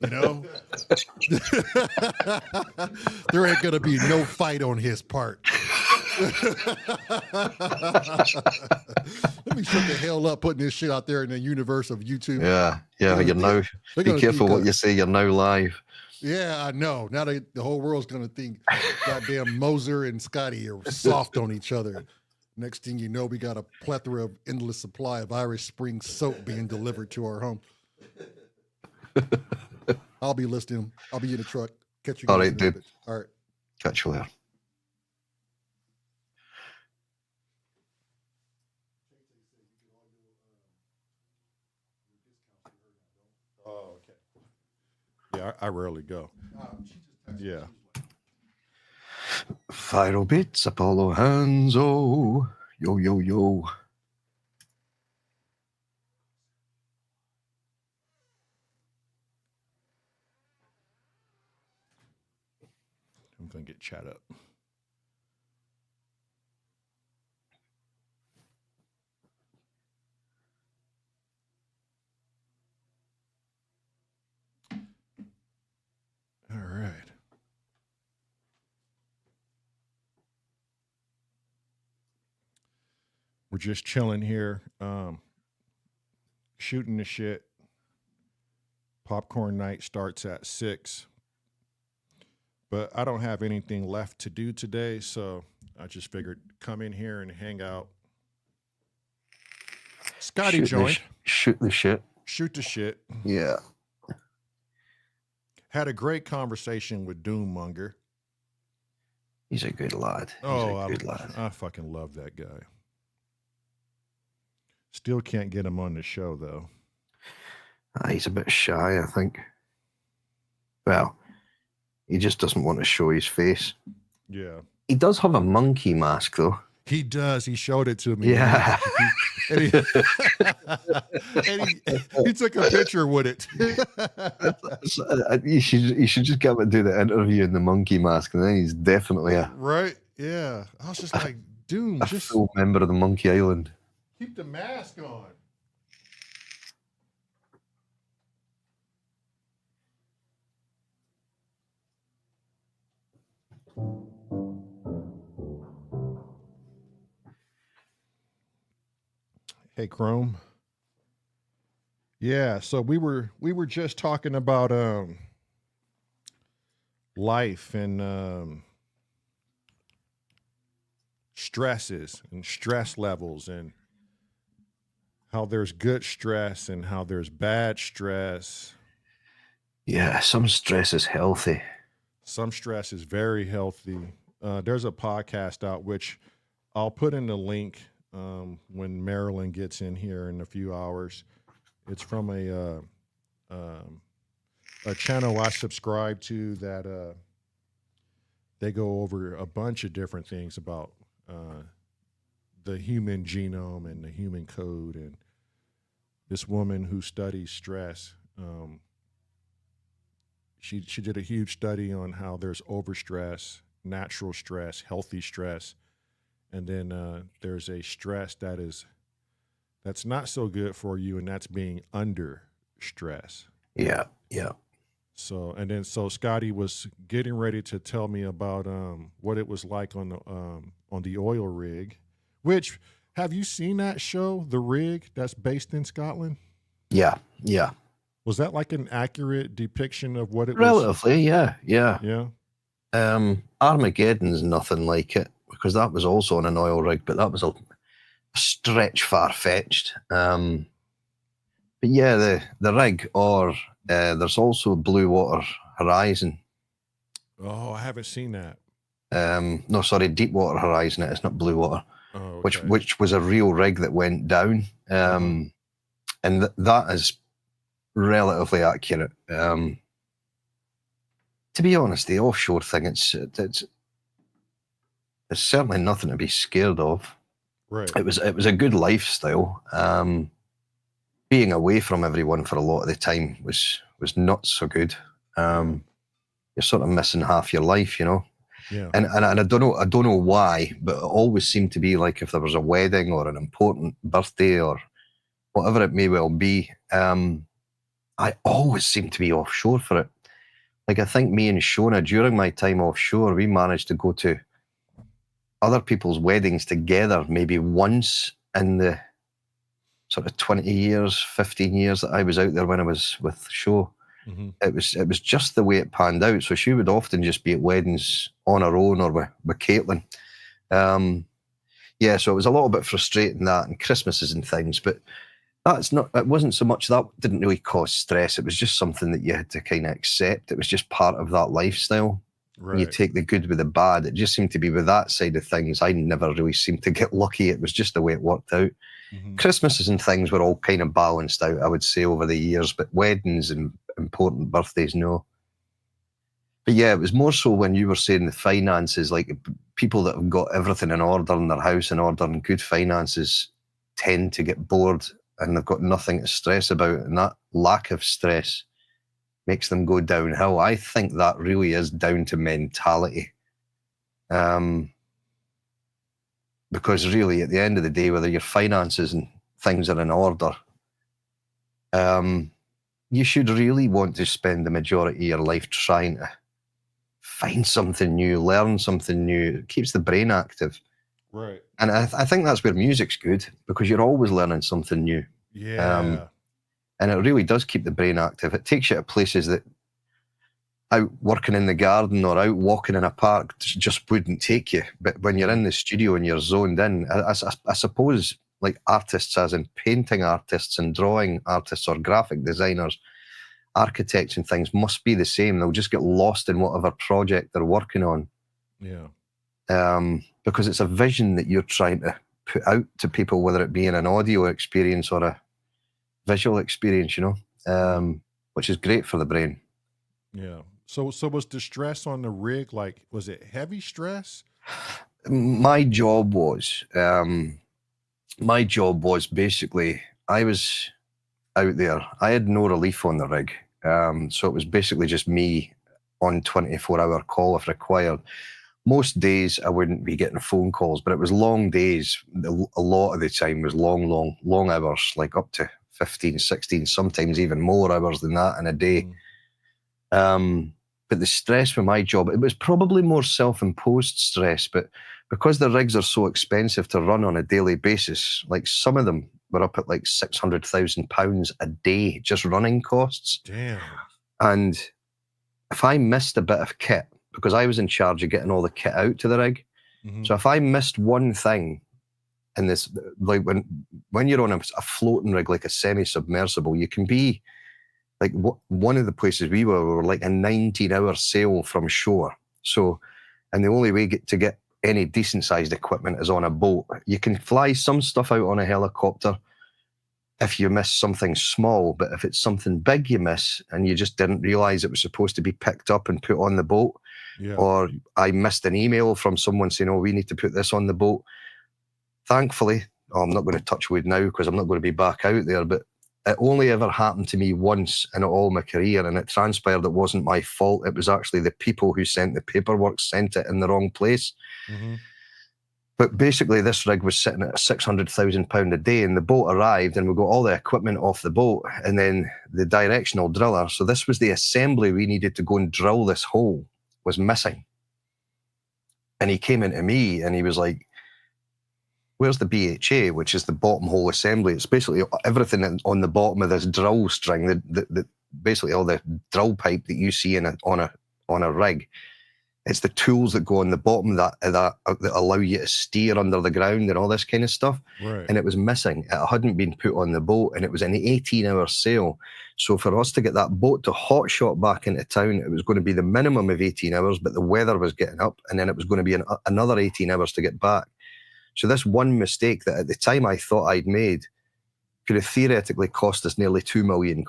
You know, there ain't gonna be no fight on his part. Let me shut the hell up putting this shit out there in the universe of YouTube. Yeah, you're now. Be careful what you say. You're now live. Yeah, I know. Now the whole world's gonna think goddamn Moser and Scotty are soft on each other. Next thing you know, we got a plethora of endless supply of Irish Spring soap being delivered to our home. I'll be listening. I'll be in the truck. Catch you guys. All right, dude. All right. Catch you later. Oh, okay. Yeah, I rarely go. Yeah. Viral Beats, Apollo Hanzo. Yo, yo, yo. I'm going to get chat up. All right. We're just chilling here, shooting the shit. Popcorn night starts at 6. But I don't have anything left to do today, so I just figured come in here and hang out. Scotty joined. Shoot the shit. Shoot the shit. Yeah. Had a great conversation with Doommonger. He's a good lad. Good lad. I fucking love that guy. Still can't get him on the show, though. He's a bit shy, I think. Well, he just doesn't want to show his face. Yeah. He does have a monkey mask, though. He does. He showed it to me. Yeah. And he took a picture with it. You should just get him to do the interview in the monkey mask, and then he's definitely a right. Yeah. I was just like, Doom, just full member of the Monkey Island. Keep the mask on. Hey, Chrome. Yeah, so we were just talking about life and stresses and stress levels and how there's good stress and how there's bad stress. Yeah, some stress is healthy. Some stress is very healthy. There's a podcast out, which I'll put in the link when Marilyn gets in here in a few hours. It's from a channel I subscribe to that they go over a bunch of different things about the human genome and the human code. And this woman who studies stress, she did a huge study on how there's overstress, natural stress, healthy stress, and then there's a stress that's not so good for you, and that's being under stress. Yeah. So Scotty was getting ready to tell me about what it was like on the oil rig. Which, have you seen that show, The Rig, that's based in Scotland? Yeah. Was that like an accurate depiction of what it was? Relatively, yeah. Yeah. Armageddon's nothing like it, because that was also on an oil rig, but that was a stretch far-fetched. But yeah, the rig, or there's also Blue Water Horizon. Oh, I haven't seen that. No, sorry, Deepwater Horizon. It's not Blue Water. Oh, okay. which was a real rig that went down, and that is relatively accurate. To be honest, the offshore thing, it's certainly nothing to be scared of. Right. It was a good lifestyle. Being away from everyone for a lot of the time was not so good. You're sort of missing half your life, you know. Yeah. And I don't know why, but it always seemed to be like if there was a wedding or an important birthday or whatever it may well be, I I always seem to be offshore for it. Like, I think me and Shona, during my time offshore, we managed to go to other people's weddings together maybe once in the sort of 20 years, 15 years that I was out there when I was with Show. Mm-hmm. It was just the way it panned out. So she would often just be at weddings on her own or with Caitlin. Yeah, so it was a little bit frustrating, that, and Christmases and things, but it wasn't so much, that didn't really cause stress. It was just something that you had to kind of accept. It was just part of that lifestyle. Right. You take the good with the bad. It just seemed to be with that side of things. I never really seemed to get lucky. It was just the way it worked out. Mm-hmm. Christmases and things were all kind of balanced out, I would say, over the years, but weddings and important birthdays, no. But yeah, it was more so when you were saying the finances, like people that have got everything in order and their house in order and good finances tend to get bored and they've got nothing to stress about, and that lack of stress makes them go downhill. I think that really is down to mentality. Because really, at the end of the day, whether your finances and things are in order, you should really want to spend the majority of your life trying to find something new, learn something new. It keeps the brain active. Right. And I think that's where music's good, because you're always learning something new. Yeah. And it really does keep the brain active. It takes you to places that out working in the garden or out walking in a park just wouldn't take you. But when you're in the studio and you're zoned in, I suppose, like artists, as in painting artists and drawing artists or graphic designers, architects and things must be the same. They'll just get lost in whatever project they're working on. Yeah. Because it's a vision that you're trying to put out to people, whether it be in an audio experience or a visual experience, which is great for the brain. Yeah. So was the stress on the rig, like, was it heavy stress? My job was basically, I was out there. I had no relief on the rig. So it was basically just me on 24-hour call if required. Most days I wouldn't be getting phone calls, but it was long days. A lot of the time was long hours, like up to 15, 16, sometimes even more hours than that in a day. But the stress with my job, it was probably more self-imposed stress, but because the rigs are so expensive to run on a daily basis, like some of them were up at like £600,000 a day, just running costs. Damn. And if I missed a bit of kit, because I was in charge of getting all the kit out to the rig, so if I missed one thing in this, like when you're on a floating rig, like a semi-submersible, you can be like, one of the places we were like a 19-hour sail from shore. So, and the only way to get any decent sized equipment is on a boat. You can fly some stuff out on a helicopter if you miss something small, but if it's something big you miss and you just didn't realize it was supposed to be picked up and put on the boat, or I missed an email from someone saying, oh, we need to put this on the boat. Thankfully, I'm not going to touch wood now because I'm not going to be back out there, but it only ever happened to me once in all my career, and it transpired it wasn't my fault. It was actually the people who sent the paperwork sent it in the wrong place. But basically, this rig was sitting at £600,000 a day, and the boat arrived, and we got all the equipment off the boat, and then the directional driller. So this was the assembly we needed to go and drill this hole was missing. And he came into me, and he was like, where's the BHA, which is the bottom hole assembly? It's basically everything on the bottom of this drill string, the basically all the drill pipe that you see on a rig. It's the tools that go on the bottom that allow you to steer under the ground and all this kind of stuff. Right. And it was missing. It hadn't been put on the boat, and it was an 18-hour sail. So for us to get that boat to hot shot back into town, it was going to be the minimum of 18 hours, but the weather was getting up, and then it was going to be another 18 hours to get back. So this one mistake that at the time I thought I'd made could have theoretically cost us nearly £2 million.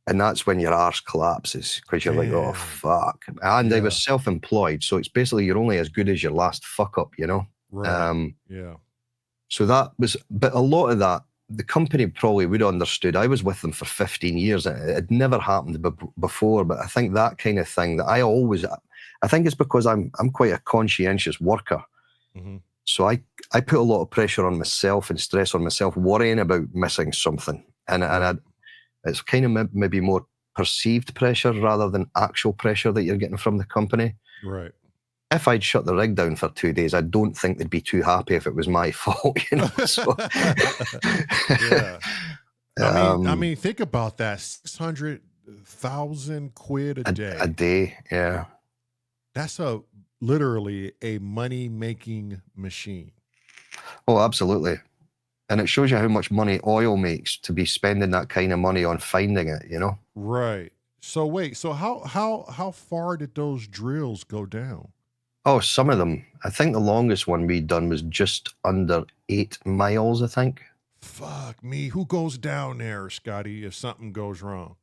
And that's when your arse collapses, because you're like, oh, fuck. And I was self-employed, so it's basically you're only as good as your last fuck-up, Right. So that was, but a lot of that, the company probably would have understood. I was with them for 15 years. It had never happened before, but I think that kind of thing that I think it's because I'm quite a conscientious worker. So I put a lot of pressure on myself and stress on myself, worrying about missing something. And It's kind of maybe more perceived pressure rather than actual pressure that you're getting from the company. Right. If I'd shut the rig down for 2 days, I don't think they'd be too happy if it was my fault, you know. So, yeah. I mean, think about that: 600,000 quid a day. A day, yeah. That's literally a money-making machine. Oh, absolutely. And it shows you how much money oil makes to be spending that kind of money on finding it, you know? Right. So wait, so how far did those drills go down? Oh, some of them. I think the longest one we'd done was just under 8 miles, I think. Fuck me. Who goes down there, Scotty, if something goes wrong?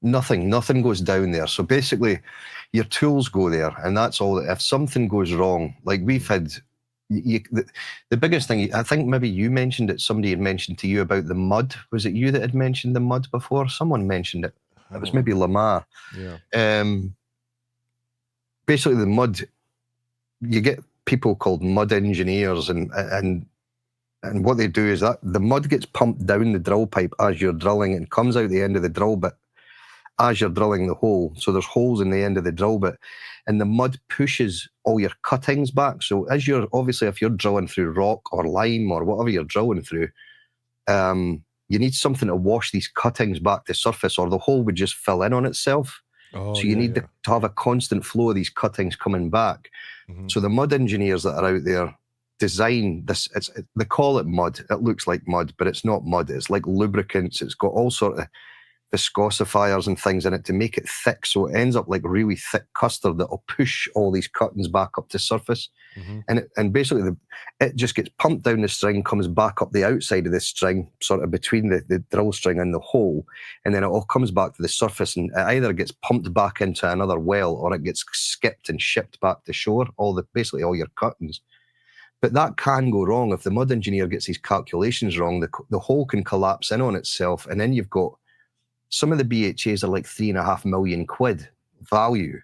Nothing goes down there. So basically, your tools go there, and that's all. If something goes wrong, like we've had, the biggest thing, I think maybe you mentioned it, somebody had mentioned to you about the mud. Was it you that had mentioned the mud before? Someone mentioned it. It was maybe Lamar. Yeah. Basically, the mud, you get people called mud engineers, and what they do is that the mud gets pumped down the drill pipe as you're drilling and comes out the end of the drill bit as you're drilling the hole. So there's holes in the end of the drill bit, and the mud pushes all your cuttings back. So as you're, obviously, if you're drilling through rock or lime or whatever you're drilling through, you need something to wash these cuttings back to surface, or the hole would just fill in on itself. Oh, so you need to have a constant flow of these cuttings coming back. Mm-hmm. So the mud engineers that are out there design this. They call it mud. It looks like mud, but it's not mud. It's like lubricants. It's got all sort of viscosifiers and things in it to make it thick, so it ends up like really thick custard that will push all these cuttings back up to surface. Mm-hmm. And basically it just gets pumped down the string, comes back up the outside of the string, sort of between the drill string and the hole, and then it all comes back to the surface, and it either gets pumped back into another well or it gets skipped and shipped back to shore, basically all your cuttings. But that can go wrong. If the mud engineer gets his calculations wrong, the hole can collapse in on itself, and then you've got, some of the BHAs are like 3.5 million quid value,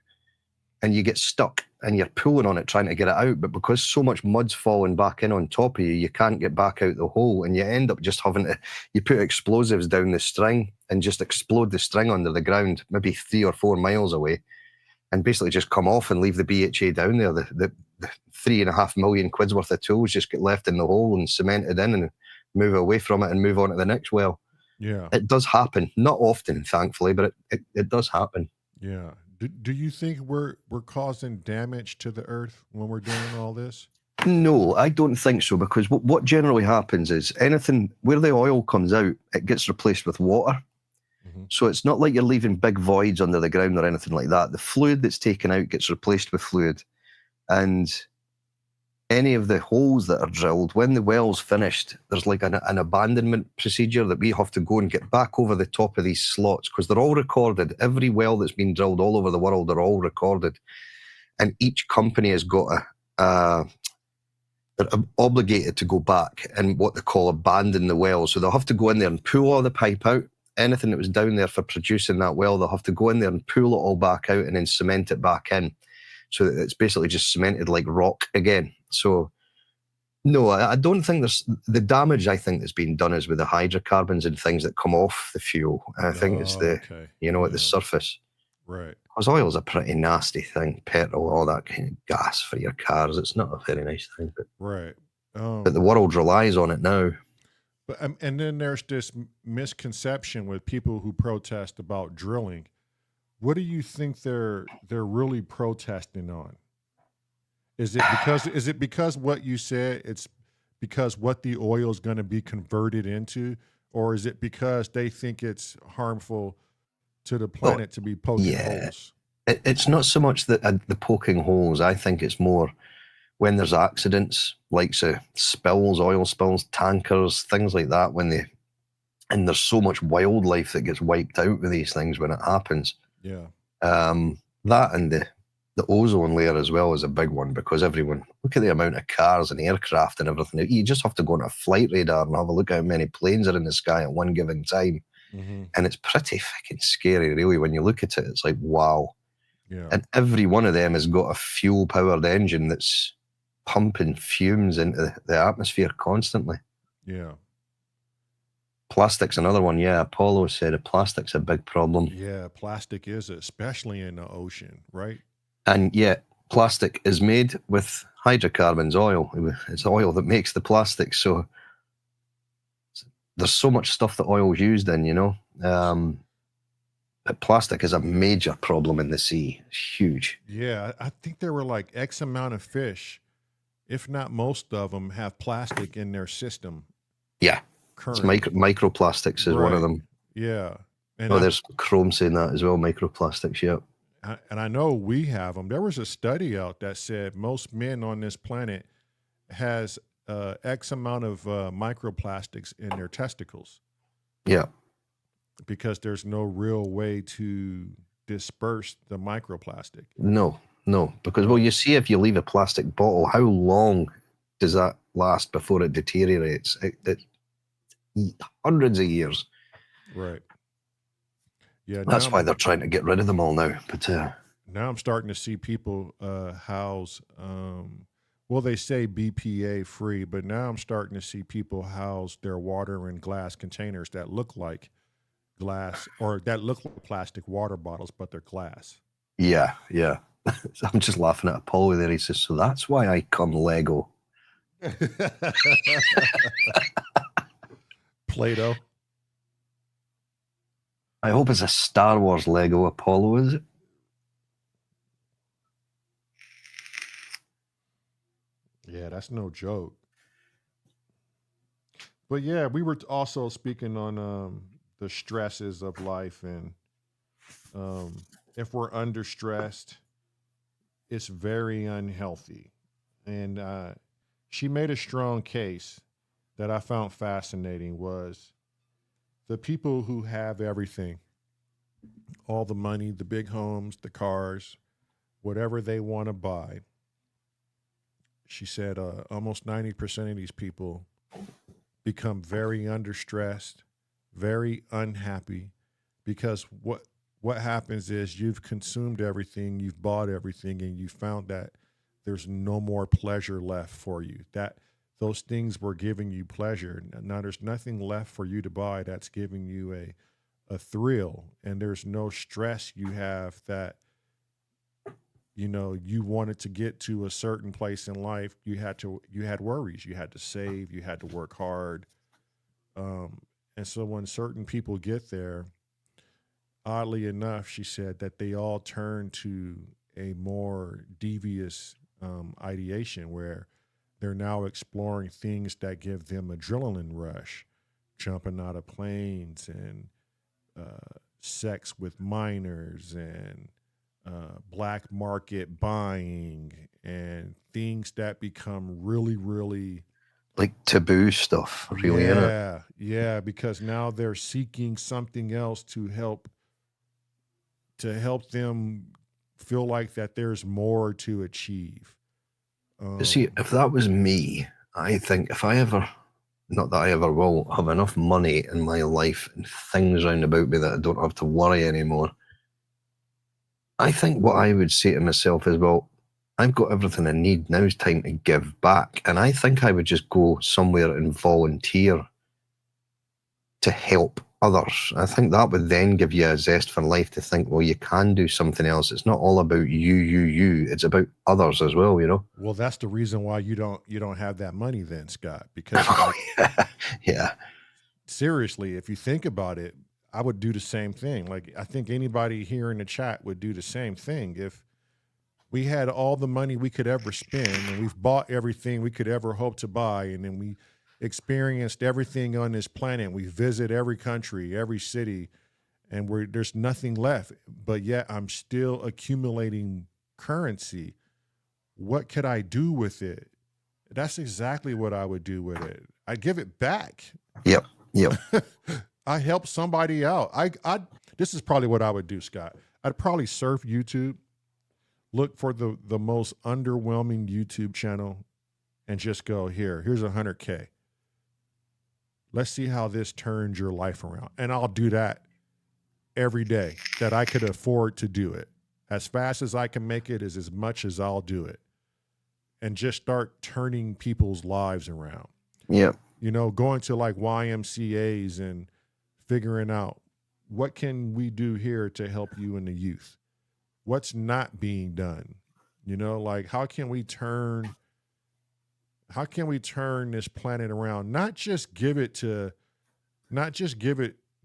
and you get stuck and you're pulling on it trying to get it out. But because so much mud's falling back in on top of you, you can't get back out the hole, and you end up just having to, you put explosives down the string and just explode the string under the ground, maybe 3 or 4 miles away, and basically just come off and leave the BHA down there. The 3.5 million quid's worth of tools just get left in the hole and cemented in, and move away from it and move on to the next well. Yeah, it does happen. Not often, thankfully, but it does happen. Yeah. Do you think we're causing damage to the earth when we're doing all this? No, I don't think so, because what generally happens is anything where the oil comes out, it gets replaced with water. Mm-hmm. So it's not like you're leaving big voids under the ground or anything like that. The fluid that's taken out gets replaced with fluid, and any of the holes that are drilled, when the well's finished, there's like an abandonment procedure that we have to go and get back over the top of these slots, because they're all recorded. Every well that's been drilled all over the world, they're all recorded. And each company has got they're obligated to go back and what they call abandon the well. So they'll have to go in there and pull all the pipe out. Anything that was down there for producing that well, they'll have to go in there and pull it all back out and then cement it back in. So that it's basically just cemented like rock again. So, no, I don't think there's, the damage I think that's been done is with the hydrocarbons and things that come off the fuel. I think it's at the surface. Right. Because oil's a pretty nasty thing, petrol, all that kind of gas for your cars. It's not a very nice thing. But, right. But the world relies on it now. But and then there's this misconception with people who protest about drilling. What do you think they're really protesting on? Is it because what you said, it's because what the oil is going to be converted into, or is it because they think it's harmful to the planet to be poking holes? It's not so much the poking holes. I think it's more when there's accidents, like spills, oil spills, tankers, things like that, and there's so much wildlife that gets wiped out with these things when it happens. Yeah. That and the ozone layer as well is a big one, because everyone, look at the amount of cars and aircraft and everything. You just have to go on a flight radar and have a look at how many planes are in the sky at one given time. Mm-hmm. And it's pretty fucking scary, really, when you look at it. It's like, wow. Yeah. And every one of them has got a fuel-powered engine that's pumping fumes into the atmosphere constantly. Yeah. Plastic's another one. Yeah, Apollo said plastic's a big problem. Yeah, plastic is, especially in the ocean, right? And yet, plastic is made with hydrocarbons, oil. It's oil that makes the plastic. So there's so much stuff that oil's used in, you know. But plastic is a major problem in the sea. It's huge. Yeah, I think there were like X amount of fish, if not most of them, have plastic in their system. Yeah. It's microplastics is one of them. Yeah. And there's Chrome saying that as well, microplastics, yeah. And I know we have them. There was a study out that said most men on this planet has X amount of microplastics in their testicles. Yeah. Because there's no real way to disperse the microplastic. No. Because, well, you see, if you leave a plastic bottle, how long does that last before it deteriorates? Hundreds of years. Right. Yeah. That's why they're trying to get rid of them all now. But now I'm starting to see people house, well, they say BPA free, but now I'm starting to see people house their water in glass containers that look like glass, or that look like plastic water bottles, but they're glass. Yeah. I'm just laughing at Apollo there. He says, so that's why I come Lego. Play-Doh. I hope it's a Star Wars Lego Apollo, is it? Yeah, that's no joke. But yeah, we were also speaking on the stresses of life, and if we're under stressed, it's very unhealthy. And she made a strong case that I found fascinating, was the people who have everything, all the money, the big homes, the cars, whatever they want to buy. She said almost 90% of these people become very under stressed, very unhappy, because what happens is you've consumed everything, you've bought everything, and you found that there's no more pleasure left for you. That those things were giving you pleasure. Now there's nothing left for you to buy that's giving you a thrill, and there's no stress you have that, you know, you wanted to get to a certain place in life. You had worries, you had to save, you had to work hard. And so when certain people get there, oddly enough, she said that they all turn to a more devious ideation, where they're now exploring things that give them adrenaline rush, jumping out of planes, and sex with minors, and black market buying, and things that become really, really like taboo stuff, really. Yeah, because now they're seeking something else to help them feel like that there's more to achieve. See, if that was me, I think if I ever, not that I ever will, have enough money in my life and things round about me that I don't have to worry anymore, I think what I would say to myself is, well, I've got everything I need. Now it's time to give back. And I think I would just go somewhere and volunteer to help others. I think that would then give you a zest for life to think, well, you can do something else. It's not all about you. It's about others as well, you know? Well, that's the reason why you don't have that money then, Scott, because yeah. Seriously, if you think about it, I would do the same thing. Like, I think anybody here in the chat would do the same thing. If we had all the money we could ever spend, and we've bought everything we could ever hope to buy, and then we experienced everything on this planet, we visit every country, every city, and there's nothing left, but yet I'm still accumulating currency. What could I do with it? That's exactly what I would do with it. I'd give it back. Yep. I help somebody out. This is probably what I would do, Scott. I'd probably surf YouTube, look for the most underwhelming YouTube channel, and just go, here's 100K. Let's see how this turns your life around. And I'll do that every day that I could afford to do it. As fast as I can make it is as much as I'll do it. And just start turning people's lives around. Yeah. You know, going to like YMCA's and figuring out what can we do here to help you and the youth? What's not being done? You know, like how can we turn this planet around? Not just give it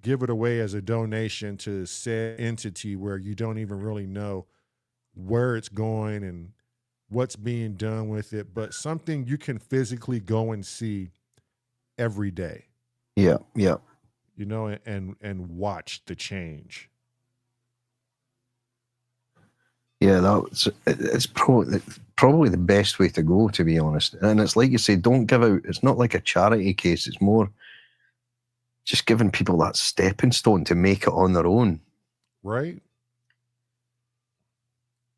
away as a donation to said entity where you don't even really know where it's going and what's being done with it, but something you can physically go and see every day, Yeah, yeah. you know, and watch the change. Yeah, it's probably the best way to go, to be honest. And it's like you say, don't give out. It's not like a charity case. It's more just giving people that stepping stone to make it on their own. Right?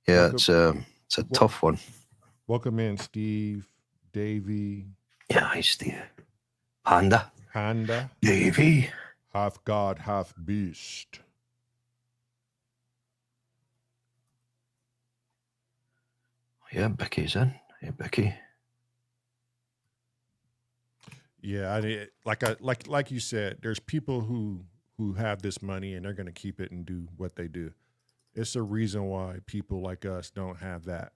Yeah, Welcome, it's a tough one. welcome in, Steve, Davey, Yeah, I Steve. Panda. Panda, Davey. half God, half beast. Yeah, Becky's in. Hey, Becky. Yeah, like you said, there's people who have this money and they're going to keep it and do what they do. It's a reason why people like us don't have that.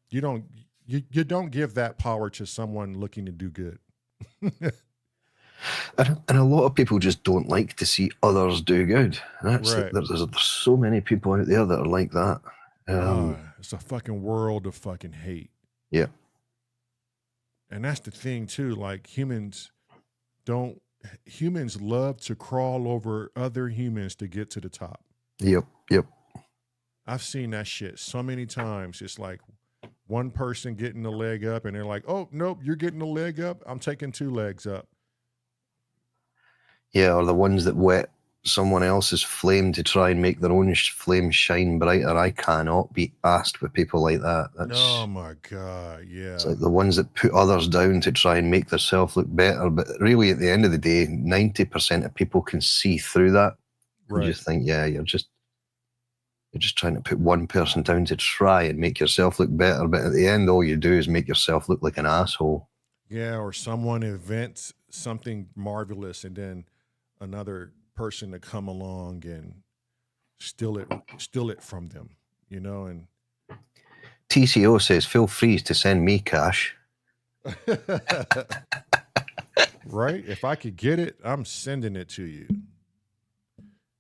You don't you don't give that power to someone looking to do good. And a lot of people just don't like to see others do good. That's Right. there's so many people out there that are like that. It's a fucking world of fucking hate. Yeah. And that's the thing too. Like humans love to crawl over other humans to get to the top. Yep. I've seen that shit so many times. It's like one person getting the leg up and they're like, oh, nope, you're getting the leg up. I'm taking 2 legs up. Yeah, or the ones that wet someone else's flame to try and make their own flame shine brighter. I cannot be asked with people like that. Oh my God, yeah. It's like the ones that put others down to try and make themselves look better. But really, at the end of the day, 90% of people can see through that. Right. You just think, yeah, you're just trying to put one person down to try and make yourself look better. But at the end, all you do is make yourself look like an asshole. Yeah, or someone invents something marvelous and then another person to come along and steal it from them, you know, and TCO says, feel free to send me cash. right? If I could get it, I'm sending it to you.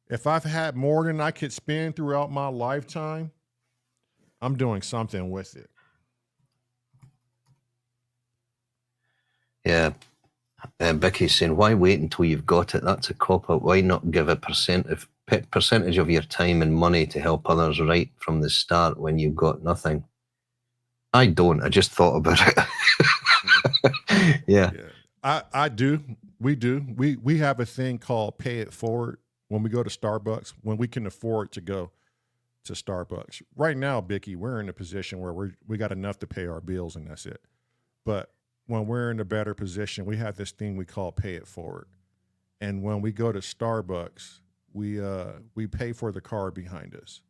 If I've had more than I could spend throughout my lifetime, I'm doing something with it. Yeah. Becky's saying, why wait until you've got it? That's a cop-out. Why not give a percentage of your time and money to help others right from the start when you've got nothing? I don't. I just thought about it. Yeah. I do. We do. We have a thing called pay it forward when we go to Starbucks, when we can afford to go to Starbucks. Right now, Bicky, we're in a position where we got enough to pay our bills and that's it. But when we're in a better position, we have this thing we call pay it forward. And when we go to Starbucks, we pay for the car behind us.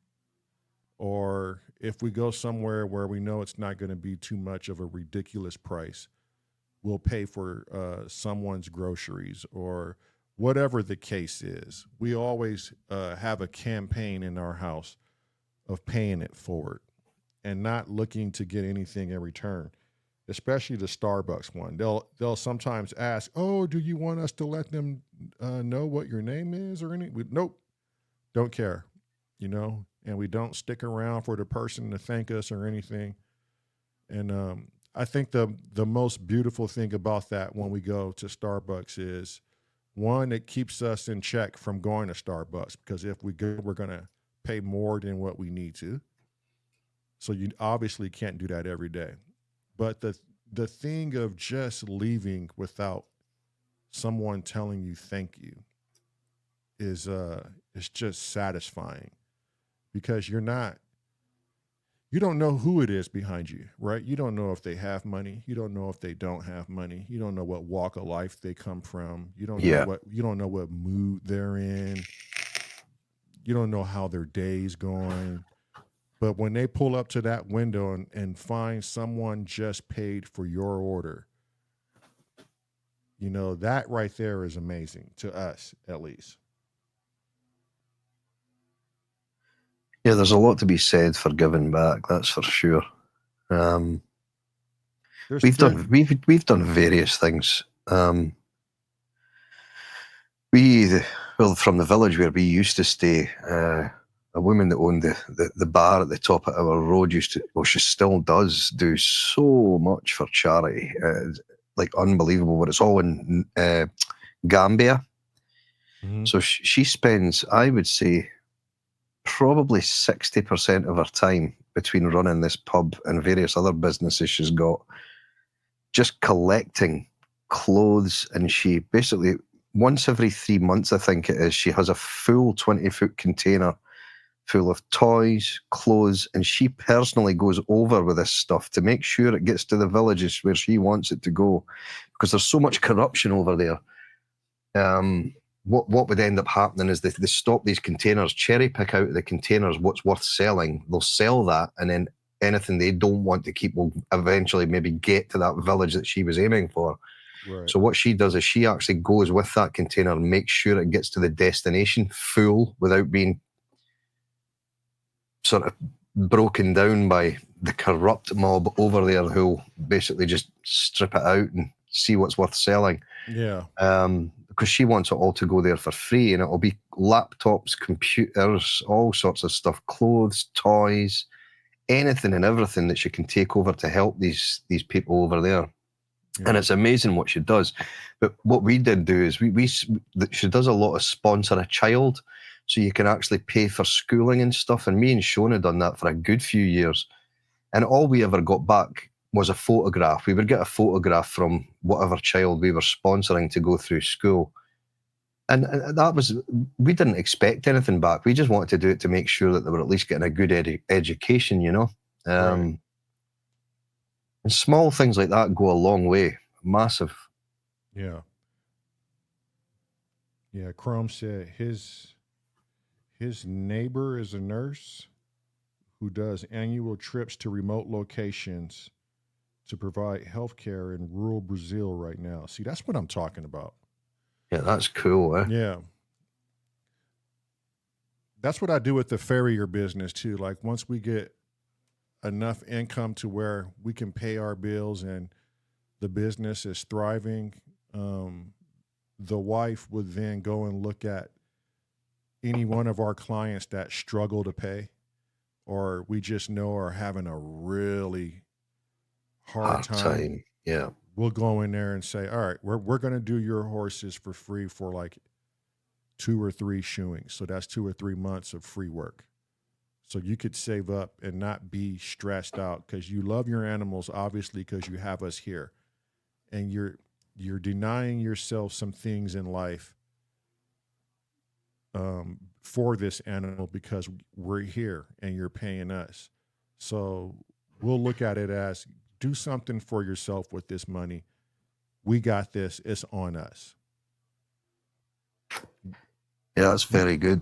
Or if we go somewhere where we know it's not going to be too much of a ridiculous price, we'll pay for someone's groceries or whatever the case is. We always have a campaign in our house of paying it forward and not looking to get anything in return. Especially the Starbucks one. They'll sometimes ask, oh, do you want us to let them know what your name is or anything? Nope, don't care, you know, and we don't stick around for the person to thank us or anything. And I think the most beautiful thing about that when we go to Starbucks is, one, it keeps us in check from going to Starbucks because if we go, we're going to pay more than what we need to. So you obviously can't do that every day. But the thing of just leaving without someone telling you thank you is just satisfying because you don't know who it is behind you, right? You don't know if they have money. You don't know if they don't have money. You don't know what walk of life they come from. You don't know what mood they're in. You don't know how their day's going. But when they pull up to that window and find someone just paid for your order, You know, that right there is amazing to us, at least. Yeah, there's a lot to be said for giving back. That's for sure. Um, There's we've there, done we've done various things. Well, from the village where we used to stay, a woman that owned the bar at the top of our road used to, well, she still does do so much for charity, like unbelievable. But it's all in Gambia. Mhm. So she spends, I would say, probably 60% of her time between running this pub and various other businesses she's got, just collecting clothes. And she basically, once every 3 months, I think it is, she has a full 20-foot container full of toys, clothes, and she personally goes over with this stuff to make sure it gets to the villages where she wants it to go, because there's so much corruption over there. What would end up happening is they stop these containers, cherry pick out of the containers what's worth selling. They'll sell that, and then anything they don't want to keep will eventually maybe get to that village that she was aiming for. Right. So what she does is she actually goes with that container and makes sure it gets to the destination full without being sort of broken down by the corrupt mob over there who'll basically just strip it out and see what's worth selling. Yeah. Because she wants it all to go there for free, and it'll be laptops, computers, all sorts of stuff, clothes, toys, anything and everything that she can take over to help these people over there. Yeah. And it's amazing what she does. But what we did do is she does a lot of sponsor a child, so you can actually pay for schooling and stuff. And me and Sean had done that for a good few years. And all we ever got back was a photograph. We would get a photograph from whatever child we were sponsoring to go through school. And that was, we didn't expect anything back. We just wanted to do it to make sure that they were at least getting a good education, you know? Right. And small things like that go a long way. Massive. Yeah. Yeah. Chrome said his neighbor is a nurse who does annual trips to remote locations to provide healthcare in rural Brazil right now. See, that's what I'm talking about. Yeah, that's cool, eh? Yeah. That's what I do with the farrier business too. Like once we get enough income to where we can pay our bills and the business is thriving, the wife would then go and look at any one of our clients that struggle to pay, or we just know are having a really hard time. Yeah. We'll go in there and say, all right, we're going to do your horses for free for like 2 or 3 shoeings. So that's 2 or 3 months of free work. So you could save up and not be stressed out because you love your animals, obviously, because you have us here. And you're denying yourself some things in life for this animal because we're here and you're paying us. So we'll look at it as do something for yourself with this money. We got this. It's on us. Yeah, that's very good.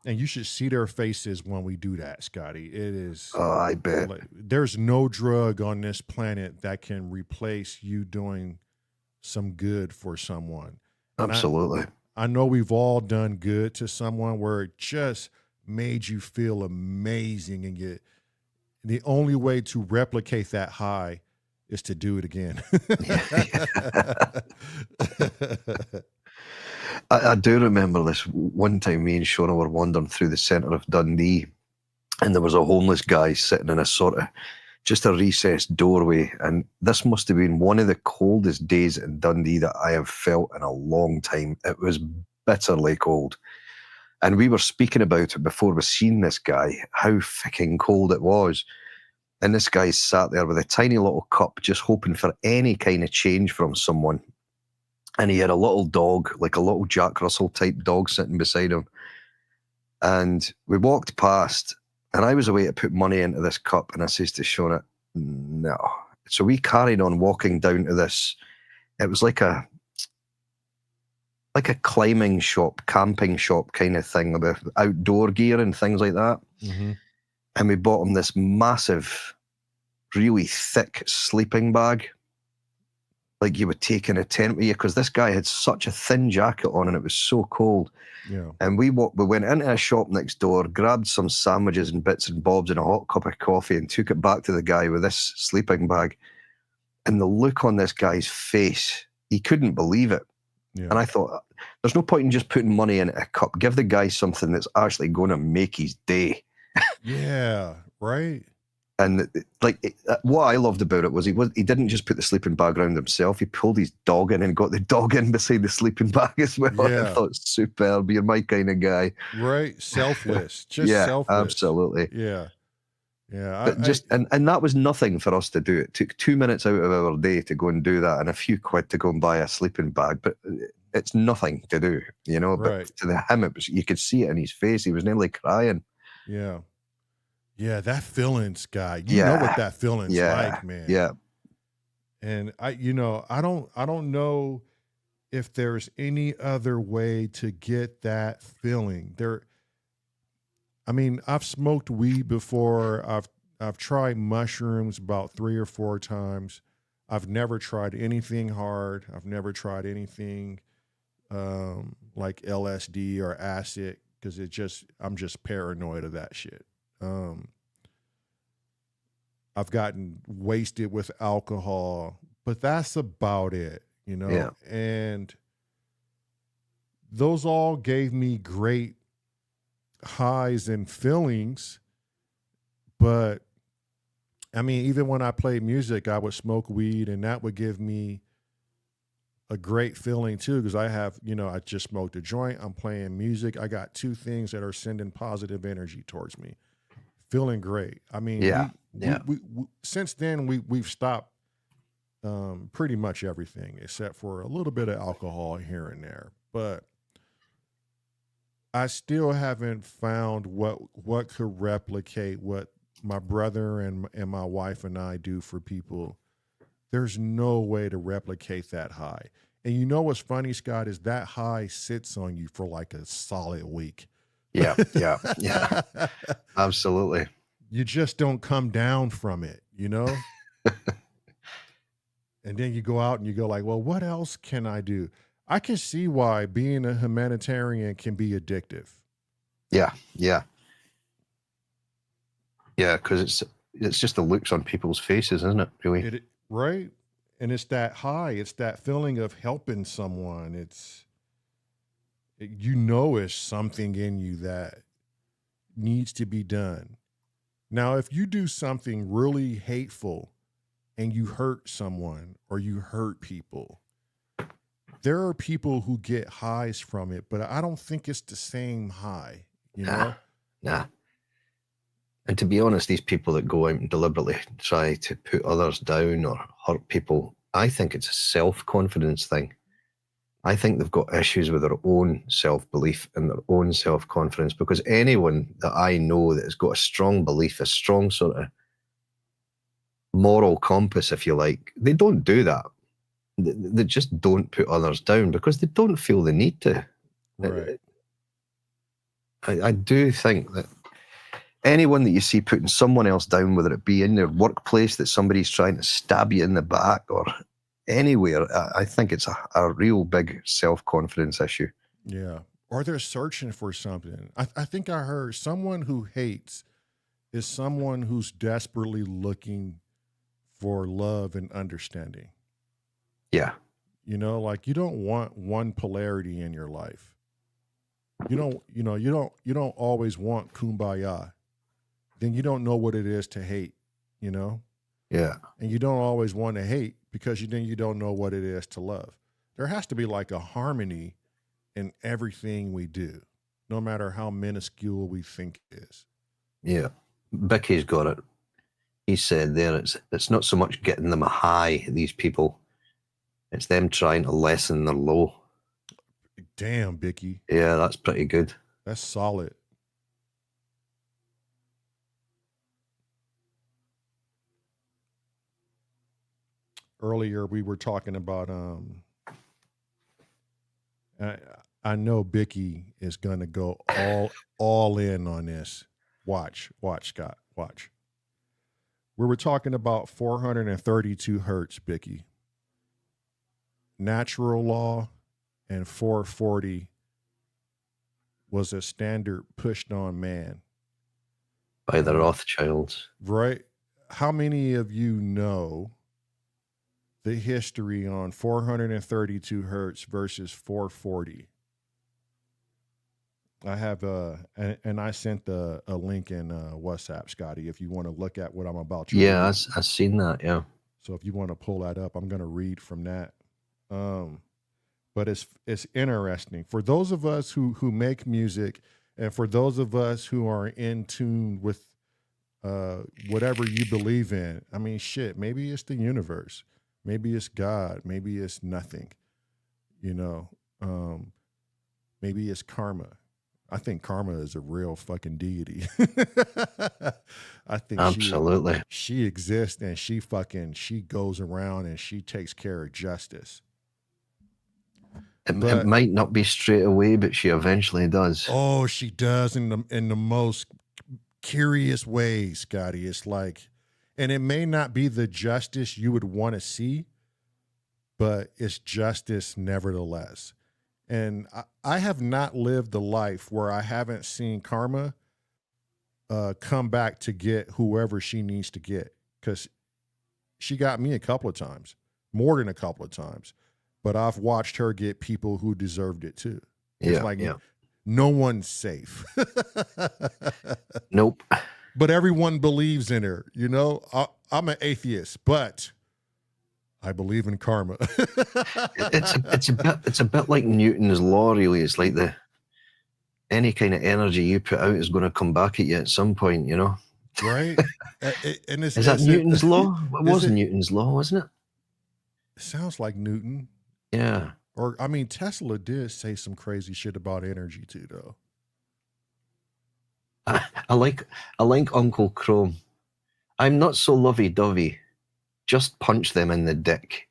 And you should see their faces when we do that, Scotty. It is. Oh, I bet. There's no drug on this planet that can replace you doing some good for someone. And Absolutely. I know we've all done good to someone where it just made you feel amazing, and the only way to replicate that high is to do it again. I do remember this one time me and Shona were wandering through the centre of Dundee, and there was a homeless guy sitting in a sort of just a recessed doorway, and this must have been one of the coldest days in Dundee that I have felt in a long time. It was bitterly cold. And we were speaking about it before we seen this guy, how fucking cold it was. And this guy sat there with a tiny little cup, just hoping for any kind of change from someone. And he had a little dog, like a little Jack Russell type dog sitting beside him. And we walked past, and I was away to put money into this cup, and I says to Shona, no. So we carried on walking down to this, it was like a climbing shop, camping shop kind of thing, with outdoor gear and things like that. Mm-hmm. And we bought him this massive, really thick sleeping bag. like you were taking a tent with you, because this guy had such a thin jacket on and it was so cold. Yeah. And we went into a shop next door, grabbed some sandwiches and bits and bobs and a hot cup of coffee and took it back to the guy with this sleeping bag. And the look on this guy's face, he couldn't believe it. Yeah. And I thought, there's no point in just putting money in a cup. Give the guy something that's actually going to make his day. Yeah. Right. And what I loved about it was he didn't just put the sleeping bag around himself. He pulled his dog in and got the dog in beside the sleeping bag as well. Yeah. I thought, superb. You're my kind of guy. Right. Selfless. Just Yeah, selfless. absolutely. Yeah. Yeah. But and that was nothing for us to do. It took 2 minutes out of our day to go and do that, and a few quid to go and buy a sleeping bag. But it's nothing to do, you know. Right. But to him, it was, you could see it in his face. He was nearly crying. Yeah. Yeah, that feeling, Scott. You know what that feeling's like, man. Yeah. And I don't know if there's any other way to get that feeling. I mean, I've smoked weed before. I've tried mushrooms about 3 or 4 times. I've never tried anything hard. I've never tried anything like LSD or acid, because I'm just paranoid of that shit. I've gotten wasted with alcohol, but that's about it, you know? Yeah. And those all gave me great highs and feelings. But I mean, even when I played music, I would smoke weed and that would give me a great feeling too, because I just smoked a joint, I'm playing music. I got 2 things that are sending positive energy towards me. Feeling great. I mean, we since then we've stopped pretty much everything except for a little bit of alcohol here and there. But I still haven't found what could replicate what my brother and my wife and I do for people. There's no way to replicate that high. And you know what's funny, Scott, is that high sits on you for like a solid week. Yeah. Absolutely. You just don't come down from it, you know? And then you go out and you go like, well, what else can I do? I can see why being a humanitarian can be addictive. Yeah. Because it's just the looks on people's faces, isn't it, really? Right? And it's that high. It's that feeling of helping someone. It's something in you that needs to be done. Now, if you do something really hateful and you hurt someone or you hurt people, there are people who get highs from it, but I don't think it's the same high, you know? Nah. And to be honest, these people that go out and deliberately try to put others down or hurt people, I think it's a self-confidence thing. I think they've got issues with their own self-belief and their own self-confidence, because anyone that I know that has got a strong belief, a strong sort of moral compass, if you like, they don't do that. They just don't put others down because they don't feel the need to. Right. I do think that anyone that you see putting someone else down, whether it be in their workplace that somebody's trying to stab you in the back or anywhere, I think it's a real big self-confidence issue. Yeah. Or they're searching for something. I think I heard someone who hates is someone who's desperately looking for love and understanding. Yeah. You know, like you don't want one polarity in your life. You don't always want kumbaya. Then you don't know what it is to hate, you know? Yeah. And you don't always want to hate because then you don't know what it is to love. There has to be like a harmony in everything we do, no matter how minuscule we think it is. Yeah. Becky's got it. He said there, it's not so much getting them a high, these people. It's them trying to lessen their low. Damn, Bicky. Yeah, that's pretty good. That's solid. Earlier we were talking about I know Bicky is gonna go all in on this. Watch, Scott, watch. We were talking about 432 hertz, Bicky. natural law and 440 was a standard pushed on man. By the Rothschilds. Right? How many of you know the history on 432 hertz versus 440? I have and I sent a link in WhatsApp, Scotty, if you want to look at what I'm about to read. Yeah, I've seen that, yeah. So if you want to pull that up, I'm going to read from that. But it's interesting. For those of us who make music, and for those of us who are in tune with whatever you believe in, I mean, shit, maybe it's the universe. Maybe it's God. Maybe it's nothing. You know, maybe it's karma. I think karma is a real fucking deity. I think absolutely she exists, and she goes around and she takes care of justice. It might not be straight away, but she eventually does. Oh, she does in the most curious ways, Scotty. It's like, and it may not be the justice you would want to see, but it's justice nevertheless. And I have not lived the life where I haven't seen karma come back to get whoever she needs to get, because she got me a couple of times, more than a couple of times. But I've watched her get people who deserved it too. It's like no one's safe. Nope. But everyone believes in her. You know, I'm an atheist, but I believe in karma. it's a bit like Newton's law, really. It's like any kind of energy you put out is going to come back at you at some point, you know? Right? And is that Newton's law? It was Newton's law, wasn't it? It sounds like Newton. Yeah. Or, I mean, Tesla did say some crazy shit about energy too, though. I like Uncle Chrome. I'm not so lovey-dovey. Just punch them in the dick.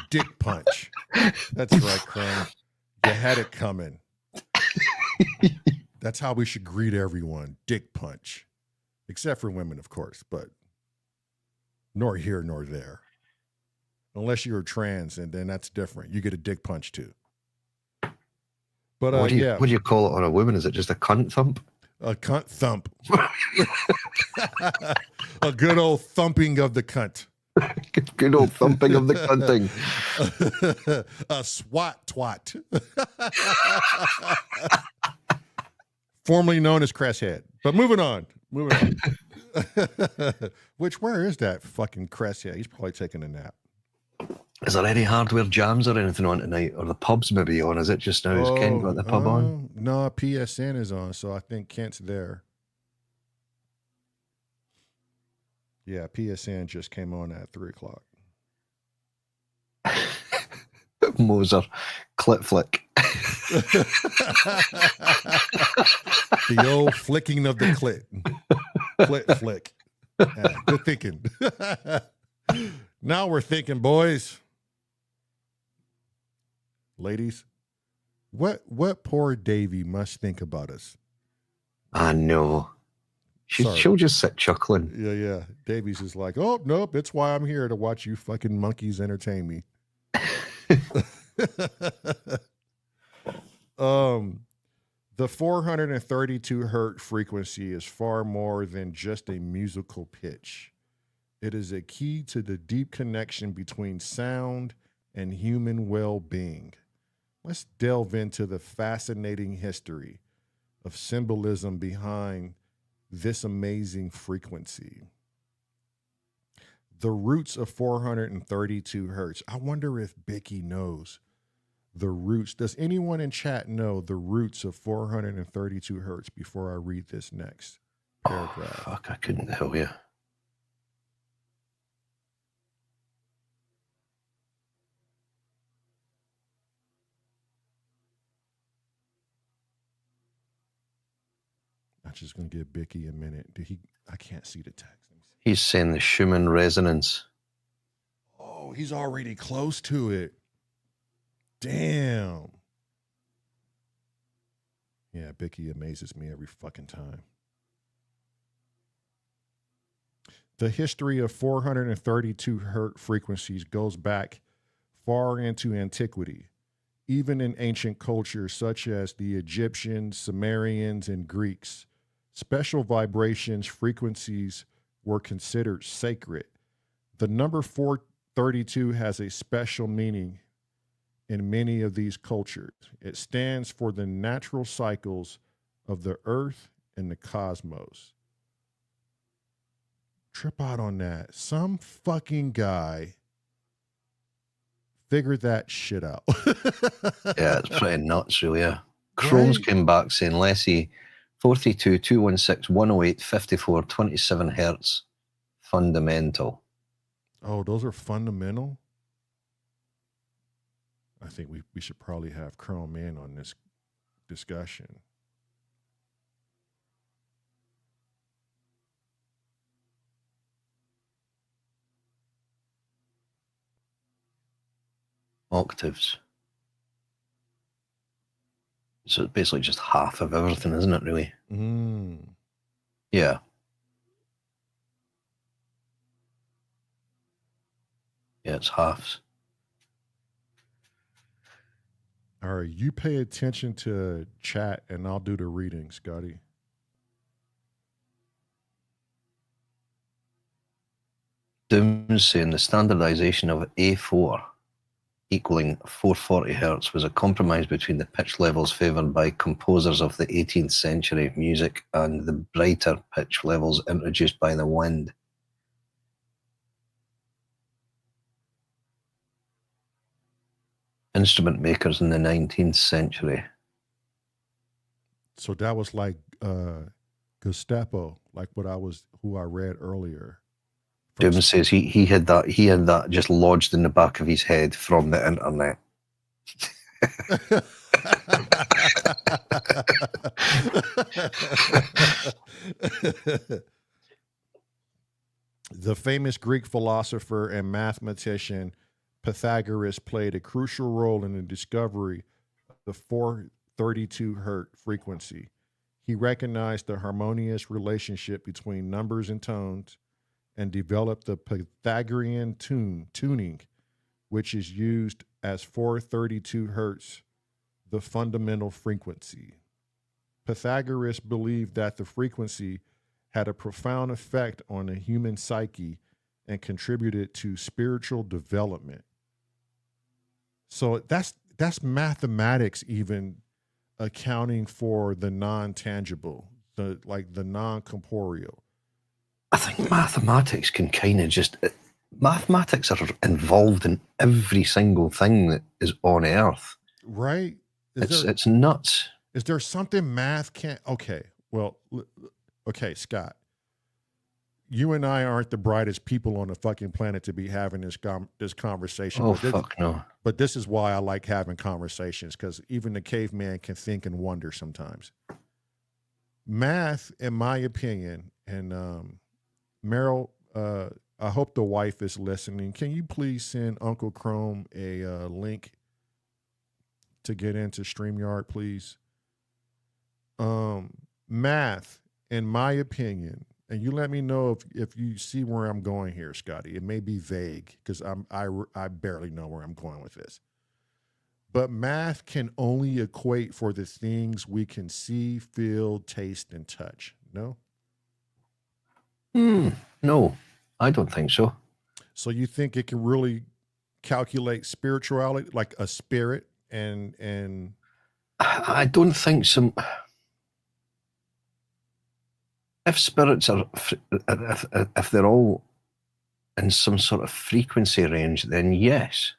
Dick punch. That's right, Chrome. You had it coming. That's how we should greet everyone. Dick punch. Except for women, of course, but nor here nor there. Unless you're trans, and then that's different. You get a dick punch too. But what do you call it on a woman? Is it just a cunt thump? A cunt thump. A good old thumping of the cunt. Good old thumping of the cunting. A swat twat. Formerly known as Cresshead. But moving on. Where is that fucking Cresshead? He's probably taking a nap. Is there any hardware jams or anything on tonight? Or the pub's maybe on? Is it just now? Has Ken got the pub on? No, PSN is on, so I think Kent's there. Yeah, PSN just came on at 3:00. Moser, clit flick. The old flicking of the clit. Clit flick. Good thinking. Now we're thinking, boys. Ladies, what poor Davy must think about us? I know. She'll just sit chuckling. Yeah. Davy's just like, oh, nope, it's why I'm here, to watch you fucking monkeys entertain me. The 432 hertz frequency is far more than just a musical pitch. It is a key to the deep connection between sound and human well-being. Let's delve into the fascinating history of symbolism behind this amazing frequency. The roots of 432 hertz. I wonder if Bicky knows the roots. Does anyone in chat know the roots of 432 hertz before I read this next paragraph? Oh, fuck, I couldn't tell you. I'm just going to give Bicky a minute. I can't see the text. He's saying the Schumann resonance. Oh, he's already close to it. Damn. Yeah, Bicky amazes me every fucking time. The history of 432 hertz frequencies goes back far into antiquity. Even in ancient cultures such as the Egyptians, Sumerians, and Greeks, special vibrations frequencies were considered sacred. The number 432 has a special meaning in many of these cultures. It stands for the natural cycles of the earth and the cosmos. Trip out on that. Some fucking guy figured that shit out. Yeah, it's pretty nuts, really. Yeah. Chrome's Right? came back saying, Leslie, 42, 216, 108, 54, 27 hertz, fundamental. Oh, those are fundamental? I think we should probably have Chrome in on this discussion. Octaves. So it's basically just half of everything, isn't it, really? Mm. Yeah. Yeah, it's halves. All right, you pay attention to chat and I'll do the reading, Scotty. Doom's saying the standardization of A4 equaling 440 hertz was a compromise between the pitch levels favored by composers of the 18th century music and the brighter pitch levels introduced by the wind. Instrument makers in the 19th century. So that was like Gestapo, like who I read earlier. Doom says he had that just lodged in the back of his head from the internet. The famous Greek philosopher and mathematician Pythagoras played a crucial role in the discovery of the 432 hertz frequency. He recognized the harmonious relationship between numbers and tones and developed the Pythagorean tuning, which is used as 432 hertz, the fundamental frequency. Pythagoras believed that the frequency had a profound effect on the human psyche and contributed to spiritual development. So that's mathematics even accounting for the non-tangible, the non-corporeal. I think mathematics can kind of just mathematics are involved in every single thing that is on Earth. Right? It's nuts. Is there something math can't? Okay, well, okay, Scott. You and I aren't the brightest people on the fucking planet to be having this conversation. Oh, fuck no. But this is why I like having conversations, because even the caveman can think and wonder sometimes. Math, in my opinion, and Meryl, I hope the wife is listening. Can you please send Uncle Chrome a link to get into StreamYard, please? Math, in my opinion, and you let me know if you see where I'm going here, Scotty. It may be vague because I barely know where I'm going with this. But math can only equate for the things we can see, feel, taste, and touch. No? No, I don't think so. So you think it can really calculate spirituality, like a spirit, and I don't think some. If spirits are, if they're all in some sort of frequency range, then yes.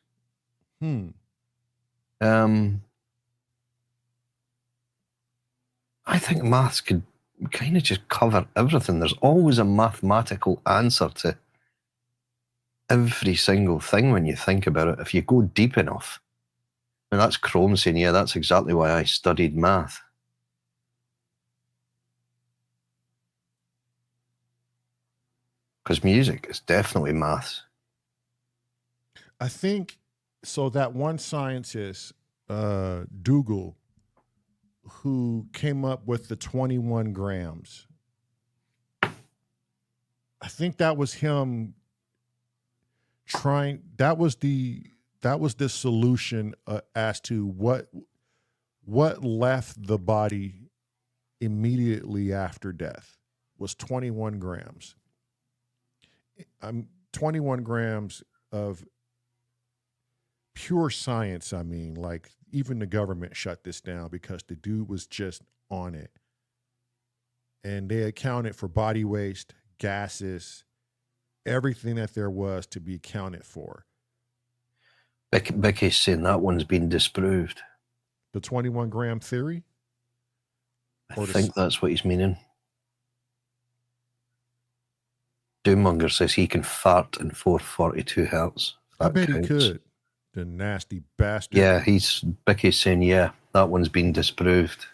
I think maths could kind of just cover everything. There's always a mathematical answer to every single thing when you think about it, if you go deep enough. And that's Chrome saying, yeah, that's exactly why I studied math. Because music is definitely maths. I think so. That one scientist, Dougal, who came up with the 21 grams, I think that was him trying. That was the solution as to what left the body immediately after death was 21 grams. 21 grams of pure science. I mean, like even the government shut this down because the dude was just on it. And they accounted for body waste, gases, everything that there was to be accounted for. Becky's saying that one's been disproved. The 21 gram theory? I think that's what he's meaning. Doommonger says he can fart in 442 hertz. I bet he could. The nasty bastard. Yeah, Becky's saying, yeah, that one's been disproved.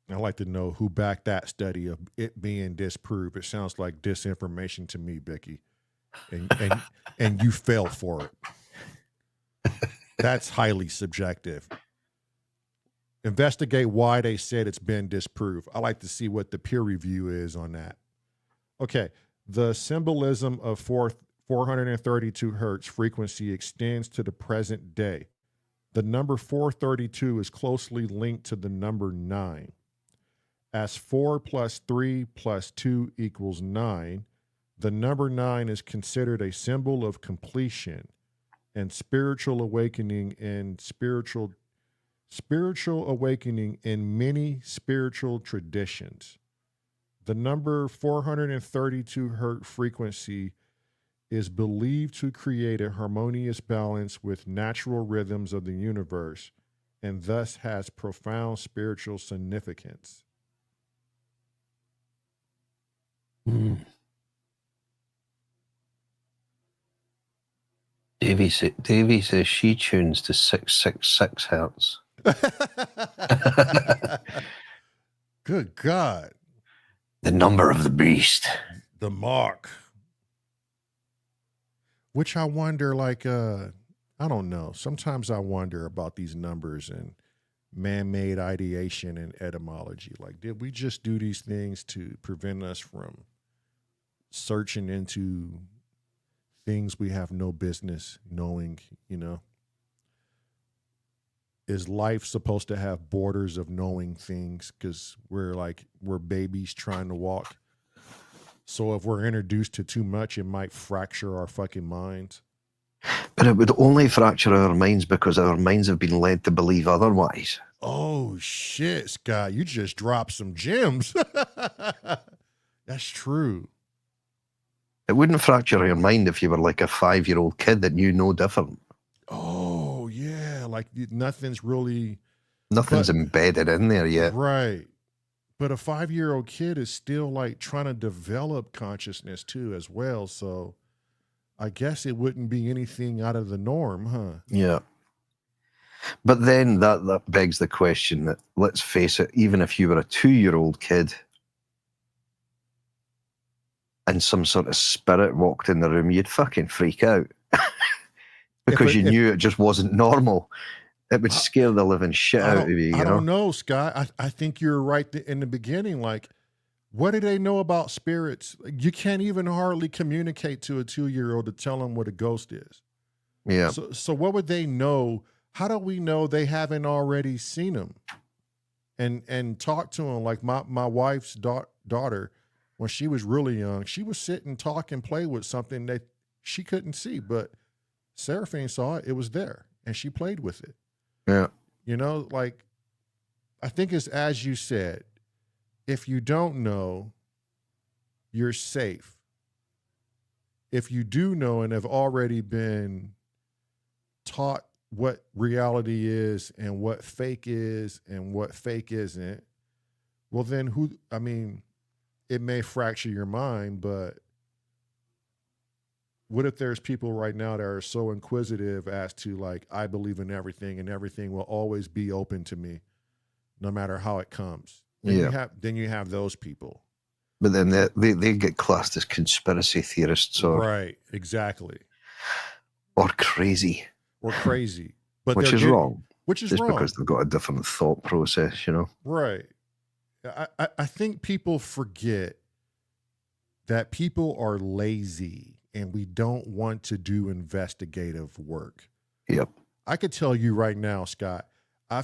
I'd like to know who backed that study of it being disproved. It sounds like disinformation to me, Becky. And you fell for it. That's highly subjective. Investigate why they said it's been disproved. I like to see what the peer review is on that. Okay. The symbolism of 432 hertz frequency extends to the present day. The number 432 is closely linked to the number 9. As 4 plus 3 plus 2 equals 9, the number 9 is considered a symbol of completion and spiritual awakening in many spiritual traditions. The number 432 hertz frequency is believed to create a harmonious balance with natural rhythms of the universe and thus has profound spiritual significance. Davey says she tunes to 666 hertz. Good God. The number of the beast. The mark. Which I wonder, like, I don't know. Sometimes I wonder about these numbers and man-made ideation and etymology. Like, did we just do these things to prevent us from searching into things we have no business knowing, you know? Is life supposed to have borders of knowing things? Because we're babies trying to walk. So if we're introduced to too much, it might fracture our fucking minds. But it would only fracture our minds because our minds have been led to believe otherwise. Oh, shit, Scott. You just dropped some gems. That's true. It wouldn't fracture your mind if you were like a 5-year-old kid that knew no different. Oh, yeah. Like nothing's really... Nothing's embedded in there yet. Right. But a 5-year-old kid is still like trying to develop consciousness too as well. So I guess it wouldn't be anything out of the norm, huh? Yeah. But then that begs the question that, let's face it, even if you were a 2-year-old kid and some sort of spirit walked in the room, you'd fucking freak out because you knew it just wasn't normal. It would scare the living shit out of you. I don't know, Scott. I think you're right in the beginning. Like, what do they know about spirits? You can't even hardly communicate to a 2-year-old to tell them what a ghost is. Yeah. So what would they know? How do we know they haven't already seen them and talk to them? Like my wife's daughter, when she was really young, she would sit and talk and play with something that she couldn't see, but Seraphine saw it. It was there, and she played with it. Yeah. You know, like, I think it's as you said, if you don't know, you're safe. If you do know and have already been taught what reality is and what fake is and what fake isn't, well, then it may fracture your mind, but what if there's people right now that are so inquisitive as to like, I believe in everything and everything will always be open to me, no matter how it comes. Then you have those people. But then they get classed as conspiracy theorists or right, exactly. Or crazy. But which is wrong. Which is just wrong. Because they've got a different thought process, you know. Right. I think people forget that people are lazy and we don't want to do investigative work. Yep. I could tell you right now, Scott, I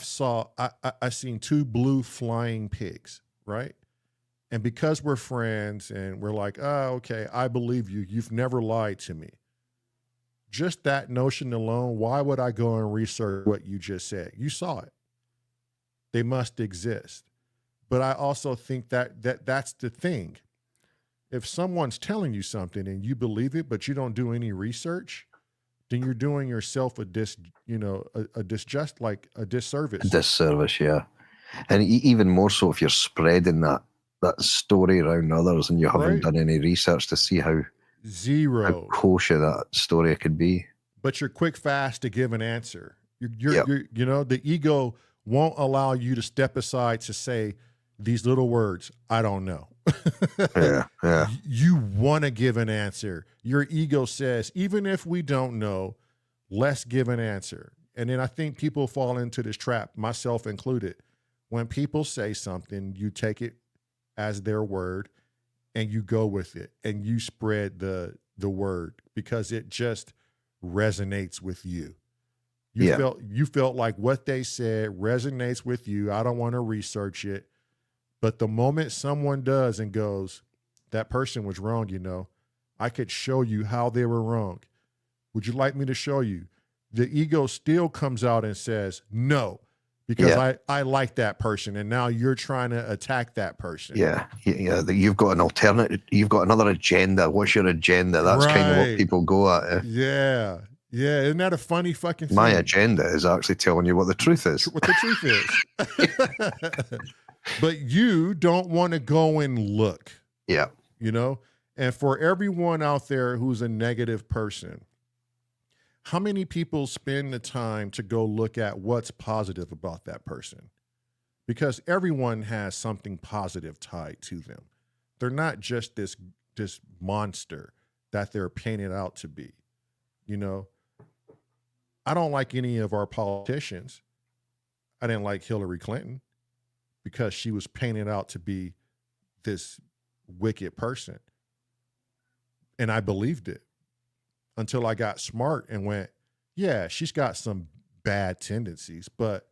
seen two blue flying pigs, right? And because we're friends and we're like, oh, okay, I believe you. You've never lied to me. Just that notion alone, why would I go and research what you just said? You saw it. They must exist. But I also think that's the thing. If someone's telling you something and you believe it, but you don't do any research, then you're doing yourself a disservice. Disservice, yeah. And even more so if you're spreading that story around others and you haven't Right. done any research to see how Zero. kosher that story could be. But you're quick, fast to give an answer. Yep. The ego won't allow you to step aside to say these little words, I don't know. Yeah. You want to give an answer. Your ego says, even if we don't know, let's give an answer. And then I think people fall into this trap, myself included. When people say something, you take it as their word and you go with it and you spread the word because it just resonates with you. You felt like what they said resonates with you. I don't want to research it. But the moment someone does and goes, that person was wrong, I could show you how they were wrong. Would you like me to show you? The ego still comes out and says, no, because I like that person. And now you're trying to attack that person. Yeah. You've got an alternative. You've got another agenda. What's your agenda? That's kind of what people go at. Yeah. Yeah. Isn't that a funny fucking thing? My agenda is actually telling you what the truth is. What the truth is. But you don't want to go and look. Yeah. And for everyone out there who's a negative person, how many people spend the time to go look at what's positive about that person? Because everyone has something positive tied to them. They're not just this monster that they're painted out to be. I don't like any of our politicians. I didn't like Hillary Clinton because she was painted out to be this wicked person. And I believed it until I got smart and went, yeah, she's got some bad tendencies, but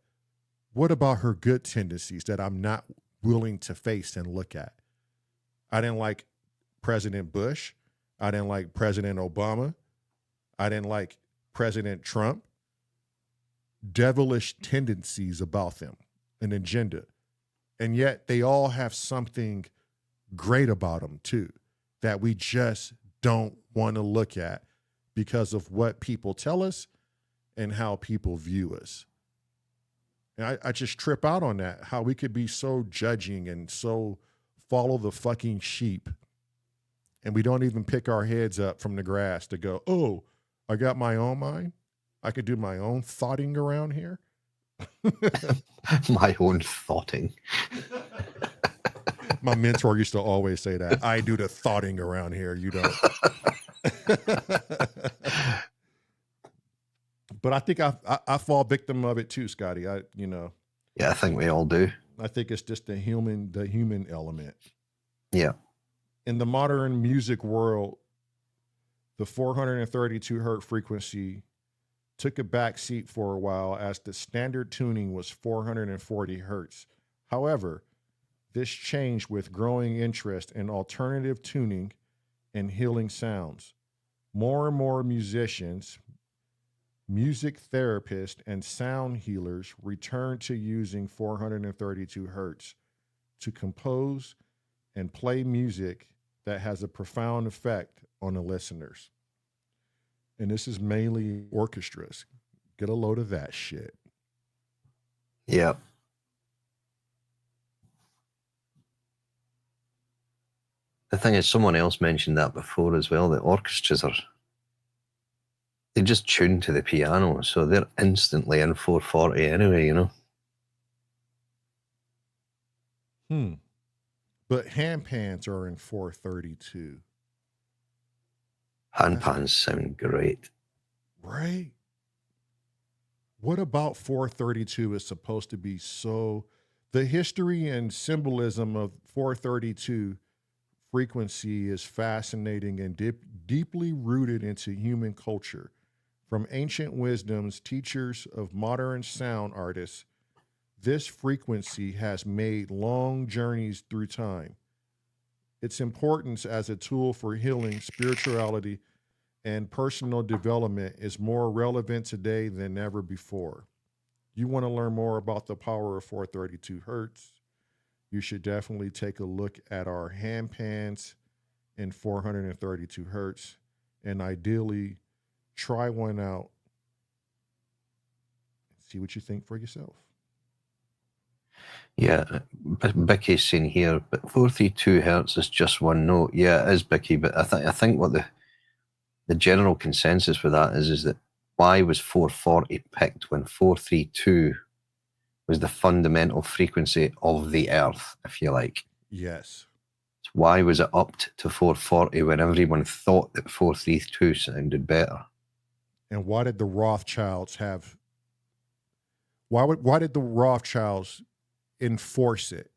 what about her good tendencies that I'm not willing to face and look at? I didn't like President Bush. I didn't like President Obama. I didn't like President Trump. Devilish tendencies about them, an agenda. And yet they all have something great about them too, that we just don't want to look at because of what people tell us and how people view us. And I just trip out on that, how we could be so judging and so follow the fucking sheep. And we don't even pick our heads up from the grass to go, oh, I got my own mind. I could do my own thoughting around here. My own thoughting. My mentor used to always say that. I do the thoughting around here. You don't. But I think I fall victim of it too, Scotty. Yeah, I think we all do. I think it's just the human element. Yeah. In the modern music world, the 432 hertz frequency took a back seat for a while as the standard tuning was 440 hertz. However, this changed with growing interest in alternative tuning and healing sounds. More and more musicians, music therapists, and sound healers return to using 432 hertz to compose and play music that has a profound effect on the listeners. And this is mainly orchestras. Get a load of that shit. Yeah. The thing is, someone else mentioned that before as well, that orchestras they just tune to the piano, so they're instantly in 440 anyway, But handpans are in 432. Handpans sound great. Right? What about 432 is supposed to be so... The history and symbolism of 432 frequency is fascinating and deeply rooted into human culture. From ancient wisdoms, teachers of modern sound artists, this frequency has made long journeys through time. Its importance as a tool for healing, spirituality, and personal development is more relevant today than ever before. You want to learn more about the power of 432 hertz? You should definitely take a look at our hand pans in 432 hertz and ideally try one out. See what you think for yourself. Yeah, Becky's saying here, but 432 hertz is just one note. Yeah, it is, Becky, but I think what the general consensus for that is that why was 440 picked when 432 was the fundamental frequency of the Earth, if you like? Yes. So why was it upped to 440 when everyone thought that 432 sounded better? And why did the Rothschilds have? Why did the Rothschilds enforce it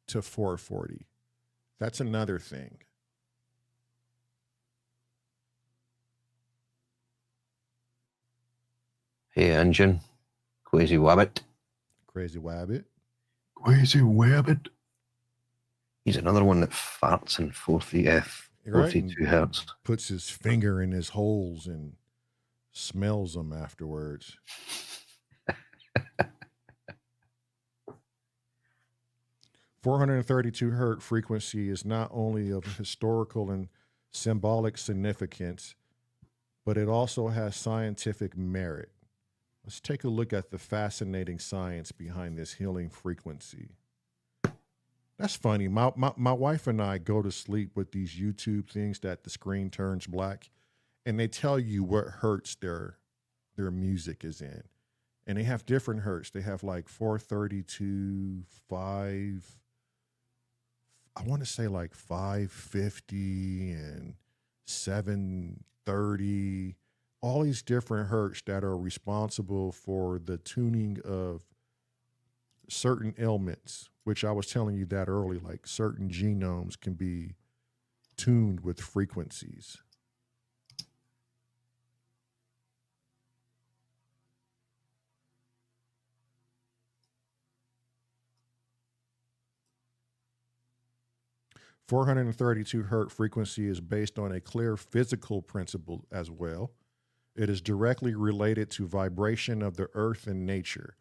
to 440? That's another thing. Hey, engine, Quasi Wabbit. Crazy Wabbit. Quasi Wabbit. He's another one that farts in 432 hertz. Puts his finger in his holes and smells them afterwards. (432 hertz frequency is not only of historical and symbolic significance, but it also has scientific merit. Let's take a look at the fascinating science behind this healing frequency. That's funny. My wife and I go to sleep with these YouTube things that the screen turns black, and they tell you what hertz their music is in. And they have different hertz. They have like 432, 5, I want to say like 550 and 730. All these different hertz that are responsible for the tuning of certain ailments, which I was telling you that early, like certain genomes can be tuned with frequencies. (432 hertz frequency is based on a clear physical principle as well. It is directly related to vibration of the earth and nature.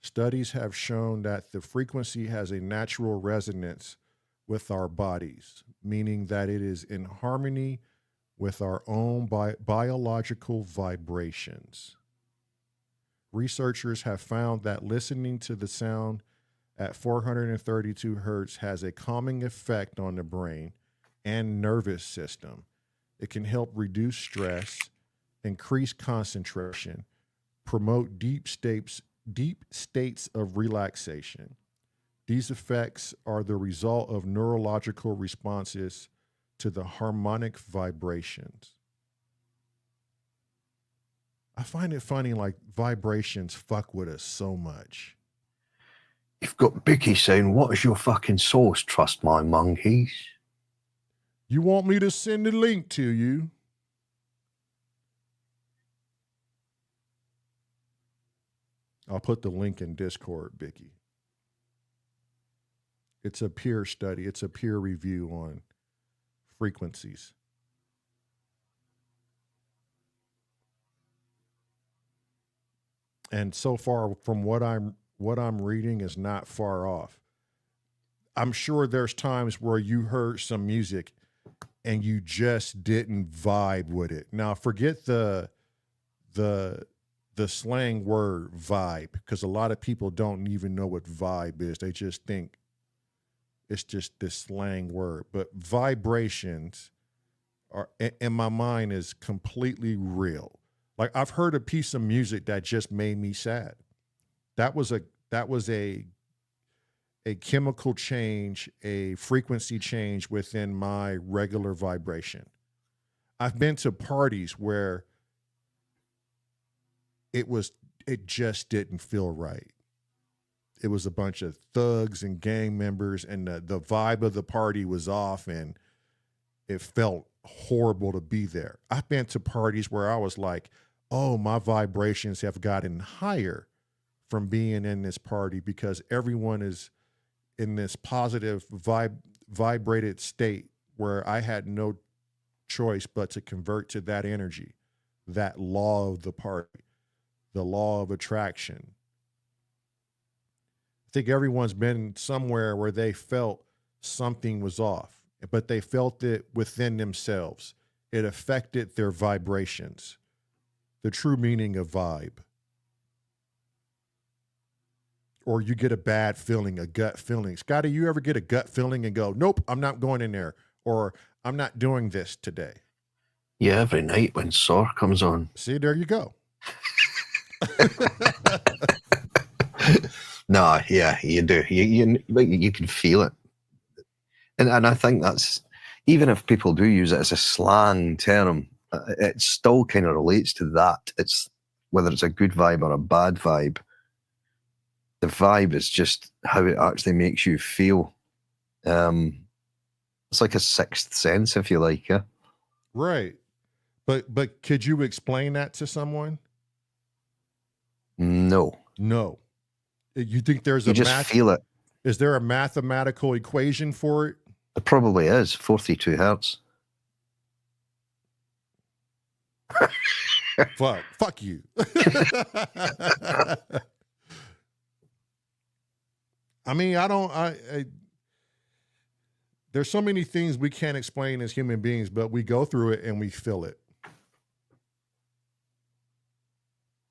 Studies have shown that the frequency has a natural resonance with our bodies, meaning that it is in harmony with our own biological vibrations. Researchers have found that listening to the sound at 432 hertz has a calming effect on the brain and nervous system. It can help reduce stress, increase concentration, promote deep states of relaxation. These effects are the result of neurological responses to the harmonic vibrations. I find it funny, like vibrations fuck with us so much. You've got Bicky saying, "What is your fucking source? Trust my monkeys." You want me to send the link to you? I'll put the link in Discord, Bicky. It's a peer study. It's a peer review on frequencies. And so far, from what I'm reading, is not far off. I'm sure there's times where you heard some music and you just didn't vibe with it. Now, forget the slang word vibe, because a lot of people don't even know what vibe is. They just think it's just this slang word. But vibrations are, in my mind, is completely real. Like, I've heard a piece of music that just made me sad. That was a chemical change, a frequency change within my regular vibration. I've been to parties where it just didn't feel right. it was a bunch of thugs and gang members, and the vibe of the party was off, and it felt horrible to be there. I've been to parties where I was like, oh, my vibrations have gotten higher from being in this party because everyone is in this positive vibrated state where I had no choice but to convert to that energy, that law of the party, the law of attraction. I think everyone's been somewhere where they felt something was off, but they felt it within themselves. It affected their vibrations, the true meaning of vibe. Or you get a bad feeling, a gut feeling. Scotty, you ever get a gut feeling and go, nope, I'm not going in there, or I'm not doing this today? Yeah, every night when S.O.R comes on. See, there you go. No, yeah, you do. You can feel it. And I think that's, even if people do use it as a slang term, it still kind of relates to that. It's whether it's a good vibe or a bad vibe. The vibe is just how it actually makes you feel. It's like a sixth sense, if you like. Yeah? Right. But could you explain that to someone? No. No. You think there's you just feel it. Is there a mathematical equation for it? It probably is 42 hertz. Fuck you. I mean, there's so many things we can't explain as human beings, but we go through it and we feel it.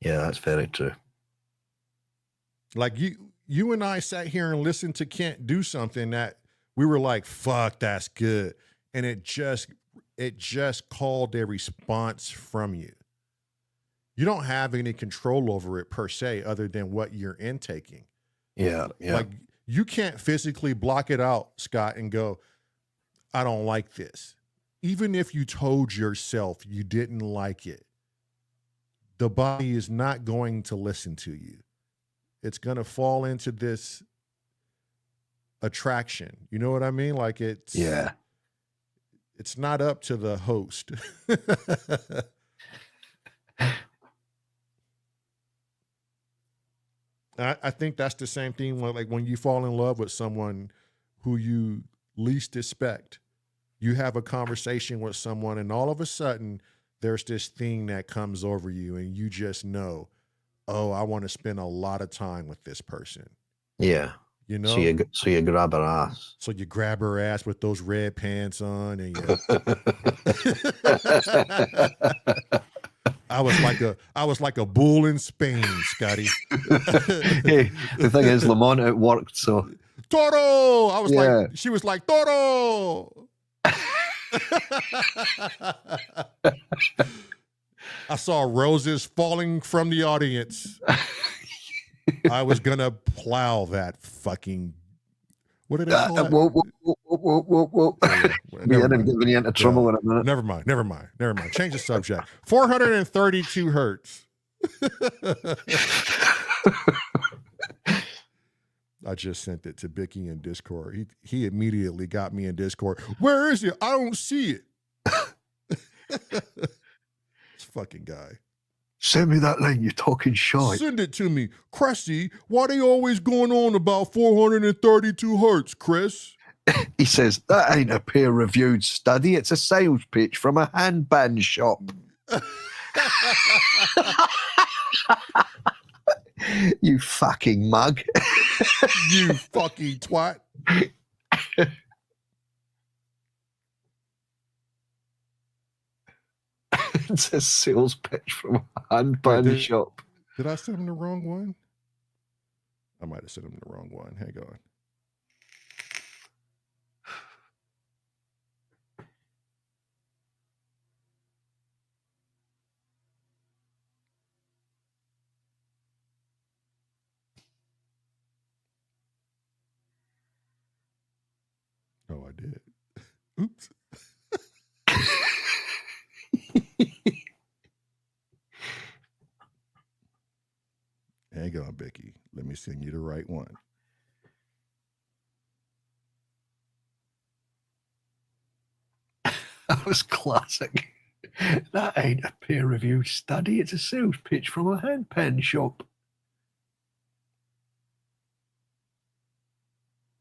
Yeah, that's very true. Like you and I sat here and listened to Kent do something that we were like, fuck, that's good. And it just called a response from you. You don't have any control over it per se, other than what you're intaking. Yeah. Like you can't physically block it out, Scott, and go, I don't like this. Even if you told yourself you didn't like it, the body is not going to listen to you. It's going to fall into this attraction. You know what I mean? Like it's not up to the host. I think that's the same thing like when you fall in love with someone who you least expect. You have a conversation with someone and all of a sudden there's this thing that comes over you and you just know, oh, I want to spend a lot of time with this person. Yeah. You know? So you grab her ass. So you grab her ass with those red pants on and you I was like a bull in Spain, Scotty. Hey, the thing is, Lamont, it worked, so. Toro! She was like, Toro! I saw roses falling from the audience. I was gonna plow that fucking. What did I call it? Whoa. We ended up getting you into trouble in a minute. Never mind. Change the subject. 432 hertz. I just sent it to Bicky in Discord. He immediately got me in Discord. Where is it? I don't see it. This fucking guy. Send me that link, you're talking shite. Send it to me. Cressy, why they always going on about 432 hertz, Chris? He says, that ain't a peer-reviewed study. It's a sales pitch from a handband shop. You fucking mug. You fucking twat. It's a sales pitch from a handband shop. Did I send him the wrong one? I might have sent him the wrong one. Hang on. Oh, I did. Oops. Hang on, Becky. Let me send you the right one. That was classic. That ain't a peer-reviewed study. It's a sales pitch from a hand pen shop.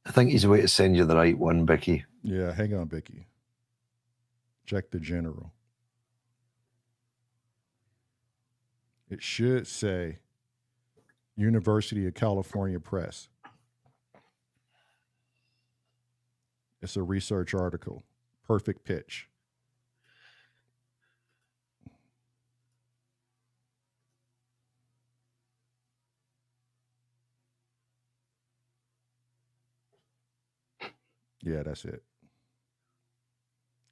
I think he's a way to send you the right one, Becky. Yeah, hang on, Becky. Check the general. It should say University of California Press. It's a research article. Perfect pitch. Yeah, that's it.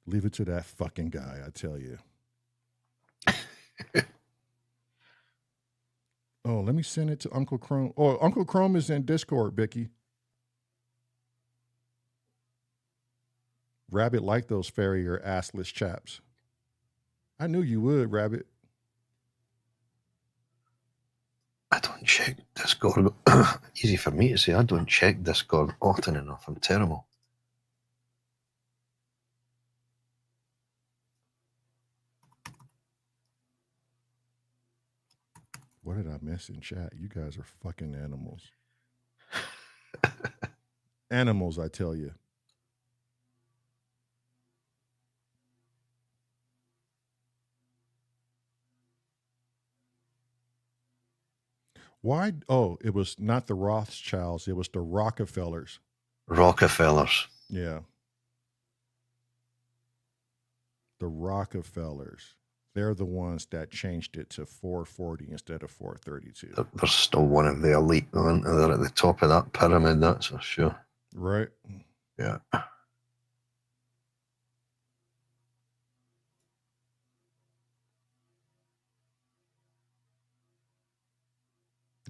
Leave it to that fucking guy, I tell you. Oh, let me send it to Uncle Chrome. Oh, Uncle Chrome is in Discord, Becky. Rabbit liked those farrier assless chaps. I knew you would, Rabbit. I don't check Discord. Easy for me to say. I don't check Discord often enough. I'm terrible. What did I miss in chat? You guys are fucking animals. Animals, I tell you. Why? Oh, it was not the Rothschilds. It was the Rockefellers. Rockefellers. Yeah. The Rockefellers. They're the ones that changed it to 440 instead of 432. They're still one of the elite, aren't they? They're at the top of that pyramid, that's for sure. Right. Yeah.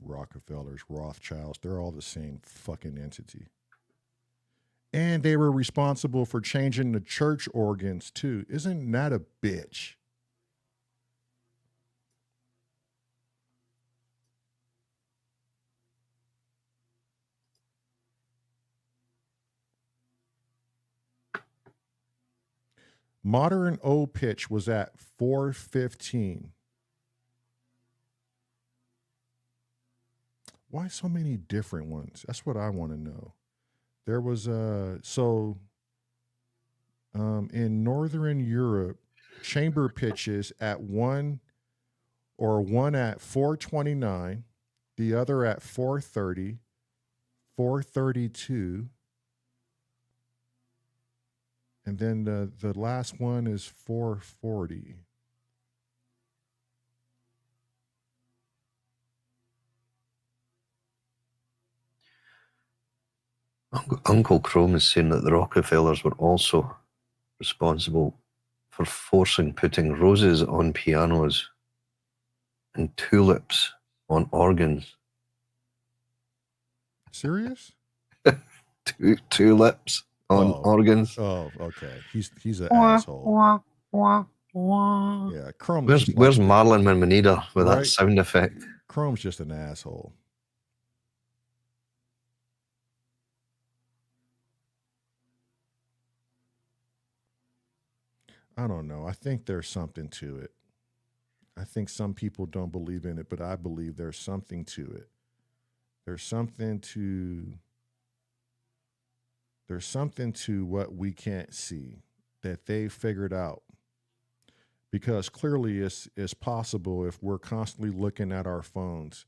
Rockefellers, Rothschilds, they're all the same fucking entity. And they were responsible for changing the church organs too. Isn't that a bitch? Modern O pitch was at 415. Why so many different ones? That's what I want to know. There was in Northern Europe, chamber pitches at one at 429, the other at 430, 432. And then the last one is 440. Uncle Chrome is saying that the Rockefellers were also responsible for putting roses on pianos and tulips on organs. Serious? Tulips on organs. Oh, okay. He's an asshole. Yeah, Chrome. Where's Marlon when we need her with that sound effect? Chrome's just an asshole. I don't know. I think there's something to it. I think some people don't believe in it, but I believe there's something to it. There's something to what we can't see that they figured out. Because clearly it's possible if we're constantly looking at our phones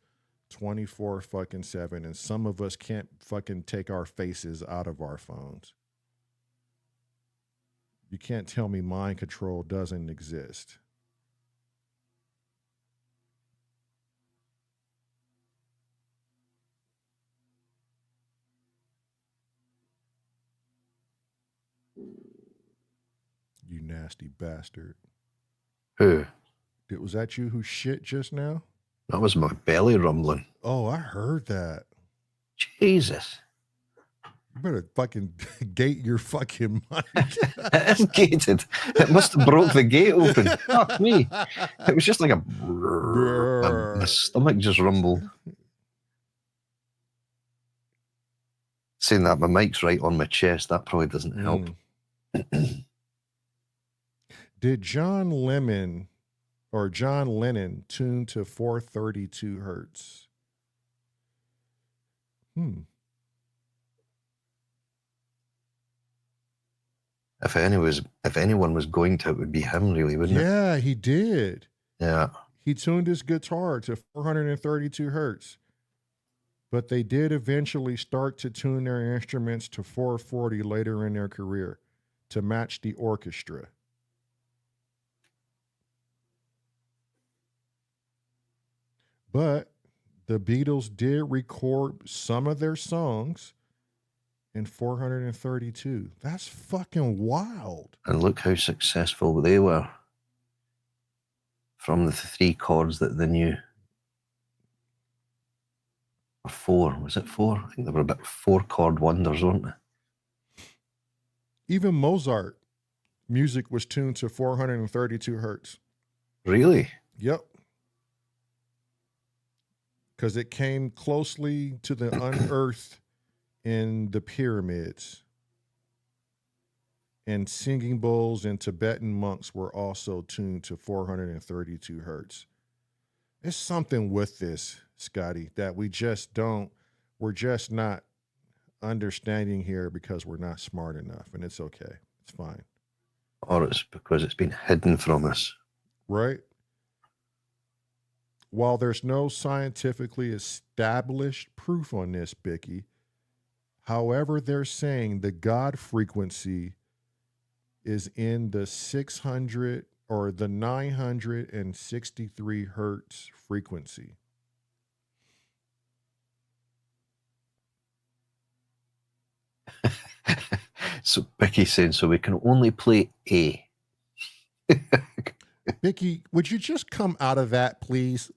24/7 and some of us can't fucking take our faces out of our phones. You can't tell me mind control doesn't exist. You nasty bastard. Who? Was that you who shit just now? That was my belly rumbling. Oh, I heard that. Jesus. You better fucking gate your fucking mic. It is gated. It must have broke the gate open. Fuck me. It was just like my stomach just rumbled. saying that my mic's right on my chest. That probably doesn't help. Did John Lennon tune to 432 hertz? If anyone was going to, it would be him, really, wouldn't it? Yeah, he did. Yeah. He tuned his guitar to 432 hertz. But they did eventually start to tune their instruments to 440 later in their career to match the orchestra. But the Beatles did record some of their songs in 432. That's fucking wild. And look how successful they were from the 3 chords that they knew. Or 4, was it 4? I think they were about 4-chord wonders, weren't they? Even Mozart music was tuned to 432 hertz. Really? Yep. Because it came closely to the unearthed in the pyramids. And singing bowls and Tibetan monks were also tuned to 432 hertz. There's something with this, Scotty, that we're just not understanding here because we're not smart enough, and it's okay. It's fine. Or it's because it's been hidden from us. Right? While there's no scientifically established proof on this, Bicky, however, they're saying the God frequency is in the 600 or the 963 hertz frequency. So Becky's saying, so we can only play A. Bicky, would you just come out of that, please?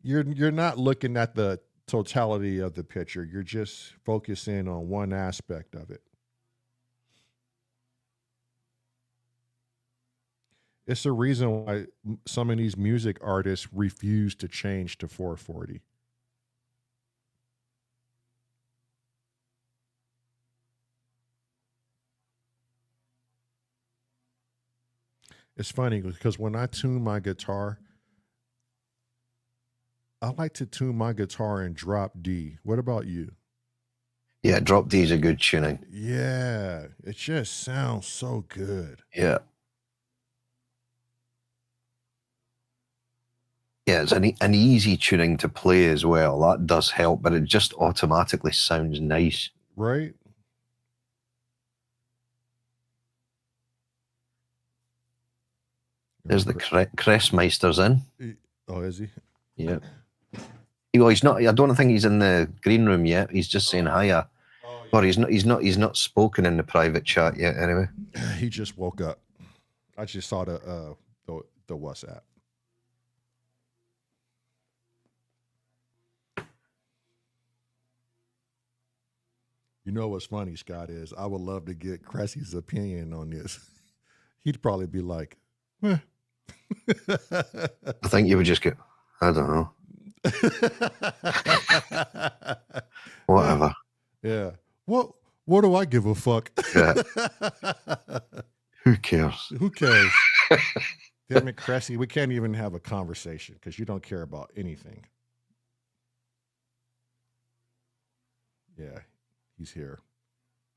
You're not looking at the totality of the picture. You're just focusing on one aspect of it. It's a reason why some of these music artists refuse to change to 440. It's funny because when I tune my guitar, I like to tune my guitar in drop D. What about you? Yeah, drop D is a good tuning. Yeah, it just sounds so good. Yeah. Yeah, it's an easy tuning to play as well. That does help, but it just automatically sounds nice. Right? There's the Cressmeister's in. Oh, is he? Yeah. Well, he's not. I don't think he's in the green room yet. He's just saying hiya. Oh, yeah. Or he's not spoken in the private chat yet. Anyway, he just woke up. I just saw the WhatsApp. You know what's funny, Scott, is I would love to get Cressy's opinion on this. He'd probably be like, eh. I think you would just get, I don't know. Whatever. Yeah. What do I give a fuck? Yeah. Who cares? Who cares? Damn it, Cressy, we can't even have a conversation because you don't care about anything. Yeah, he's here.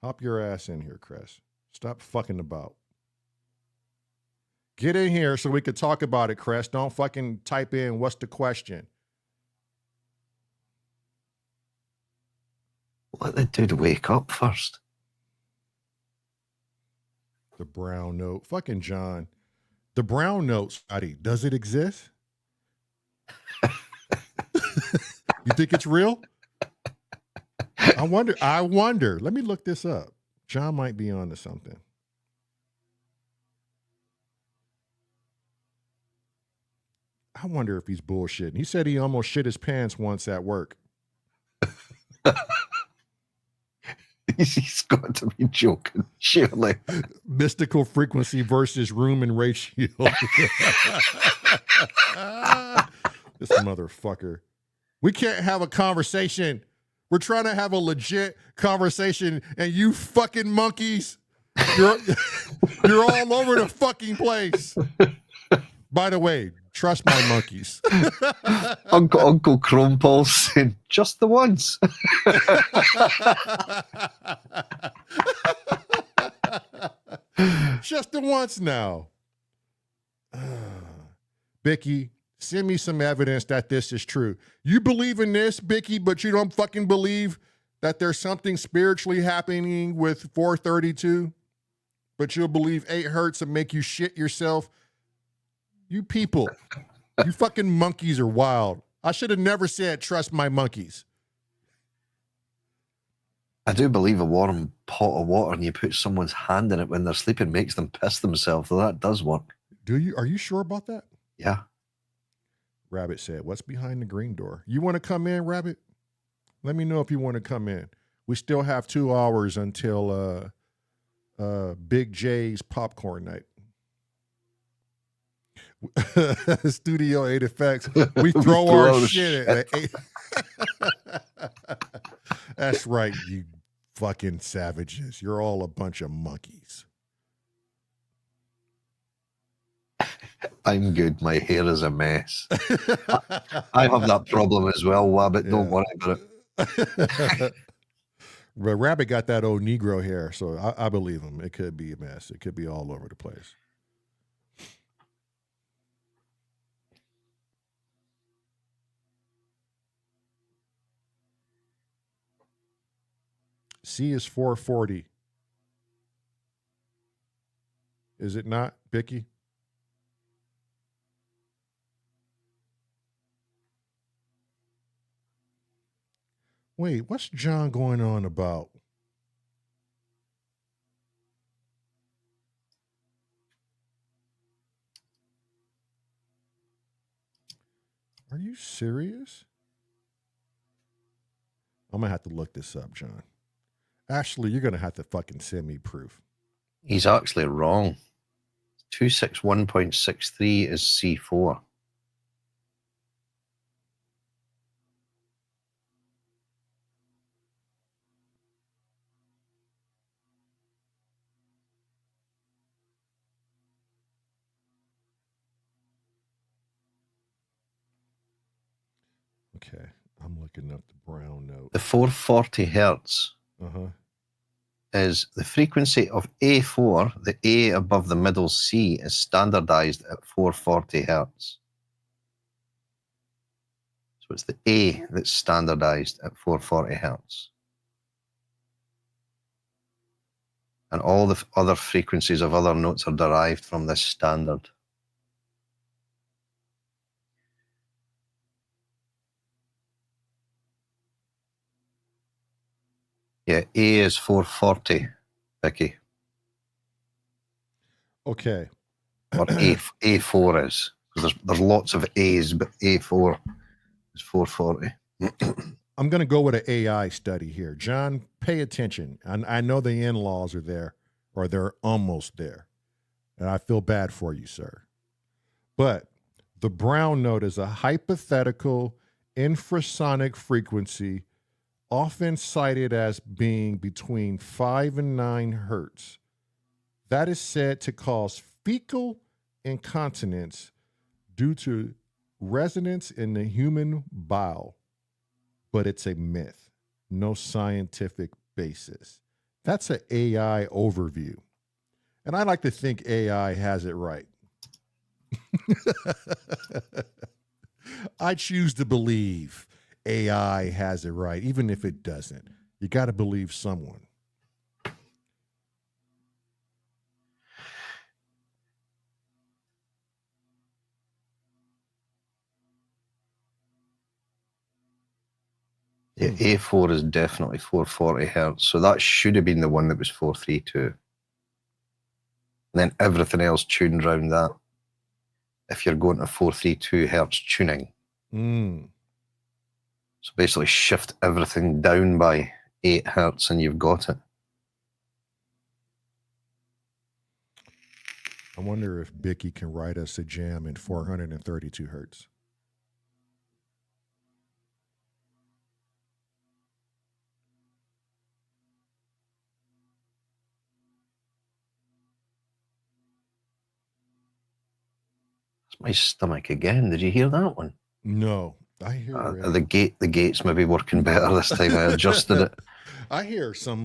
Hop your ass in here, Cress. Stop fucking about. Get in here so we could talk about it, Cress. Don't fucking type in what's the question. Let the dude wake up first. The brown note. Fucking John. The brown note, Scotty, does it exist? You think it's real? I wonder. Let me look this up. John might be onto something. I wonder if he's bullshitting. He said he almost shit his pants once at work. He's got to be joking, surely. Mystical frequency versus Riemann ratio. This motherfucker. We can't have a conversation. We're trying to have a legit conversation, and you fucking monkeys, you're you're all over the fucking place. By the way, trust my monkeys. Uncle Chrome Paul saying, just the once. Just the once now. Bicky, send me some evidence that this is true. You believe in this, Bicky, but you don't fucking believe that there's something spiritually happening with 432? But you'll believe 8 hertz and make you shit yourself? You people, you fucking monkeys are wild. I should have never said trust my monkeys. I do believe a warm pot of water and you put someone's hand in it when they're sleeping makes them piss themselves. So that does work. Do you? Are you sure about that? Yeah. Rabbit said, what's behind the green door? You want to come in, Rabbit? Let me know if you want to come in. We still have 2 hours until Big J's popcorn night. Studio 8 Effects. We throw our shit at 8. That's right, you fucking savages. You're all a bunch of monkeys. I'm good. My hair is a mess. I have that problem as well, Wabbit. Don't worry about it. But Rabbit got that old Negro hair, so I believe him. It could be a mess. It could be all over the place. C is 440. Is it not, Bicky? Wait, what's John going on about? Are you serious? I'm going to have to look this up, John. Actually, you're going to have to fucking send me proof. He's actually wrong. 261.63 is C4. Okay, I'm looking up the brown note. The 440 hertz is the frequency of A4. The A above the middle C is standardized at 440 hertz. So it's the A that's standardized at 440 hertz. And all the other frequencies of other notes are derived from this standard. Yeah, A is 440, Vicky. Okay. Or A4 is. There's lots of A's, but A4 is 440. I'm going to go with an AI study here. John, pay attention. I know the in-laws are there, or they're almost there. And I feel bad for you, sir. But the brown note is a hypothetical infrasonic frequency often cited as being between 5 and 9 hertz. That is said to cause fecal incontinence due to resonance in the human bowel. But it's a myth, no scientific basis. That's an AI overview. And I like to think AI has it right. I choose to believe AI has it right, even if it doesn't. You got to believe someone. Yeah, A4 is definitely 440 hertz. So that should have been the one that was 432. And then everything else tuned around that. If you're going to 432 hertz tuning. So basically shift everything down by 8 hertz and you've got it. I wonder if Bicky can write us a jam in 432 hertz. It's my stomach again. Did you hear that one? No, I hear The gates may be working better this time. I adjusted it. I hear some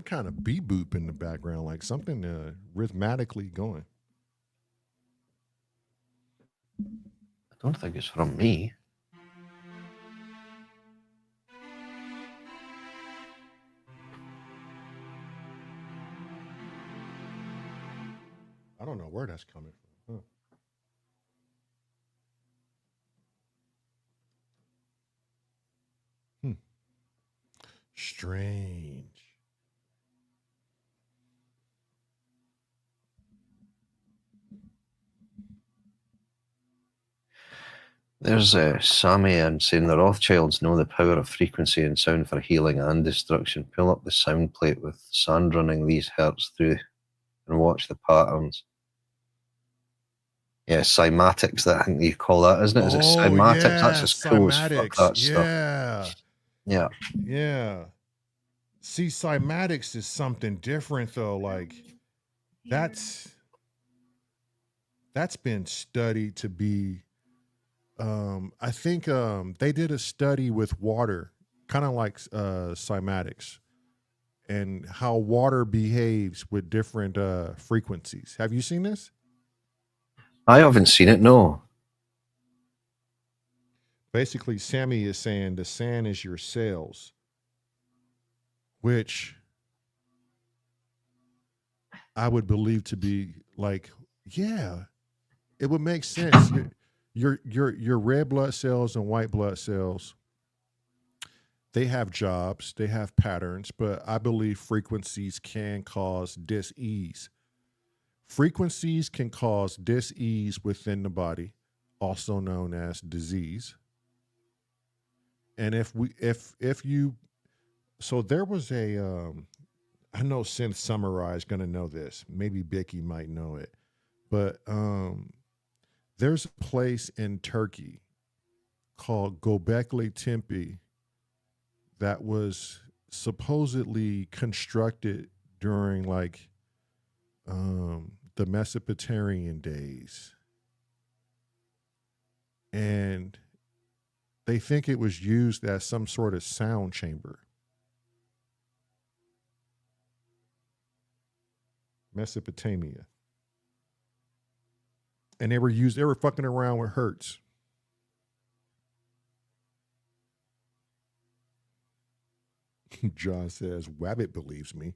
kind of beep boop in the background, like something rhythmically going. I don't think it's from me. I don't know where that's coming from. Huh. Strange. There's Sammy and saying the Rothschilds know the power of frequency and sound for healing and destruction. Pull up the sound plate with sand running these hertz through and watch the patterns. Yeah, cymatics, that I think you call that, isn't it? Is it cymatics? Yeah, that's as cool as fuck, that yeah. stuff. Yeah. Yeah. See, cymatics is something different though. Like that's been studied to be I think they did a study with water, kind of like cymatics, and how water behaves with different frequencies. Have you seen this? I haven't seen it, no. Basically, Sammy is saying the sand is your cells, which I would believe to be like, yeah, it would make sense. Your red blood cells and white blood cells, they have jobs, they have patterns, but I believe frequencies can cause dis-ease. Frequencies can cause dis-ease within the body, also known as disease. And so there was a, I know Synth Samurai is going to know this. Maybe Bicky might know it, but there's a place in Turkey called Göbekli Tepe that was supposedly constructed during like the Mesopotamian days. And they think it was used as some sort of sound chamber. Mesopotamia. And they were fucking around with Hertz. John says, Wabbit believes me.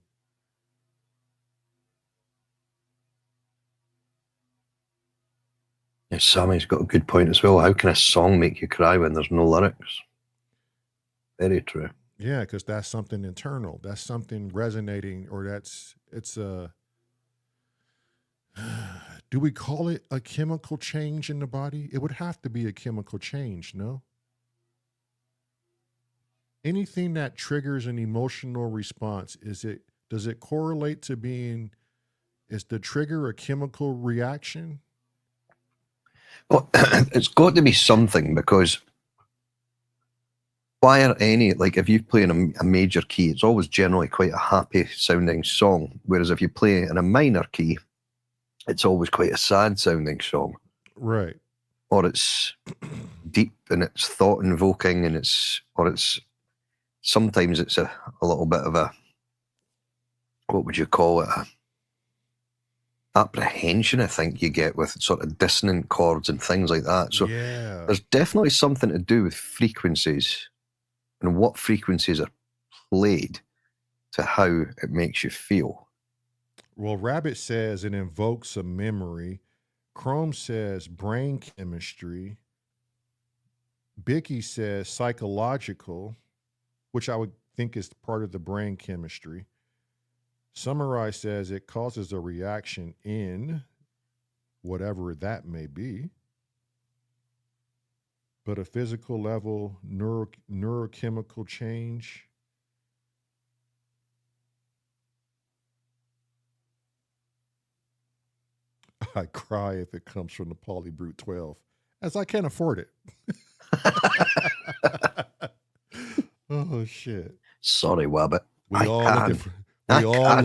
Yeah, Sammy's got a good point as well. How can a song make you cry when there's no lyrics? Very true. Yeah, because that's something internal. That's something resonating, or it's a, do we call it a chemical change in the body? It would have to be a chemical change, no? Anything that triggers an emotional response, does it correlate to being, is the trigger a chemical reaction? Well, it's got to be something, because why are any, like if you play in a major key, it's always generally quite a happy sounding song. Whereas if you play in a minor key, it's always quite a sad sounding song. Right. Or it's deep and it's thought invoking, and sometimes it's a little bit of a, what would you call it? Apprehension, I think you get with sort of dissonant chords and things like that. So yeah, there's definitely something to do with frequencies and what frequencies are played to how it makes you feel. Well, Rabbit says it invokes a memory. Chrome says brain chemistry. Bicky says psychological, which I would think is part of the brain chemistry. Samurai says it causes a reaction in whatever that may be. But a physical level, neurochemical change. I cry if it comes from the Polybrute 12, as I can't afford it. Oh, shit. Sorry, Wabbit. We all We all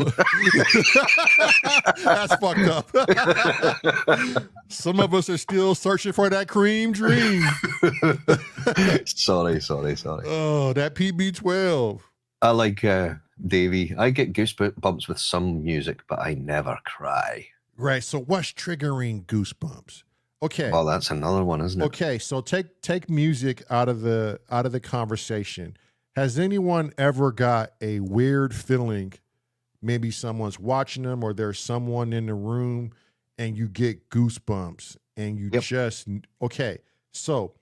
that's fucked up. Some of us are still searching for that cream dream. Sorry. Oh, that PB12. I like Davey. I get goosebumps with some music, but I never cry. Right. So what's triggering goosebumps? Okay. Well, that's another one, isn't it? Okay. So take music out of the conversation. Has anyone ever got a weird feeling? Maybe someone's watching them or there's someone in the room and you get goosebumps and you just, okay. So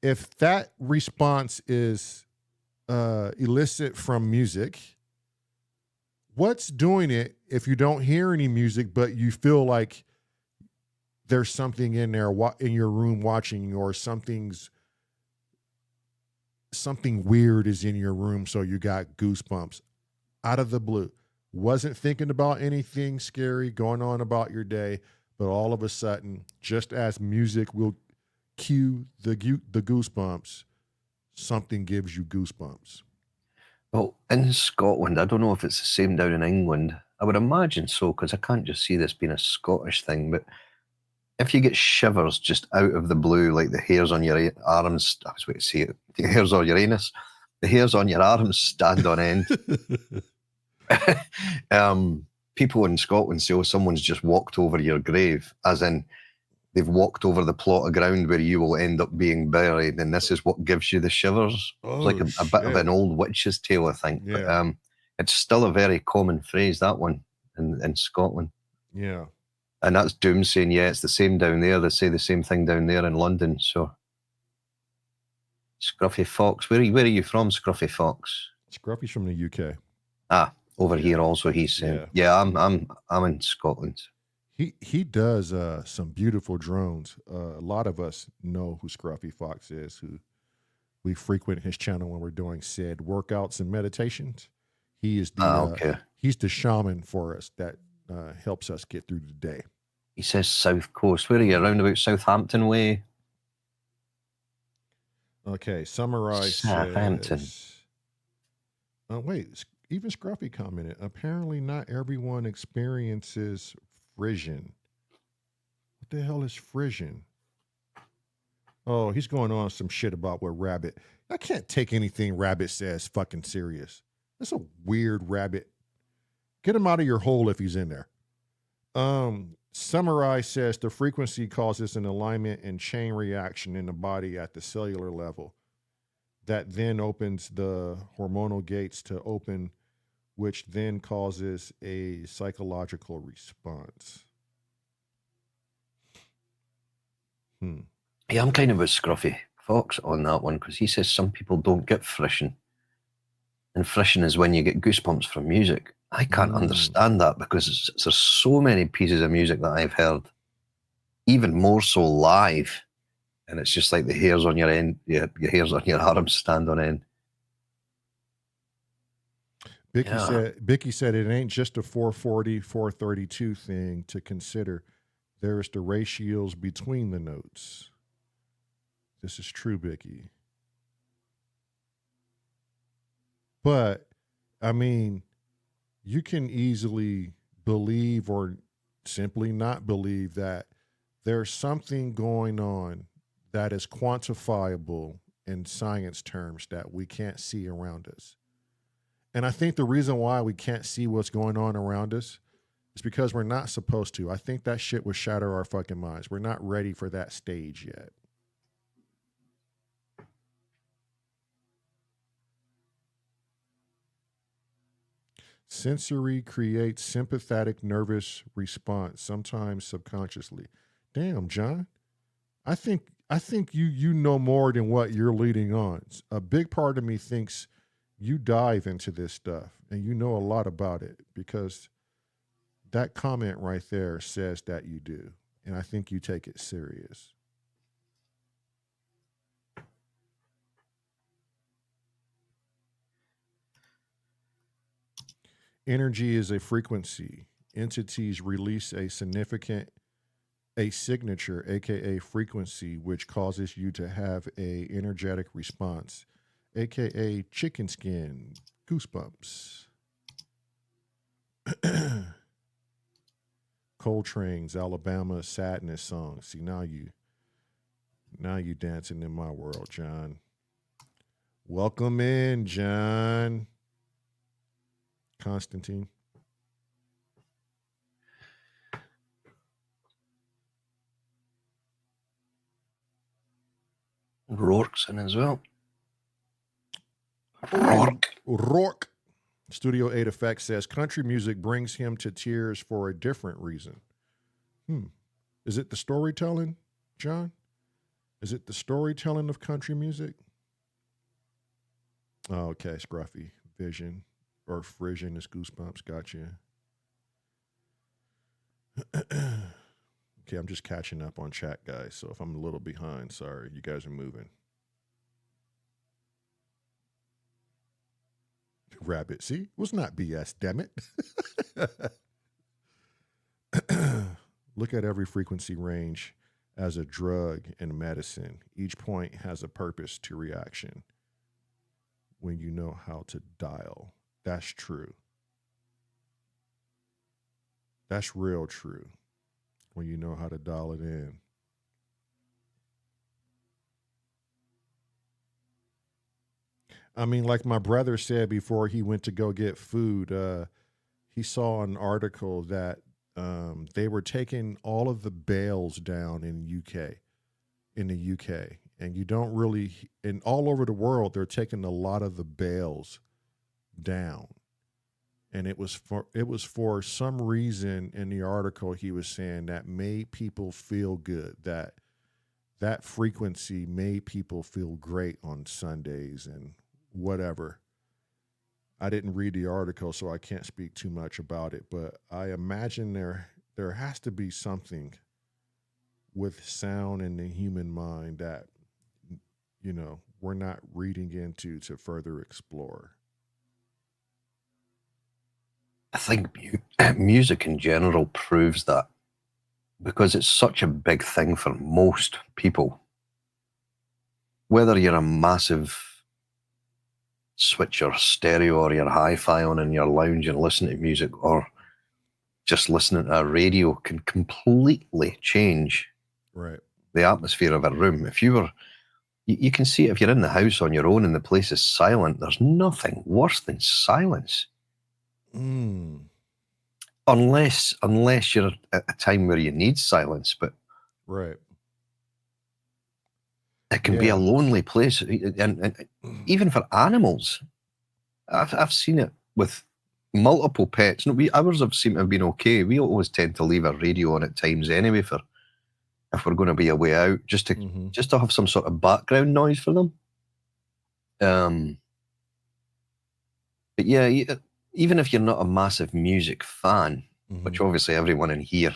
if that response is elicit from music, what's doing it if you don't hear any music, but you feel like there's something in there in your room watching you, or something weird is in your room, so you got goosebumps out of the blue? Wasn't thinking about anything scary going on about your day, but all of a sudden, just as music will cue the goosebumps, something gives you goosebumps. Well, in Scotland, I don't know if it's the same down in England. I would imagine so, because I can't just see this being a Scottish thing, but if you get shivers just out of the blue, like the hairs on your arms, I was waiting to see it, the hairs on your anus, the hairs on your arms stand on end. People in Scotland say, oh, someone's just walked over your grave, as in they've walked over the plot of ground where you will end up being buried, and this is what gives you the shivers. Oh, it's like a bit of an old witch's tale, I think. Yeah. But it's still a very common phrase, that one, in Scotland. Yeah. And that's Doom saying, yeah, it's the same down there. They say the same thing down there in London. So, Scruffy Fox. Where are you from, Scruffy Fox? Scruffy's from the UK. Over here also, he's saying. Yeah, I'm in Scotland. He does some beautiful drones. A lot of us know who Scruffy Fox is, who we frequent his channel when we're doing said workouts and meditations. He is the he's the shaman for us that helps us get through the day. He says South Coast. Where are you? Around about Southampton way? Okay, summarize. Southampton. Wait, even Scruffy commented, apparently not everyone experiences frisson. What the hell is frisson? Oh, he's going on some shit about what Rabbit. I can't take anything Rabbit says fucking serious. That's a weird Rabbit. Get him out of your hole if he's in there. Summarize says the frequency causes an alignment and chain reaction in the body at the cellular level. That then opens the hormonal gates to open, which then causes a psychological response. Yeah, I'm kind of with Scruffy Fox on that one, because he says some people don't get frisson. And frisson is when you get goosebumps from music. I can't understand that, because there's so many pieces of music that I've heard, even more so live, and it's just like the hairs on your hairs on your arms stand on end. Bicky said it ain't just a 440, 432 thing to consider. There's the ratios between the notes. This is true, Bicky. But, I mean, you can easily believe or simply not believe that there's something going on that is quantifiable in science terms that we can't see around us. And I think the reason why we can't see what's going on around us is because we're not supposed to. I think that shit would shatter our fucking minds. We're not ready for that stage yet. Sensory creates sympathetic nervous response, sometimes subconsciously. Damn, John. I think you know more than what you're leading on. A big part of me thinks you dive into this stuff and you know a lot about it, because that comment right there says that you do. And I think you take it serious. Energy is a frequency. Entities release a signature, aka frequency, which causes you to have a energetic response, aka chicken skin, goosebumps. Coltrane's Alabama Sadness song. See, now you dancing in my world, John. Welcome in, John. Constantine. Rourke's in as well. Rourke. Rourke. Studio 8 Effects says country music brings him to tears for a different reason. Is it the storytelling, John? Is it the storytelling of country music? Oh, okay, Scruffy. Vision or Frisian is Goosebumps. Gotcha. Okay, I'm just catching up on chat, guys. So if I'm a little behind, sorry. You guys are moving. Rabbit, see? It was not BS, damn it. Look at every frequency range as a drug and medicine. Each point has a purpose to reaction when you know how to dial. That's true. That's real true when you know how to dial it in. I mean, like my brother said before he went to go get food, he saw an article that they were taking all of the bales down in the UK, and you don't really, and all over the world, they're taking a lot of the bales down. And it was for some reason in the article he was saying that made people feel good, that frequency made people feel great on Sundays and whatever. I didn't read the article, so I can't speak too much about it, but I imagine there has to be something with sound in the human mind that, we're not reading into to further explore. I think music in general proves that, because it's such a big thing for most people. Whether you're a massive switch your stereo or your hi-fi on in your lounge and listen to music, or just listening to a radio, can completely change Right. the atmosphere of a room. If you can see it if you're in the house on your own and the place is silent, there's nothing worse than silence. Unless you're at a time where you need silence, but right. it can be a lonely place, and even for animals. I've seen it with multiple pets. No, ours have seemed to have been okay. We always tend to leave our radio on at times anyway, for if we're going to be away out, just to have some sort of background noise for them. But yeah, even if you're not a massive music fan, which obviously everyone in here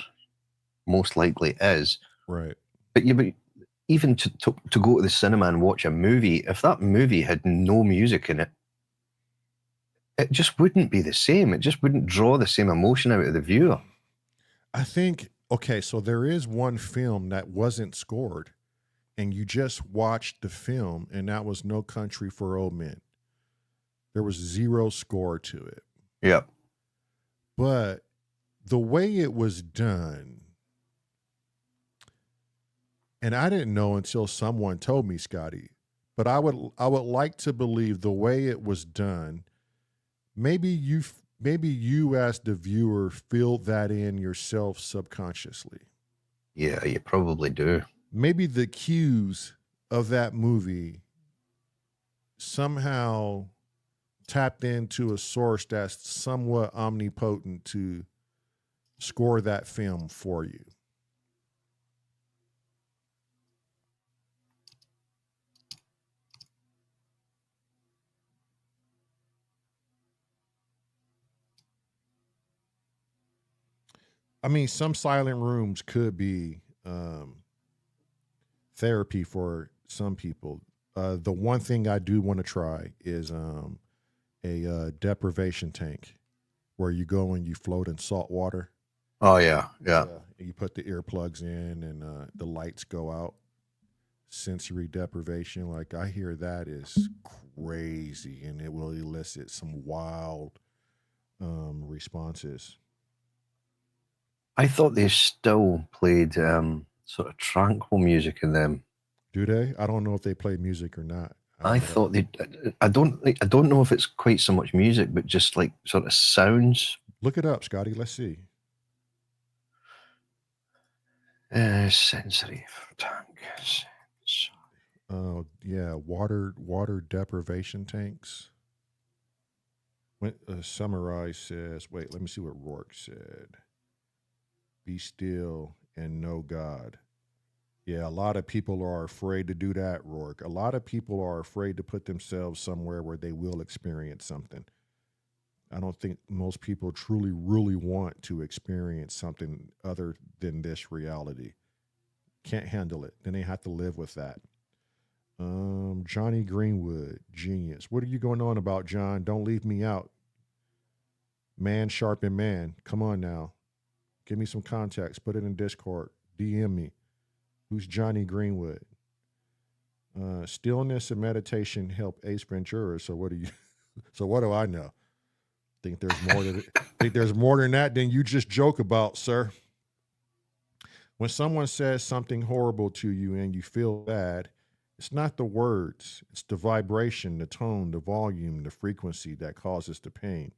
most likely is, right? But even to go to the cinema and watch a movie, if that movie had no music in it, it just wouldn't be the same. It just wouldn't draw the same emotion out of the viewer. I think, okay, so there is one film that wasn't scored, and you just watched the film, and that was No Country for Old Men. There was zero score to it. Yeah. But the way it was done, and I didn't know until someone told me, Scotty, but I would like to believe the way it was done, maybe you as the viewer feel that in yourself subconsciously. Yeah, you probably do. Maybe the cues of that movie somehow tapped into a source that's somewhat omnipotent to score that film for you. I mean, some silent rooms could be therapy for some people. The one thing I do want to try is a deprivation tank where you go and you float in salt water. Oh, yeah. You put the earplugs in and the lights go out. Sensory deprivation, like I hear that is crazy, and it will elicit some wild responses. I thought they still played sort of tranquil music in them. Do they? I don't know if they play music or not. I thought they. I don't know if it's quite so much music, but just like sort of sounds. Look it up, Scotty. Let's see. Sensory tank. Oh yeah, water deprivation tanks. When Summarize says, wait, let me see what Rourke said. Be still and know God. Yeah, a lot of people are afraid to do that, Rourke. A lot of people are afraid to put themselves somewhere where they will experience something. I don't think most people truly, really want to experience something other than this reality. Can't handle it. Then they have to live with that. Johnny Greenwood, genius. What are you going on about, John? Don't leave me out. Man sharpen man. Come on now. Give me some context. Put it in Discord. DM me. Who's Johnny Greenwood? Stillness and meditation help Ace Ventura. So what do you? So what do I know? Think there's more to think there's more than that than you just joke about, sir. When someone says something horrible to you and you feel bad, it's not the words, it's the vibration, the tone, the volume, the frequency that causes the pain.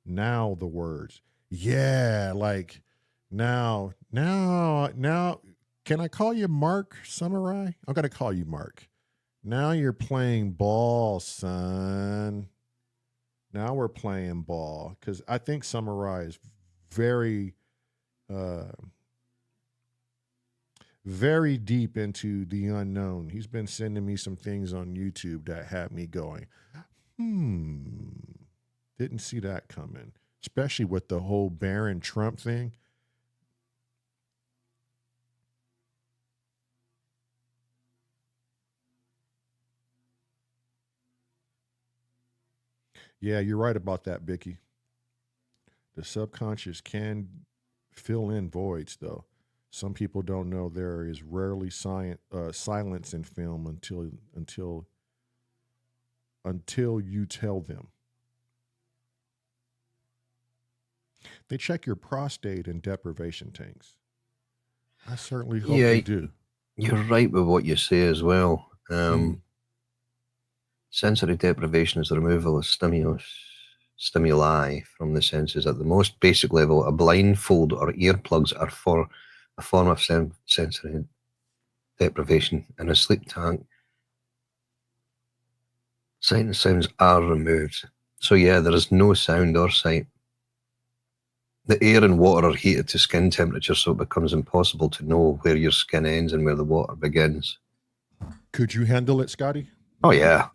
Now the words. Yeah, like now. Can I call you Mark Samurai? I'm gonna call you Mark. Now you're playing ball, son. Now we're playing ball. Because I think Samurai is very very deep into the unknown. He's been sending me some things on YouTube that had me going, didn't see that coming, especially with the whole Barron Trump thing. Yeah, you're right about that, Vicky. The subconscious can fill in voids, though. Some people don't know there is rarely silence in film until you tell them. They check your prostate and deprivation tanks. I certainly hope they do. You're right with what you say as well. Sensory deprivation is the removal of stimuli from the senses. At the most basic level, a blindfold or earplugs are for a form of sensory deprivation. In a sleep tank, sight and sounds are removed. So yeah, there is no sound or sight. The air and water are heated to skin temperature, so it becomes impossible to know where your skin ends and where the water begins. Could you handle it, Scotty? Oh yeah,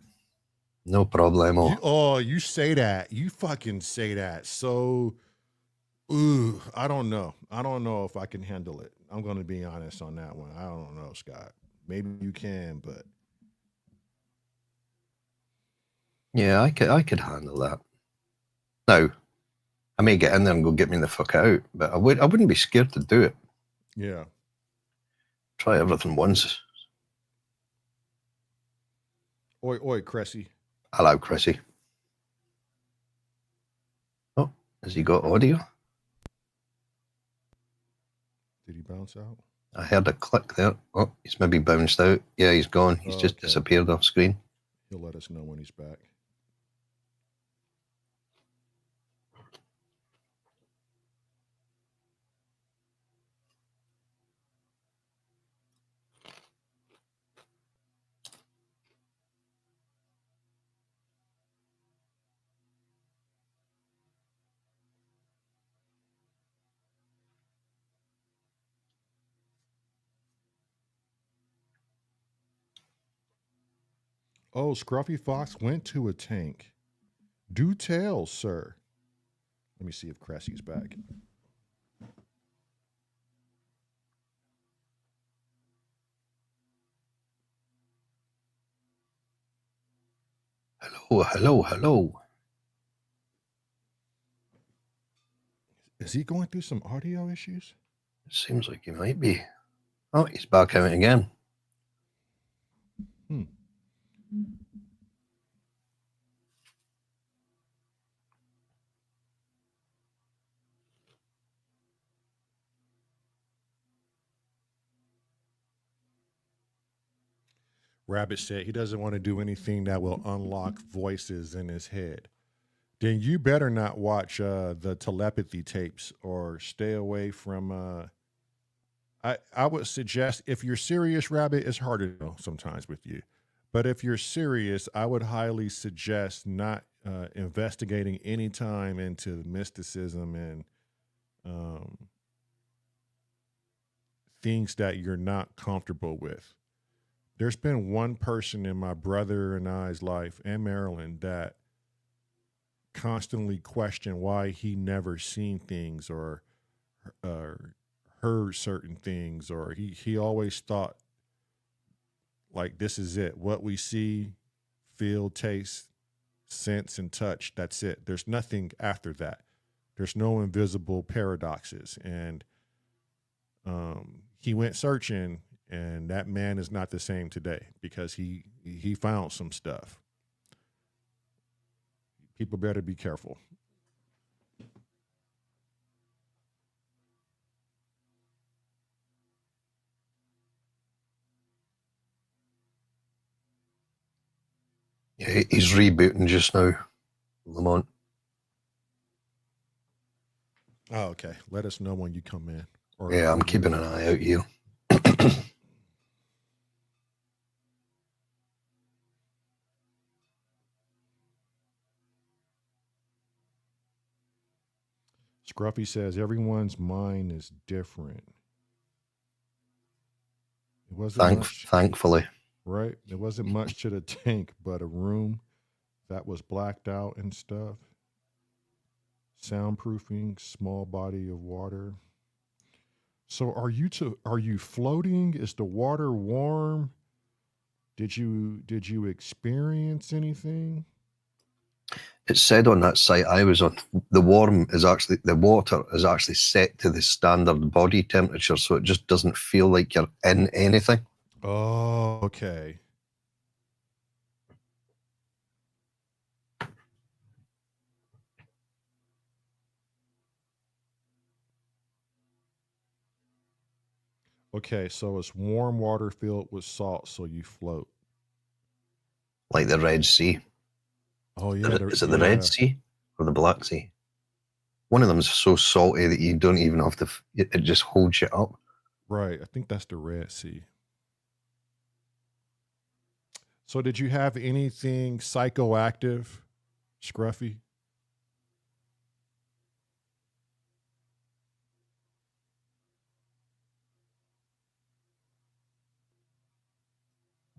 no problemo. You say that. You fucking say that. So, I don't know. I don't know if I can handle it. I'm going to be honest on that one. I don't know, Scott. Maybe you can, but yeah, I could handle that. Now, I may get in there and go get me the fuck out, but I wouldn't be scared to do it. Yeah. Try everything once. Oi, Cressy. Hello, Chrissy. Oh, has he got audio? Did he bounce out? I heard a click there. Oh, he's maybe bounced out. Yeah, he's gone. He's just disappeared off screen. He'll let us know when he's back. Oh, Scruffy Fox went to a tank. Do tell, sir. Let me see if Cressy's back. Hello. Is he going through some audio issues? It seems like he might be. Oh, he's back out again. Rabbit said he doesn't want to do anything that will unlock voices in his head. Then you better not watch the telepathy tapes or stay away from. I would suggest if you're serious, Rabbit, it's harder to know sometimes with you. But if you're serious, I would highly suggest not investigating any time into mysticism and um, things that you're not comfortable with. There's been one person in my brother and I's life and Marilyn that constantly questioned why he never seen things or uh, heard certain things, or he always thought like this is it. What we see, feel, taste, sense, and touch, that's it. There's nothing after that. There's no invisible paradoxes. And he went searching, and that man is not the same today because he found some stuff. People better be careful. Yeah, he's rebooting just now, Lamont. Oh, okay. Let us know when you come in. Or Yeah, I'm keeping an eye out here. Scruffy says everyone's mind is different. It wasn't much, Thankfully. right? There wasn't much to the tank, but a room that was blacked out and stuff. Soundproofing, small body of water. So are you floating? Is the water warm? Did you experience anything? It said on that site I was on, the water is actually set to the standard body temperature, so it just doesn't feel like you're in anything. Oh, okay. Okay, so it's warm water filled with salt, so you float. Like the Red Sea. Oh yeah, Is it the Red Sea or the Black Sea? One of them is so salty that you don't even have to, it just holds you up. Right, I think that's the Red Sea. So did you have anything psychoactive, Scruffy?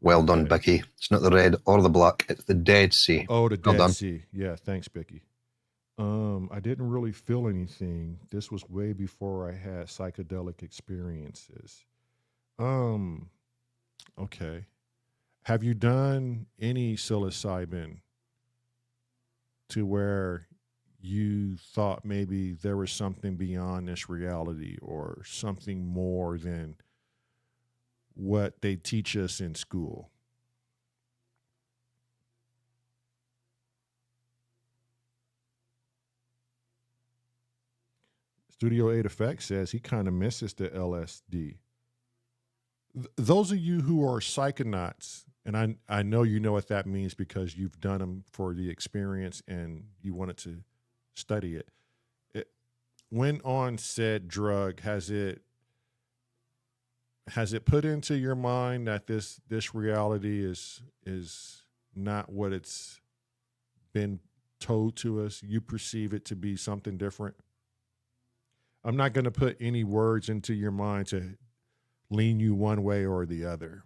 Well done, Becky. It's not the red or the black, it's the Dead Sea. Oh, the Well Dead done. Sea. Yeah, thanks, Becky. I didn't really feel anything. This was way before I had psychedelic experiences. Um, okay. Have you done any psilocybin to where you thought maybe there was something beyond this reality or something more than what they teach us in school? Studio 8 Effects says he kind of misses the LSD. Those of you who are psychonauts, and I know you know what that means because you've done them for the experience and you wanted to study it. When on said drug, has it put into your mind that this reality is not what it's been told to us? You perceive it to be something different? I'm not going to put any words into your mind to lean you one way or the other.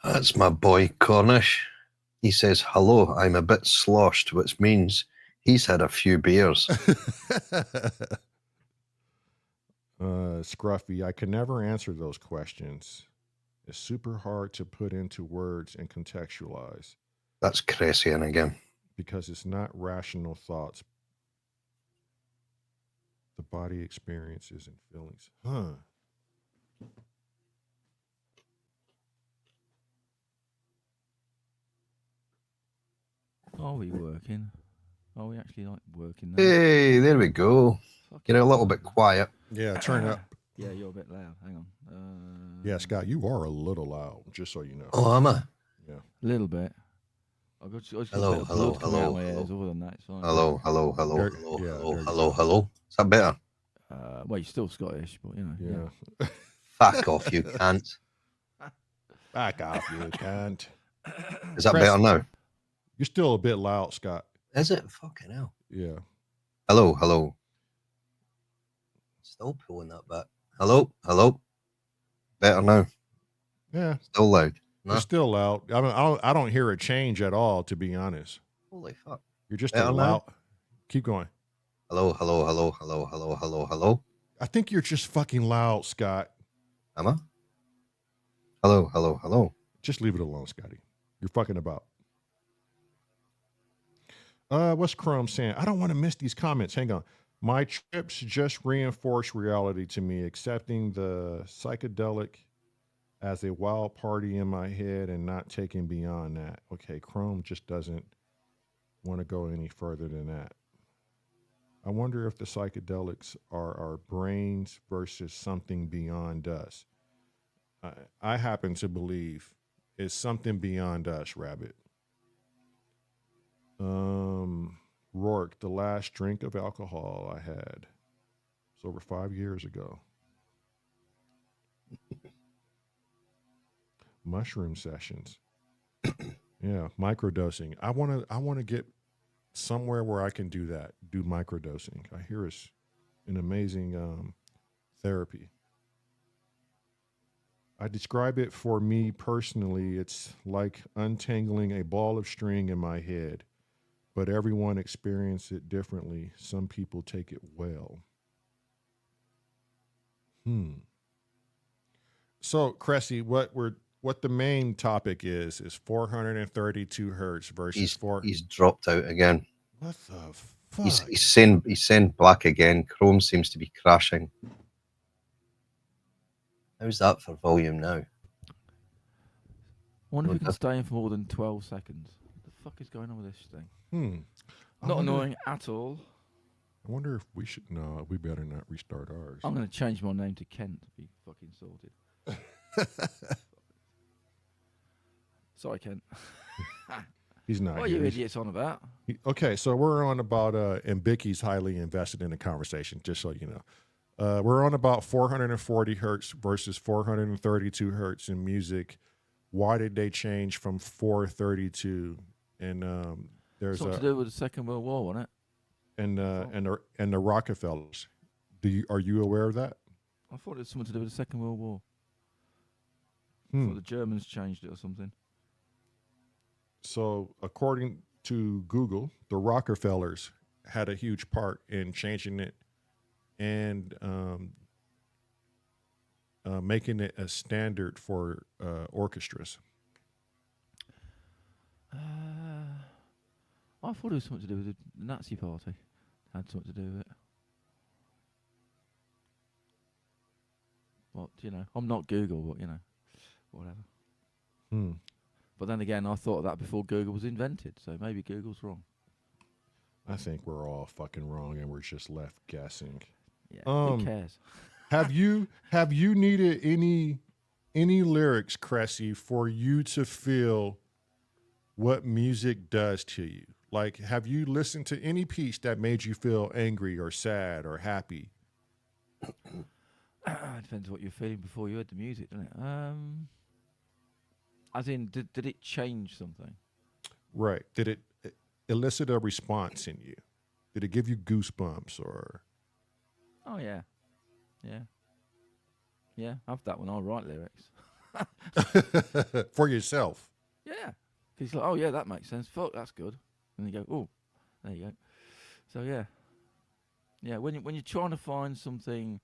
That's my boy Cornish. He says, hello, I'm a bit sloshed, which means he's had a few beers. Scruffy, I can never answer those questions. It's super hard to put into words and contextualize That's Cressian again. because it's not rational thoughts. The body experiences and feelings. Huh. Are we working? Are we actually like working now? Hey, there we go. Get a little bit quiet. Yeah, turn up. Yeah, you're a bit loud. Hang on. Yeah, Scott, you are a little loud, just so you know. Oh, am I? Yeah. A little bit. I've got a bit Hello, of hello, blood coming out of my hello, ears. Other than that, it's fine. Hello, hello, hello, There- hello, yeah, hello, there you hello, go. hello. Is that better? Well, you're still Scottish, but you know. Yeah. Fuck off, you cunt. Back off, you can't. Is that Press- better now? You're still a bit loud, Scott. Is it? Fucking hell. Yeah. Hello, hello. Still pulling that back. Hello, hello. Better now. Yeah. Still loud. No? It's still loud. I don't hear a change at all, to be honest. Holy fuck. You're just Better a now? loud. Keep going. Hello, hello, hello, hello, hello, hello, hello. I think you're just fucking loud, Scott. Am I? Hello, hello, hello. Just leave it alone, Scotty. You're fucking about. What's Chrome saying? I don't want to miss these comments. Hang on. My trips just reinforce reality to me, accepting the psychedelic as a wild party in my head and not taking beyond that. Okay, Chrome just doesn't want to go any further than that. I wonder if the psychedelics are our brains versus something beyond us. I happen to believe it's something beyond us, Rabbit. Rourke, the last drink of alcohol I had was over 5 years ago. Mushroom sessions. Yeah, microdosing. I want to get somewhere where I can do that. Do microdosing. I hear it's an amazing therapy. I describe it for me personally. It's like untangling a ball of string in my head, but everyone experiences it differently. Some people take it well. So, Cressy, what the main topic is 432 hertz versus He's dropped out again. What the fuck? He's saying black again. Chrome seems to be crashing. How's that for volume now? I wonder if we can stay in for more than 12 seconds. What the fuck is going on with this thing? Not annoying at all. I wonder if we should. No, we better not restart ours. I'm going to change my name to Kent to be fucking sorted. Sorry, Kent. He's not. What are here. you idiots on about? Okay, so we're on about, and Biki's highly invested in the conversation, just so you know. We're on about 440 hertz versus 432 hertz in music. Why did they change from 432? And there's Something to do with the Second World War, wasn't it? And the Rockefellers. Are you aware of that? I thought it was something to do with the Second World War. I thought the Germans changed it or something. So, according to Google, the Rockefellers had a huge part in changing it and making it a standard for orchestras. I thought it was something to do with the Nazi Party. Had something to do with it. Well, I'm not Google, but whatever. But then again, I thought of that before Google was invented, so maybe Google's wrong. I think we're all fucking wrong, and we're just left guessing. Yeah, who cares? have you needed any lyrics, Cressy, for you to feel what music does to you? Like, have you listened to any piece that made you feel angry or sad or happy? It depends what you're feeling before you heard the music, doesn't it? As in, did it change something? Right. Did it elicit a response in you? Did it give you goosebumps or? Oh, yeah. Yeah, I have that when I write lyrics. For yourself? Yeah. Because like, oh, yeah, that makes sense. Fuck, that's good. And you go, oh, there you go. So, yeah. Yeah, when you're trying to find something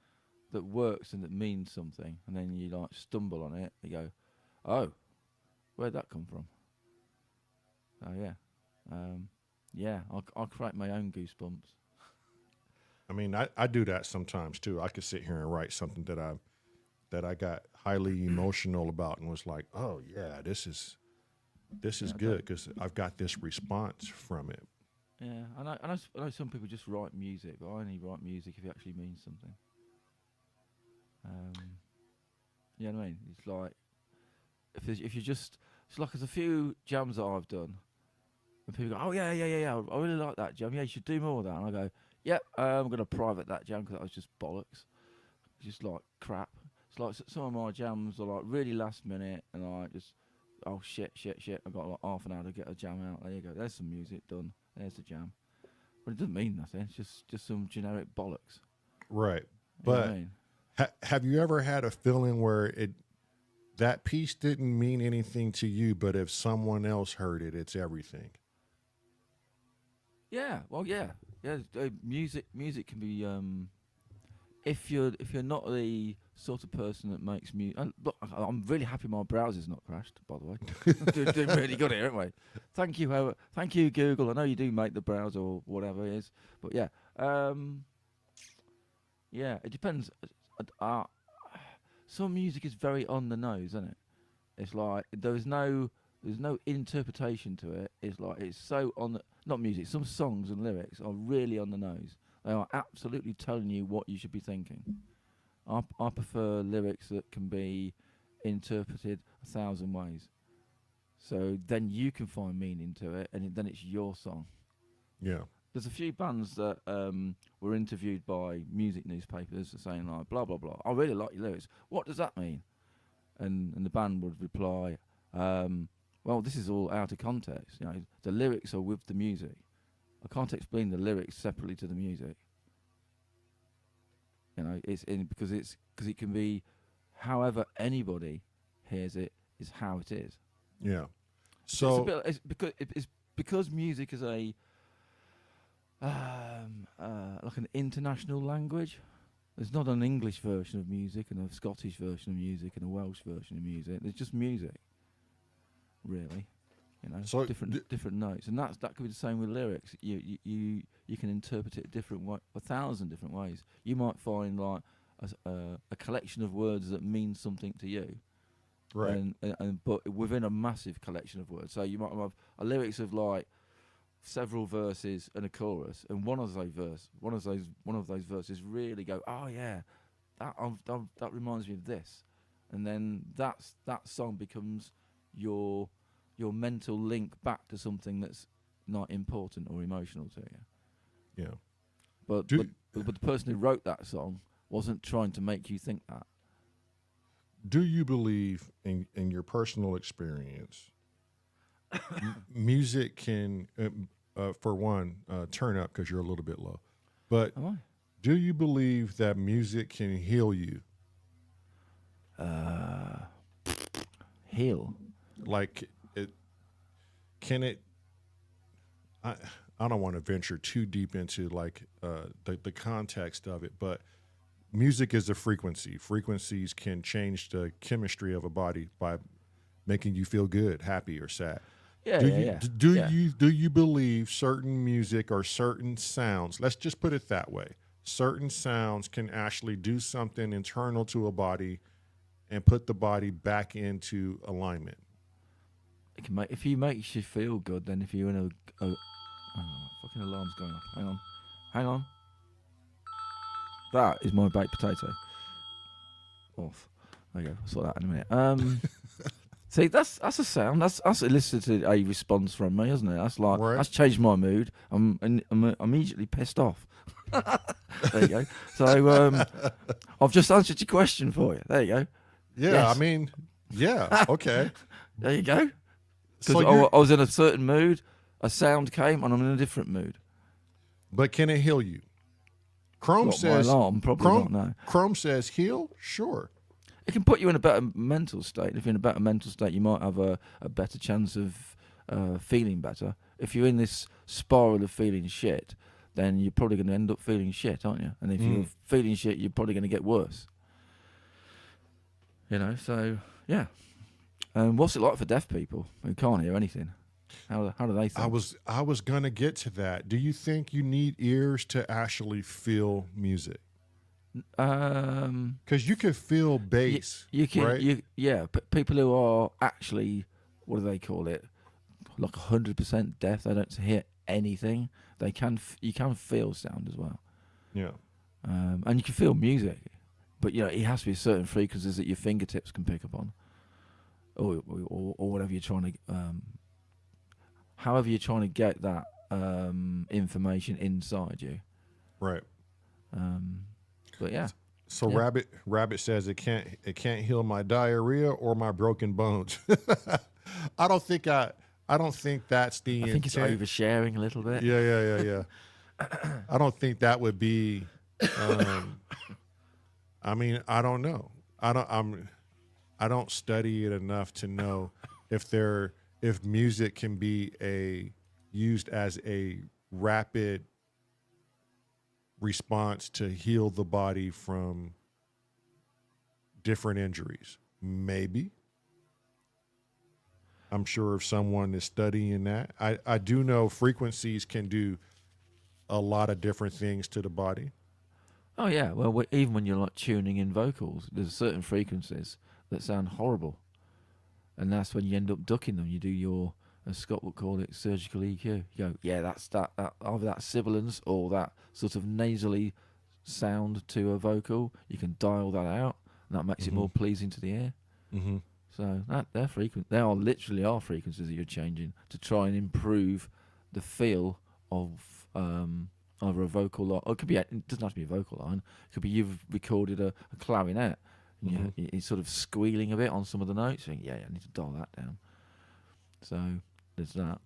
that works and that means something, and then you, like, stumble on it, you go, oh, where'd that come from? Oh, yeah. Yeah, I'll create my own goosebumps. I mean, I do that sometimes too. I could sit here and write something that I got highly emotional about and was like, oh yeah, this is good because I've got this response from it. Yeah, I know some people just write music, but I only write music if it actually means something. You know what I mean? It's like if you just, it's like there's a few jams that I've done, and people go, oh yeah, I really like that jam. Yeah, you should do more of that. And I go, yep, I'm gonna private that jam because that was just bollocks, just like crap. It's like some of my jams are like really last minute, and I just, oh shit, I've got like half an hour to get a jam out. There you go. There's some music done. There's the jam. But it doesn't mean nothing. It's just some generic bollocks. Right. You know what But I mean? have you ever had a feeling where that piece didn't mean anything to you, but if someone else heard it, it's everything? Yeah. Well, yeah. Music can be. If you're not the sort of person that makes music, look, I'm really happy my browser's not crashed. By the way, doing really good here, aren't we? Thank you, Google. I know you do make the browser or whatever it is, but yeah, yeah, it depends. Some music is very on the nose, isn't it? It's like there's no interpretation to it. It's like it's so on the, not music. Some songs and lyrics are really on the nose. They are absolutely telling you what you should be thinking. I prefer lyrics that can be interpreted 1,000 ways. So then you can find meaning to it, and then it's your song. Yeah. There's a few bands that were interviewed by music newspapers saying like, blah, blah, blah. I really like your lyrics. What does that mean? And the band would reply, well, this is all out of context. You know, the lyrics are with the music. I can't explain the lyrics separately to the music. You know, because it can be however anybody hears it is how it is. Yeah. So it's because music is a like an international language. There's not an English version of music and a Scottish version of music and a Welsh version of music. There's just music, really. You know, So different notes, and that could be the same with lyrics. You can interpret it a different way, 1,000 different ways. You might find like a collection of words that mean something to you, right. and but within a massive collection of words. So you might have a lyrics of like several verses and a chorus, and one of those verses really go, oh yeah, that reminds me of this, and then that song becomes your mental link back to something that's not important or emotional to you. Yeah. But the person who wrote that song wasn't trying to make you think that. Do you believe in your personal experience, music can, for one, turn up because you're a little bit low, but Am I? do you believe that music can heal you? Heal. Like can it? I don't want to venture too deep into like the context of it, but music is a frequency. Frequencies can change the chemistry of a body by making you feel good, happy, or sad. Yeah, Do you believe certain music or certain sounds? Let's just put it that way. Certain sounds can actually do something internal to a body and put the body back into alignment. It can if you makes you feel good, then if you're in oh, fucking alarm's going off. Hang on. That is my baked potato. Off. There you go. I'll sort that in a minute. See, that's a sound. That's elicited a response from me, hasn't it? That's like that's changed my mood. I'm immediately pissed off. There you go. So I've just answered your question for you. There you go. Yeah, yes. I mean, yeah, okay. There you go. Because I was in a certain mood, a sound came, and I'm in a different mood. But can it heal you? Chrome says my alarm, probably not, no. Chrome says heal, sure. It can put you in a better mental state. If you're in a better mental state, you might have a better chance of feeling better. If you're in this spiral of feeling shit, then you're probably going to end up feeling shit, aren't you? And if you're feeling shit, you're probably going to get worse. You know, so, yeah. What's it like for deaf people who can't hear anything? How do they think? I was gonna get to that. Do you think you need ears to actually feel music? Because you can feel bass, You can, right? people who are actually, what do they call it? Like 100% deaf. They don't hear anything. You can feel sound as well. Yeah. And you can feel music, but it has to be certain frequencies that your fingertips can pick up on, or whatever you're trying to, however you're trying to get that information inside you. Right. But yeah. So Yeah. Rabbit says it can't heal my diarrhea or my broken bones. I don't think that's the I think it's intent. oversharing a little bit. Yeah. I don't think that would be. I mean, I don't know. I don't study it enough to know if music can be used as a rapid response to heal the body from different injuries. Maybe. I'm sure if someone is studying that. I do know frequencies can do a lot of different things to the body. Oh yeah. Well, even when you're like tuning in vocals, there's certain frequencies that sound horrible, and that's when you end up ducking them. You do your, as Scott would call it, surgical EQ. You go, yeah, that's that either that sibilance or that sort of nasally sound to a vocal. You can dial that out, and that makes it more pleasing to the ear. Mm-hmm. So they are literally frequencies that you're changing to try and improve the feel of either a vocal line, or it could be it doesn't have to be a vocal line. It could be you've recorded a clarinet, and it's sort of squealing a bit on some of the notes. Saying, yeah, I need to dial that down. So there's that.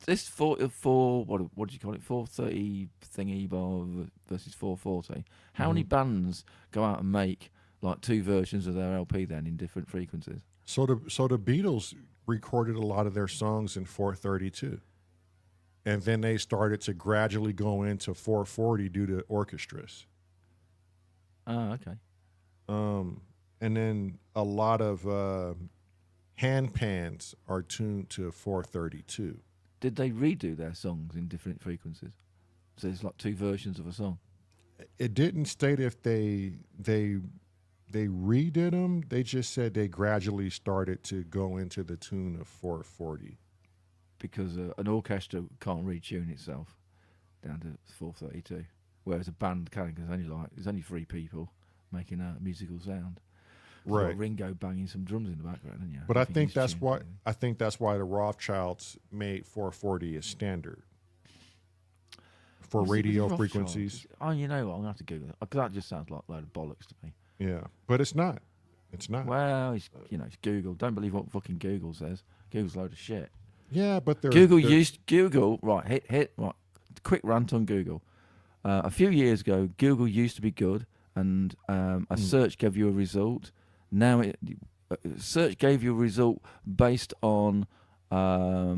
This what do you call it? 430 thingy bar versus 440. How many bands go out and make like two versions of their LP then in different frequencies? So the Beatles recorded a lot of their songs in 432. And then they started to gradually go into 440 due to orchestras. Oh, okay. And then a lot of hand pans are tuned to 432. Did they redo their songs in different frequencies? So it's like two versions of a song. It didn't state if they redid them. They just said they gradually started to go into the tune of 440. Because an orchestra can't retune itself down to 432, whereas a band can, because there's only three people making a musical sound. Right. Like Ringo banging some drums in the background, isn't you? But I think that's why the Rothschilds made 440 as standard for radio frequencies. Oh, you know what? I'm gonna have to Google it, because that just sounds like a load of bollocks to me. Yeah, but it's not. It's not. Well, it's Google. Don't believe what fucking Google says. Google's a load of shit. Yeah, but Google right. Quick rant on Google. A few years ago, Google used to be good, and a search gave you a result. Now search gave you a result based on a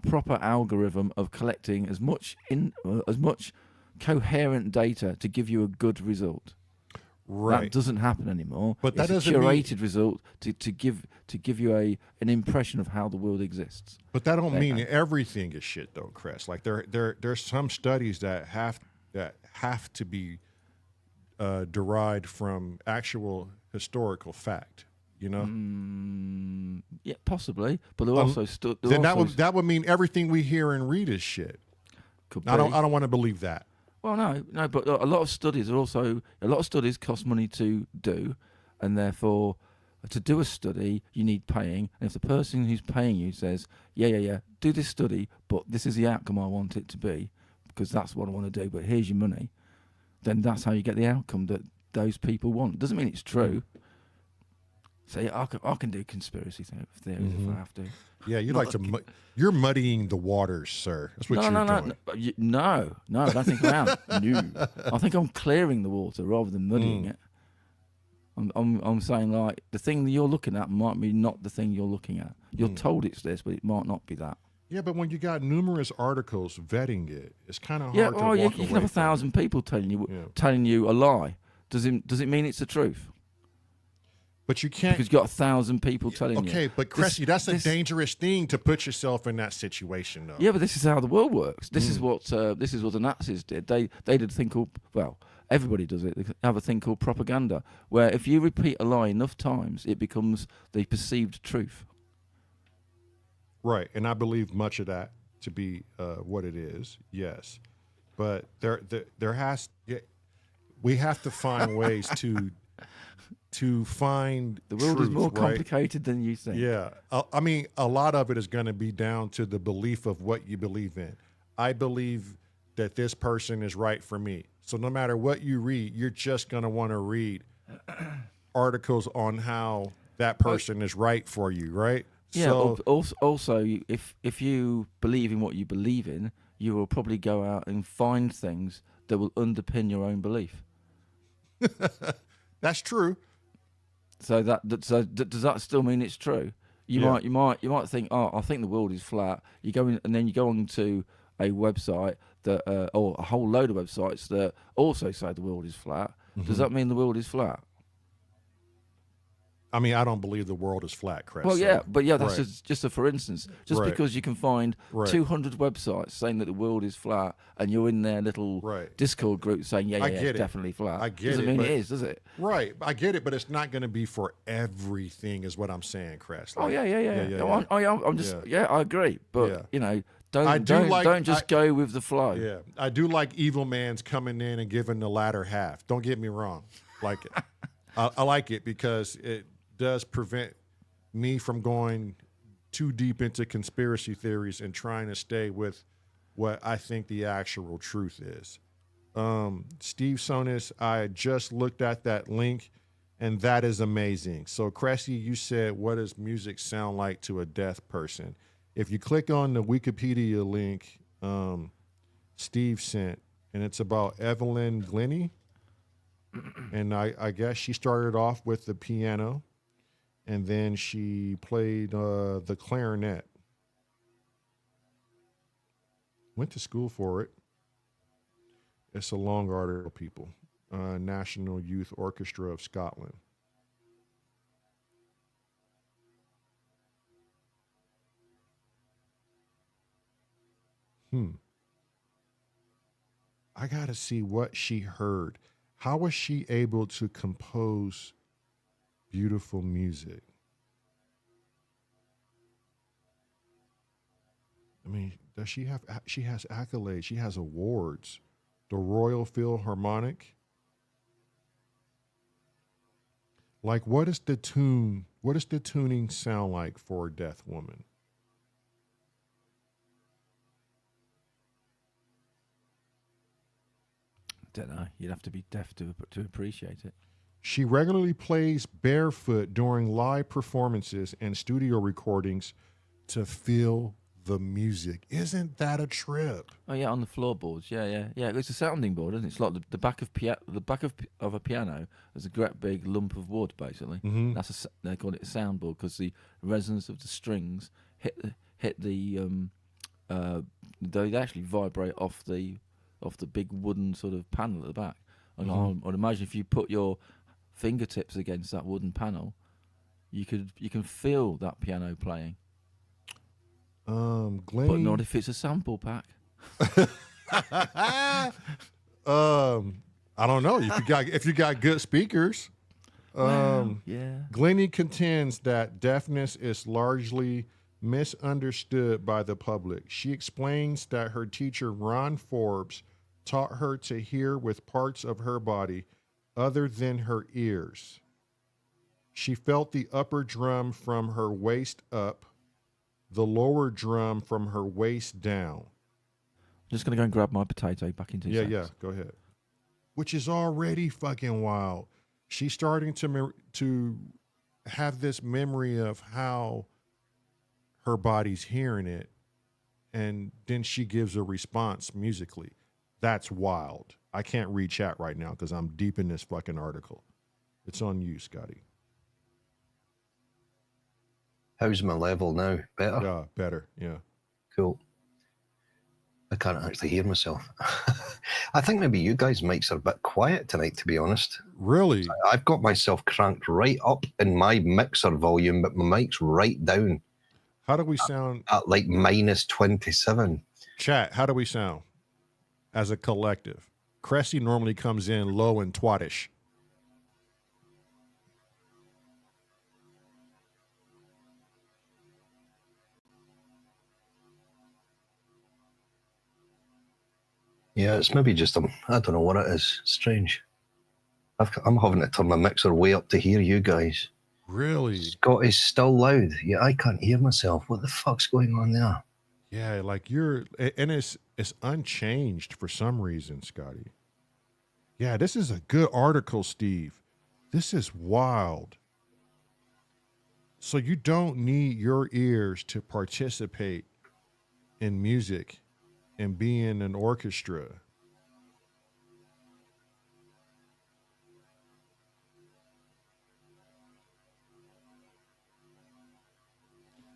proper algorithm of collecting as much coherent data to give you a good result. Right. That doesn't happen anymore. But that it's a doesn't curated result to give you an impression of how the world exists. But that don't mean everything is shit, though, Chris. Like there's some studies that have to be derived from actual historical fact. You know. Yeah, possibly. But they're also then that would mean everything we hear and read is shit. Could be. I don't want to believe that. Well, no, but a lot of studies cost money to do, and therefore, to do a study you need paying. And if the person who's paying you says, yeah, do this study, but this is the outcome I want it to be, because that's what I want to do, but here's your money, then that's how you get the outcome that those people want. Doesn't mean it's true. So yeah, I can do conspiracy theories if I have to. Yeah, you're muddying the waters, sir. That's what you're doing. No, I don't think I am. No, I think I'm clearing the water rather than muddying it. I'm saying, like, the thing that you're looking at might be not the thing you're looking at. You're told it's this, but it might not be that. Yeah, but when you got numerous articles vetting it, it's kind of hard to walk away you can have 1,000 people telling you a lie. Does it mean it's the truth? But you can't. because you've got 1,000 people telling you. Okay, but Cressy, that's a dangerous thing to put yourself in that situation, though. Yeah, but this is how the world works. This is what the Nazis did. They did a thing called, well, everybody does it. They have a thing called propaganda, where if you repeat a lie enough times, it becomes the perceived truth. Right, and I believe much of that to be what it is. Yes, but there has we have to find ways to find The world truth, is more right? complicated than you think. Yeah, I mean, a lot of it is going to be down to the belief of what you believe in. I believe that this person is right for me. So no matter what you read, you're just going to want to read articles on how that person is right for you, right? Yeah. So, Also, if you believe in what you believe in, you will probably go out and find things that will underpin your own belief. that's true. So does that still mean it's true? You might think, oh, I think the world is flat. You go in, and then you go on to a website that, or a whole load of websites that also say the world is flat. Does that mean the world is flat? I mean, I don't believe the world is flat, Chris. Well, yeah, but yeah, that's right. just a for instance. Just Right. because you can find Right. 200 websites saying that the world is flat, and you're in their little Right. Discord group saying, yeah, I it's get it. definitely flat. I get doesn't it, mean but- it is, does it? Right, I get it, but it's not going to be for everything, is what I'm saying, Chris. Oh yeah. I'm just Yeah. I agree, but Yeah. you know, I don't do like- don't just go with the flow. Yeah, I do like Evil Man's coming in and giving the latter half. Don't get me wrong, like it. I like it because it does prevent me from going too deep into conspiracy theories and trying to stay with what I think the actual truth is. Steve Sonis, I just looked at that link, and that is amazing. So, Cressy, you said, what does music sound like to a deaf person? If you click on the Wikipedia link Steve sent, and it's about Evelyn Glennie, and I guess she started off with the piano, and then she played the clarinet. Went to school for it. It's a long article, people. National Youth Orchestra of Scotland. I got to see what she heard. How was she able to compose beautiful music? I mean, does she have, she has accolades, she has awards. The Royal Philharmonic. Like, what is the tune? What does the tuning sound like for a deaf woman? Don't know. You'd have to be deaf to appreciate it. She regularly plays barefoot during live performances and studio recordings to feel the music. Isn't that a trip? Oh yeah, on the floorboards. Yeah. It's a sounding board, isn't it? It's like the back of of a piano is a great big lump of wood, basically. Mm-hmm. They call it a soundboard because the resonance of the strings hit the they actually vibrate off the big wooden sort of panel at the back. And I'd imagine if you put your fingertips against that wooden panel, you can feel that piano playing. Glennie, But not if it's a sample pack. I don't know. If you got good speakers. Yeah. Glennie contends that deafness is largely misunderstood by the public. She explains that her teacher, Ron Forbes, taught her to hear with parts of her body other than her ears. She felt the upper drum from her waist up, the lower drum from her waist down. Just going to go and grab my potato back into Yeah, go ahead. Which is already fucking wild. She's starting to have this memory of how her body's hearing it, and then she gives a response musically. That's wild. I can't read chat right now because I'm deep in this fucking article. It's on you, Scotty. How's my level now? Better? Yeah, better. Yeah. Cool. I can't actually hear myself. I think maybe you guys' mics are a bit quiet tonight, to be honest. Really? I've got myself cranked right up in my mixer volume, but my mic's right down How do we sound? at like minus 27. Chat, how do we sound as a collective? Cressy normally comes in low and twattish. Yeah, it's maybe just I don't know what it is. Strange. I'm having to turn my mixer way up to hear you guys. Really? Scott is still loud. Yeah, I can't hear myself. What the fuck's going on there? Yeah, like and it's unchanged for some reason, Scotty. Yeah, this is a good article, Steve. This is wild. So you don't need your ears to participate in music and be in an orchestra.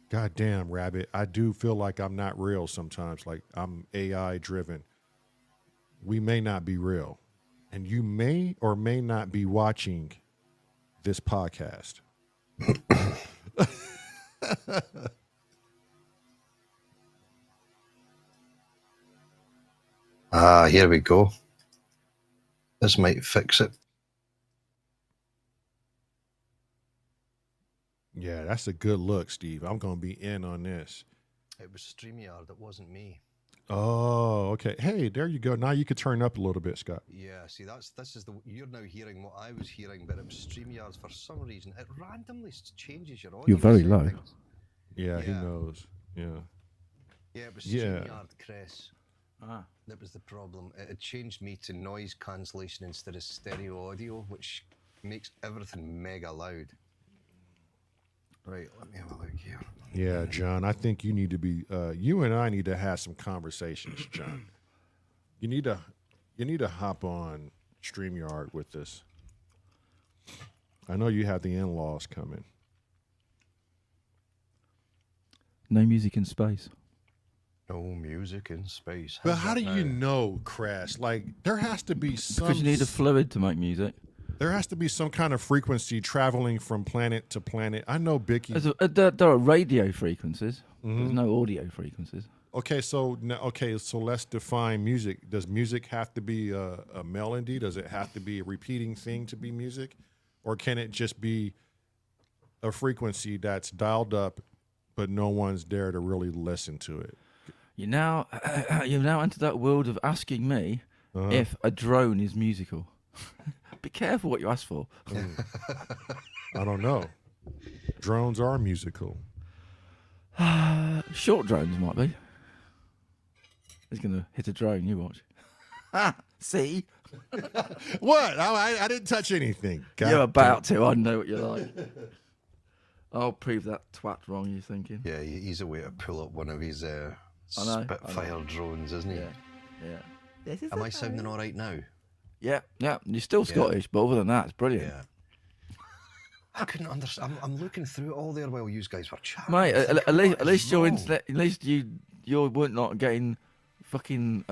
God damn, Rabbit. I do feel like I'm not real sometimes. Like I'm AI driven. We may not be real. And you may or may not be watching this podcast. Here we go. This might fix it. Yeah, that's a good look, Steve. I'm going to be in on this. It was StreamYard. It wasn't me. Oh, okay. Hey, there you go. Now you could turn up a little bit, Scott. Yeah, see, you're now hearing what I was hearing, but it was StreamYard for some reason. It randomly changes your audio. You're very low. Yeah, he knows. Yeah. Yeah, it was StreamYard, Chris. Ah. That was the problem. It had changed me to noise cancellation instead of stereo audio, which makes everything mega loud. Right, let me have a look here. Yeah, John, I think you need to be, you and I need to have some conversations, John. You need to hop on StreamYard with this. I know you have the in-laws coming. No music in space. No music in space. But how do you know, Crash? Like, there has to be some... Because you need a fluid to make music. There has to be some kind of frequency traveling from planet to planet. I know, Bicky. There are radio frequencies. There's no audio frequencies. Okay, so let's define music. Does music have to be a melody? Does it have to be a repeating thing to be music? Or can it just be a frequency that's dialed up, but no one's there to really listen to it? You've now entered that world of asking me if a drone is musical. Be careful what you ask for. I don't know. Drones are musical. Short drones might be. He's going to hit a drone, you watch. See? What? I didn't touch anything. God You're about to. I know what you're like. I'll prove that twat wrong, you're thinking. Yeah, he's a way to pull up one of his Spitfire drones, isn't he? Yeah. Am I sounding all right now? Yeah. You're still Scottish, but other than that, it's brilliant. Yeah. I couldn't understand. I'm looking through it all there while you guys were chatting. Mate, at least your internet, at least you weren't not getting fucking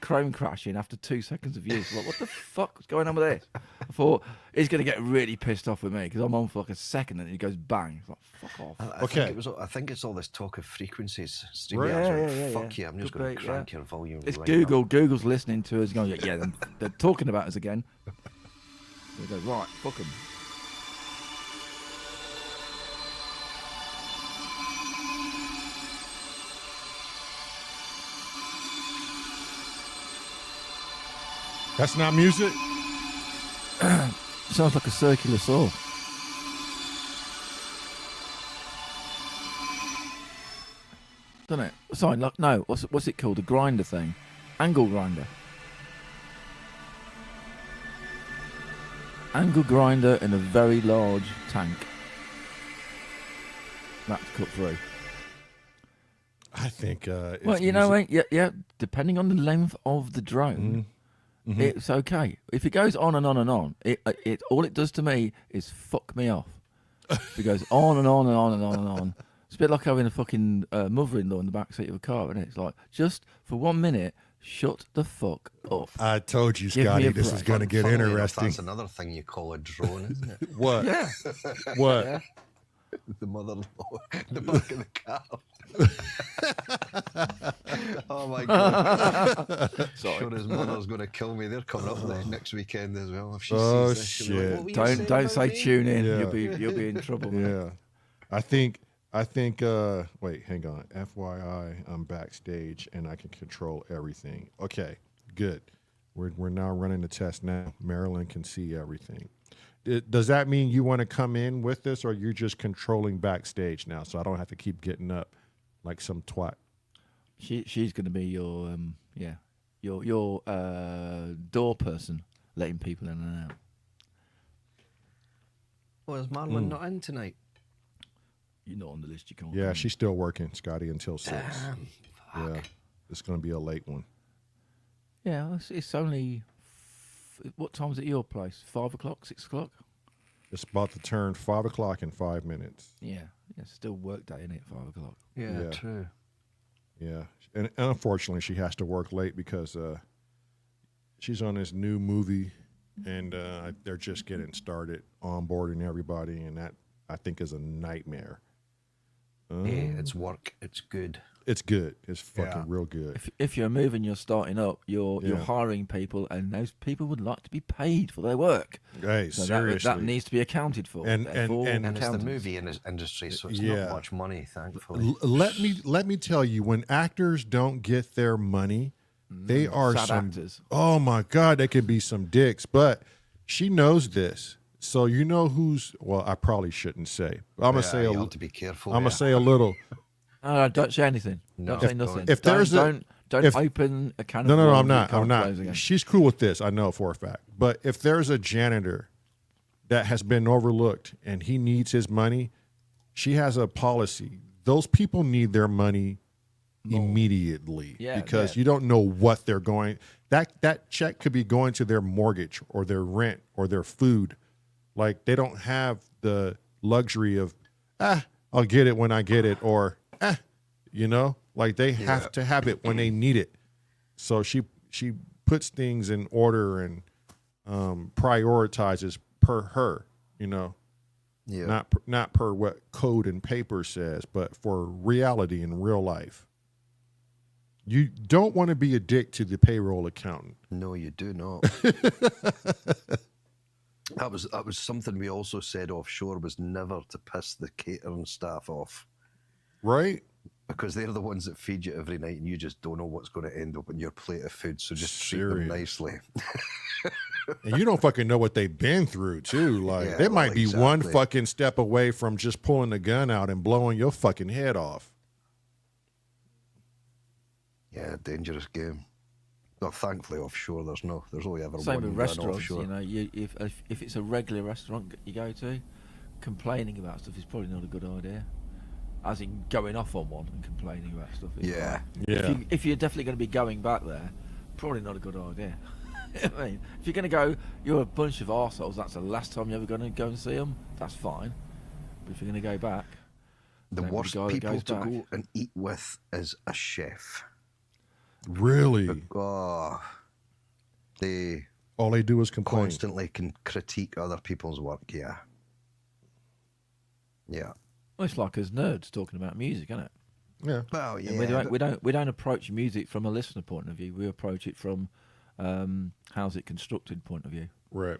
Chrome crashing after 2 seconds of use. Like, what the fuck was going on with this? I thought he's going to get really pissed off with me because I'm on for like a second and he goes bang. It's like, fuck off. I think it's all this talk of frequencies. Right. Fuck yeah, I'm just going to crank your volume. It's right Google. up. Google's listening to us going, yeah, they're talking about us again. So we go, right, fuck them. That's not music? Sounds like a circular saw. Doesn't it? Sorry, like, no. What's it called? A grinder thing. Angle grinder. Angle grinder in a very large tank. That's cut through. I think it's Well, you know, yeah. Depending on the length of the drone, it's okay. If it goes on and on and on, it all it does to me is fuck me off. If it goes on and on and on and on and on, It's a bit like having a fucking mother-in-law in the back seat of a car, isn't it? It's like, just for 1 minute, shut the fuck up. I told you, Give me Scotty, a this is break. going to get Funnily enough, interesting. that's another thing you call a drone, isn't it? What? Yeah. What? Yeah. The mother-in-law, the back of the car. Oh my god! Sorry. Sure, his mother's going to kill me. They're coming up next weekend as well. If she Oh, sees this, she'll be like, shit. "What were you saying Don't about say me?" tune in. Yeah. You'll be in trouble. Man. Yeah. I think wait, hang on. FYI, I'm backstage and I can control everything. Okay, good. We're now running the test now. Marilyn can see everything. Does that mean you want to come in with this, or you're just controlling backstage now, so I don't have to keep getting up like some twat? She's going to be your your door person, letting people in and out. Well, is Marilyn not in tonight? You're not on the list. You can't. Yeah, come. she's still working, Scotty, until 6. Damn. Yeah, it's going to be a late one. Yeah, it's only. What time is it at your place? 5 o'clock, 6 o'clock? It's about to turn 5 o'clock in 5 minutes. Yeah, still work day, isn't it? 5 o'clock. Yeah, Yeah. true. Yeah, and unfortunately, she has to work late because she's on this new movie, and they're just getting started onboarding everybody, and that I think is a nightmare. Yeah, it's work. It's good. It's good. It's fucking Yeah. real good. If you're moving, you're starting up. You're Yeah. hiring people, and those people would like to be paid for their work. Hey, So seriously. that needs to be accounted for. And- Therefore, and And it's the accountants. movie industry, so it's Yeah. not much money, thankfully. Let me tell you, when actors don't get their money, they are sad some. actors. Oh my God, they can be some dicks. But she knows this, so you know who's. Well, I probably shouldn't say. I'm gonna say you a. have to be careful. I'm gonna there. say a little. No, don't say anything. No. Don't say If- nothing. if there's don't if- open a can of No, worms I'm that you not. can't I'm close not. again. She's cool with this. I know for a fact. But if there's a janitor that has been overlooked and he needs his money, she has a policy. Those people need their money immediately Yeah, because yeah. you don't know what they're going. That check could be going to their mortgage or their rent or their food. Like they don't have the luxury of, I'll get it when I get it, or like they have to have it when they need it. So she puts things in order and prioritizes per her, Yeah. not per what code and paper says, but for reality in real life. You don't want to be a dick to the payroll accountant. No, you do not. That was something we also said offshore, was never to piss the catering staff off, Right? because they're the ones that feed you every night, and you just don't know what's going to end up in your plate of food. So just treat them Serious. nicely. And you don't fucking know what they've been through too. Like Yeah, they well, might be one exactly. fucking step away from just pulling the gun out and blowing your fucking head off. Yeah, dangerous game. Well, thankfully offshore, there's only ever Same one with gun restaurants. offshore. If it's a regular restaurant you go to, complaining about stuff is probably not a good idea. As in going off on one and complaining about stuff. is Yeah. Yeah. If you're definitely going to be going back there, probably not a good idea. I mean, if you're going to go, you're a bunch of arseholes, that's the last time you're ever going to go and see them, that's fine. But if you're going to go back, The don't be worst guy that people goes to back. go and eat with is a chef. Really? Oh, they All they do is complain. constantly can critique other people's work. Yeah. well, it's like us nerds talking about music, isn't it? Yeah. Well, And yeah. we don't approach music from a listener point of view. We approach it from how's it constructed point of view. Right.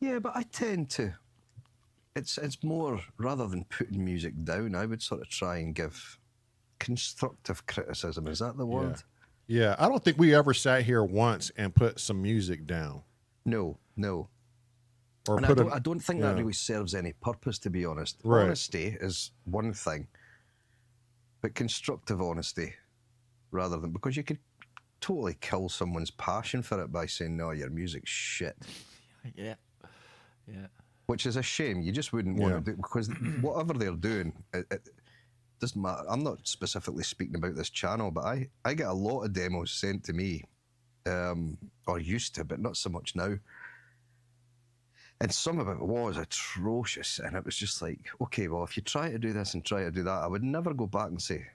Yeah, but I tend to. It's more, rather than putting music down, I would sort of try and give constructive criticism. Is that the word? Yeah. I don't think we ever sat here once and put some music down. No. Or And put I don't think that yeah. really serves any purpose, to be honest. Right. Honesty is one thing, but constructive honesty, rather than, because you could totally kill someone's passion for it by saying, no, your music's shit. Yeah. Which is a shame. You just wouldn't want Yeah. to do, because whatever they're doing, it doesn't matter. I'm not specifically speaking about this channel, but I get a lot of demos sent to me, or used to, but not so much now. And some of it was atrocious, and it was just like, okay, well, if you try to do this and try to do that, I would never go back and say,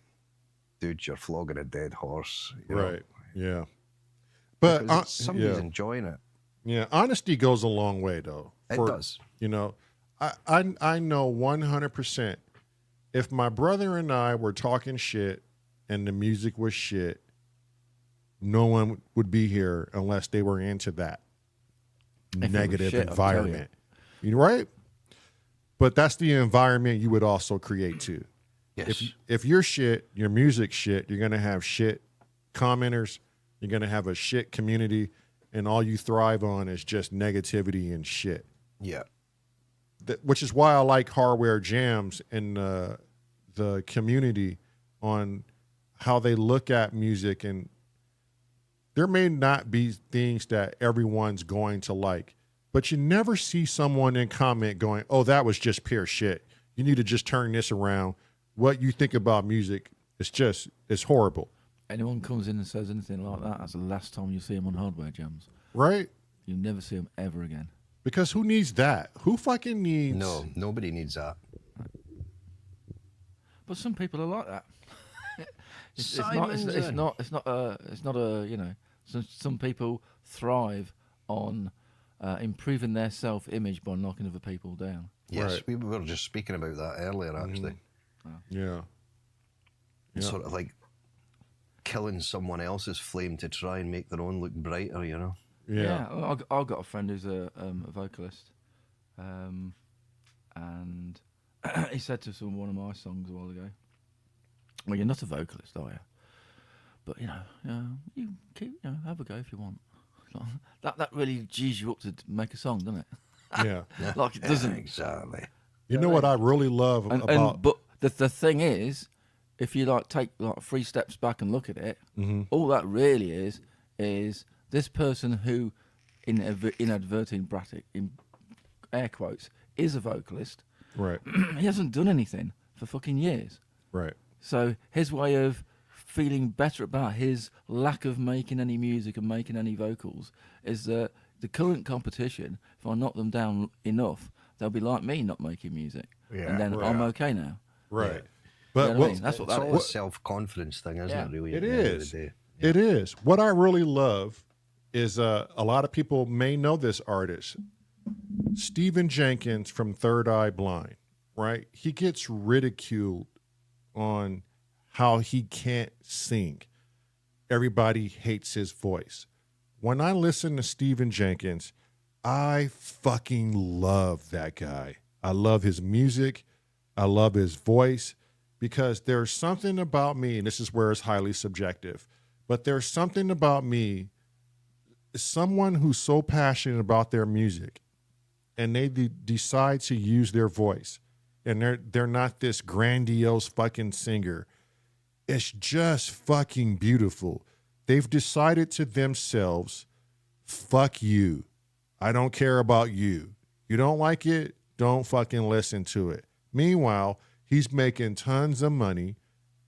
dude, you're flogging a dead horse. You know? Right. Yeah. But Because somebody's enjoying it. Yeah, honesty goes a long way, though. It does. You know, I know 100%. If my brother and I were talking shit and the music was shit, no one would be here unless they were into that negative environment. You right? But that's the environment you would also create too. Yes. If your shit, your music shit, you're gonna have shit commenters. You're gonna have a shit community, and all you thrive on is just negativity and shit. Yeah. Which is why I like hardware jams and the community on how they look at music. And there may not be things that everyone's going to like, but you never see someone in comment going, oh, that was just pure shit. You need to just turn this around. What you think about music is it's horrible. Anyone comes in and says anything like that, that's the last time you see them on hardware jams. Right? You never see them ever again. Because who needs that? Who fucking needs? No, nobody needs that. But some people are like that. It's not a, you know, some people thrive on improving their self-image by knocking other people down. Yes, Right. we were just speaking about that earlier, actually. Yeah. Sort of like killing someone else's flame to try and make their own look brighter, you know? Yeah. I've got a friend who's a vocalist, and he said to one of my songs a while ago, "Well, you're not a vocalist, are you? But you know, have a go if you want." That really G's you up to make a song, doesn't it? Yeah. Like it doesn't. Exactly. You know what I really love about... but the thing is, if you take 3 steps back and look at it, all that really is this person who, inadvertent in air quotes, is a vocalist. Right. He hasn't done anything for fucking years. Right. So his way of feeling better about his lack of making any music and making any vocals is that the current competition, if I knock them down enough, they'll be like me not making music. Yeah, and then right. I'm okay now. Right. Yeah. But You know what I mean? That's what It's that all a is. self-confidence thing, isn't Yeah. it, really? It at the end of is. the day? It is. What I really love is a lot of people may know this artist, Stephen Jenkins from Third Eye Blind, right? He gets ridiculed on how he can't sing. Everybody hates his voice. When I listen to Stephen Jenkins, I fucking love that guy. I love his music. I love his voice because there's something about me, and this is where it's highly subjective, but there's something about me, someone who's so passionate about their music and they decide to use their voice and they're not this grandiose fucking singer. It's just fucking beautiful. They've decided to themselves, fuck you. I don't care about you. You don't like it? Don't fucking listen to it. Meanwhile, he's making tons of money.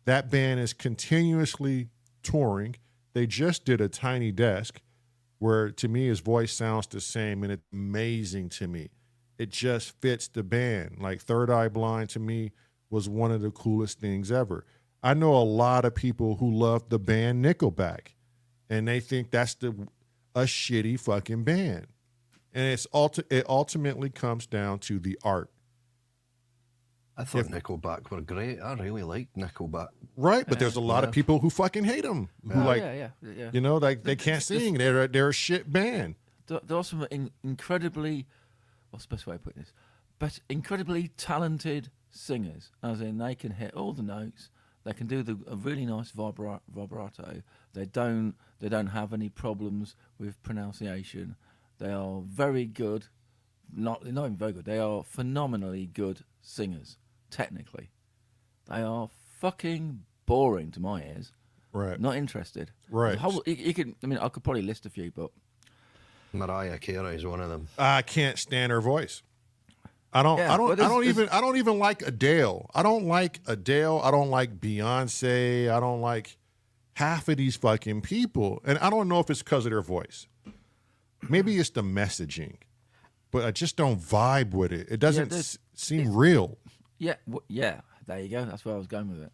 That band is continuously touring. They just did a Tiny Desk where, to me, his voice sounds the same, and it's amazing to me. It just fits the band. Like Third Eye Blind, to me, was one of the coolest things ever. I know a lot of people who love the band Nickelback, and they think that's a shitty fucking band. And it ultimately comes down to the art. I thought Nickelback were great. I really liked Nickelback. Right, but there's a lot of people who fucking hate them. Who Yeah. you know, like they can't sing. They're a shit band. There are some incredibly, what's the best way of putting this? But incredibly talented singers, as in they can hit all the notes. They can do a really nice vibrato. They don't have any problems with pronunciation. They are very good. Not even very good. They are phenomenally good singers. Technically, they are fucking boring to my ears. Right. Not interested. Right. You could. I mean, I could probably list a few, but Mariah Carey is one of them. I can't stand her voice. I don't even like Adele. I don't like Adele. I don't like Beyonce. I don't like half of these fucking people. And I don't know if it's because of their voice. Maybe it's the messaging. but I just don't vibe with it. It doesn't seem real. Yeah, yeah. There you go. That's where I was going with it.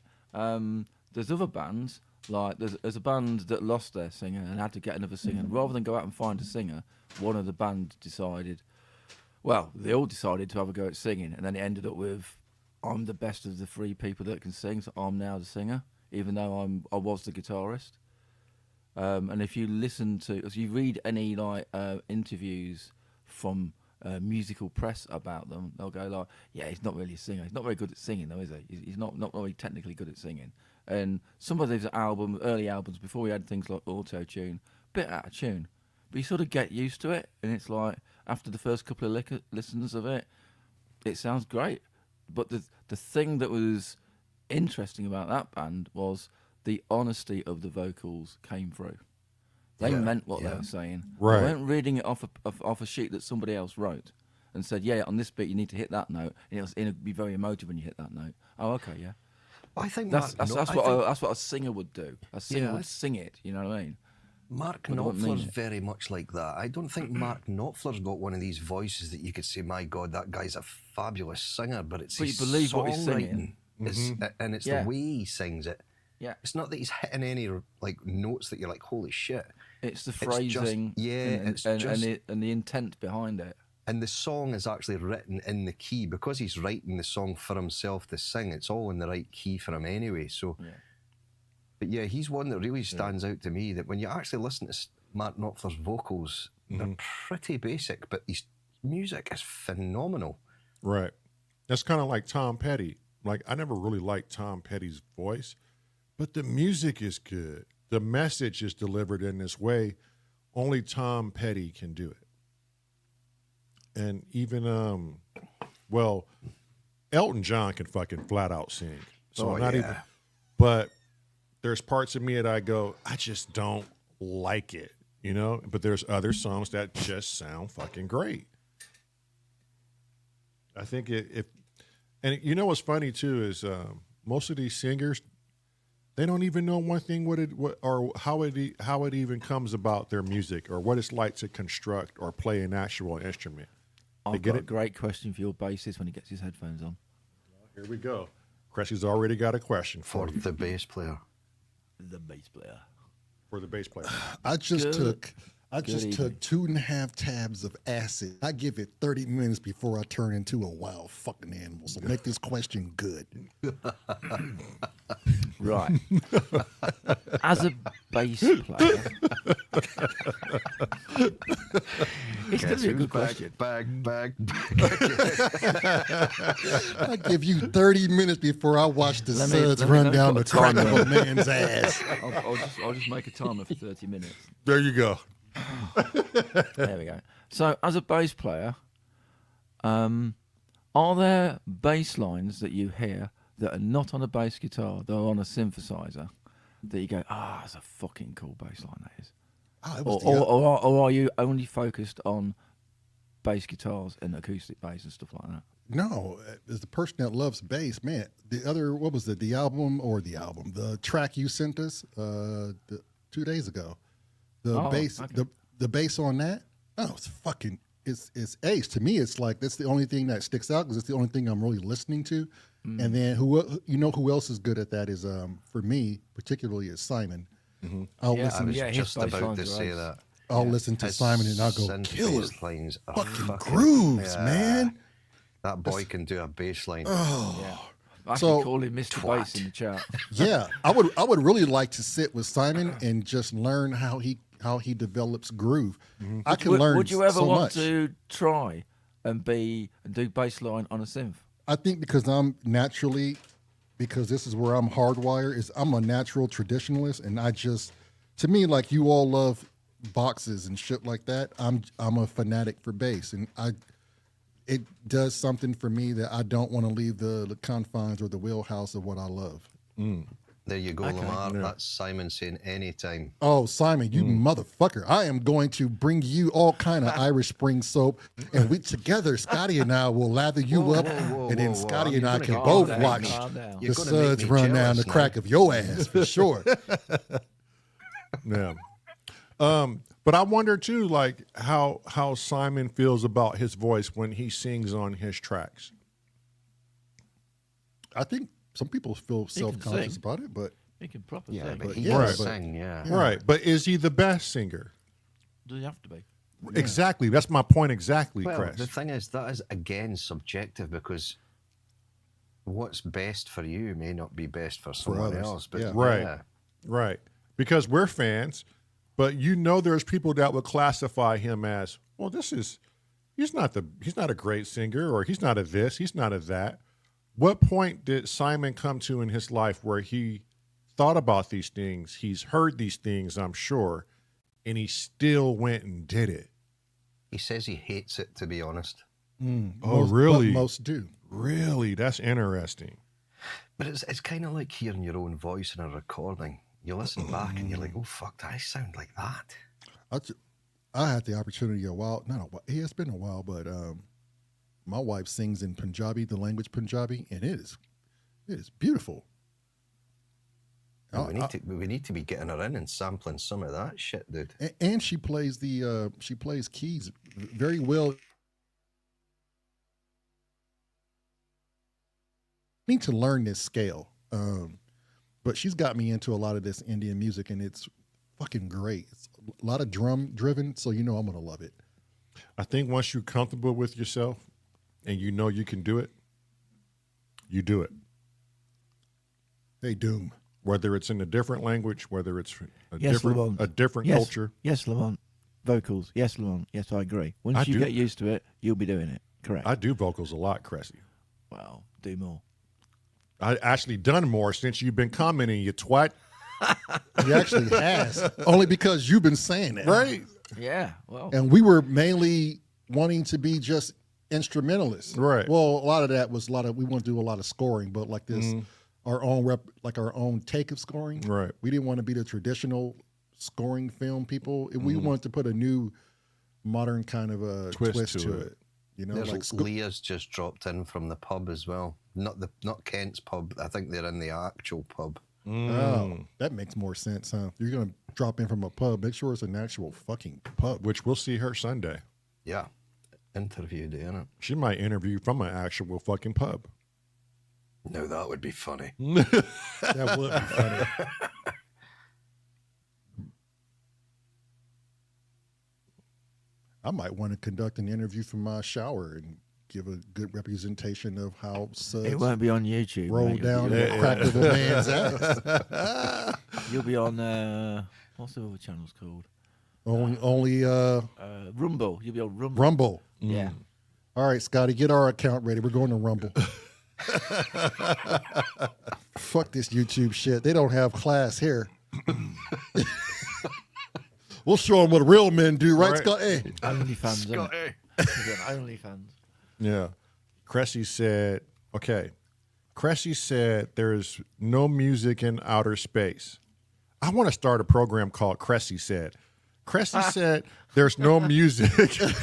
There's other bands, like there's a band that lost their singer and had to get another singer. Rather than go out and find a singer, one of the band decided. Well, they all decided to have a go at singing, and then it ended up with, I'm the best of the 3 people that can sing, so I'm now the singer, even though I was the guitarist. And if you listen to, if you read any like interviews from musical press about them, they'll go like, yeah, he's not really a singer. He's not very good at singing, though, is he? He's not really technically good at singing. And some of these early albums, before we had things like auto-tune, bit out of tune. But you sort of get used to it, and it's like, after the first couple of listens of it, it sounds great. But the thing that was interesting about that band was the honesty of the vocals came through. They meant what they were saying. Right. They weren't reading it off a sheet that somebody else wrote and said, yeah, on this bit you need to hit that note, and it'll be very emotive when you hit that note. Oh, okay, yeah. I think That's what a singer would do. A singer would sing it, you know what I mean? Mark Knopfler's very much like that. I don't think Mark Knopfler's got one of these voices that you could say, my God, that guy's a fabulous singer, but it's his you believe what he's singing. And it's the way he sings it. Yeah. It's not that he's hitting any like notes that you're like, holy shit. It's the phrasing and the intent behind it. And the song is actually written in the key. Because he's writing the song for himself to sing, it's all in the right key for him anyway. So, but yeah, he's one that really stands out to me, that when you actually listen to Mark Knopfler's vocals, they're pretty basic, but his music is phenomenal. Right. That's kind of like Tom Petty. Like, I never really liked Tom Petty's voice, but the music is good. The message is delivered in this way. Only Tom Petty can do it. And even, Elton John can fucking flat out sing. So but there's parts of me that I go, I just don't like it, you know? But there's other songs that just sound fucking great. I think and you know what's funny too is most of these singers, they don't even know one thing how it even comes about their music or what it's like to construct or play an actual instrument. I've got a great question for your bassist when he gets his headphones on. Here we go. Cressy's already got a question for you. The bass player. The bass player. For the bass player. I just took 2.5 tabs of acid. I give it 30 minutes before I turn into a wild fucking animal. So make this question good. Right. As a bass player, it's going to be a good question. Bag. I give you 30 minutes before I watch the suds run down the crack of a man's ass. I'll just make a timer for 30 minutes. There you go. There we go. So, as a bass player, are there bass lines that you hear that are not on a bass guitar, they're on a synthesizer, that you go, that's a fucking cool bass line that is? Or are you only focused on bass guitars and acoustic bass and stuff like that? No, as the person that loves bass, man, the track you sent us 2 days ago, the bass on that, it's fucking, it's ace. To me, it's like, that's the only thing that sticks out because it's the only thing I'm really listening to. And then who else is good at that is, for me, particularly, is Simon. I'll listen. I was just about to say that. I'll listen to Simon and I'll go, killer lines fucking grooves, man. That boy can do a bass line. Oh. Yeah. I can call him Mr. Bass in the chat. Yeah, I would really like to sit with Simon and just learn how he develops groove. I can learn. Would you ever so want much. to try and do bass line on a synth? I think because this is where I'm hardwired, I'm a natural traditionalist, and to me, like you all love boxes and shit like that, I'm a fanatic for bass, and it does something for me that I don't want to leave the confines or the wheelhouse of what I love. There you go, Lamar. Yeah. That's Simon saying anytime. Oh, Simon, you motherfucker. I am going to bring you all kind of Irish Spring soap, and we together, Scotty and I will lather you up, and then Scotty and I can both watch the suds run down the crack of your ass, for sure. Yeah. But I wonder too, like how Simon feels about his voice when he sings on his tracks. I think some people feel self-conscious about it, but He can proper Yeah, sing. but he yeah, can but- sing, yeah. Right. But is he the best singer? Does he have to be? Exactly. That's my point exactly, Well, Chris. the thing is, that is again subjective because what's best for you may not be best for someone others, else. But yeah. Right. Right. Because we're fans, but there's people that would classify him as, well, he's not a great singer, or he's not a this, he's not a that. What point did Simon come to in his life where he thought about these things? He's heard these things, I'm sure, and he still went and did it. He says he hates it, to be honest. Really? But most do. Really? That's interesting. But it's kind of like hearing your own voice in a recording. You listen back and you're like, oh, fuck, I sound like that. I had the opportunity it's been a while, but my wife sings in Punjabi, the language Punjabi, and it is beautiful. We need to be getting her in and sampling some of that shit, dude. And she plays keys very well. I need to learn this scale, but she's got me into a lot of this Indian music, and it's fucking great. It's a lot of drum driven, so I'm gonna love it. I think once you're comfortable with yourself and you know you can do it, you do it. Hey, Doom. Whether it's in a different language, whether it's Yes, Lamont. a different Yes. culture. Yes, Lamont. Vocals. Yes, Lamont. Yes, I agree. Once you do. get used to it, you'll be doing it. Correct. I do vocals a lot, Cressy. Well, do more. I actually done more since you've been commenting, you twat. He actually has, only because you've been saying it, Right? Yeah. Well. And we were mainly wanting to be just instrumentalists, Right. Well, a lot of that was we want to do a lot of scoring, but like this, our own take of scoring, Right. We didn't want to be the traditional scoring film people. We wanted to put a new, modern kind of a twist to it. There's like Leah's just dropped in from the pub as well. Not Kent's pub. I think they're in the actual pub. Oh, that makes more sense, huh? You're gonna drop in from a pub. Make sure it's an actual fucking pub. Which we'll see her Sunday. Yeah. Interview day, innit? She might interview from an actual fucking pub. No, that would be funny. That would be funny. I might want to conduct an interview from my shower and give a good representation of how It suds won't be on YouTube. roll mate. down You'll, the crack of a man's ass. you'll be on what's the other channel's called? Only Rumble. You'll be on Rumble. Rumble. Yeah. All right, Scotty, get our account ready. We're going to Rumble. Fuck this YouTube shit. They don't have class here. We'll show them what real men do, right, Scott? Hey. OnlyFans. isn't it? You'll be on OnlyFans. Yeah. Cressy said there's no music in outer space. I want to start a program called Cressy Said. Cressy said there's no music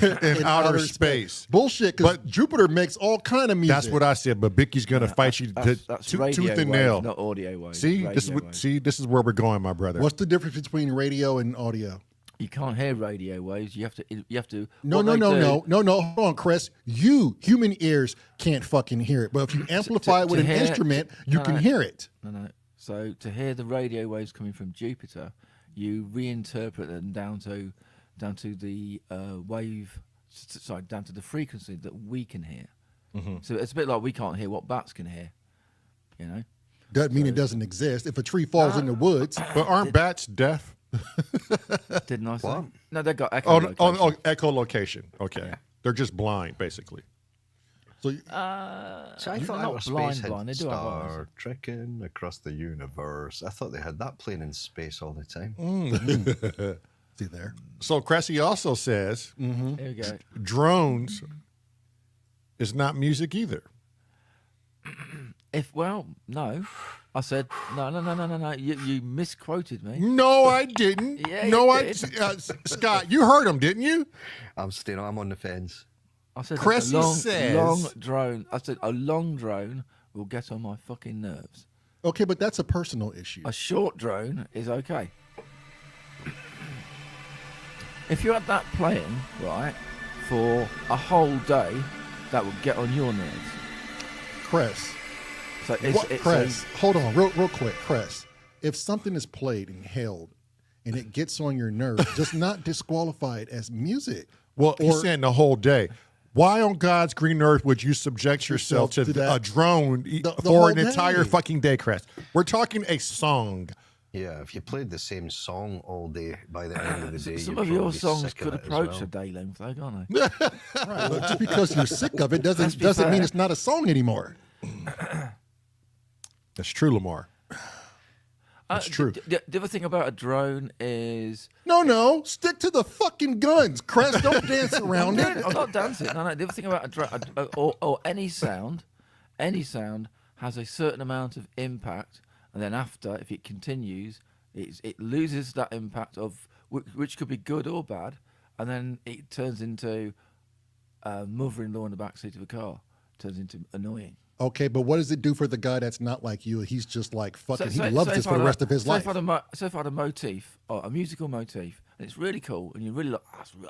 in outer space. Bullshit, because Jupiter makes all kind of music. That's what I said, but Vicky's going to fight you That's tooth radio and waves, nail. not audio waves. See, Radio this is where we're going, my brother. What's the difference between radio and audio? You can't hear radio waves. You have to. No. what they do- Hold on, Chris. You, human ears, can't fucking hear it. But if you amplify it with an hear- instrument, you no, can no. hear it. No. So to hear the radio waves coming from Jupiter, you reinterpret them down to the down to the frequency that we can hear. So it's a bit like we can't hear what bats can hear. You know. Doesn't mean it doesn't exist. If a tree falls in the woods, But aren't bats deaf? Didn't I say? What? No, they got echolocation. Echolocation. Okay. Yeah. They're just blind, basically. so So I They're thought not outer space blind, had blind. They do have eyes. Star Trekking across the universe. I thought they had that playing in space all the time. see there. So Cressy also says Here we go. drones is not music either. No. I said no. You misquoted me. No, I didn't. Yeah, no, you I did. Scott, you heard him, didn't you? I'm on the fence. I said Cressy a long says- drone. I said a long drone will get on my fucking nerves. Okay, but that's a personal issue. A short drone is okay. If you had that playing, right, for a whole day, that would get on your nerves. Cress. So Cress, hold on, real quick, Cress. If something is played and held and it gets on your nerves, does not disqualify it as music. Well, he's saying the whole day. Why on God's green earth would you subject yourself to that, a drone for an entire fucking day, Crest? We're talking a song. Yeah, if you played the same song all day, by the end of the day, some you'd of your probably be songs sick of could it as approach well. a day length, though, can't they? Right, but just because you're sick of it doesn't fair. mean it's not a song anymore. That's true, Lamar. That's true. The other thing about a drone is... No, stick to the fucking guns, Crest. Don't dance around it. I'm not dancing. No. The other thing about a drone, or any sound has a certain amount of impact, and then after, if it continues, it loses that impact of which could be good or bad, and then it turns into mother-in-law in the backseat of a car. Turns into annoying. Okay, but what does it do for the guy that's not like you? He's just like fucking. He loves this for the rest of his life. So if I had a motif, or a musical motif, and it's really cool, and you really like,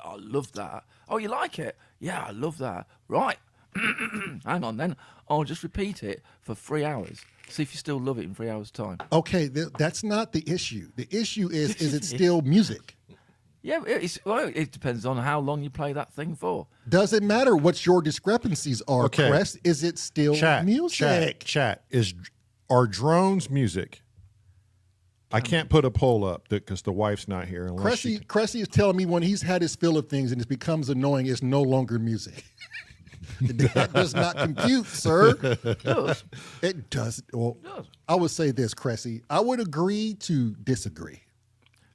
I love that. Oh, you like it? Yeah, I love that. Right. Hang on, then I'll just repeat it for 3 hours. See if you still love it in 3 hours' time. Okay, that's not the issue. The issue is it still music? Yeah, it depends on how long you play that thing for. Does it matter what your discrepancies are, Okay. Crest? Is it still music? Chat. Are drones music? I can't put a poll up because the wife's not here. Cressy is telling me when he's had his fill of things and it becomes annoying, it's no longer music. That does not compute, sir. It does. It does. Well, It does. I would say this, Cressy. I would agree to disagree.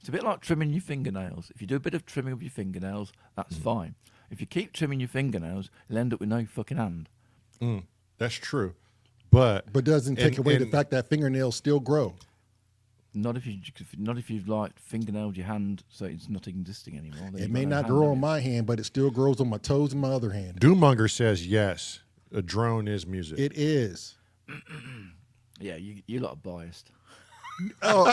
It's a bit like trimming your fingernails. If you do a bit of trimming of your fingernails, that's fine. If you keep trimming your fingernails, you'll end up with no fucking hand. That's true, but doesn't take away the fact that fingernails still grow. Not if you've like fingernailed your hand so it's not existing anymore. Then It you've may got no not hand grow in on it. my hand, but it still grows on my toes and my other hand. Doommonger says yes. A drone is music. It is. Yeah, you lot are biased. Oh my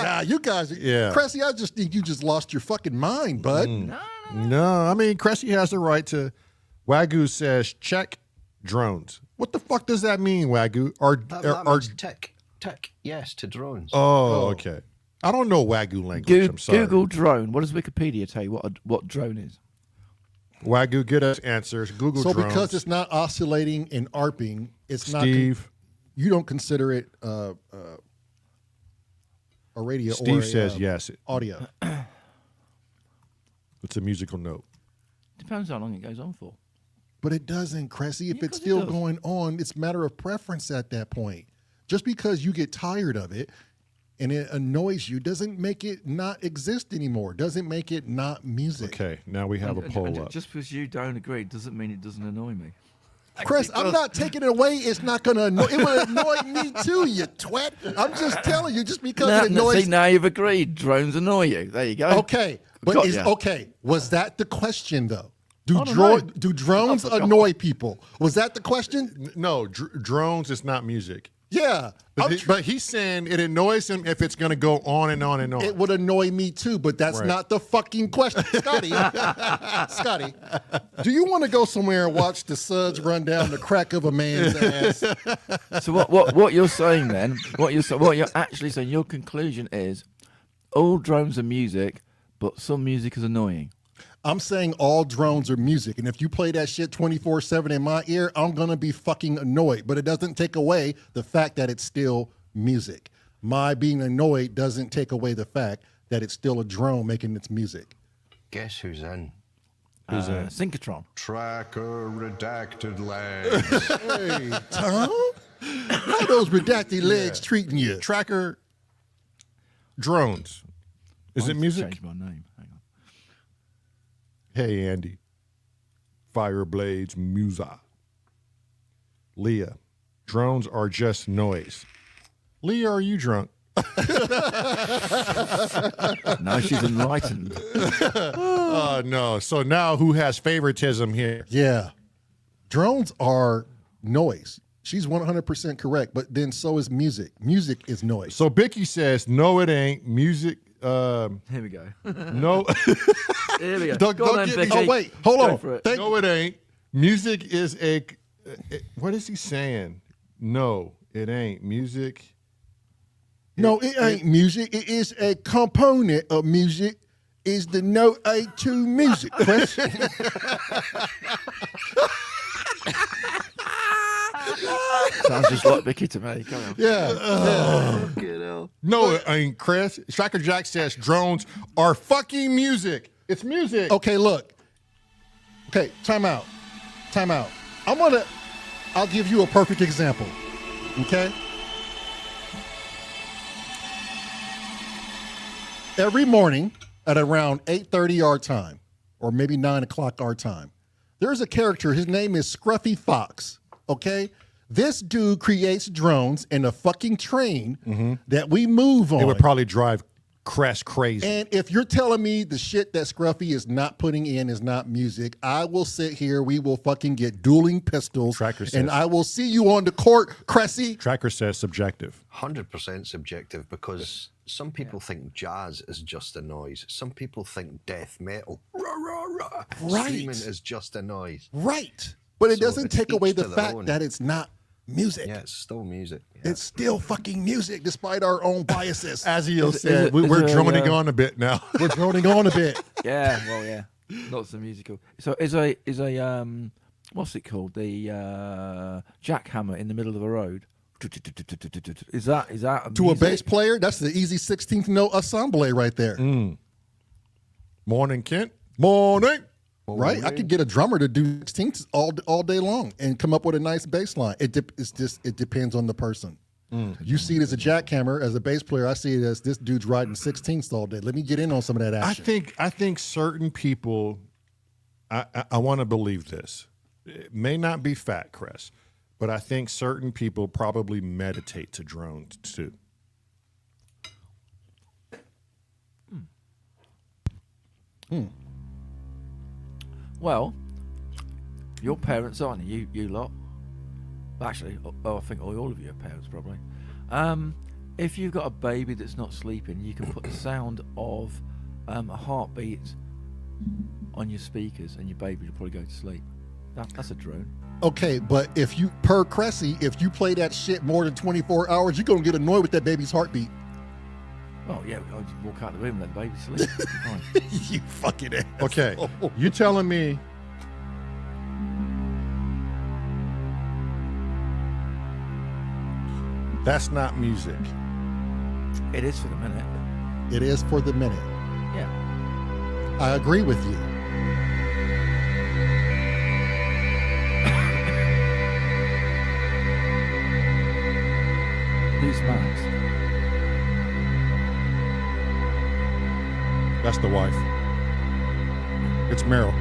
God. You guys, Yeah. Cressy, I just think you just lost your fucking mind, bud. No, I mean Cressy has the right to. Wagyu says check drones. What the fuck does that mean, Wagyu? That means tick, yes to drones. Okay. I don't know Wagyu language. I'm sorry. Google drone. What does Wikipedia tell you what drone is? Wagyu, get us answers. Google So drones. because it's not oscillating and arping, it's not. Steve. You don't consider it a radio. Steve or says yes. audio. It's a musical note. Depends how long it goes on for. But it doesn't, Cressy. If Yeah, it's 'cause it still does. going on, it's a matter of preference at that point. Just because you get tired of it and it annoys you doesn't make it not exist anymore. Doesn't make it not music. Okay, now we have a poll up. Just because you don't agree doesn't mean it doesn't annoy me. Chris, I'm not taking it away. It's not going to annoy. It will annoy me too, you twat. I'm just telling you, just because it annoys. See, now you've agreed. Drones annoy you. There you go. Okay, but Got is ya. okay. Was that the question though? I don't know. Do drones annoy people? Was that the question? No, drones is not music. Yeah, But he's saying it annoys him if it's going to go on and on and on. it would annoy me too, but that's Right. not the fucking question, Scotty. Scotty, do you want to go somewhere and watch the suds run down the crack of a man's ass? So what you're saying then? What you're actually saying? Your conclusion is all drones are music, but some music is annoying. I'm saying all drones are music, and if you play that shit 24/7 in my ear, I'm gonna be fucking annoyed. But it doesn't take away the fact that it's still music. My being annoyed doesn't take away the fact that it's still a drone making its music. Guess who's in? Synchrotron. Tracker redacted legs. Hey, Tom, how those redacted legs treating you? Tracker drones. Is it music? Change my name. Hang on. Hey, Andy. Fireblades Musa. Leah. Drones are just noise. Leah, are you drunk? No, she's enlightened. Oh, no. So now who has favoritism here? Yeah, drones are noise. She's 100% correct, but then so is music. Music is noise. So Bicky says, no, it ain't. Music Here we go. No. Here we go. Don't Go on get then, me- Biggie. Oh wait, hold Go on. for it. No, it ain't. Music is a. What is he saying? No, it ain't. Music. No, it ain't music. It is a component of music. Is the note A to music, Chris? Sounds just like Vicky to me. Come on. Yeah. No, it ain't, Chris. Striker Jack says drones are fucking music. It's music. Okay, look. Okay, time out. Time out. I'll give you a perfect example. Okay? Every morning at around 8:30 our time, or maybe 9 o'clock our time, there's a character. His name is Scruffy Fox. Okay? This dude creates drones in a fucking train that we move on. It would probably drive Crest crazy. And if you're telling me the shit that Scruffy is not putting in is not music, I will sit here. We will fucking get dueling pistols. Tracker says- and I will see you on the court, Cressy. Tracker says subjective. 100% subjective, because some people think jazz is just a noise. Some people think death metal, rah, rah, rah, Right. screaming is just a noise. Right. But it So doesn't it's take away each the to their fact own. that it's not music. Yeah, it's still music. Yeah. It's still fucking music despite our own biases. Azio Is said, it- we're is it, droning on a bit now. We're droning on a bit. Yeah, well, yeah. Lots of musical. So is a what's it called? The jackhammer in the middle of a road. Is that a To a music? bass player, that's the easy 16th note ensemble right there. Morning, Kent. Morning. Right? I could get a drummer to do 16ths all day long and come up with a nice bass line. It depends on the person. You see it as a jackhammer, as a bass player. I see it as this dude's riding 16ths all day. Let me get in on some of that action. I think certain people, I want to believe this. It may not be fact, Chris, but I think certain people probably meditate to drones too. Well, your parents aren't you lot? Actually, I think all of you are parents probably. If you've got a baby that's not sleeping, you can put the sound of a heartbeat on your speakers, and your baby will probably go to sleep. That's a drone. Okay, but if you, per Cressy, if you play that shit more than 24 hours, you're going to get annoyed with that baby's heartbeat. Oh yeah, I'll just walk out the room and let the baby sleep. Fine. You fucking ass. Okay, you telling me that's not music? It is for the minute. It is for the minute. Yeah. I agree with you. Who's Max? That's the wife. It's Meryl.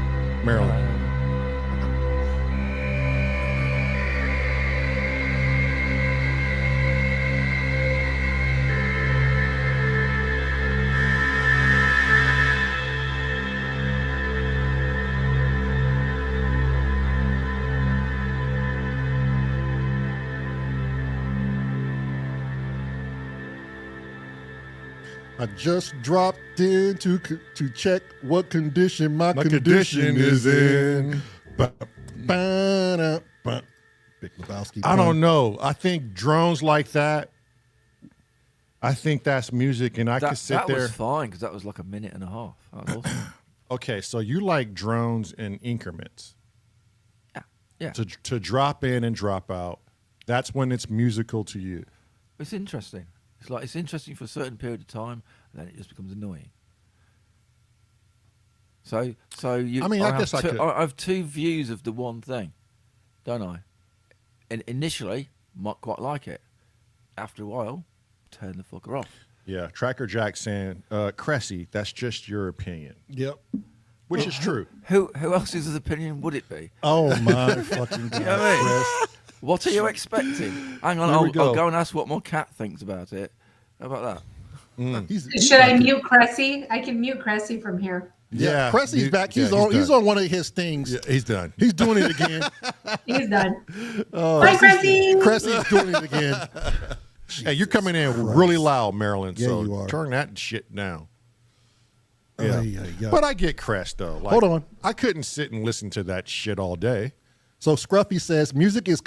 Marilyn. I just dropped in to check what condition my condition is in. Ba-ba-da-ba. Big Lebowski. I don't know. I think drones like that. I think that's music, and I could sit that there. was fine because that was like a minute and a half. That was awesome. Okay, so you like drones in increments. Yeah. To drop in and drop out. That's when it's musical to you. It's interesting. It's interesting for a certain period of time, and then it just becomes annoying. So you. I mean, I guess I could. I have two views of the one thing, don't I? And initially, might quite like it. After a while, turn the fucker off. Yeah, Tracker Jack saying, Cressy, that's just your opinion. Yep. Which is true. Who else's opinion would it be? Oh my fucking God, You know what I mean? Chris. What are you expecting? Hang on, Here we I'll go. go and ask what my cat thinks about it. How about that? Should I mute Cressy? I can mute Cressy from here. Yeah, Cressy's you- back. yeah, He's on. He's done. on one of his things. Yeah, he's done. He's doing it again. He's done. Bye, Cressy. Cressy's doing it again. Hey, you're coming in really loud, Marilyn. Yeah, so you are. turn that shit down. Yeah. But I get Crest though. Like, Hold on. I couldn't sit and listen to that shit all day. So Scruffy says music is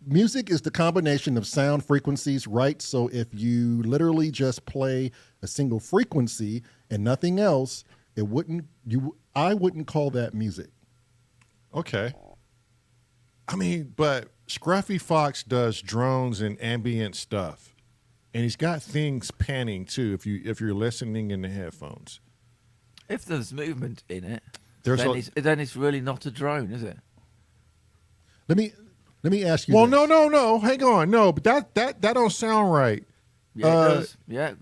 music is the combination of sound frequencies, right? So if you literally just play a single frequency and nothing else, I wouldn't call that music. Okay. I mean, but Scruffy Fox does drones and ambient stuff, and he's got things panning too. If you're listening in the headphones, If there's movement in it, there's then it's really not a drone, is it? Let me ask you. Well, this. no. Hang on, no, but that don't sound right. Yeah, it does. Yeah,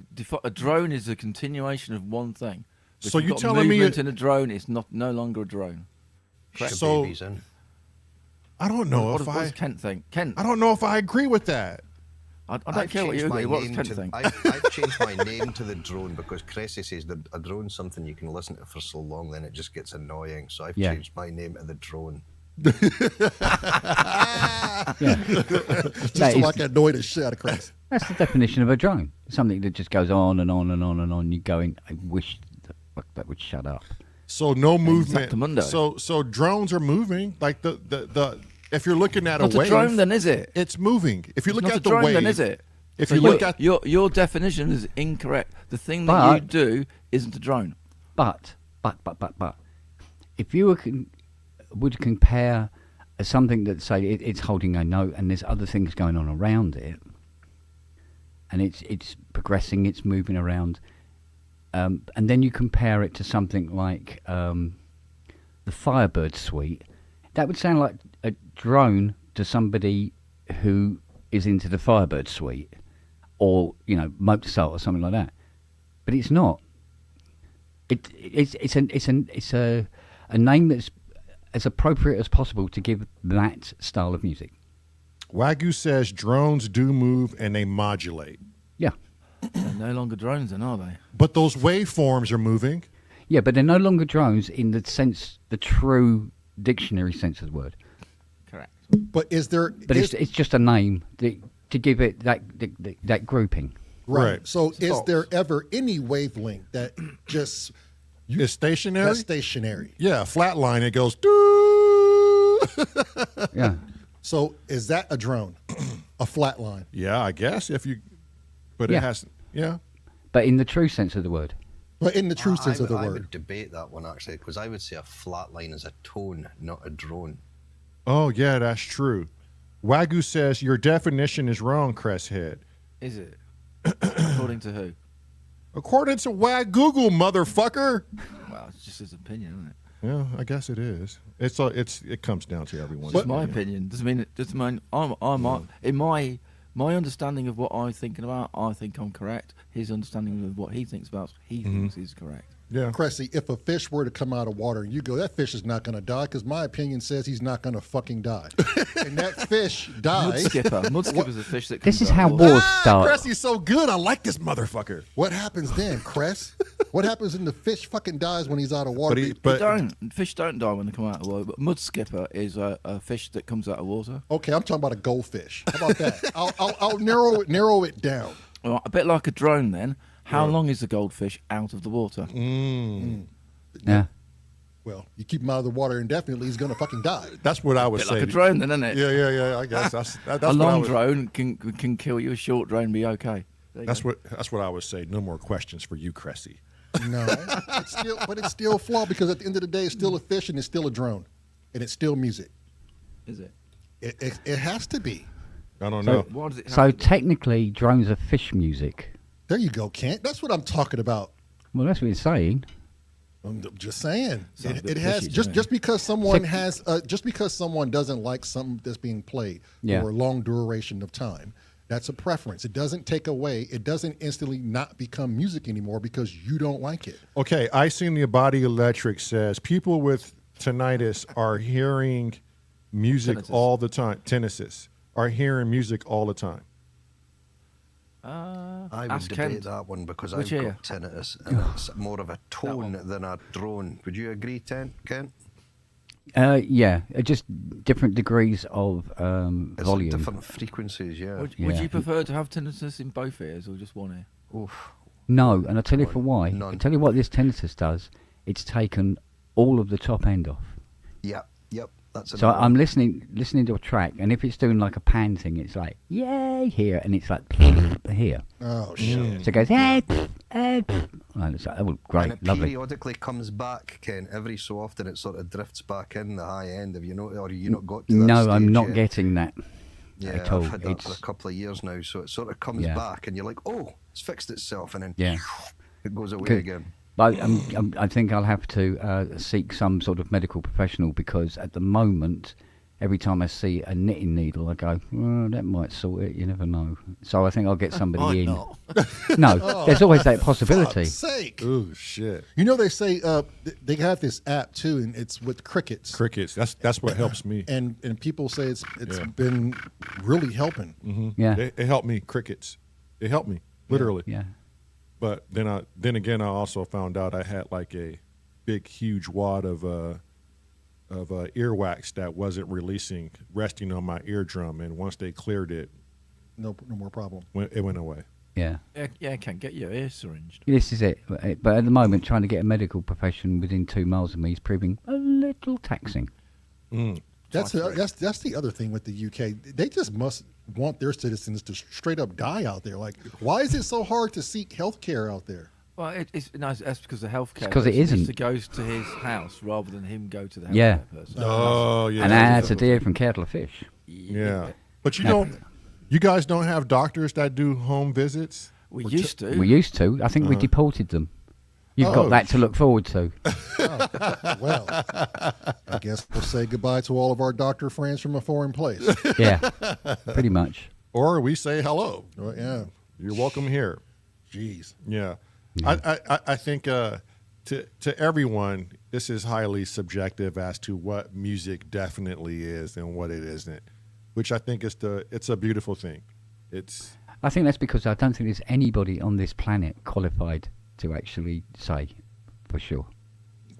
a drone is a continuation of one thing. If So you've you're got telling me movement in a drone, it's no longer a drone. Correct. So- Babies in. I don't know What if does Kent think? Kent, I don't know if I agree with that. I don't I've care what you changed my agree. What does name Kent to- think? I've changed my name to the drone because Cressy says that a drone's something you can listen to for so long, then it just gets annoying. So I've Yeah. changed my name to the drone. Just That so is- I can annoy the shit out of Chris. That's the definition of a drone. Something that just goes on and on and on and on. You're going, I wish the fuck that would shut up. So no movement. Exactamundo. So drones are moving. Like the if you're looking at Not a wave, a drone, then is it? it's moving. If you It's look not at a the drone, wave, then is it? If So you look at your definition is incorrect. The thing that you do isn't a drone. But, if you would compare something that, say, it's holding a note and there's other things going on around it, and it's progressing, it's moving around, and then you compare it to something like the Firebird suite, that would sound like a drone to somebody who is into the Firebird suite, or Mozart or something like that. But it's not. It's a name that's as appropriate as possible to give that style of music. Wagyu says drones do move and they modulate, Yeah. They're no longer drones, then, are they? but those waveforms are moving. Yeah, but they're no longer drones in the true dictionary sense of the word. Correct. But is there? But it's just a name to give it that grouping. Right. So is false. there ever any wavelength that just It's stationary. that's stationary? Yeah, flat line. It goes. Doo. Yeah. So is that a drone? A flat line? Yeah, I guess if you, but Yeah. it has. Yeah. But in the true sense of the word. But in the true sense of the I word. would debate that one actually, because I would say a flat line is a tone, not a drone. Oh yeah, that's true. Wagyu says your definition is wrong, Cresshead. Is it? According to who? According to Google, motherfucker. Well, it's just his opinion, isn't it? Yeah, I guess it is. It comes down to everyone's. It's my opinion. Doesn't mean I'm in my understanding of what I'm thinking about. I think I'm correct. His understanding of what he thinks about, he thinks is correct. Yeah. Cressy, if a fish were to come out of water and you go, that fish is not going to die, because my opinion says he's not going to fucking die. And that fish dies. Mudskipper's a fish that comes This is out how of water. wars start. Cressy's so good. I like this motherfucker. What happens then, Cress? What happens when the fish fucking dies when he's out of water? Fish don't die when they come out of water. But mudskipper is a fish that comes out of water. Okay, I'm talking about a goldfish. How about that? I'll narrow it down. Well, a bit like a drone then. How long is the goldfish out of the water? Yeah. Well, you keep him out of the water indefinitely, he's going to fucking die. That's what I would Bit say. like a drone then, isn't it? Yeah. I guess that's A what I long would- drone can kill you. A short drone be okay. There you That's go. what I would say. No more questions for you, Cressy. No, it's still flawed, because at the end of the day, it's still a fish and it's still a drone, and it's still music. Is it? It has to be. I don't know. Why does it have So to be? technically, drones are fish music. There you go, Kent. That's what I'm talking about. Well, that's what it's saying. I'm just saying. Sounds a It bit has fishy to me. just because someone has just because someone doesn't like something that's being played Yeah. for a long duration of time. That's a preference. It doesn't take away. It doesn't instantly not become music anymore because you don't like it. Okay, I seen the body electric says people with tinnitus are hearing music Tinnitus. all the time. Tinnitus are hearing music all the time. I would ask debate Kent. that one because Which I've ear? got tinnitus and it's more of a tone than a drone. Would you agree, Kent? Yeah, just different degrees of It's volume. different frequencies, yeah. Would Yeah. you prefer to have tinnitus in both ears or just one ear? Oof. No, and I'll tell you for why. None. I'll tell you what this tinnitus does. It's taken all of the top end off. Yep. That's So another I'm one. listening to a track, and if it's doing like a pan thing, it's like, yay, here, and it's like, here. Oh shit! So it goes, hey, hey. And it's like, oh, great, And it lovely. periodically comes back, Ken. Every so often, it sort of drifts back in the high end. Have you know, or you not got to that No, I'm stage not yet? getting that Yeah, at all. I've had that for It's, a couple of years now, so it sort of comes Yeah. back, and you're like, oh, it's fixed itself, and then Yeah. it goes away Good. again. but I think I'll have to seek some sort of medical professional, because at the moment, every time I see a knitting needle, I go, well, that might sort it. You never know. So I think I'll get somebody in. Not. No, there's always that possibility. Fuck's sake! Ooh, shit. You know they say they have this app too, and it's with crickets. Crickets. That's what helps me. And people say it's Yeah. been really helping. Yeah, It helped me. Crickets. It helped me literally. yeah. But then again, I also found out I had like a big, huge wad of earwax that wasn't releasing, resting on my eardrum, and once they cleared it, No more problem. it went away. Yeah, Yeah, can get your ear syringed. this is it. But at the moment, trying to get a medical profession within 2 miles of me is proving a little taxing. That's the other thing with the UK. They just must want their citizens to straight up die out there. Like, why is it so hard to seek health care out there? Well, that's because the healthcare. 'cause it person needs isn't. to go to his house rather than him go to the healthcare Yeah. person. Oh, yeah. And that's a deer from kettle of fish. Yeah. But you guys don't have doctors that do home visits? We used to. We used to. I think we deported them. You've got that to look forward to. Well, I guess we'll say goodbye to all of our doctor friends from a foreign place. Yeah, pretty much. Or we say hello. Well, yeah. You're welcome here. Jeez. Yeah. I think to everyone, this is highly subjective as to what music definitely is and what it isn't, which I think it's a beautiful thing. I think that's because I don't think there's anybody on this planet qualified to actually say for sure.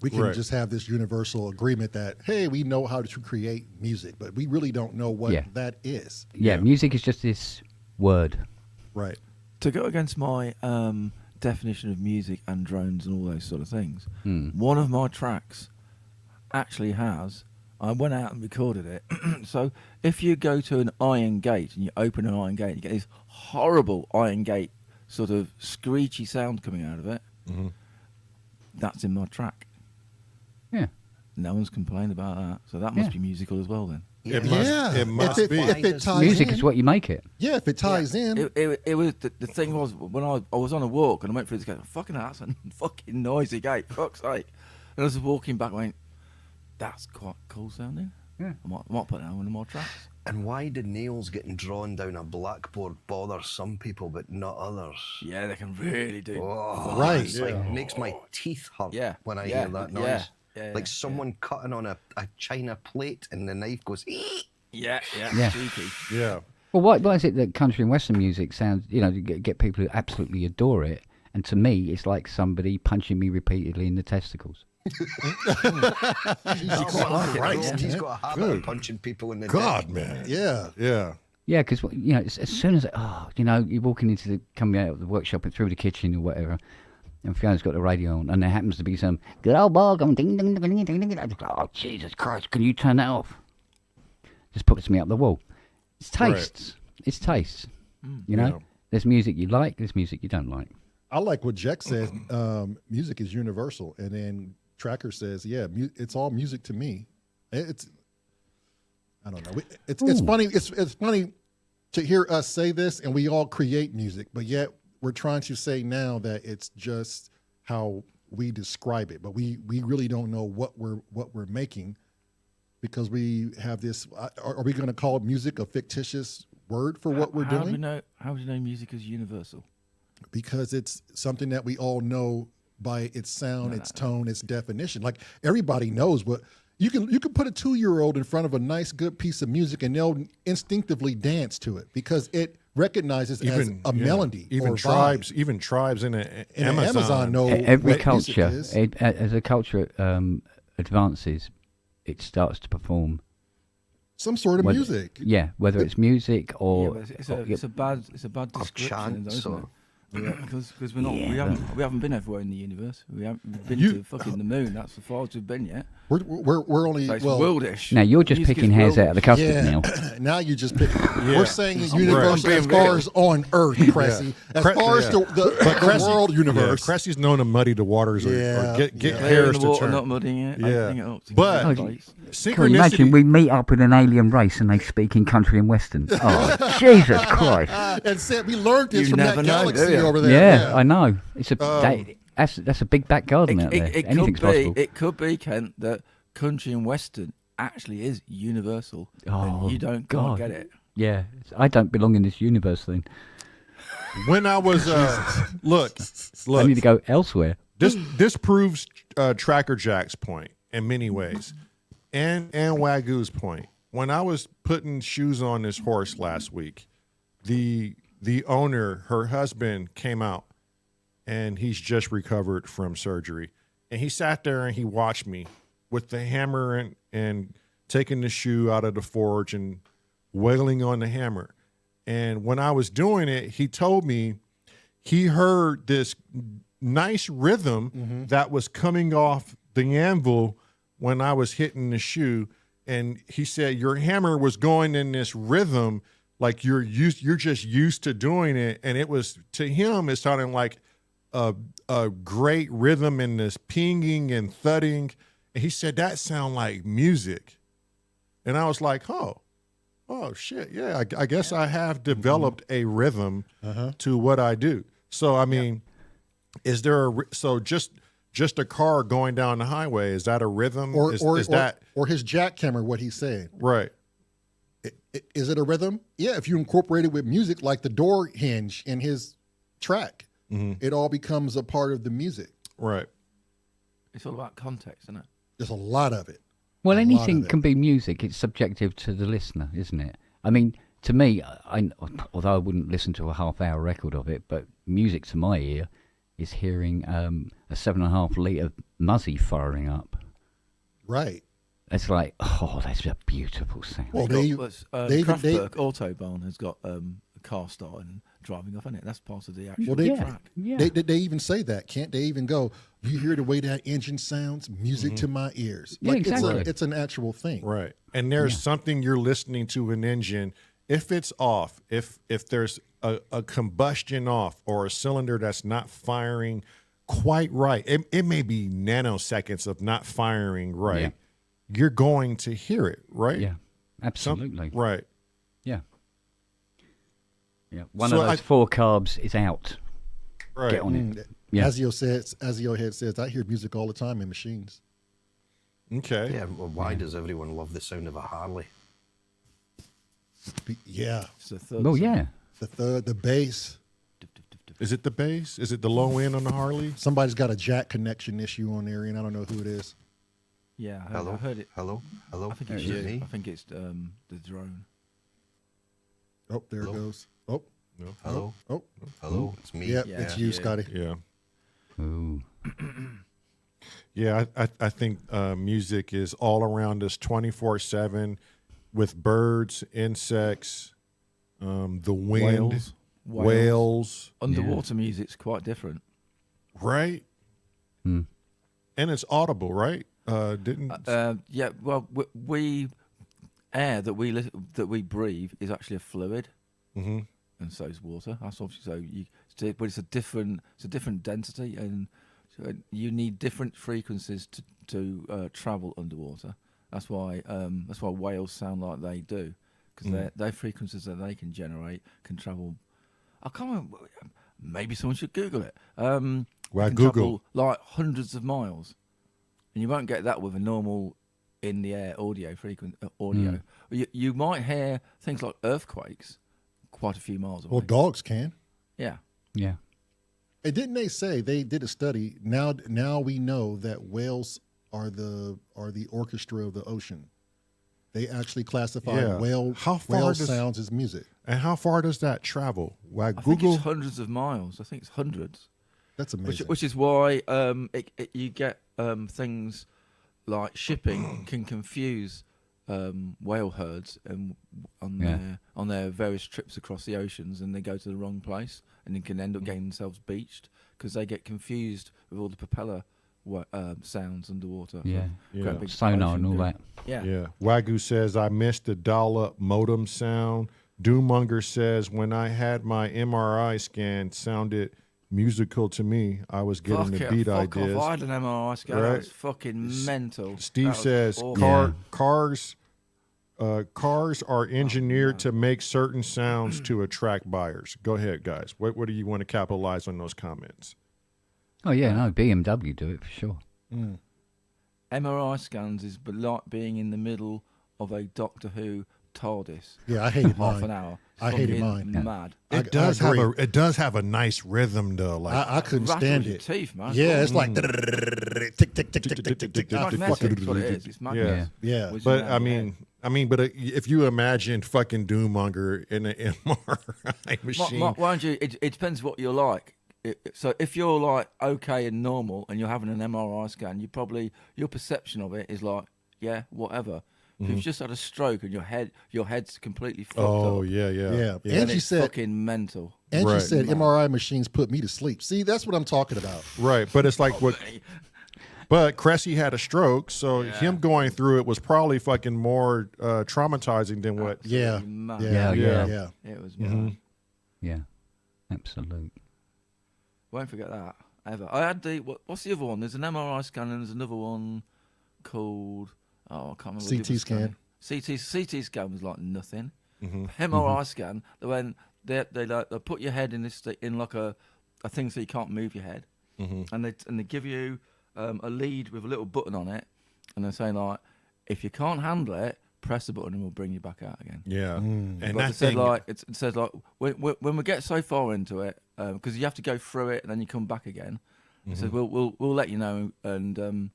We can Right. just have this universal agreement that, hey, we know how to create music, but we really don't know what Yeah. that is. Yeah, music is just this word. Right. To go against my definition of music and drones and all those sort of things, Hmm. one of my tracks actually has. I went out and recorded it. So if you go to an iron gate and you open an iron gate, you get this horrible iron gate sort of screechy sound coming out of it. Mm-hmm. That's in my track. Yeah. No one's complained about that. So that must Yeah. be musical as well then. It must if be. it ties Music in, is what you make it. yeah, if it ties in, It was the thing was when I was on a walk and I went through this gate. Fucking hell, that's a fucking noisy gate. Fuck's sake! And I was walking back, going, "That's quite cool sounding." Yeah. I might put that on one of my tracks. And why do nails getting drawn down a blackboard bother some people but not others? Yeah, they can really do. Oh, Right. It's like makes my teeth hurt Yeah, when I yeah, hear that noise. yeah, Like someone cutting on a china plate and the knife goes. Yeah, Yeah. cheeky. Yeah. Well, why is it that country and western music sounds, you get people who absolutely adore it, and to me, it's like somebody punching me repeatedly in the testicles. Christ, he's got a habit of punching people in the God, dick. man. yeah. Yeah. Yeah, because as soon as you're walking into coming out of the workshop and through the kitchen or whatever, and Fiona's got the radio on, and there happens to be some good old ball going ding ding ding ding ding ding. Oh Jesus Christ! Can you turn that off? Just puts me up the wall. It's tastes. It's tastes. You know, Yeah. there's music you like, there's music you don't like. I like what Jack says. Music is universal, and then Tracker says, "Yeah, it's all music to me." It's I don't know. It's funny. It's funny to hear us say this, and we all create music, but yet we're trying to say now that it's just how we describe it, but we really don't know what we're making because we have this. Are we going to call music a fictitious word for what we're How doing? do you know music is universal? Because it's something that we all know by its sound, its tone, its definition. Like everybody knows what you can put a 2-year-old in front of a nice, good piece of music and they'll instinctively dance to it because it recognizes as a melody. Even or tribes, vibe. even tribes in Amazon know Every what music culture, is. as a culture advances, it starts to perform. Some sort of Whether- music. Yeah, whether it's music Yeah, or but it's a bad description, chants isn't or- it? Because we're not we haven't been everywhere in the universe. We haven't been to fucking the moon. That's as far as we've been yet. We're only So it's worldish. Now you're just Music picking is hairs out of the custard yeah. now. Now you just pick. Yeah. We're saying the I'm universe being as far real. as on Earth, Cressy. As far as the world universe. Yeah, Cressy's known to muddy the waters or get Clear in hairs the to water, turn. not muddying it. Yeah. opening it up to But- get it in place. Can you imagine we meet up with an alien race and they speak in country and western? Oh, Jesus Christ. And said we learned this You from never that know, do galaxy you? over there. Yeah, I know. It's a that's a big back garden out there. Anything's possible. It could be, Kent, that country and western actually is universal. Oh, and you don't God. get it. Yeah, I don't belong in this universe then. When I was look, I need to go elsewhere. this proves Tracker Jack's point in many ways, and Wagyu's point. When I was putting shoes on this horse last week, the owner, her husband, came out, and he's just recovered from surgery, and he sat there and he watched me with the hammer and taking the shoe out of the forge and wailing on the hammer. And when I was doing it, he told me he heard this nice rhythm that was coming off the anvil when I was hitting the shoe. And he said, your hammer was going in this rhythm like you're just used to doing it. And it was, to him, it sounded like a great rhythm and this pinging and thudding. And he said, that sound like music. And I was like, oh shit. Yeah, I guess I have developed a rhythm to what I do. So, I mean, is there just a car going down the highway? Is that a rhythm? Or that his jackhammer, what he's saying. right? Is it a rhythm? Yeah, if you incorporate it with music, like the door hinge in his track, it all becomes a part of the music. Right. It's all about context, isn't it? There's a lot of it. Well, A lot anything of it. can be music. It's subjective to the listener, isn't it? I mean, to me, although I wouldn't listen to a half-hour record of it, but music to my ear is hearing a 7.5 litre Muzzy firing up. Right. It's like, oh, that's a beautiful sound. Well, They they Kraftwerk they Autobahn has got a car starting and driving off, isn't it? That's part of the actual Well, they- track. yeah. they even say that. Can't they even go, you hear the way that engine sounds, music to my ears. Yeah, exactly. It's an actual thing. Right. And there's something you're listening to an engine. If it's off, if there's a combustion off or a cylinder that's not firing quite right, it may be nanoseconds of not firing right. Yeah. You're going to hear it, right? Yeah, absolutely. Right. Yeah. Yeah. One So of those 4 carbs is out. Right. Get on it. Mm. Yeah. Azio Head says, I hear music all the time in machines. Okay. Yeah, well, why does everyone love the sound of a Harley? Yeah. It's the third. Well, song. yeah. The third, the bass. Is it the bass? Is it the low end on the Harley? Somebody's got a jack connection issue on there, and I don't know who it is. Yeah, I Hello? heard it. Hello? Hello? I think it's Is it you. me? I think it's the drone. Oh, there Hello? it goes. Oh, No. Hello? oh. Hello? It's me. Yep, Yeah, it's you, yeah. Scotty. Yeah. Ooh. Yeah, I think music is all around us 24/7 with birds, insects, the wind, whales, Underwater music's quite different. right? Hmm. And it's audible, right? Yeah, well, we air that we breathe is actually a fluid, Mhm. and so is water. That's obviously but it's a different density, and so you need different frequencies to travel underwater. That's why whales sound like they do, because their frequencies that they can generate can travel. I can't remember. Maybe someone should Google it. Well, can Google. travel like hundreds of miles, and you won't get that with a normal in the air audio. You might hear things like earthquakes quite a few miles away. Well, dogs can. Yeah. Yeah. And didn't they say they did a study? Now we know that whales are the orchestra of the ocean. They actually classify Yeah. whale sounds as music. And how far does that travel? Why I think Google? it's hundreds of miles. I think it's hundreds. That's amazing. Which is why you get things like shipping can confuse whale herds and on their various trips across the oceans, and they go to the wrong place and they can end up getting themselves beached because they get confused with all the propeller sounds underwater. Yeah, Great big sonar and all ocean that. Yeah. Wagyu says, I missed the dial-up modem sound. Doommonger says, when I had my MRI scan, sounded musical to me. I was getting the beat fuck ideas. off. I had an MRI scan. Right. That was fucking mental. Steve says, awful. cars are engineered to make certain sounds to attract buyers. Go ahead, guys. What do you want to capitalize on those comments? Oh yeah, no, BMW do it for sure. MRI scans is like being in the middle of a Doctor Who TARDIS. Yeah, I hated half mine. an hour. I hated Fucking mine. Mad. It does have a nice rhythm though. Like I couldn't Rattles stand your it. teeth, man. Yeah, it's like tick tick tick tick tick tick tick. It's magnetic. That's what it is. It's magnetic. Yeah. Which is But magnetic. if you imagine fucking Doommonger in an MRI machine, Mind you, it depends what you're like. So if you're like okay and normal and you're having an MRI scan, your perception of it is like, yeah, whatever. If you've just had a stroke and your head's completely fucked up. yeah. Yeah. Then Angie it's said fucking mental. Angie Right. said MRI machines put me to sleep. See, that's what I'm talking about. right. But it's like what. But Cressy had a stroke, so him going through it was probably fucking more traumatizing than what. Yeah. Mad. Yeah. It was mad. Yeah, absolute. Won't forget that ever. I had what's the other one? There's an MRI scan and there's another one called I can't remember. CT scan. CT scan was like nothing. MRI scan. When they put your head in in like a thing so you can't move your head, and they give you a lead with a little button on it, and they're saying like, if you can't handle it, press the button and we'll bring you back out again. Yeah. And But that it said thing, like it says like when we get so far into it, because you have to go through it and then you come back again. It says we'll let you know and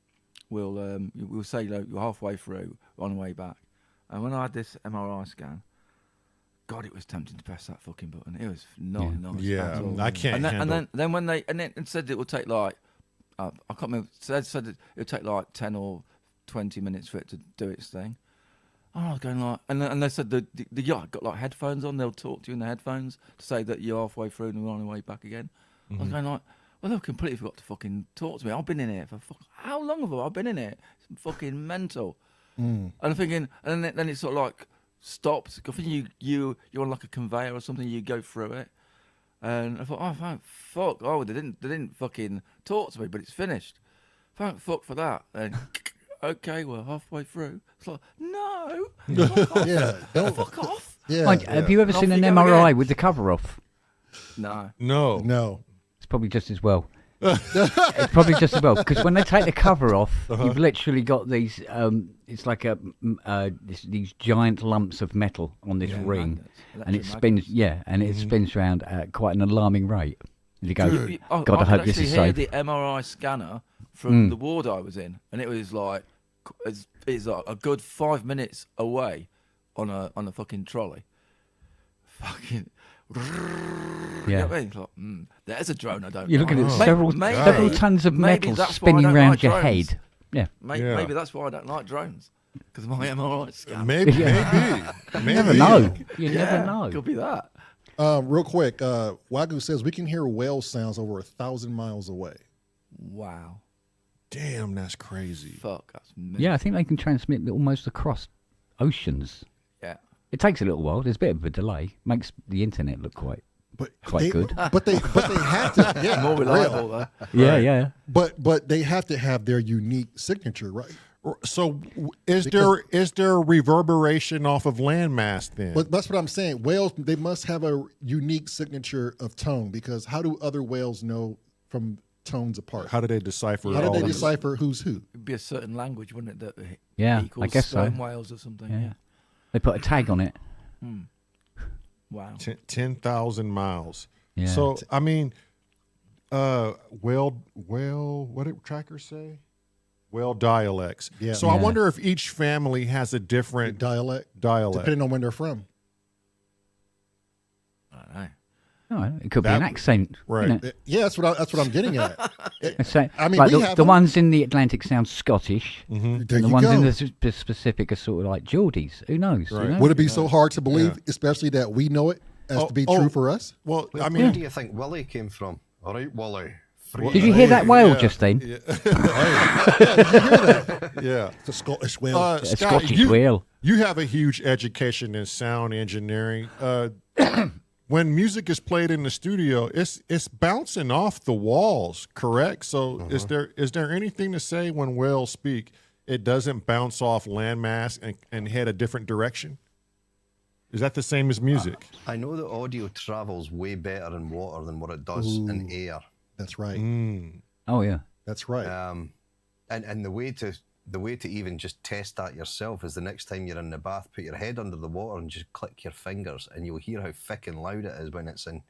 we'll say you're halfway through on the way back. And when I had this MRI scan, God, it was tempting to press that fucking button. It was not nice. Yeah, at all. I can't handle. And then when it said it would take like I can't remember. It said it would take like 10 or 20 minutes for it to do its thing. I was going like, and they said the yacht got like headphones on. They'll talk to you in the headphones to say that you're halfway through and we're on the way back again. I was going like, well, they've completely forgot to fucking talk to me. I've been in here for how long have I been in here? It's fucking mental. And I'm thinking, and then it sort of like stops. I think you're on like a conveyor or something. You go through it, and I thought, oh, thank fuck. Oh, they didn't fucking talk to me, but it's finished. Thank fuck for that. And okay, we're halfway through. It's like, no, fuck off. Yeah. Fuck off. Yeah. Mind, have you ever And seen off an you go MRI again. with the cover off? No. No. It's probably just as well. It's probably just as well because when they take the cover off, you've literally got these. It's like these giant lumps of metal on this ring, magnets, and it spins. Yeah, and it spins around at quite an alarming rate. And you go, God, I hope this is I safe. could actually hear the MRI scanner from the ward I was in, and it was like it's like a good 5 minutes away on a fucking trolley. Fucking. You know what I mean? It's like, there's a drone I don't You're looking like. at several tons of maybe metal that's why I spinning don't around like your drones. head. Yeah, Maybe that's why I don't like drones, because my MRI scan. maybe. you never know. You never know. Could be that. Real quick, Wagyu says we can hear whale sounds over 1,000 miles away. Wow. Damn, that's crazy. Fuck. That's mental. Yeah, I think they can transmit almost across oceans. Yeah. It takes a little while. There's a bit of a delay. Makes the internet look quite good. But they have to. Yeah, More reliable though. Yeah. But they have to have their unique signature, right? So is there reverberation off of landmass then? But that's what I'm saying. Whales, they must have a unique signature of tone, because how do other whales know from tones apart? How do they decipher? How do all they of decipher who's who? It'd be a certain language, wouldn't it? That Yeah, equals I guess so. sperm whales or something. Yeah. Yeah. They put a tag on it. Wow. 10,000 miles. Yeah. So I mean, whale. What did trackers say? Whale dialects. Yeah. So I wonder if each family has a different Dialect, dialect. depending on where they're from. I don't know. Oh, it could be an accent, right? isn't it? Yeah, that's what I'm getting at. So, I mean, like we the have the them. ones in the Atlantic sound Scottish, There and the you ones in go. the Pacific are sort of like Geordies. Who knows? Right. You know? Would it be so hard to believe, especially that we know it as to be true for us? Well, I Where mean, do you think Willie came from? All right, Willie. Did you hear that whale yeah, just then? yeah. It's a Scottish whale. A Scott, Scottish whale. You have a huge education in sound engineering. When music is played in the studio, it's bouncing off the walls, correct? So is there anything to say when whales speak, it doesn't bounce off landmass and head a different direction? Is that the same as music? I know that audio travels way better in water than what it does in air. That's right. Oh yeah. That's right. And the way to even just test that yourself is the next time you're in the bath, put your head under the water and just click your fingers, and you'll hear how thick and loud it is when it's in.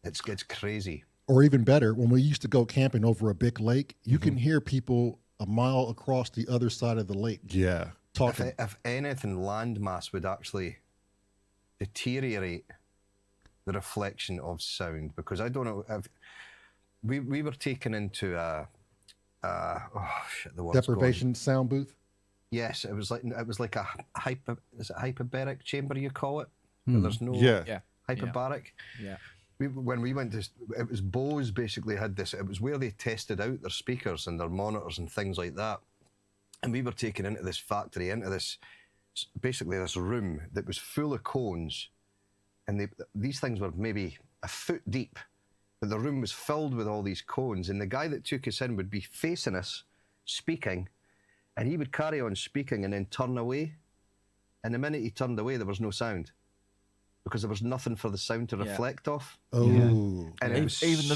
It's crazy. Or even better, when we used to go camping over a big lake, you can hear people a mile across the other side of the lake Yeah. talking. If anything, landmass would actually deteriorate the reflection of sound, because I don't know if we were taken into the word's Deprivation gone. sound booth. Yes, it was like a hyperbaric chamber, you call it. Where there's no Yeah. hyperbaric. Yeah. When we went to, it was Bose basically had this. It was where they tested out their speakers and their monitors and things like that. And we were taken into this factory, into this basically this room that was full of cones, and these things were maybe a foot deep, but the room was filled with all these cones, and the guy that took us in would be facing us, speaking, and he would carry on speaking and then turn away, and the minute he turned away, there was no sound, because there was nothing for the sound to reflect off. Oh, And it was Even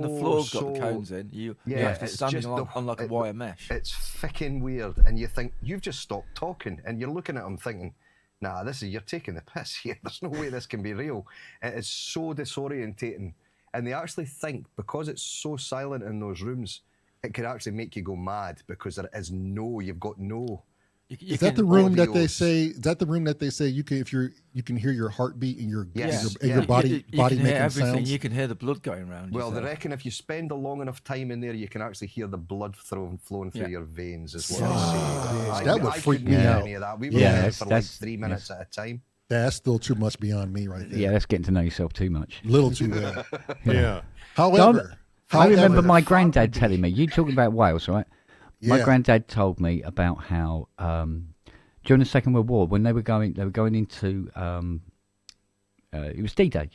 the floor's got the cones in. You're actually it's standing just on like a wire mesh. It's fucking weird, and you think you've just stopped talking, and you're looking at him thinking, "Nah, you're taking the piss here. There's no way this can be real." And it's so disorientating, and they actually think because it's so silent in those rooms, it could actually make you go mad because you've got no. Is that the room that they say? Is that the room that they say you can hear your heartbeat and your body you can hear making everything. sounds? You can hear the blood going around. Well, they reckon if you spend a long enough time in there, you can actually hear the blood flowing through your veins. Is what they say. That would freak couldn't me hear out. any of that. We were there for like that's 3 minutes at a time. That's still too much beyond me, right there. Yeah, that's getting to know yourself too much. Little too. Yeah. However, I remember my granddad telling me, you talking about whales, right? My Yeah. granddad told me about how during the Second World War, when they were going into it was D-Day,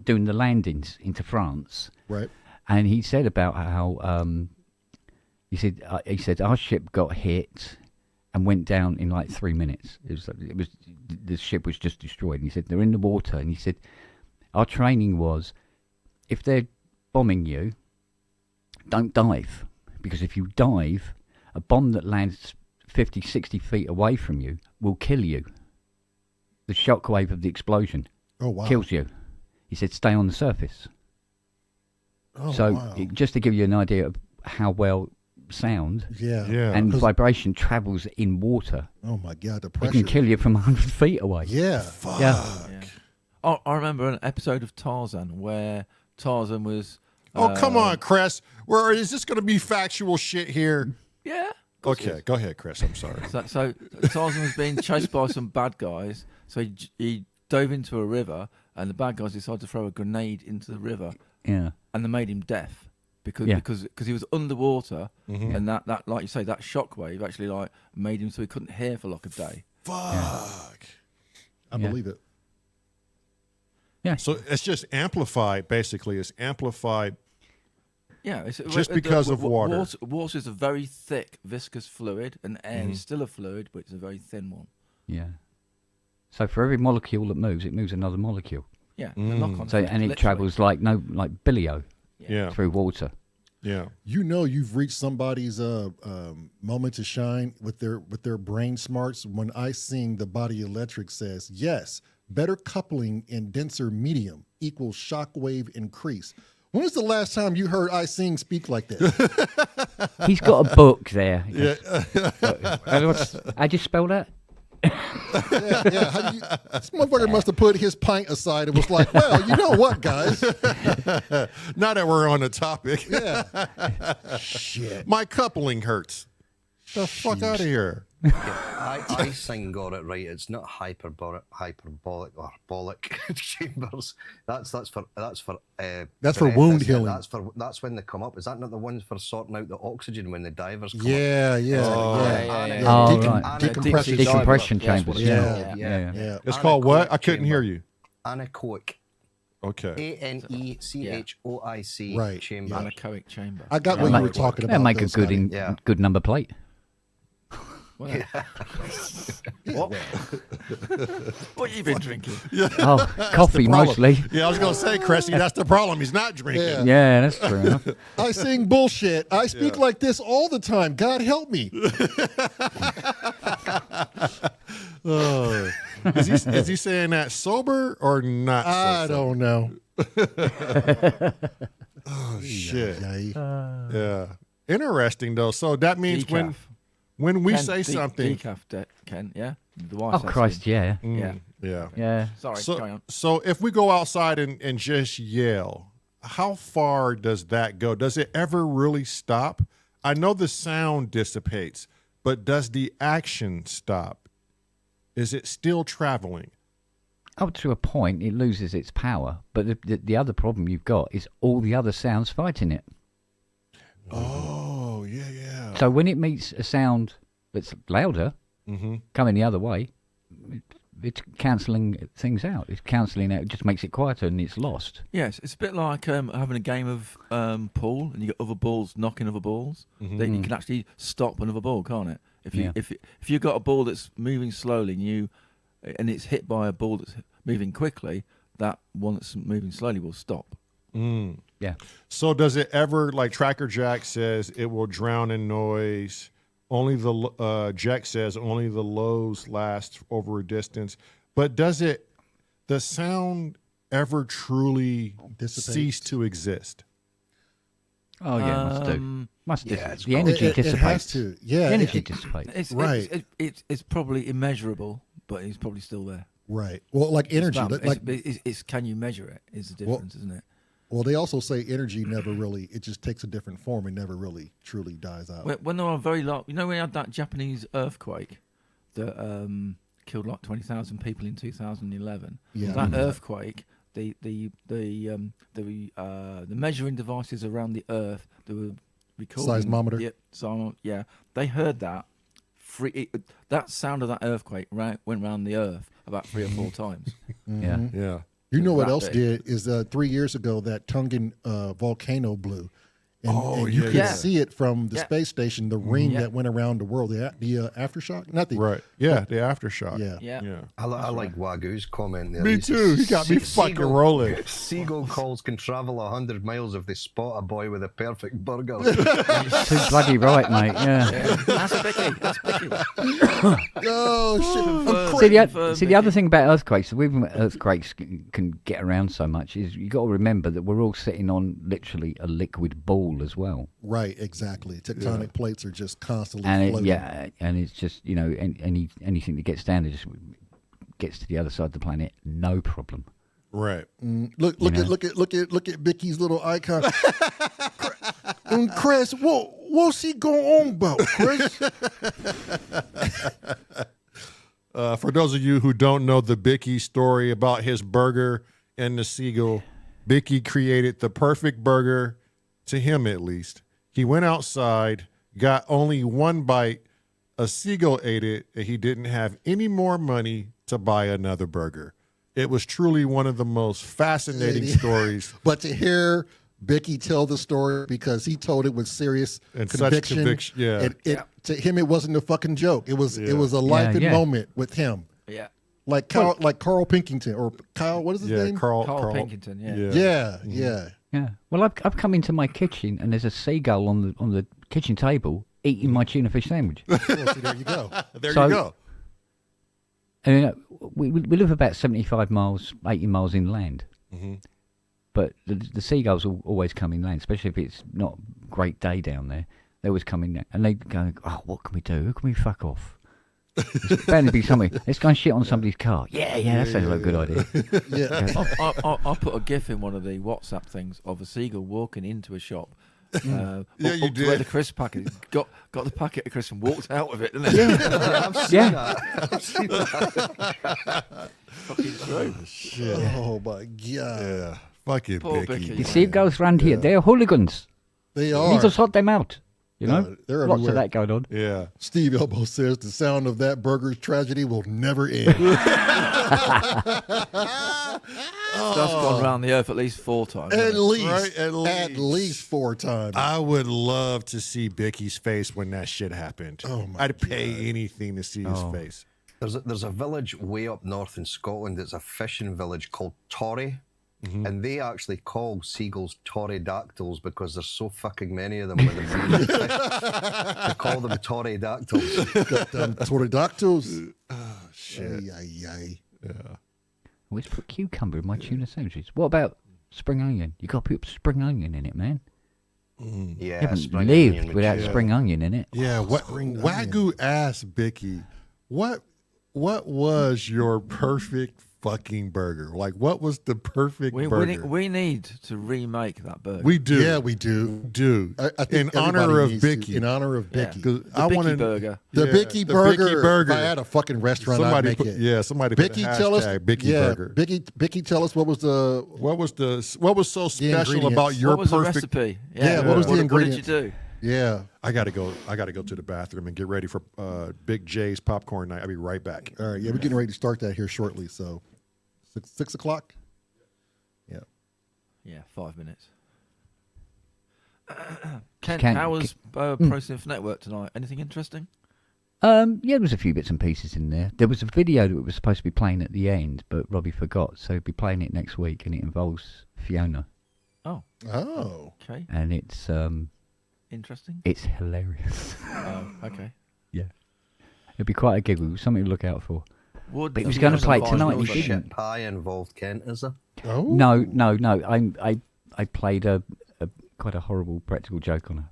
doing the landings into France, right. and he said about how he said our ship got hit and went down in like 3 minutes. It was the ship was just destroyed. And he said they're in the water, and he said our training was if they're bombing you, don't dive, because if you dive, a bomb that lands 50, 60 feet away from you will kill you. The shockwave of the explosion kills you. He said stay on the surface. Just to give you an idea of how well sound and vibration travels in water. Oh my God, the It pressure can kill you from 100 feet away. Yeah. Fuck. Yeah. Oh, I remember an episode of Tarzan where Tarzan was. Oh, come on, Chris. Where is this going to be factual shit here? Yeah. Okay, go ahead, Chris. I'm sorry. So Tarzan was being chased by some bad guys. So he dove into a river, and the bad guys decided to throw a grenade into the river. Yeah. And they made him deaf because he was underwater, and that like you say, that shockwave actually like made him so he couldn't hear for like a day. Fuck. I believe it. Yeah. So it's just amplified. Basically, it's amplified. Yeah, it's, Just because of water. Water is a very thick, viscous fluid, and air is still a fluid, but it's a very thin one. Yeah. So for every molecule that moves, it moves another molecule. Yeah. The knock-on So effect, and it literally. travels like bilio Yeah. through water. Yeah. You've reached somebody's moment to shine with their brain smarts when I sing The Body Electric says, yes, better coupling in denser medium equals shockwave increase. When was the last time you heard I Sing speak like this? He's got a book there. Yeah. How'd you spell that? Yeah. This motherfucker must have put his pint aside and was like, well, you know what, guys? Now that we're on the topic. Yeah. Shit. My coupling hurts. The fuck out of here. I sing got it right. It's not hyperbolic or bolic chambers. That's for wound healing. That's when they come up. Is that not the ones for sorting out the oxygen when the divers come up? Yeah. Oh, right. Decompression chambers. Yeah. It's called what? I couldn't hear you. Anechoic. Okay. Anechoic Right. chamber. Anechoic chamber. I got what you were talking about. They'll make a those kind good number plate. What have you been drinking? Oh, coffee mostly. Yeah, I was going to say, Cressy, that's the problem. He's not drinking. Yeah, that's true enough. I sing bullshit. I speak like this all the time. God help me. Is he saying that sober or not? I don't know. Oh, shit. Yeah. Interesting, though. So that means when we say something. Decaf, Ken, yeah? The wife's Oh, Christ, yeah. Yeah. Sorry, So, carry on. so if we go outside and just yell, how far does that go? Does it ever really stop? I know the sound dissipates, but does the action stop? Is it still traveling? Up to a point, it loses its power. But the other problem you've got is all the other sounds fighting it. Oh, yeah. So when it meets a sound that's louder, coming the other way, it's cancelling things out. It's cancelling out. It just makes it quieter and it's lost. Yes, it's a bit like having a game of pool, and you got other balls knocking other balls. Then you can actually stop another ball, can't it? If you've got a ball that's moving slowly and it's hit by a ball that's moving quickly, that one that's moving slowly will stop. Yeah. So does it ever, like Tracker Jack says, it will drown in noise? Only the Jack says only the lows last over a distance. But does the sound ever truly cease to exist? Oh yeah, must do. Must do. Yeah, The energy dissipates. It has to. Yeah. The energy dissipates. Right. It's probably immeasurable, but it's probably still there. Right. Well, like energy. It's can you measure it? Is the difference, isn't it? Well, they also say energy never really, it just takes a different form and never really truly dies out. When they were very low, when we had that Japanese earthquake that killed like 20,000 people in 2011. Yeah, that earthquake, the measuring devices around the Earth, they were recording seismometer. They heard that. That sound of that earthquake went around the Earth about 3 or 4 times. Yeah. You know what else did is 3 years ago that Tongan volcano blew, and you could see it from the space station, the ring that went around the world, the aftershock, not the the aftershock. Yeah. I like Wagoo's comment there. Me too. He got me fucking rolling. Seagull calls can travel 100 miles if they spot a boy with a perfect burger. Too bloody right, mate. Yeah. That's Bicky. Oh shit! See, the other thing about earthquakes, the reason earthquakes can get around so much is you got to remember that we're all sitting on literally a liquid ball as well. Right, exactly. Tectonic plates are just constantly floating. And it's just anything that gets down, it just gets to the other side of the planet, no problem. Right. Look at Vicky's little icon. Chris, what's he going on about, Chris? For those of you who don't know the Bicky story about his burger and the seagull, Bicky created the perfect burger, to him at least. He went outside, got only one bite, a seagull ate it, and he didn't have any more money to buy another burger. It was truly one of the most fascinating stories. But to hear Bicky tell the story, because he told it with serious and conviction. Such conviction, to him, it wasn't a fucking joke. It was a life and moment with him. Yeah. Like Carl Pilkington or Kyle. What is his name? Carl Pilkington. Yeah. Well, I've come into my kitchen and there's a seagull on the kitchen table eating my tuna fish sandwich. Well, see, there you go. You go. I mean, we live about 75 miles, 80 miles inland. Mm-hmm. But the seagulls will always come inland, especially if it's not a great day down there. They always come in there and they go, oh, what can we do? Who can we fuck off? It's bound to be something. Let's go and shit on somebody's car. Yeah, that sounds like a good idea. Yeah. I put a GIF in one of the WhatsApp things of a seagull walking into a shop. Yeah, you up to where did. the crisp packet got the packet of crisp and walked out with it, didn't it? I've seen Yeah. that. I've seen that. Fucking true. Shit. Oh my god. Yeah. Fucking Poor Bicky. Bicky. You see girls around here, they're hooligans. They You are. need to sort them out. You know? No, they're Lots of everywhere. that going on. Yeah. Steve Elbow says the sound of that burger's tragedy will never end. Stuff's gone around the earth at least 4 times. At hasn't it? least, Right, at at least 4 times. I would love to see Bicky's face when that shit happened. Oh, my I'd pay anything to see his face. There's a village way up north in Scotland. It's a fishing village called Torry. And they actually call seagulls Torrydactyls because there's so fucking many of them with the fish. They call them Torrydactyls. Them pterodactyls. Shit. Ay, ay, ay. Yeah. Always put cucumber in my tuna sandwiches. What about spring onion? You got to put spring onion in it, man. Yeah, You haven't spring onion lived with without cheese. spring onion in it. Yeah. What Wagyu asked Bicky, what was your perfect fucking burger? Like, what was the perfect burger? We need to remake that burger. We do. Yeah, we do. In I think honor everybody of needs to- Bicky. In honor of Yeah. Bicky. 'Cause The I Bicky want to burger. The Yeah, Bicky the burger. Bicky burger. If I had a fucking restaurant, I'd Somebody make put, it. yeah, somebody put Bicky, the tell us. hashtag Bicky yeah, burger. Bicky, tell us what was the. What was so special ingredients. about your what was perfect? the recipe? Yeah, what was the What did ingredients? you do? Yeah. I gotta go to the bathroom and get ready for Big J's popcorn night. I'll be right back. All right. Yeah, we're getting ready to start that here shortly. So, 6 o'clock. Yeah. Yeah, 5 minutes. Ken, Ken, how was ProSynth Network tonight? Anything interesting? Yeah, there was a few bits and pieces in there. There was a video that was supposed to be playing at the end, but Robbie forgot, so he'll be playing it next week, and it involves Fiona, Oh, Oh. okay. and it's Interesting. hilarious. Oh, okay. Yeah, it'll be quite a giggle. Something to look out for. Would But he was have gonna you play ever tonight, found he those- didn't. Shit pie involved, Kent, is there? Oh. No. I played a quite a horrible practical joke on her,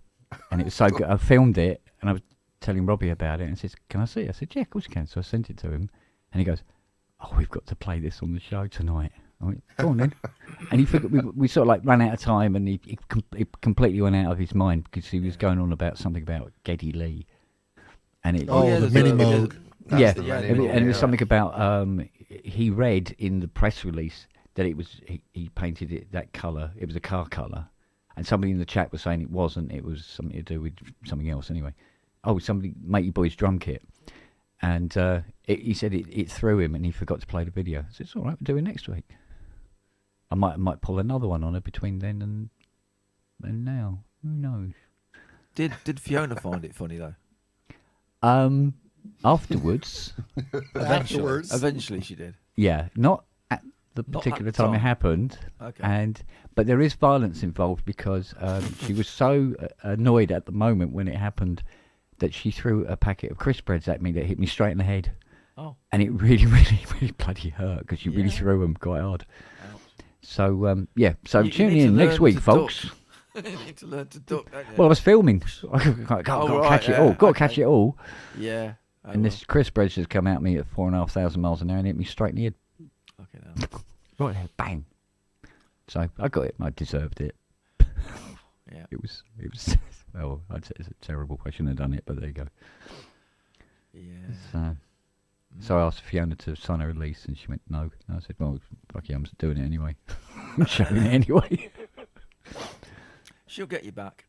and it was so good. I filmed it, and I was telling Robbie about it, and he says, "Can I see it?" I said, "Yeah, of course you can." So I sent it to him, and he goes, "Oh, we've got to play this on the show tonight." I went, "Go on then." And he forgot, we sort of like ran out of time, and he completely went out of his mind because he was going on about something about Geddy Lee, and it. Oh, the there's mini a- moog. That's Yeah, the yeah, mini and it was yeah. something about he read in the press release that it was he painted it that colour. It was a car colour, and somebody in the chat was saying it wasn't. It was something to do with something else. Anyway, somebody Matey Boy's drum kit, and he said it threw him, and he forgot to play the video. So it's all right. We'll do it next week. I might pull another one on her between then and now. Who knows? Did Fiona find it funny though? Afterwards. Afterwards. Eventually she did. Yeah, not at the Not particular at the time it time. happened. Okay. But there is violence involved because she was so annoyed at the moment when it happened that she threw a packet of crisp breads at me that hit me straight in the head. Oh. And it really, really, really bloody hurt because she really Yeah. threw them quite hard. Ouch. So, yeah. So You tune need to in next learn week, to folks. duck. You need to learn to duck, don't you? Well, I was filming. Got to catch it all. Got to catch it all. Yeah. I And will. this crisp bread just come at me at 4,500 miles an hour and hit me straight in the head. Okay, now. Right there, bang. So I got it. I deserved it. Yeah. It was. Well, I'd say it's terrible. I shouldn't have done it, but there you go. Yeah. So I asked Fiona to sign a release, and she went no. And I said, "Well, fuck yeah, I'm doing it anyway. I'm showing it anyway." She'll get you back.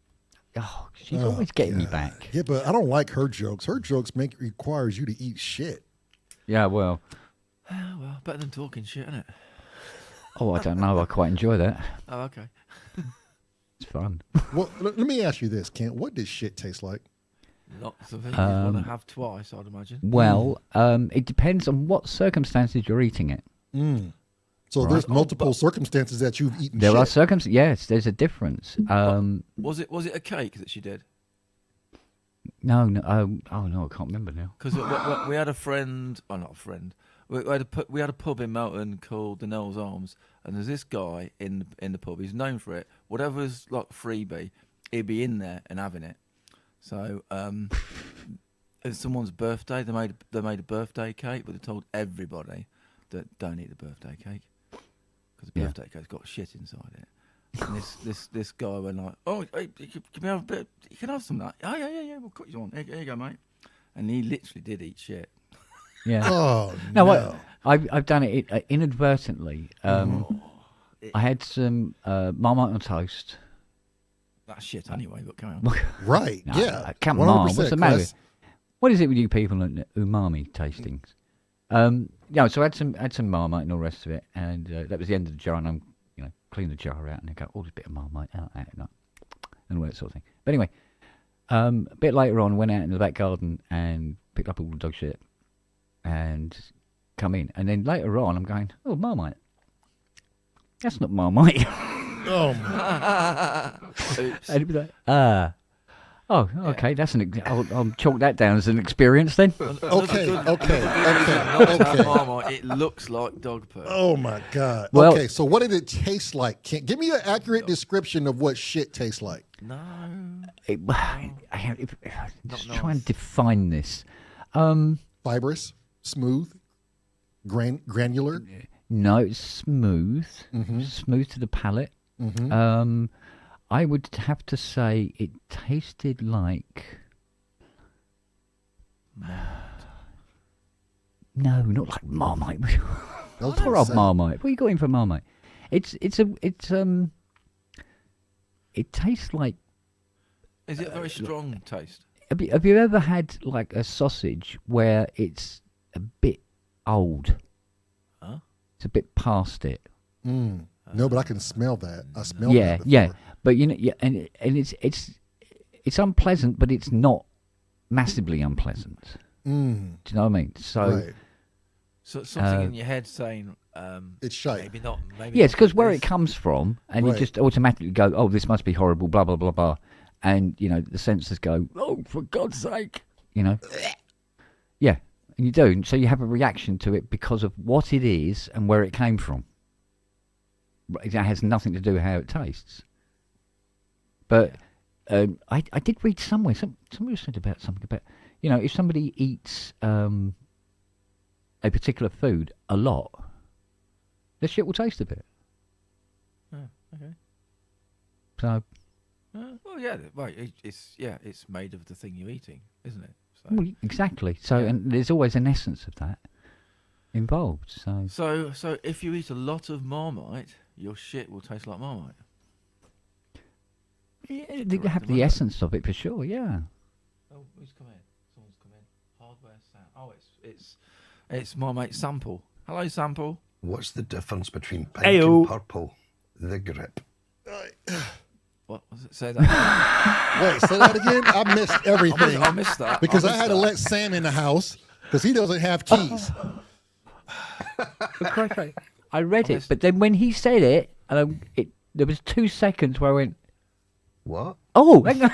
Oh, she's always getting me back. Yeah, but I don't like her jokes. Her jokes requires you to eat shit. Yeah, well, Oh, well, better than talking shit, isn't it? I don't know. I quite enjoy that. Oh, okay. It's fun. Well, let me ask you this, Kent. What does shit taste like? Lots of things you want to have twice, I'd imagine. Well, it depends on what circumstances you're eating it. So there's multiple circumstances that you've eaten There shit. are circumstances. Yes, there's a difference. Was it a cake that she did? No. Oh no, I can't remember now. Because we had a friend, not a friend. We had a pub in Melton called the Nell's Arms, and there's this guy in the pub. He's known for it. Whatever's like freebie, he'd be in there and having it. So it's someone's birthday. They made a birthday cake, but they told everybody that don't eat the birthday cake because the birthday cake's got shit inside it. And this guy went like, "Oh, hey, can we have a bit? You can have some of that." "Oh yeah. We'll cook you on. Here you go, mate." And he literally did eat shit. Yeah. Oh No, no! I've done it inadvertently. I had some Marmite on toast. That's shit anyway. But carry on. Right? No, Yeah. come on. What's the matter? Chris. What is it with you people and umami tastings? So I had some Marmite and all the rest of it, and that was the end of the jar. And I'm clean the jar out, and I go, "Oh, there's a bit of Marmite out," and all that sort of thing. But anyway, a bit later on, went out in the back garden and picked up all the dog shit, and come in, and then later on, I'm going, "Oh, Marmite. That's not Marmite." Oh my! Oops. And he'd be like, oh, okay, that's I'll chalk that down as an experience then. Okay. Marmite, it looks like dog poo. Oh my God! Well- Okay, so what did it taste like? Give me an accurate description of what shit tastes like. No. Let's try and define this. Fibrous, smooth, granular. No, it's smooth, smooth to the palate. I would have to say it tasted like. No, not like Marmite. Poor old Marmite. What you got in for Marmite? It tastes like. Is it a very strong taste? Have you ever had like a sausage where it's a bit old? Huh? It's a bit past it. No, but I can smell that. I smell Yeah, that. yeah. But and it's unpleasant, but it's not massively unpleasant. Do you know what I mean? So Right. So something in your head saying, It's shite. maybe not. Maybe yeah, it's not because where this. it comes from, and you Right. just automatically go, "Oh, this must be horrible," blah blah blah blah, and the senses go, "Oh, for God's sake," Yeah, and you do, and so you have a reaction to it because of what it is and where it came from. It has nothing to do with how it tastes. But I did read somewhere, somebody said about something about, if somebody eats a particular food a lot, the shit will taste a bit. Oh, okay. So, Well, yeah, right. It's made of the thing you're eating, isn't it? So, well, exactly. So, and there's always an essence of that involved. so if you eat a lot of Marmite, your shit will taste like Marmite. Yeah, you have the essence of it for sure. Yeah. Oh, who's come in? Someone's come in. Hardware sound. Oh, it's my mate Sample. Hello, Sample. What's the difference between pink Ayo. and purple? The grip. What was it? Say that. Wait, say that again. I missed everything I missed that. because I missed had to that. let Sam in the house because he doesn't have keys. I read it, but then when he said it, there was 2 seconds where I went, What? "Oh, hang on."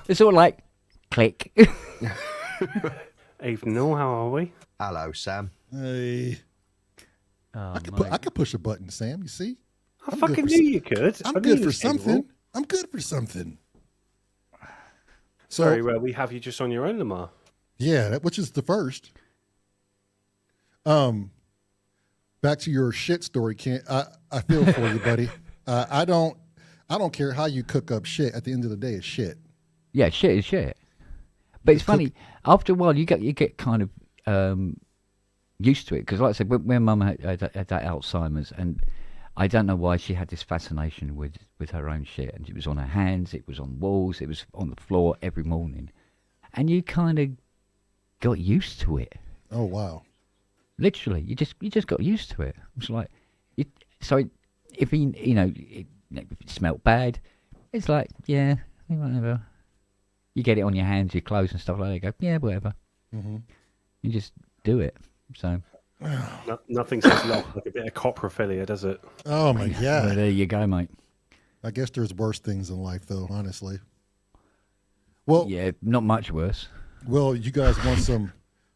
It's sort of like, click. Evening all, how are we? Hello, Sam. Hey, Oh, I could push a button, Sam. You see, I I'm fucking good for knew you could. I I'm knew good you for was capable. something. I'm good for something. So Very well, we have you just on your own, Lamar. yeah, which is the first. Back to your shit story, Kent. I feel for you, buddy. I don't care how you cook up shit. At the end of the day, it's shit. Yeah, shit is shit. But it's funny, after a while you get kind of used to it, because like I said, when Mum had that Alzheimer's, and I don't know why she had this fascination with her own shit, and it was on her hands, it was on walls, it was on the floor every morning, and you kind of got used to it. Oh wow. Literally, you just got used to it. It's like, if it smelt bad, it's like, yeah, whatever. You get it on your hands, your clothes and stuff like that. You go, yeah, whatever. Mm-hmm. You just do it. So Nothing says love like a bit of coprophilia, does it? Oh my well, god. there you go, mate. I guess there's worse things in life, though. Honestly. Well, Yeah, not much worse. well, you guys want some?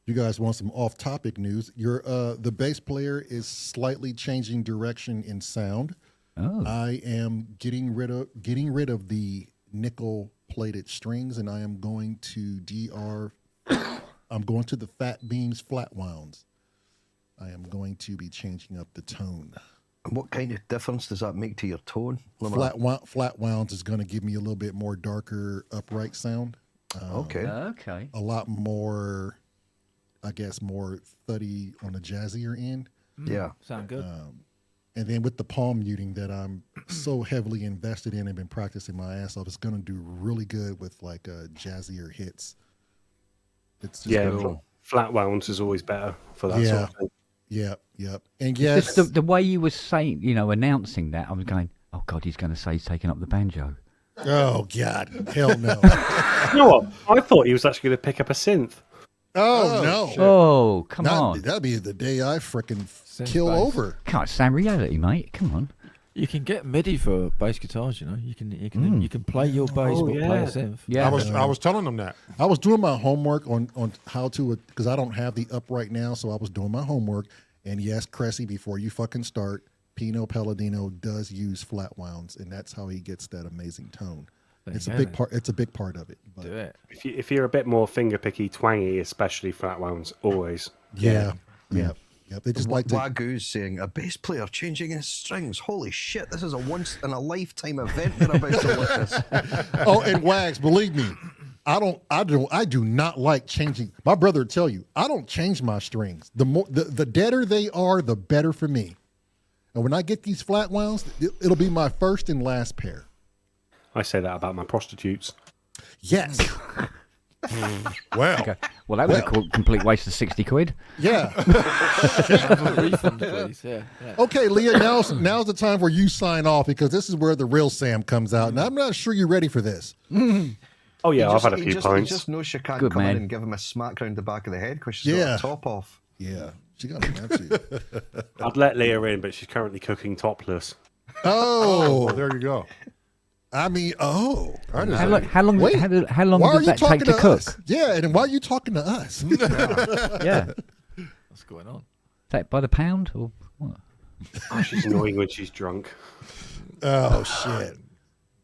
You guys want some off-topic news? The bass player is slightly changing direction in sound. Oh, I am getting rid of the nickel plated strings, and I am going to I'm going to the Fat Beams flat wounds. I am going to be changing up the tone. And what kind of difference does that make to your tone? Flat wounds is going to give me a little bit more darker, upright sound. Okay. A lot more, I guess, more thuddy on the jazzier end. Yeah. Sound good. And then with the palm muting that I'm so heavily invested in and been practicing my ass off, it's going to do really good with like jazzier hits. It's just cool. Flat wounds is always better for that sort of thing. Yep. And yes, the way you were saying, announcing that, I was going, oh God, he's going to say he's taking up the banjo. Oh God, hell no. You know what? I thought he was actually going to pick up a synth. Oh no. Shit. Oh, come on. That'd be the day I frickin' kill over. Can't stand reality, mate. Come on. You can get MIDI for bass guitars, you can play your bass but play a synth. Yeah. I was telling them that. I was doing my homework on how to, because I don't have the upright now, so I was doing my homework. And yes, Cressy, before you fucking start, Pino Palladino does use flat wounds, and that's how he gets that amazing tone. It's a big part. It's a big part of it. But Do it. If you're a bit more fingerpicky, twangy, especially flat wounds, always. Yeah. They just like to. Wagoo's saying a bass player changing his strings. Holy shit! This is a once in a lifetime event. They're about to witness. Oh, and Wags, believe me, I do not like changing. My brother will tell you, I don't change my strings. The deader they are, the better for me. And when I get these flat wounds, it'll be my first and last pair. I say that about my prostitutes. Yes. Well, Okay. Well, that was a complete waste of 60 quid. Yeah. Refund, please. Yeah. Okay, Leah, now's the time where you sign off, because this is where the real Sam comes out. And I'm not sure you're ready for this. Oh, yeah, I've had a few He pints. just knows she can't Good come in man. and give him a smack round the back of the head because she's got her top off. Yeah. She got to match you. I'd let Leah in, but she's currently cooking topless. Oh, well, there you go. I mean, How long Wait, how long why are does you that talking take to to cook? us? Yeah, and why are you talking to us? Yeah. What's going on? Is that by the pound or what? Oh, she's annoying when she's drunk. Oh, shit.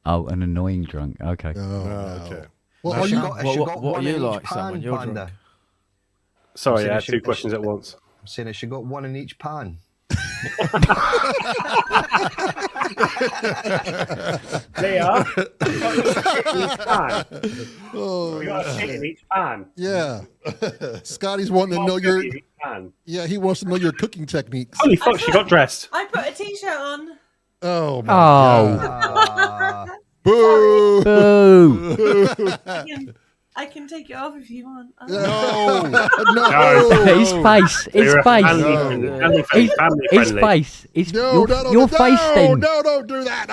Oh, an annoying drunk. Okay. Oh, no. Okay. Well, Has are she you, got, has she got what one are you in like, each Sam, pan, when you're Panda? drunk? Sorry, I had So two questions at once. I'm saying, has she got one in each pan? Leah, you got a shit in each pan. yeah. Scotty's wanting to know your. Each pan. Yeah, he wants to know your cooking techniques. Holy fuck, she got dressed. I put a t-shirt on. Oh, my Oh. God. Ah, Boo! Boo! I can take it off if you want. No. No. His face. His You're a face. family His friendly. face. His, No, your face then. No, don't do that.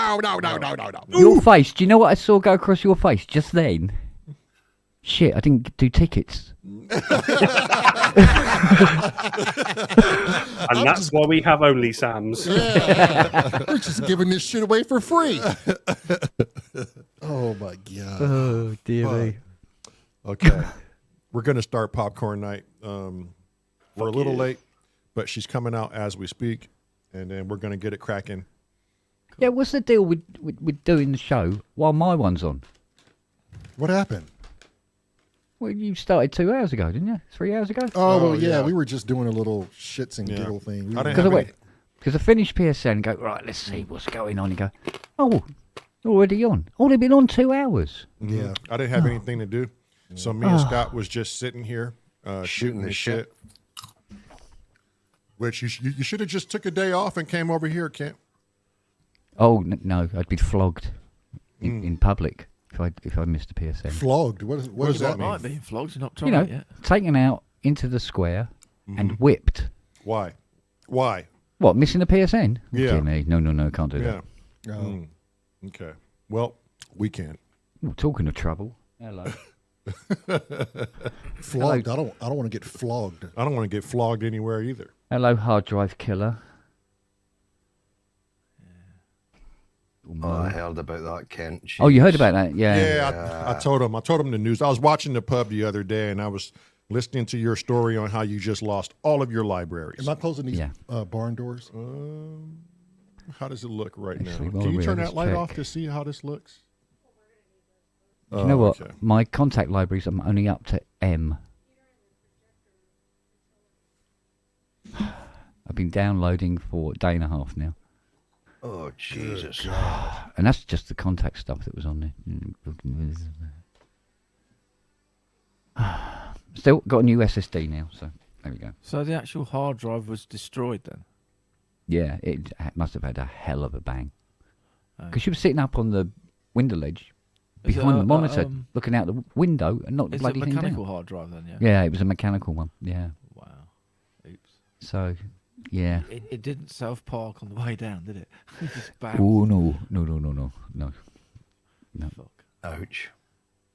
No. Your face. Do you know what I saw go across your face just then? Shit, I didn't do tickets. And that's why we have only Sams. Yeah. We're just giving this shit away for free. Oh, my God. Oh, dear me. Okay. We're going to start popcorn night. We're a little late, but she's coming out as we speak, and then we're going to get it cracking. Yeah, what's the deal with doing the show while my one's on? What happened? Well, you started 2 hours ago, didn't you? 3 hours ago? Oh, well, yeah. yeah, we were just doing a little shits and giggle thing. I didn't Because have any- I finished PSN and go, right, let's see what's going on. You go, oh, you're already on. Oh, they've been on 2 hours. Yeah. I didn't have anything to do. So me and Scott was just sitting here shooting the shit. Which you should have just took a day off and came over here, Kent. Oh, no, I'd be flogged in public if I missed a PSN. Flogged? What does that mean? Might be flogged. You're not You trying know, it yet. taken out into the square and whipped. Why? What, missing a PSN? Yeah. Jimmy, no, can't do that. Yeah. Oh. Okay. Well, we can. Well, talking of trouble. Hello. Flogged. I don't want to get flogged. I don't want to get flogged anywhere either. Hello, hard drive killer. oh, I heard about that, Kent. Oh, you heard about that? Yeah. Yeah, I told him the news. I was watching the pub the other day, and I was listening to your story on how you just lost all of your libraries. Am I closing these Yeah. barn doors? How does it look right Actually, now? well, Can you turn let's that light check. off to see how this looks? Do you know what? Okay. My contact libraries, I'm only up to M. I've been downloading for a day and a half now. Oh, Jesus. And that's just the contact stuff that was on there. Still got a new SSD now, so there we go. So the actual hard drive was destroyed then? Yeah, it must have had a hell of a bang. Oh. Because she was sitting up on the window ledge Is it behind a- the monitor, a, looking out the window and not the It's a bloody thing mechanical down. hard drive then, yeah? Yeah, it was a mechanical one. Yeah. Wow. Oops. So, yeah. It didn't self-park on the way down, did it? It just bounced. Oh no. Fuck. Ouch.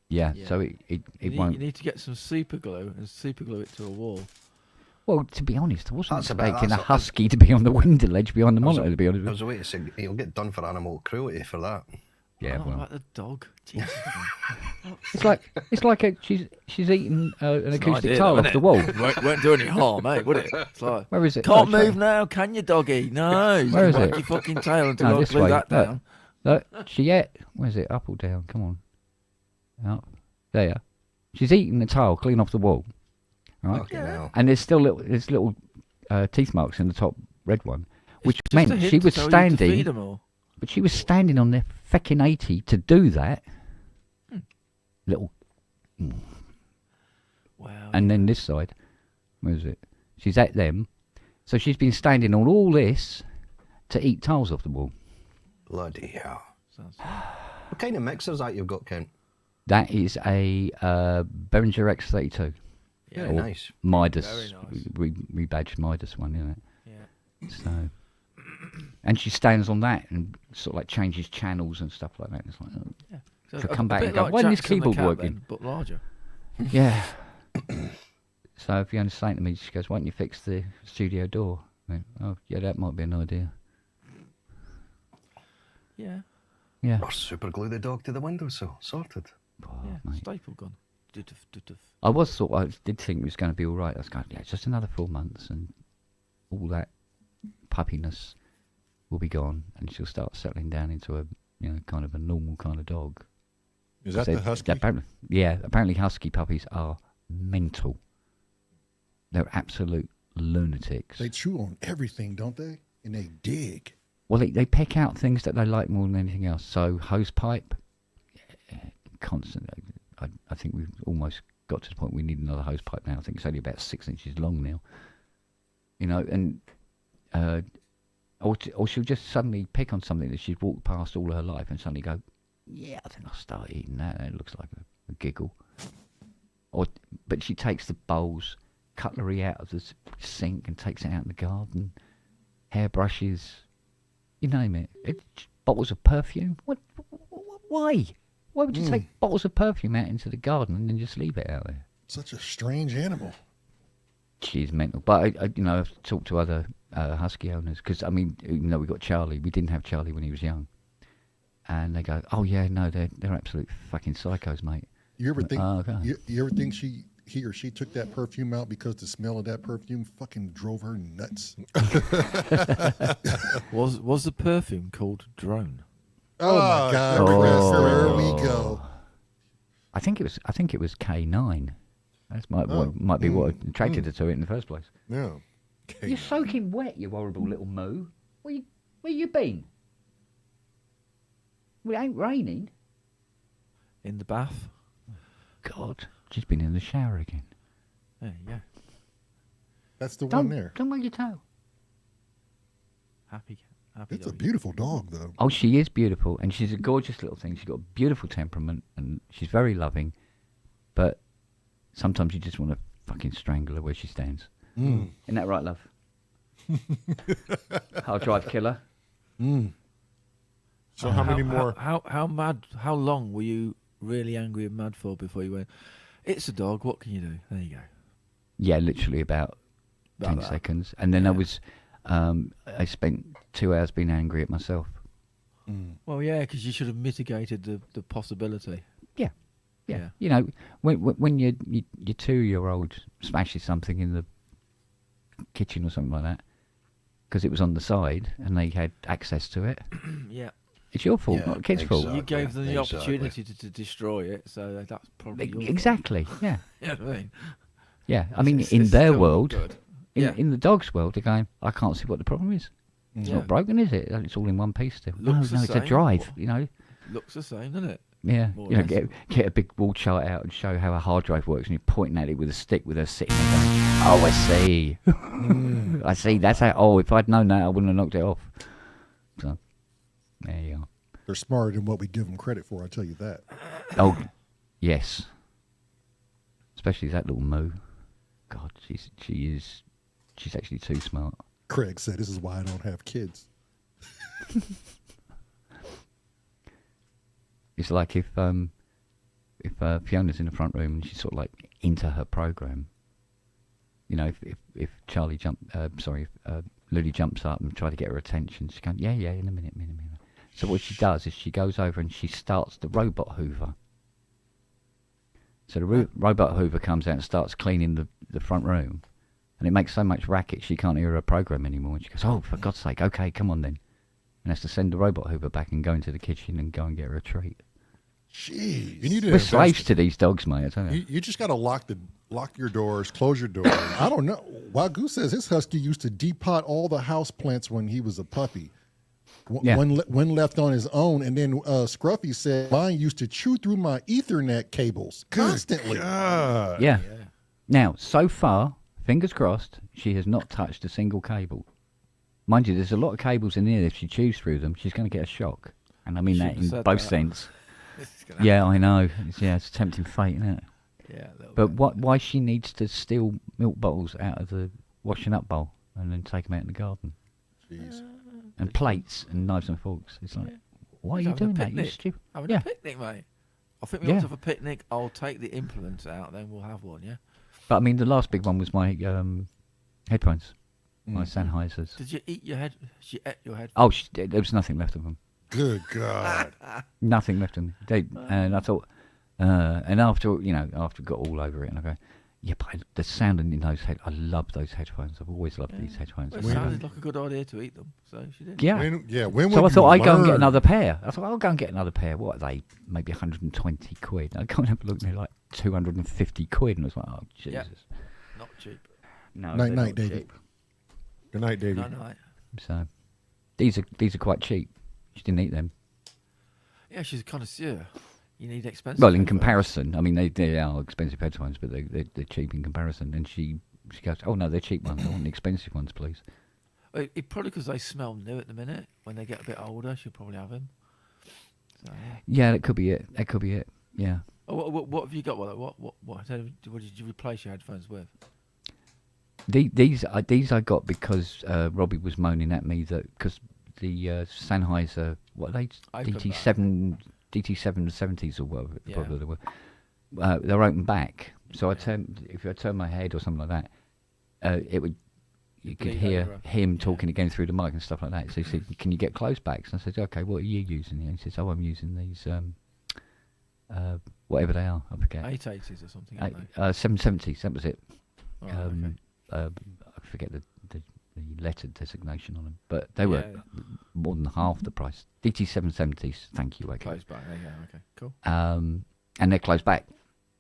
Yeah, Yeah. so it You won't. need to get some super glue and super glue it to a wall. Well, to be honest, I wasn't That's about- expecting a that's- husky to be on the window ledge behind the monitor, to be honest with There's a way to say you'll get done for animal cruelty for that. you. Yeah, Oh, well. like the dog. Jesus. It's like she's eating an acoustic idea, tile though, off innit? the wall. won't do any harm, eh? Would it? It's like, Where is it? can't Oh, move now, can you, doggy? No. You Where is whack it? your fucking tail until No, I this glue way. that Look. down. Look, she ate. Where's it? Up or down? Come on. Up. There. She's eating the tile clean off the wall. Right? Fucking hell. And there's little teeth marks in the top red one, which Just a meant hint she to was tell you to feed standing. 'em all. But she was standing on their feckin' 80 to do that. Little. Wow. And then this side, where is it? She's at them. So she's been standing on all this to eat tiles off the wall. Bloody hell. Sounds- What kind of mixer's that you've got, Kent? That is a Behringer X32. Yeah. Very nice. Midas. Very nice. We badged Midas one, isn't it? Yeah. So, and she stands on that and sort of like changes channels and stuff like that. It's like, oh, Yeah. So She'll a- come a back bit and go, like "Why isn't this Jackson the keyboard cat working?" then, but larger. yeah. So if you understand to me, she goes, "Why don't you fix the studio door?" I went, "Oh, yeah, that might be an idea." Yeah. Yeah. Or super glue the dog to the windowsill. Sorted. Oh, Yeah. mate. Staple gun. Duduf, duduf. I did think it was going to be all right. I was going, yeah, it's just another 4 months and all that puppiness will be gone and she'll start settling down into a, kind of a normal kind of dog. Is that the husky? Apparently husky puppies are mental. They're absolute lunatics. They chew on everything, don't they? And they dig. Well, they pick out things that they like more than anything else. So hose pipe, constant. I think we've almost got to the point we need another hose pipe now. I think it's only about 6 inches long now. And or she'll just suddenly pick on something that she's walked past all her life and suddenly go, yeah, I think I'll start eating that. It looks like a giggle. But she takes the bowls, cutlery out of the sink and takes it out in the garden. Hairbrushes, you name it. Bottles of perfume. Why? Why would you take bottles of perfume out into the garden and then just leave it out there? Such a strange animal. She's mental. But I've talked to other husky owners because even though we got Charlie, we didn't have Charlie when he was young, and they go, "Oh yeah, no, they're absolute fucking psychos, mate." You ever think? Okay. You ever think he or she took that perfume out because the smell of that perfume fucking drove her nuts? Was the perfume called Drone? Oh my God, Chris, there we go. I think it was K9. That might be what attracted her to it in the first place. Yeah. You're soaking wet, you horrible little moo. Where you been? Well, it ain't raining. In the bath? God, she's been in the shower again. There you go. That's the one there. Don't wag your tail. Happy It's a doggy. beautiful dog, though. Oh, she is beautiful, and she's a gorgeous little thing. She's got a beautiful temperament, and she's very loving. But sometimes you just want to fucking strangle her where she stands. Isn't that right, love? Hard drive killer. So how many more? How mad? How long were you really angry and mad for before you went? It's a dog. What can you do? There you go. Yeah, literally about 10 that. seconds, and then I was. I spent 2 hours being angry at myself. Well, yeah, because you should have mitigated the possibility. Yeah. When your 2-year-old smashes something in the kitchen or something like that, because it was on the side and they had access to it. Yeah. It's your fault, Yeah, not the kid's fault. You gave them the Exactly. opportunity to destroy it, so that's probably your fault. Exactly. Yeah. You know what I mean? Yeah. I mean, It's in their still world, good. Yeah. in the dog's world, they're going, I can't see what the problem is. It's Yeah. not broken, is it? It's all in one piece still. Looks the no, it's a same. drive, you know. Looks the same, doesn't it? Yeah, More or you know, less. get a big wall chart out and show how a hard drive works, and you're pointing at it with a stick with her sitting there going, oh, I see. I see, that's how, oh, if I'd known that, I wouldn't have knocked it off. So, there you are. They're smarter than what we give them credit for. I tell you that. Oh, yes. Especially that little Moo. God, she's actually too smart. Craig said, "This is why I don't have kids." It's like if Fiona's in the front room and she's sort of like into her program. You know, if Charlie Lily jumps up and try to get her attention, she's going, yeah, in a minute. So what she does is she goes over and she starts the robot hoover. So the robot hoover comes out and starts cleaning the front room, and it makes so much racket she can't hear her program anymore. And she goes, oh, for God's sake, okay, come on then. And has to send the robot hoover back and go into the kitchen and go and get her a treat. Jeez. You need to We're slaves to these dogs, mate, I tell you. You just got to lock your doors, close your doors. I don't know. Wagyu says his husky used to depot all the house plants when he was a puppy. Yeah. One left on his own, and then Scruffy said mine used to chew through my Ethernet cables constantly. God. Yeah. Now, so far, fingers crossed, she has not touched a single cable. Mind you, there's a lot of cables in here. If she chews through them, she's going to get a shock. And I mean that in both sense. Yeah, I know. It's tempting fate, isn't it? Yeah. But why she needs to steal milk bottles out of the washing up bowl and then take them out in the garden? Jeez. And plates and knives and forks. It's like, why are you doing that? You stupid. Having a picnic, mate. I think we want to have a picnic. I'll take the implements out, then we'll have one, yeah? But I mean, the last big one was my headphones. My Sennheisers. Did you eat your head? She ate your head? Oh, there was nothing left of them. Good God. Nothing left of them. And I thought, and after we got all over it, and I go, yeah, but the sound in those I love those headphones. I've always loved these headphones. Well, it sounded like a good idea to eat them, so she did. Yeah. So I thought I'd go and get another pair. I thought I'll go and get another pair. What are they? Maybe 120 quid. I go and have a look, and they're like 250 quid. And I was like, oh, Jesus. Yeah. Not cheap. No, Night, David. Cheap. Good night, David. Night. So these are quite cheap. She didn't eat them. Yeah, she's a connoisseur. You need expensive. Well, in headphones. comparison, I mean they are expensive headphones, but they're cheap in comparison. And she goes, oh no, they're cheap ones. I want the expensive ones, please. It probably because they smell new at the minute. When they get a bit older, she'll probably have them. So, Yeah, that could be it. Yeah. Oh, what have you got? What did you replace your headphones with? These I got because Robbie was moaning at me that because the Sennheiser, what are they, DT770s or whatever they were, they're open back. So if I turn my head or something like that, you could hear him talking again through the mic and stuff like that. So he said, "Can you get close backs?" And I said, "Okay, what are you using?" And he says, "Oh, I'm using these whatever they are. I forget. 880s or something. Aren't they? 770s. That was it. Oh, okay. I forget the letter designation on them, but they were more than half the price. DT770s, thank you. Okay. Close back. Yeah, okay, cool. And they're closed back.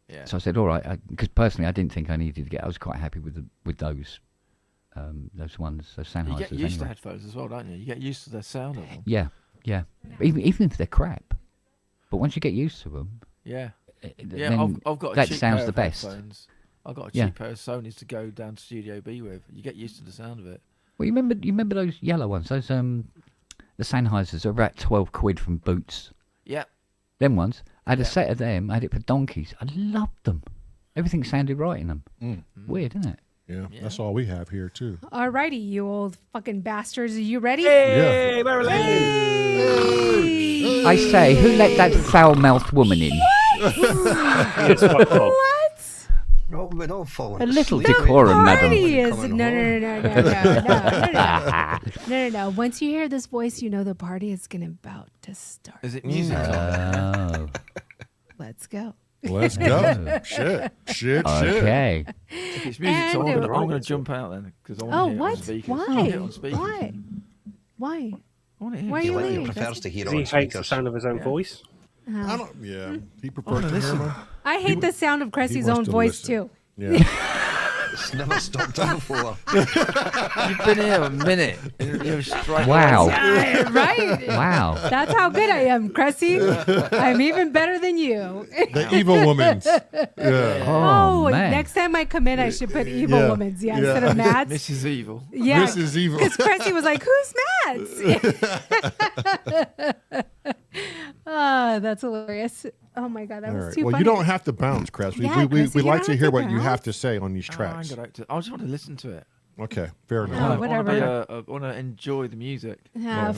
Yeah. So I said, all right, because personally I didn't think I needed to get. I was quite happy with those ones, those Sennheisers. You get used to anyway. headphones as well, don't you? You get used to the sound of them. Yeah. Even if they're crap, but once you get used to them, then I've got a that cheap sounds pair the of best. headphones. I've got a cheap pair of Sonys to go down to Studio B with. You get used to the sound of it. Well, you remember those yellow ones? Those the Sennheisers are about 12 quid from Boots. Yeah. Them ones. I had a set of them. I had it for donkeys. I loved them. Everything sounded right in them. Weird, isn't it? Yeah, that's all we have here too. Alrighty, you old fucking bastards. Are you ready? Hey, Marilyn! Hey! I say, who let that foul-mouthed woman in? What? No, we're not falling A little asleep. decorum, madam. Party is no. Once you hear this voice, you know the party is about to start. Is it musical? Let's go. Let's go. Shit. Okay. If it's music, so I'm going to jump out then because I want to hear it on what? speakers. Why? I want to hear it on speakers. Why? I want to hear. Why are He you like- he leaving? prefers to hear He on hates the speakers. sound of his own voice. I don't. Yeah, he prefers to hear listen. him. I hate the sound of Cressy's wants own to voice listen. too. Yeah. It's never stopped him before. You've been here a minute. And you're straight Wow. Yeah, right? Wow. That's how good I am, Cressy. I'm even better than you. The evil woman's. Yeah. Oh, man. Next time I come in, I should put evil Yeah. woman's, Yeah. instead of Matt's. Mrs. Evil. Yeah, This is evil. because Cressy was like, "Who's Matt's?" That's hilarious. Oh my god, that All was right. too Well, funny. you don't have to bounce, Cress. We, Yeah, we Cressy, you like don't to have hear to what you have bounce. to say on these Oh, I tracks. just want to listen to it. Okay, fair Oh, enough. whatever. I want to enjoy the music.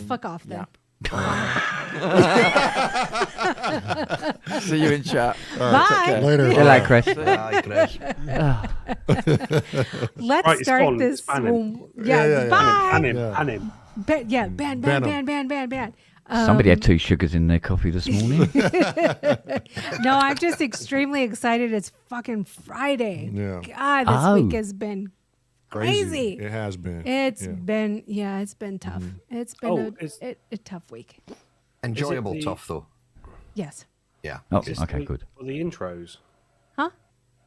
Fuck off then. See you in chat. Bye. Later. Hello, Chris. Aye, Chris. Let's Right, it's start gone. this. It's banning. Yeah, bye. Ban him. Yeah. Ban him. Ban. Somebody had 2 sugars in their coffee this morning. No, I'm just extremely excited. It's fucking Friday. Yeah. God, this Oh. week has been crazy. It has been. It's been tough. It's been a tough week. Enjoyable the- tough, though. Yes. Yeah. Oh, Is this okay, the week good. For the intros. Huh?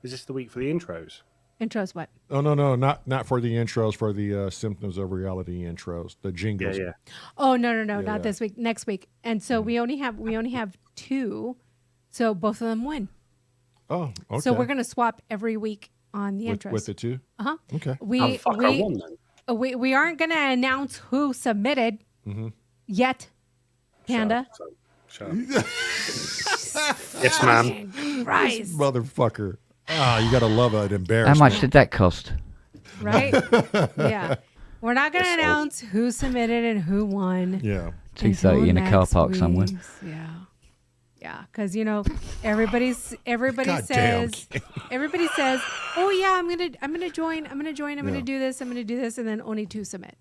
Is this the week for the intros? Intros what? Oh no, not for the intros, for the symptoms of reality intros, the Yeah, jingles. yeah. Oh no, not yeah. this week. Next week. And so we only have 2, so both of them win. Oh, okay. So we're gonna swap every week on the intros. with the two. Uh-huh. Okay. Oh, We fuck, I won then. we aren't gonna announce who submitted yet, Panda. Shut up. Yes, ma'am. Christ, Motherfucker. Ah, you gotta love it. How Embarrassment. much did that cost? right? Yeah. We're not gonna announce who submitted and who won. Yeah. 2:30 in a car next park somewhere. week's. Yeah, because everybody Goddamn. says, oh yeah, I'm gonna join, I'm gonna do this, and then only 2 submit.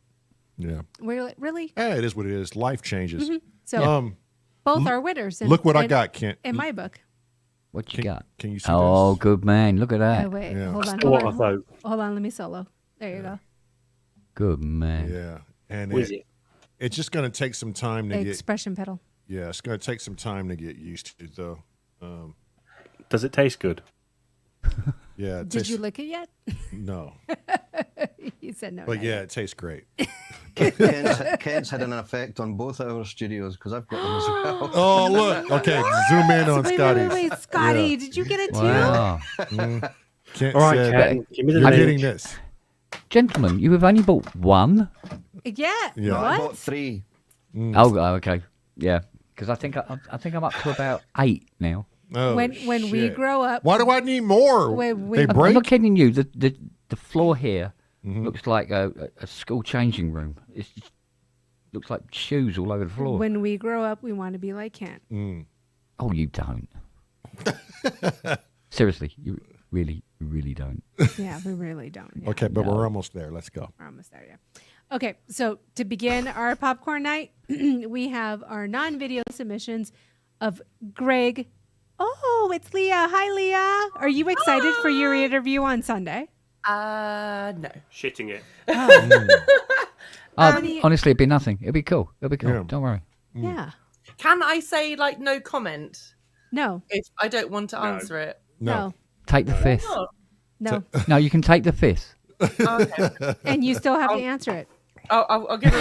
Yeah. We're like, really? Hey, it is what it is. Life changes. So both are winners. Look what I got, Kent. in my book. What you got? Can you see Oh, this? good man. Look at Oh, that. wait, Yeah. hold on, Still hold want on, to vote. hold on. Let me solo. There you go. Good man. Yeah. And What is it? it's just gonna take some time to get. Expression pedal. Yeah, it's gonna take some time to get used to, though. Does it taste good? Yeah. It Did tastes- you lick it yet? No. You said no. But not yeah, yet. it tastes great. Kent's had an effect on both our studios because I've got them as well. Oh, look. Okay, zoom in on Wait, Scotty's. wait, Scotty, Yeah. did you get it too? Wow. Kent All right, said, Ken, give me the you're link. getting this. Gentlemen, you have only bought 1? Yeah. Yeah. No, I What? bought 3. Oh, okay. Yeah. Because I think I'm up to about 8 now. Oh, when we shit. grow up, Why do I need more? When we- They I'm I'm break? not kidding you. The floor here looks like a school changing room. It looks like shoes all over the floor. when we grow up, we want to be like Kent. Oh, you don't. Seriously, you really don't. Yeah, we really don't. Yeah, Okay, but No. we're almost there. Let's go. we're almost there. Yeah. Okay, so to begin our popcorn night, we have our non-video submissions of Greg. Oh, it's Leah. Hi, Leah. Are you excited for your interview on Sunday? No. Shitting it. Honestly, it'd be nothing. It'd be cool. Yeah. Don't worry. Yeah. Can I say like no comment No. if I don't want to answer it? No. Take the 5th. Oh, No. No, you can take the 5th. okay. And you still have to answer it. I'll give a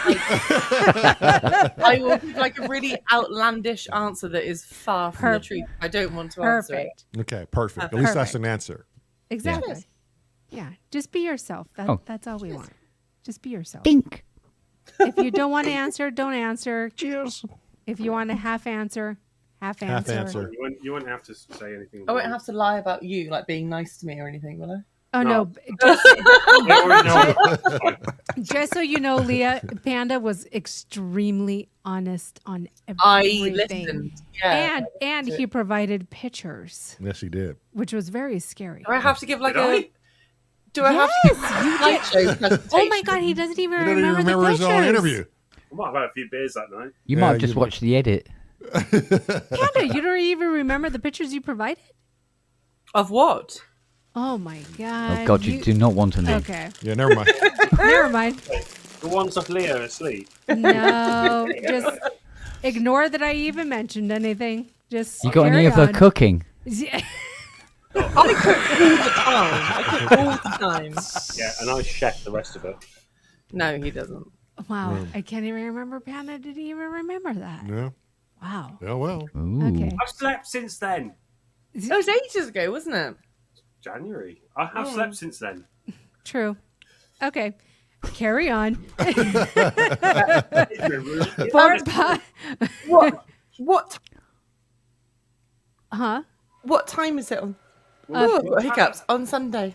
really, I will give like a really outlandish answer that is far from the truth. I don't want to answer it. Perfect. Okay, perfect. At least that's an answer. Exactly. Yeah. Just be yourself. That's all we want. Just be yourself. Dink. If you don't want to answer, don't answer. Cheers. If you want to half answer, half answer. answer. You won't have to say anything. I won't have to lie about you, like being nice to me or anything, will I? Oh no! Just so you know, Leah, Panda was extremely honest on I everything. listened. Yeah. And he provided pictures, Yes, he did. which was very scary. Do I have to give like Did I? a? Do I have to give a slideshow presentation? Oh my God, he doesn't even He doesn't remember, even remember the his pictures. own interview. I might have had a few beers that night. You Yeah, might have just you- watched the edit. Panda, you don't even remember the pictures you provided? Of what? Oh my God! Oh God, you do not want to know. Okay, Yeah, never mind. never mind. The ones of Leo asleep. No, just ignore that I even mentioned anything. Just You got any carry of the on. cooking? Yeah. I cook all the time. Yeah, and I chef the rest of it. No, he doesn't. Wow, I can't even remember. Panda didn't even remember that. Yeah. Wow. Oh, well. Okay. I've slept since then. It was ages ago, wasn't it? January. I have slept since then. True. Okay. Carry on. What? Huh? What time is it on? Oh, I've got hiccups on Sunday.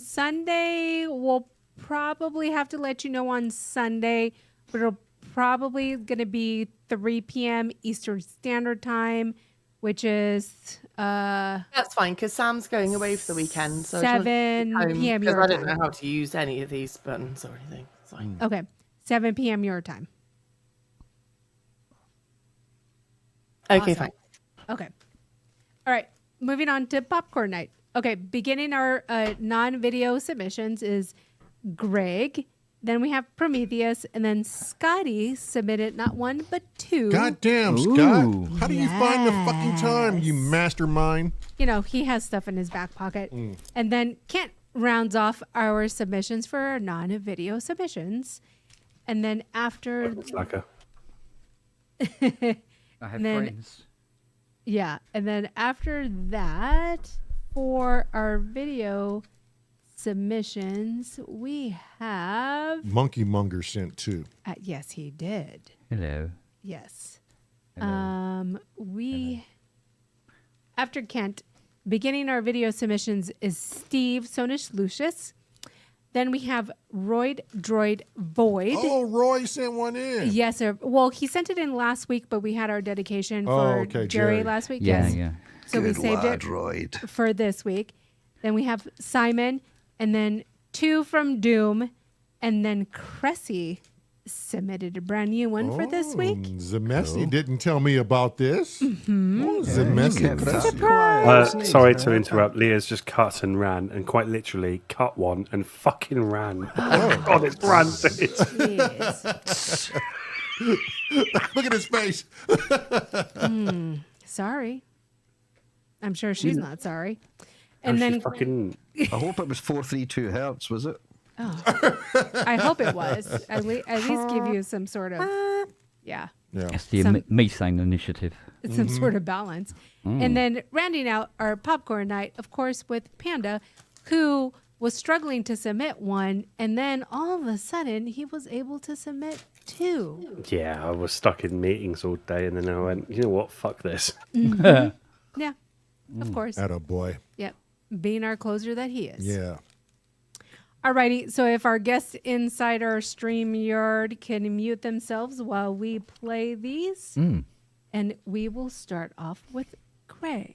Sunday, we'll probably have to let you know on Sunday, but it'll probably going to be 3 p.m. Eastern Standard Time, which is That's fine because Sam's going away for the weekend. So 7 p.m. Because your I don't time. know how to use any of these buttons or anything. It's fine. Okay, 7 p.m. your time. Okay, Awesome. fine. Okay. All right. Moving on to popcorn night. Okay. Beginning our non-video submissions is Greg. Then we have Prometheus, and then Scotty submitted not one but two. Goddamn, Scott! How do you find the fucking time, you mastermind? You know, he has stuff in his back pocket. And then Kent rounds off our submissions for our non-video submissions. And then after... Slacker. I have And then- friends. Yeah. And then after that, for our video submissions, we have... Monkey Monger sent 2. yes, he did. Hello. Yes. Hello. After Kent, beginning our video submissions is Steve Sonish Lucius. Then we have Royd Droid Void. Oh, Roy sent one in. Yes, sir. Well, he sent it in last week, but we had our dedication for Jerry last week. Yeah, yes. yeah. So we Good saved lad, it Royd. for this week. Then we have Simon, and then 2 from Doom, and then Cressy submitted a brand new one for this week. Zemesi didn't tell me about this. Zemesi. Sorry to interrupt. Leah's just cut and ran, and quite literally cut one and fucking ran. Oh, God, it's rancid. Jeez. Look at his face. Sorry. I'm sure she's not sorry. And then fucking... I hope it was 432 hertz, was it? I hope it was. At least give you some sort of yeah. It's the Some- methane initiative. Some sort of balance. And then rounding out our popcorn night, of course, with Panda, who was struggling to submit one, and then all of a sudden he was able to submit 2. Yeah, I was stuck in meetings all day, and then I went, you know what? Fuck this. Yeah, of course. Atta boy. Yep. Being our closer that he is. Yeah. Alrighty, so if our guests inside our Streamyard can mute themselves while we play these, and we will start off with Greg.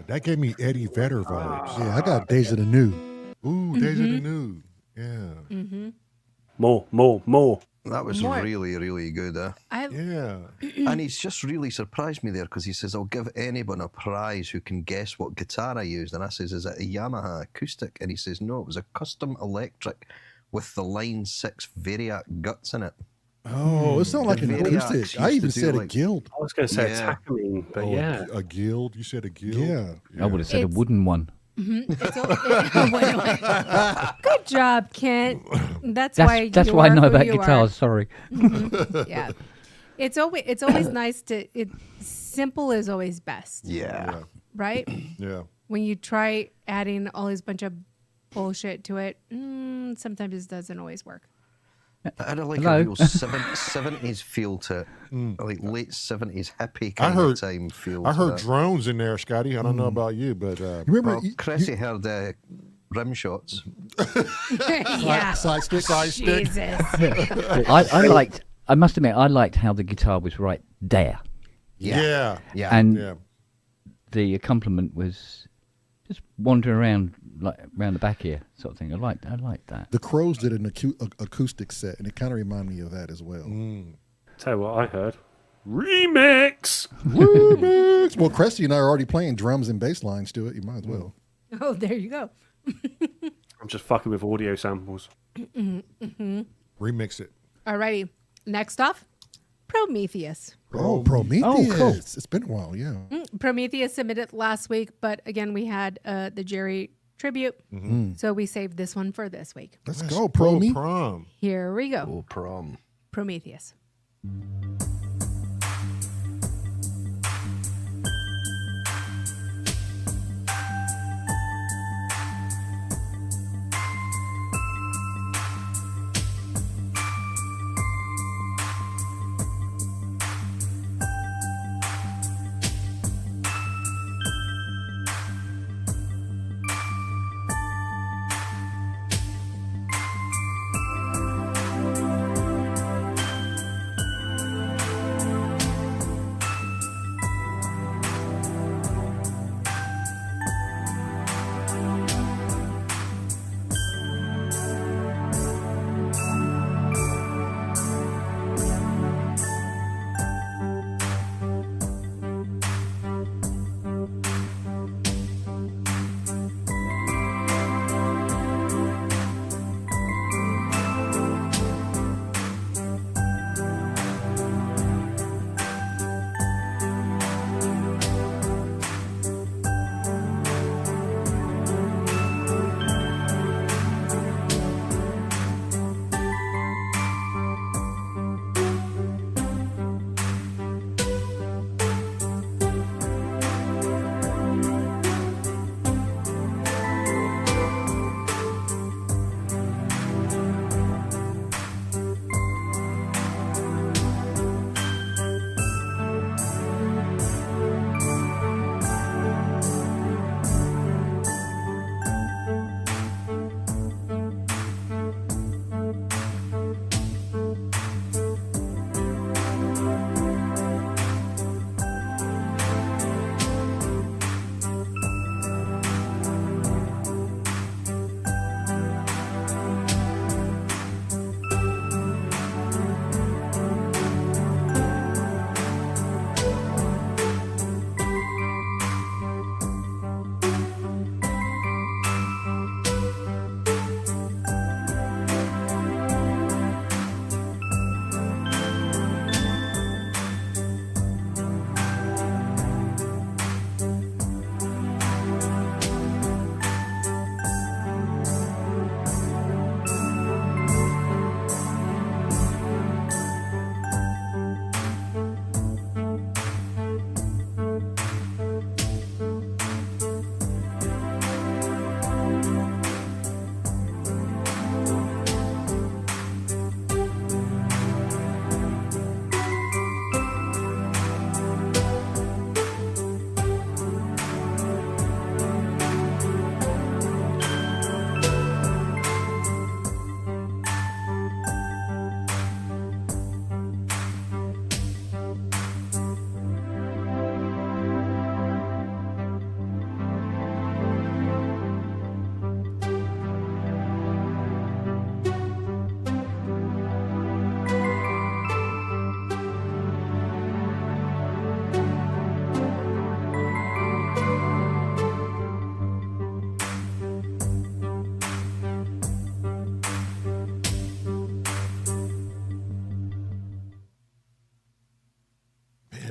that gave me Eddie Vedder vibes. Yeah, I got Deja the New. Ooh, Deja the New. Yeah. Mm-hmm. More. That was More. really, really good. Yeah. And he's just really surprised me there because he says, I'll give anyone a prize who can guess what guitar I used. And I says, is it a Yamaha acoustic? And he says, no, it was a custom electric with the Line 6 Variac guts in it. Oh, it sounded like an Variacs acoustic. used I to even do, said a like- guild. I was going to say Yeah. a tackling, but Oh, yeah. a guild. You said a guild. Yeah. I would have said a It's- wooden one. Mm-hmm. Good job, Kent. That's why I know about guitars. Sorry. Mhm. Yeah, it's always nice to. Simple is always best. Yeah. Right. Yeah. When you try adding all this bunch of bullshit to it, sometimes it doesn't always work. I had like Hello? a real 70s feel to it, like late 70s hippie kind of time feel. I to heard that. drones in there, Scotty. I don't know about you, but Remember, Well, Cressy heard rim shots. Yeah. side stick. Jesus. I liked. I must admit, I liked how the guitar was right there, yeah. and Yeah. the accompaniment was just wandering around like around the back here, sort of thing. I liked that. The Crows did an acoustic set, and it kind of reminded me of that as well. Tell you what I heard. Remix! Remix. Well, Cressy and I are already playing drums and bass lines to it. You might as well. Oh, there you go. I'm just fucking with audio samples. Remix it. Alrighty. Next off, Prometheus. Oh, Prometheus. Oh, cool. It's been a while, yeah. Prometheus submitted last week, but again, we had the Jerry tribute, so we saved this one for this week. Let's go, Prome. Prom. Here we go. Oh, prom. Prometheus.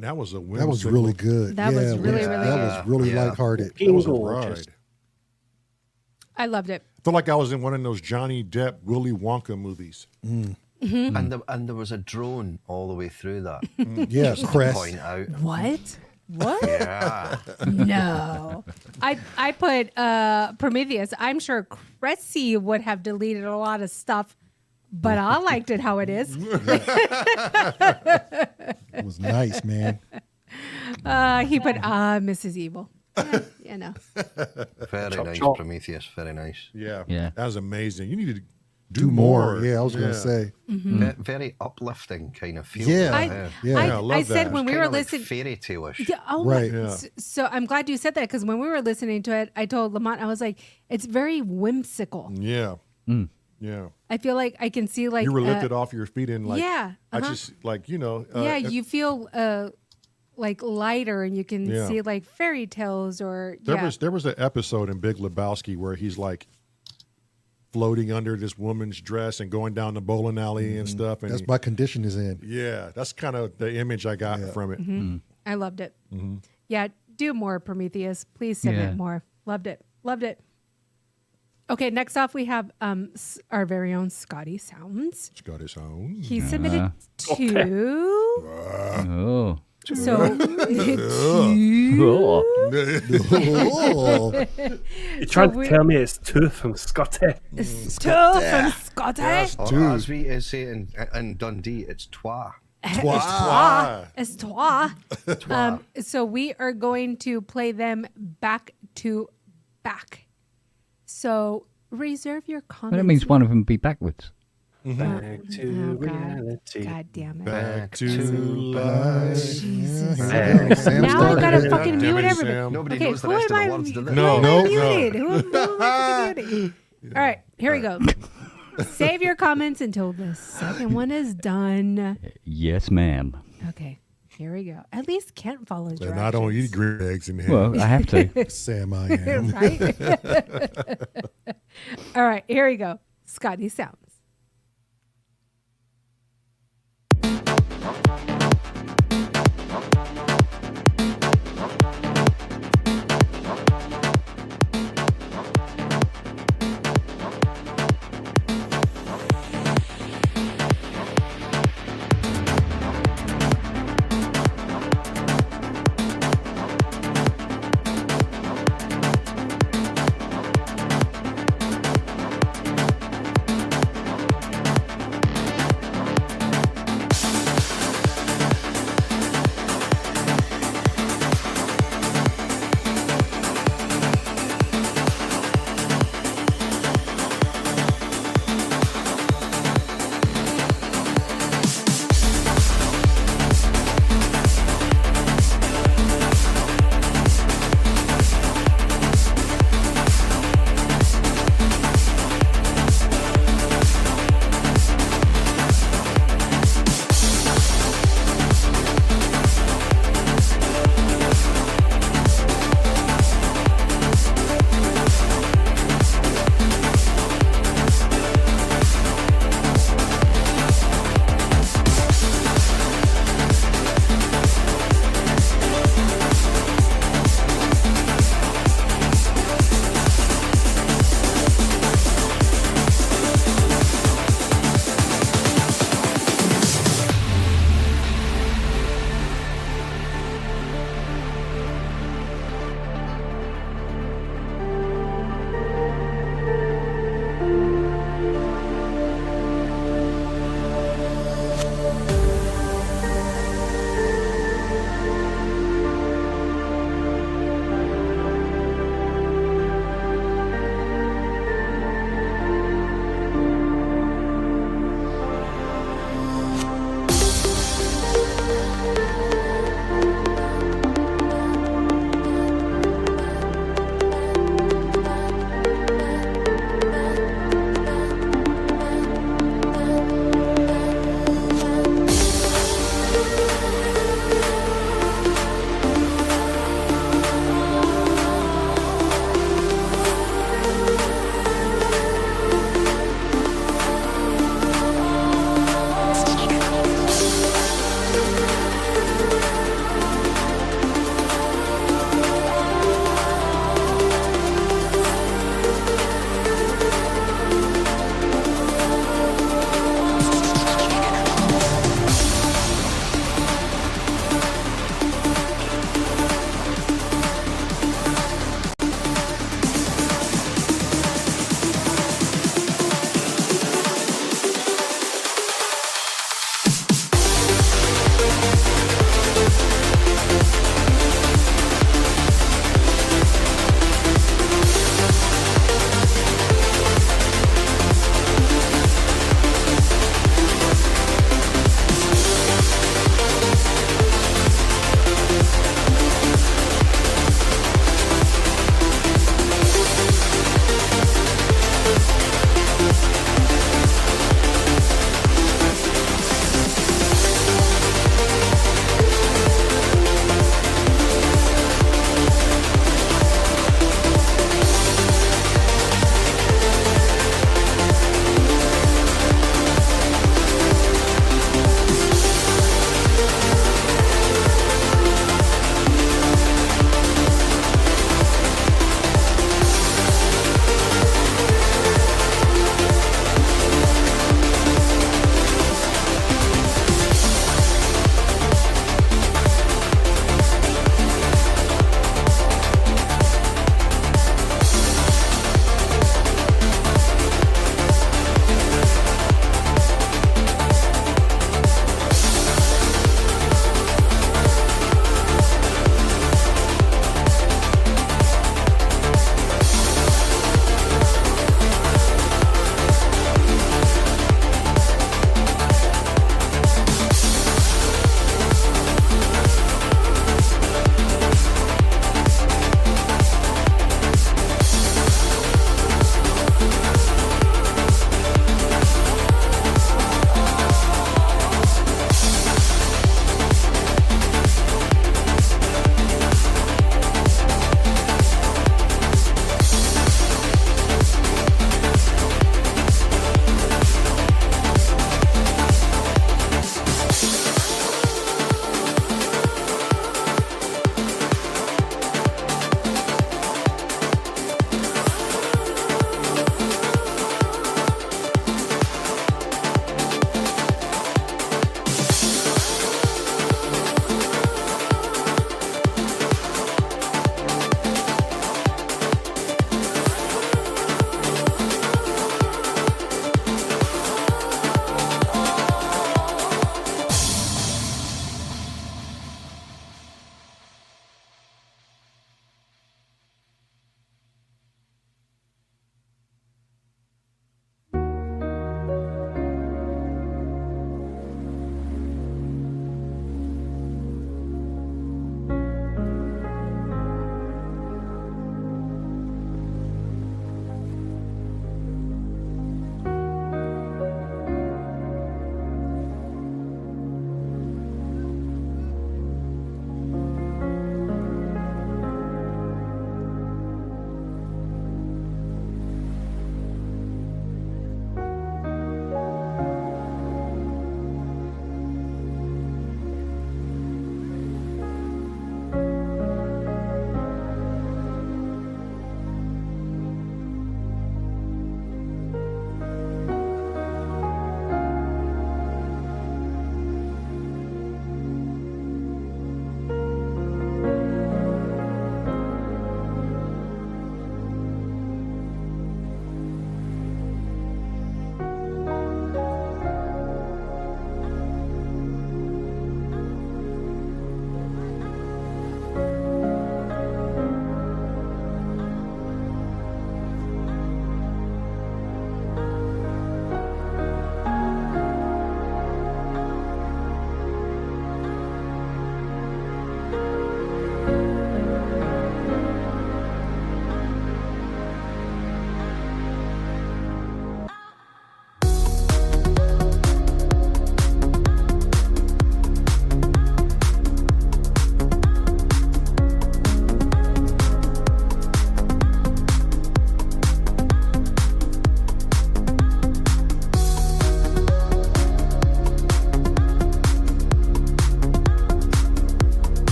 Man, that was a That was really good. That was really, really That good. was really lighthearted. That was a Gorgeous. ride. I loved it. I felt like I was in one of those Johnny Depp, Willy Wonka movies. Mm-hmm. And there was a drone all the way through that. Yeah, Just to Crest. point out. What? What? Yeah. No. I put Prometheus. I'm sure Cressy would have deleted a lot of stuff, but I liked it how it is. It was nice, man. He put Mrs. Evil. Yeah, you know. Very Chop, nice, chop. Prometheus. Very nice. Yeah. Yeah. That was amazing. You need to Do more. Yeah, I was gonna say. Very uplifting kind of feel. Yeah. I love said that. when we Kinda were like listening. fairy tale-ish. Yeah, oh Right. my. Yeah. So I'm glad you said that because when we were listening to it, I told Lamont, I was like, it's very whimsical. Yeah. Yeah. I feel like I can see like You were lifted off your feet and like, yeah, I uh-huh. just like, yeah, you feel like lighter and you can Yeah. see like fairy tales or there was an episode in Big Lebowski where he's like floating under this woman's dress and going down the bowling alley and stuff. And That's my condition is in. yeah, that's kind of the image I got from it. I loved it. Yeah, do more Prometheus. Please submit Yeah. more. Loved it. Loved it. Okay, next off we have our very own Scotty Sounds. It's got its own. He submitted two. Oh. So Oh. Oh, You're trying we- to tell me it's two from Scotty. two from Scotty. Or as we say in Dundee, it's twa. It's toi. So we are going to play them back to back. So reserve your comments. Well, that means one of them be backwards. Back to Oh, God. reality. God damn it. Back to life. Jesus. Sam Now I started gotta it. fucking Damn mute it, everybody. Sam. Nobody Okay, knows the who rest am of I- the words, do they? No. Who am I No, muted? Who am I muting? All right, here we go. Save your comments until the second one is done. Yes, ma'am. Okay, here we go. At least Kent follows directions. And I don't eat green eggs in here. Well, I have to. Sam, I am. Right? All right, here we go. Scotty Sounds.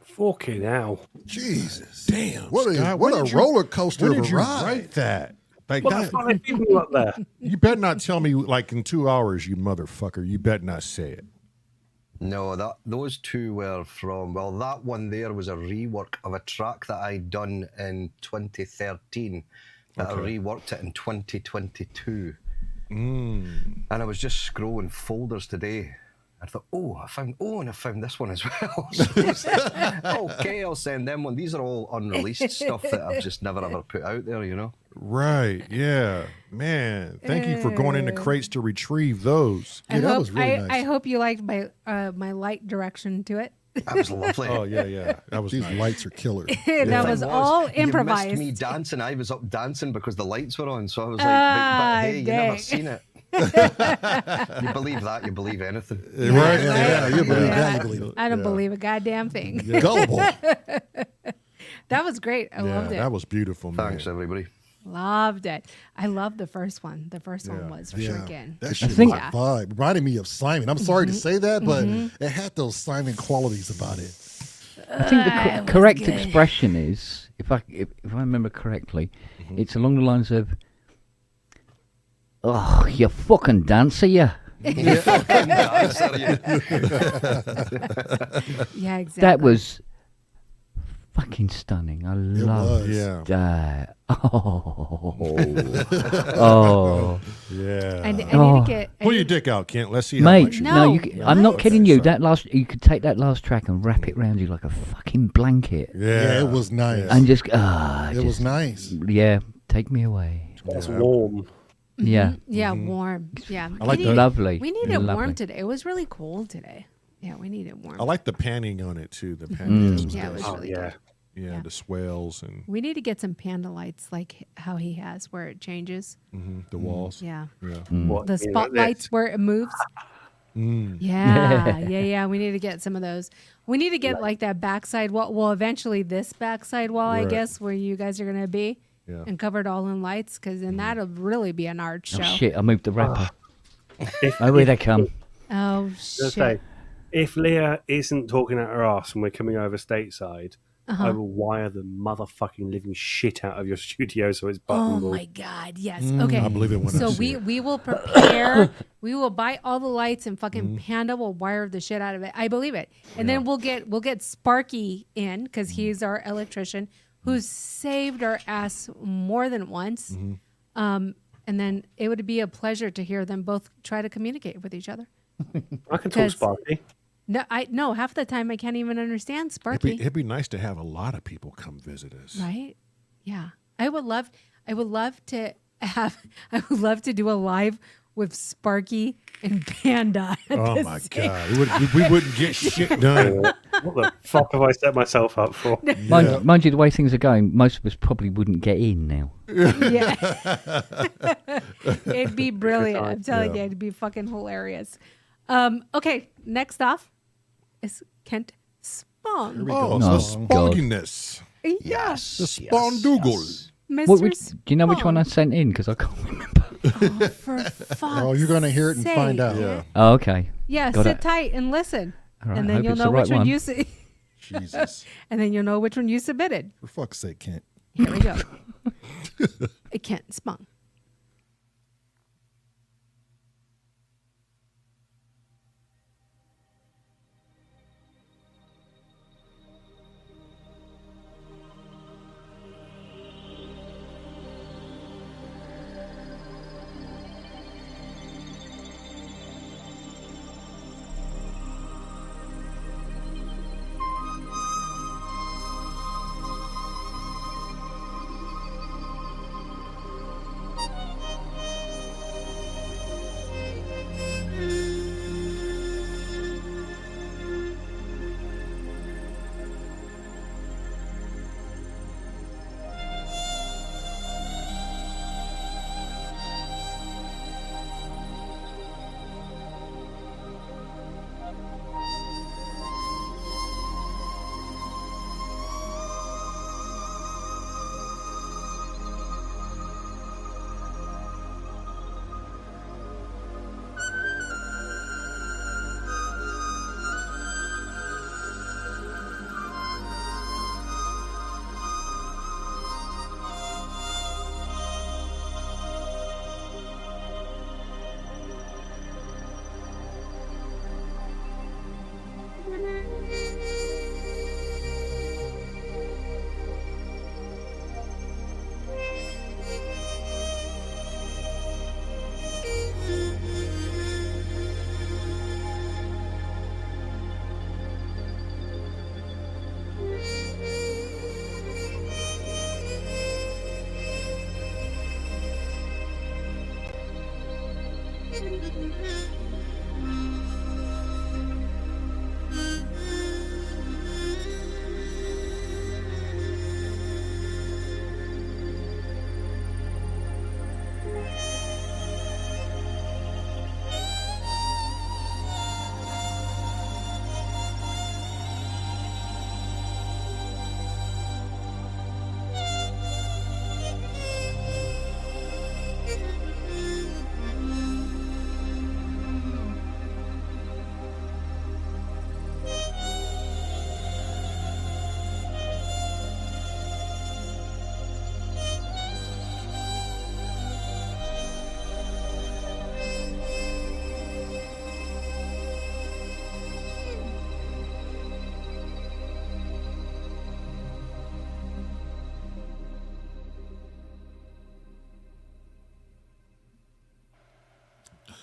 Fucking hell. Jesus. Damn. What Scott, a, what when a did you- roller coaster When of did a you ride. write that? Like What the that, fuck are people up there? you better not tell me like in 2 hours, you motherfucker. You better not say it. No, those two were from, well, that one there was a rework of a track that I'd done in 2013, but I reworked it in 2022. And I was just scrolling folders today. I thought, and I found this one as well. So I was like, okay, I'll send them one. These are all unreleased stuff that I've just never ever put out there, you know? Right. Yeah. Man, thank you for going into crates to retrieve those. Yeah, that was really nice. I hope you liked my my light direction to it. That was lovely. Oh, yeah. That was These nice. lights are killer. That was all You improvised. missed me dancing. I was up dancing because the lights were on. So I was like, Ah, but hey, you dang. never seen it. You believe that, you believe anything. Right? Yeah, you believe Yeah. that, you believe it. I don't believe a goddamn thing. Gullible. That was great. I loved it. That was beautiful, man. Thanks, everybody. Loved it. I loved the first one. The first one was freaking. That shit think- was a vibe. Reminded me of Simon. I'm sorry to say that, but it had those Simon qualities about it. I think the it was correct good. expression is, if I remember correctly, it's along the lines of, "Oh, you fucking dancer, you." You fucking dancer, you. Yeah, exactly. That was fucking stunning. I love was. Yeah. that. Oh, Yeah. I need Oh. to get. Pull your dick out, Kent. Let's see how mate. much you No, I'm not what? kidding you. That last, you could take that last track and wrap it around you like a fucking blanket, Yeah, it was nice. and just It was nice. yeah, take me away. That's warm. Yeah, Yeah, warm. Yeah. I like We the- need- lovely. We need it Lovely. warm today. It was really cold today. Yeah, we need it warm. I like the panning on it too. The panning. was Yeah, it good. was Oh, really yeah. good. Yeah, the swells and We need to get some panda lights like how he has where it changes. the walls. Yeah. Yeah. What, The you know, spotlights where it moves. Yeah. We need to get some of those. We need to get like that backside wall. Well, eventually this backside wall, I Right. guess, where you guys are going to be Yeah. and covered all in lights because then that'll really be an art show. Oh shit! I moved the wrapper. If, Oh, here they come. Oh, Let's shit. say, if Leah isn't talking out her ass and we're coming over stateside, I will wire the motherfucking living shit out of your studio so it's Oh buttonable. my God! Yes. Okay. I believe it when I So see it. we will prepare. We will buy all the lights and fucking Panda will wire the shit out of it. I believe it. And then we'll get Sparky in because he's our electrician who's saved our ass more than once. And then it would be a pleasure to hear them both try to communicate with each other. I can talk 'Cause- Sparky. No, half the time I can't even understand Sparky. It'd be nice to have a lot of people come visit us. Right? Yeah. I would love to do a live with Sparky and Panda. at Oh the my same- God, we wouldn't get shit done. What the fuck have I set myself up for? Mind you, the way things are going, most of us probably wouldn't get in now. Yeah. It'd be brilliant. I'm telling you, it'd be fucking hilarious. Okay, next off is Kent Spong. Oh, No, the sponginess. Yeah. Yes. The yes, spondoogle. yes. Mr. Do you know which one I Spong. sent in? Because I can't remember. Oh, for fuck's Oh, you're going to hear it and find sake. out. Yeah. Oh, okay. Yeah, Got sit it. tight and listen. All right, and I then hope you'll it's know the which right one one. you Jesus. and then you'll know which one you submitted. For fuck's sake, Kent. Here we go. Kent Spong.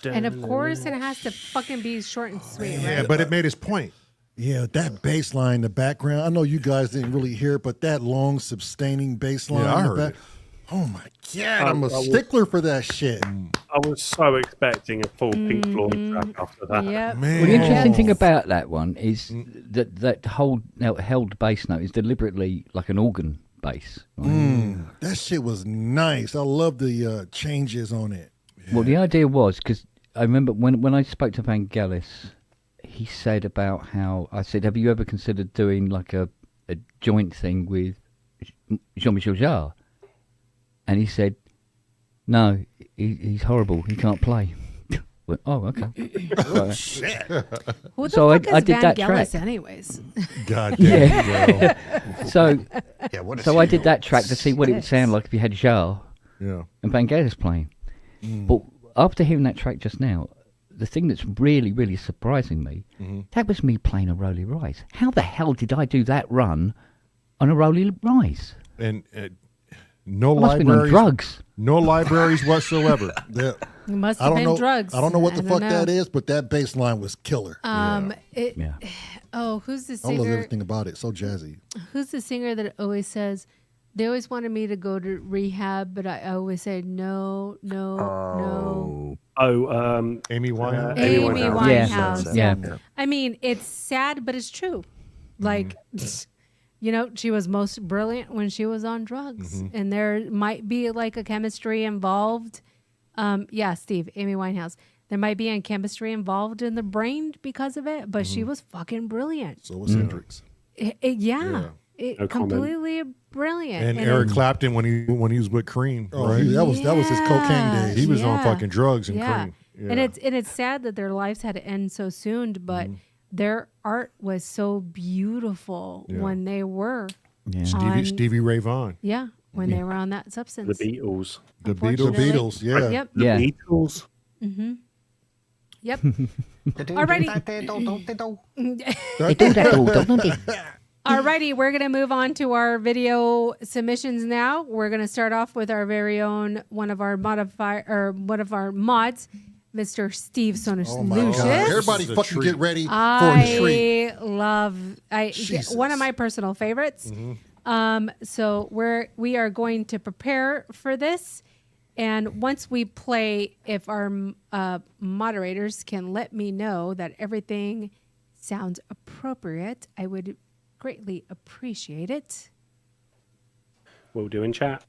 And of course, it has to fucking be short and sweet, Yeah, right? but it made his point. Yeah, that bass line in the background. I know you guys didn't really hear it, but that long, sustaining bass line. Yeah, I in the heard back. it. Oh my God, I'm a stickler for that shit. I was so expecting a full Pink Floyd track after that. Yep. Man. Well, the interesting thing about that one is that held bass note is deliberately like an organ bass. Right? That shit was nice. I love the changes on it. Well, the idea was because I remember when I spoke to Vangelis, he said about how I said, "Have you ever considered doing like a joint thing with Jean-Michel Jarre?" And he said, "No, he's horrible. He can't play." Went, oh, okay. Shit. Who the So fuck I is did that Vangelis track. anyways? God damn it, bro. So Yeah, what a so I did CEO. that track to see what it would sound like if you had Jarre Yeah. and Vangelis playing. But after hearing that track just now, the thing that's really, really surprising me, that was me playing a Rolly Rise. How the hell did I do that run on a Rolly Rise? And no I must have been on libraries. drugs. No libraries whatsoever. Yeah. It must I have don't been know. drugs. I don't know what the I fuck don't that know. is, but that bass line was killer. It, Yeah. Oh, who's the I love singer? everything about it. So jazzy. Who's the singer that always says they always wanted me to go to rehab, but I always say no, no, no. Oh, Amy Winehouse. Amy Winehouse. Winehouse. Yeah. I mean, it's sad, but it's true. Like, you know, she was most brilliant when she was on drugs, and there might be like a chemistry involved. Yeah, Steve, Amy Winehouse. There might be a chemistry involved in the brain because of it, but she was fucking brilliant. So was Hendrix. Yeah. No comment. Completely brilliant. And Eric Clapton when he was with Cream, Oh, right? that was his cocaine days. He was on Yeah. fucking drugs and Yeah. Cream. Yeah. And it's sad that their lives had to end so soon, but their art was so beautiful Yeah. when they were Yeah. on, Stevie Ray Vaughan. when they were on that substance. The Beatles. The The Unfortunately. Beatles, yeah. Yep. The Yeah. Beatles. Yep. Alrighty. They do that all, don't they? Alrighty, we're gonna move on to our video submissions now. We're gonna start off with our very own one of our mods, Mr. Steve Oh my God. Sonoslucius. Everybody This is a fucking treat. get ready for a treat. I love Jesus. one of my personal favorites. So we are going to prepare for this, and once we play, if our moderators can let me know that everything sounds appropriate, I would greatly appreciate it. We'll do in chat.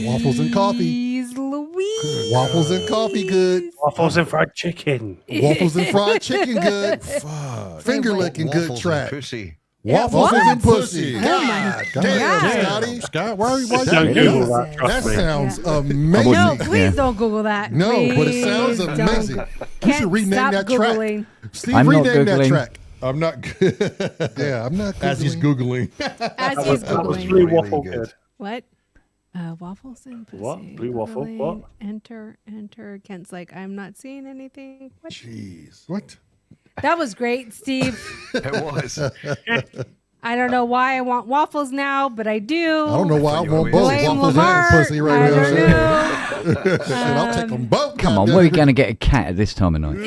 Waffles and coffee. Jeez Louise. Waffles and coffee, good. Waffles and fried chicken. Waffles and fried chicken, good. Fuck. Finger licking, good Waffles track. and pussy. Waffles and pussy. Oh God my damn, God. Scotty. Scott, why Don't Google that, That trust me. sounds No, amazing. please don't Google that. No, but it sounds Please don't. amazing. You Can't should rename stop that Googling. track. Steve, I'm not rename that Googling. track. I'm not good. Yeah, I'm not Googling. As he's Googling. As he's That was Googling. blue Really waffle good. good. What? Waffles and pussy. What? Blue waffle? Googling. What? Enter. Kent's like, I'm not seeing anything. What? Jeez. What? That was great, Steve. It was. I don't know why I want waffles now, but I do. I don't know why I want both Blame waffles Lamar. and pussy right I now. don't know. Shit, I'll take them both. Come on, goddamn where are we it. going to get a cat at this time of night?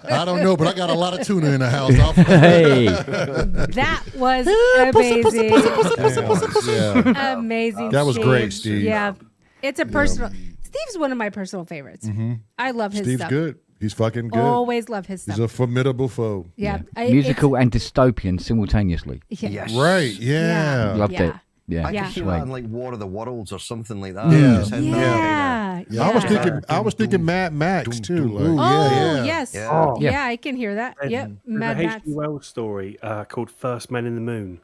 I don't know, but I got a lot of tuna in the house. Hey, That was amazing. Yeah. Amazing. That was Steve. great, Steve. Yeah. It's a personal. Steve's one of my personal favorites. I love his Steve's stuff. good. He's fucking good. Always love his He's stuff. a formidable foe. Yeah. musical and dystopian simultaneously. Yes. Right. Yeah. Loved Yeah. it. Yeah, I Yeah. could see Sweet. that in like War of the Worlds or something like that. Yeah. Just hitting that Yeah. Yeah, I was thinking Mad Max too. Like, Ooh, Oh, yeah. yes. Yeah. Oh. Yeah, I can hear that. Yep. There's Mad a Max. H.G. Wells story called First Men in the Moon.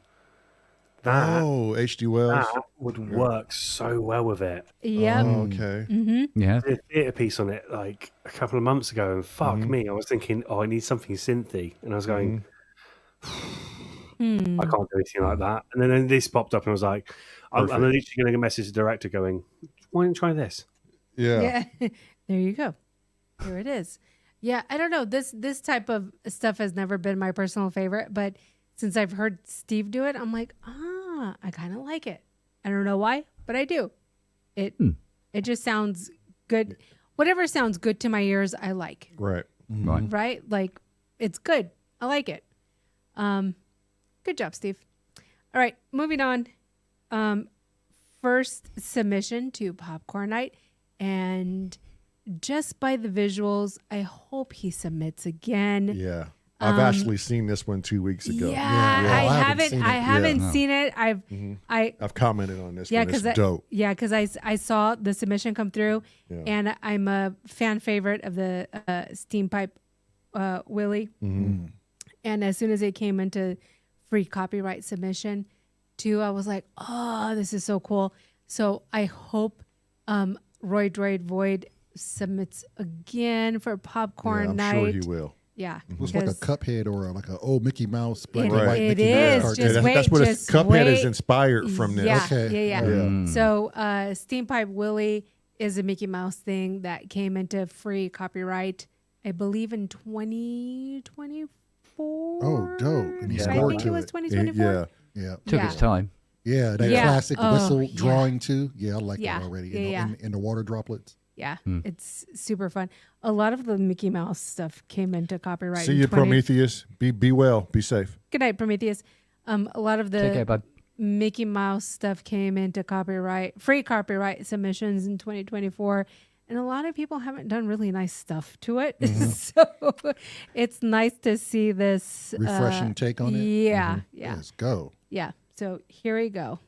That, oh, H.G. Wells. that would work so well with it. Yep. Oh, okay. Yeah. I did a theatre piece on it like a couple of months ago, and fuck me, I was thinking, I need something synthy, and I was going, I can't do anything like that. And then this popped up, and I was like, I'm literally going to message the director, going, why don't you try this? Yeah. Yeah. There you go. There it is. Yeah, I don't know. This type of stuff has never been my personal favorite, but since I've heard Steve do it, I'm like, I kind of like it. I don't know why, but I do. It just sounds good. Whatever sounds good to my ears, I like. Right. Right. Right? Like, it's good. I like it. Good job, Steve. All right, moving on. First submission to Popcorn Night, and just by the visuals, I hope he submits again. Yeah. I've actually seen this one 2 weeks ago. Yeah, Yeah, I I haven't. I haven't seen it. I've commented on this Yeah, one. It's because dope. I saw the submission come through, Yeah. and I'm a fan favorite of the Steam Pipe Willie. And as soon as it came into free copyright submission, too, I was like, oh, this is so cool. So I hope Roy Droid Void submits again for Popcorn I'm Night. sure he will. Yeah, Looks like a because Cuphead or like an old Mickey Mouse, black It- and white it Mickey is. Mouse Just cartoon. wait, that's what just Cuphead is wait. inspired from this. Yeah, Okay. yeah. So Steam Pipe Willie is a Mickey Mouse thing that came into free copyright, I believe, in 2024. Oh, dope. And he I scored think to it was it. 2024. Yeah. Yeah. Took Yeah. its time. Yeah, that Yeah. classic Oh, whistle yeah. drawing too. Yeah, I like Yeah. that already. Yeah, In the water droplets. Yeah, it's super fun. A lot of the Mickey Mouse stuff came into copyright. See in you, 20 Prometheus. Be well. Be safe. Good night, Prometheus. A lot of Take care, the bud. Mickey Mouse stuff came into free copyright submissions in 2024. And a lot of people haven't done really nice stuff to it. So it's nice to see this Refreshing take on it. Yeah, yeah, Let's go. yeah. So here we go.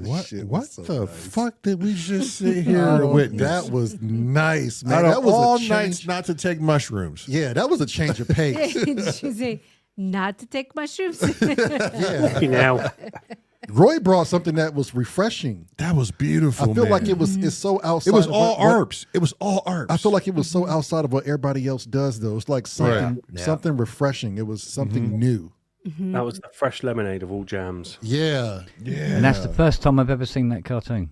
What shit what was so the nice. fuck did we just sit here and witness? That was nice, man. Out That of was all a change. nights not to take mushrooms. Yeah, that was a change of pace. She say, not to take mushrooms. Yeah. Now, Roy brought something that was refreshing. That was beautiful. I feel like man. it was. It's so outside. It was of all what- ARPs. It was all ARPs. I feel like it was so outside of what everybody else does, though. It's like something, Yeah. something refreshing. It was something new. that was the fresh lemonade of all jams. Yeah, yeah. And that's the first time I've ever seen that cartoon.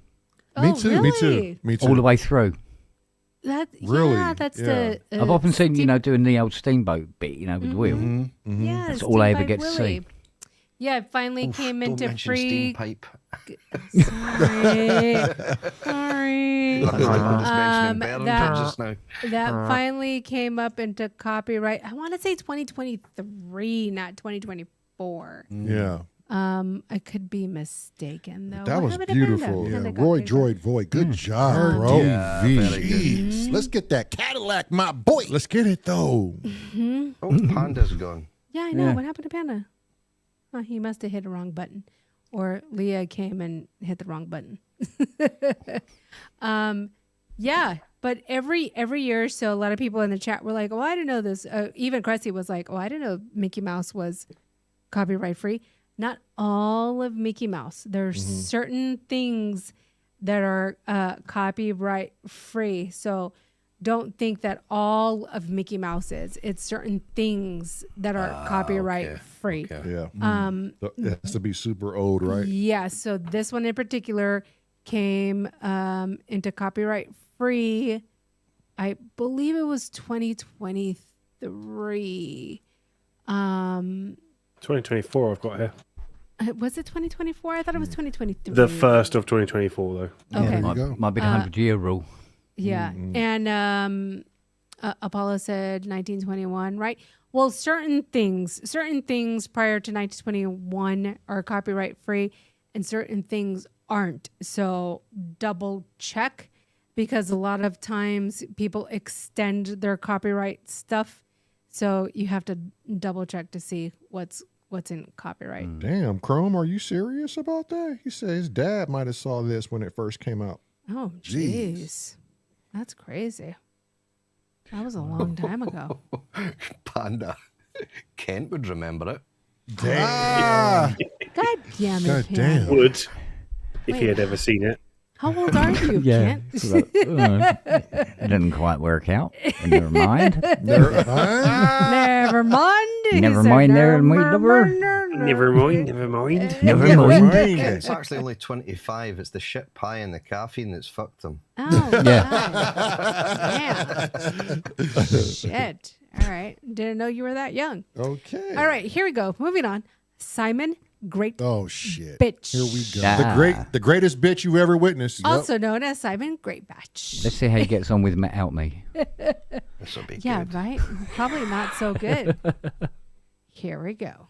Oh, too. Really? Me too. Me too. All the way through. That, Really? Yeah, that's Yeah. the. I've often seen, Steam- doing the old steamboat bit, with the wheel. Yeah, That's all I ever Steam get by to Willie. see. Yeah, it finally Oof, came don't into mention steam free. pipe. Sorry. Sorry. I was mentioning Behringer that- just now. That finally came up into copyright. I want to say 2023, not 2024. Yeah. I could be mistaken though. That What was happened to Panda? beautiful. yeah. Panda got Roy big Droid Void, good job, bro. RDV. very good. Jeez, let's get that Cadillac, my boy. Let's get it though. Oh, Panda's gone. Yeah, I know. Yeah. What happened to Panda? Oh, he must have hit a wrong button, or Leah came and hit the wrong button. Yeah, but every year or so, a lot of people in the chat were like, "Oh, I didn't know this." Even Cressy was like, "Oh, I didn't know Mickey Mouse was copyright free." Not all of Mickey Mouse. There's certain things that are copyright free. So don't think that all of Mickey Mouse is. It's certain things that are copyright free. Okay. Yeah. It has to be super old, right? Yeah, so this one in particular came into copyright free. I believe it was 2023. 2024, I've got here. Was it 2024? I thought it was 2023. The first of 2024, though. Okay. There you Might, go. might be the 100-year rule. Yeah. And Apollo said 1921, right? Well, certain things prior to 1921 are copyright free and certain things aren't. So double check, because a lot of times people extend their copyright stuff. So you have to double check to see what's in copyright. Damn, Chrome, are you serious about that? He said his dad might have saw this when it first came out. Oh, jeez. That's crazy. That was a long time ago. Panda. Kent would remember it. Damn. God damn it, God Pam. damn. Would, if Wait. he had ever seen it. How old are you, Yeah. Kent? So that, it didn't quite work out. Never mind. Never mind. he Never said. mind there, my Never lover. mind. Never mind, never mind. Never mind. Kent's actually only 25. It's the shit pie and the caffeine that's fucked him. Oh, Yeah. damn. Shit. All right. Didn't know you were that young. Okay. All right. Here we go. Moving on. Simon Great Oh shit! Bitch. Here we go. Ah. The greatest bitch you ever witnessed. Also known as Simon Greatbatch. Let's see how he gets on without me. This will be Yeah, good. right? Probably not so good. Here we go.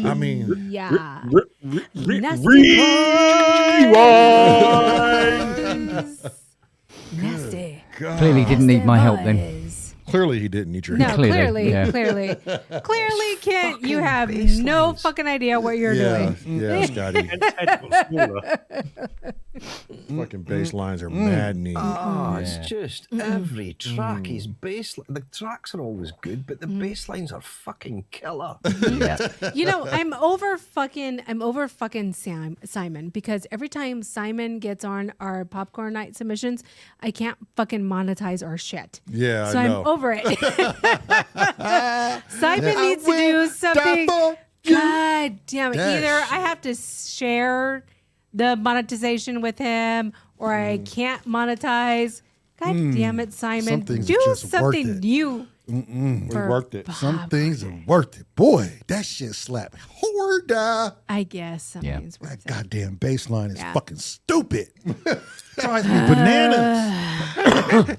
I mean, yeah. Rewind. Nasty. Clearly didn't need my help then. Clearly he didn't need your No, help. clearly, yeah. clearly can't. You have bass no lines. fucking idea what you're Yeah, doing. yeah, Scotty. And Ted got smaller. Fucking bass lines are maddening. Oh, it's just every track. His bass. The tracks are always good, but the bass lines are fucking killer. You know, I'm over fucking Simon because every time Simon gets on our popcorn night submissions, I can't fucking monetize our shit. Yeah, so I know. I'm over it. Simon needs to do something. God damn it! Either I have to share the monetization with him, or I can't monetize. God damn it, Simon! Some things Do are just something worth it. new. We worked it. Some things are worth it. Boy, that shit slap hard. I guess some things worth That it. goddamn bass line is Yeah. fucking stupid. Drives me bananas.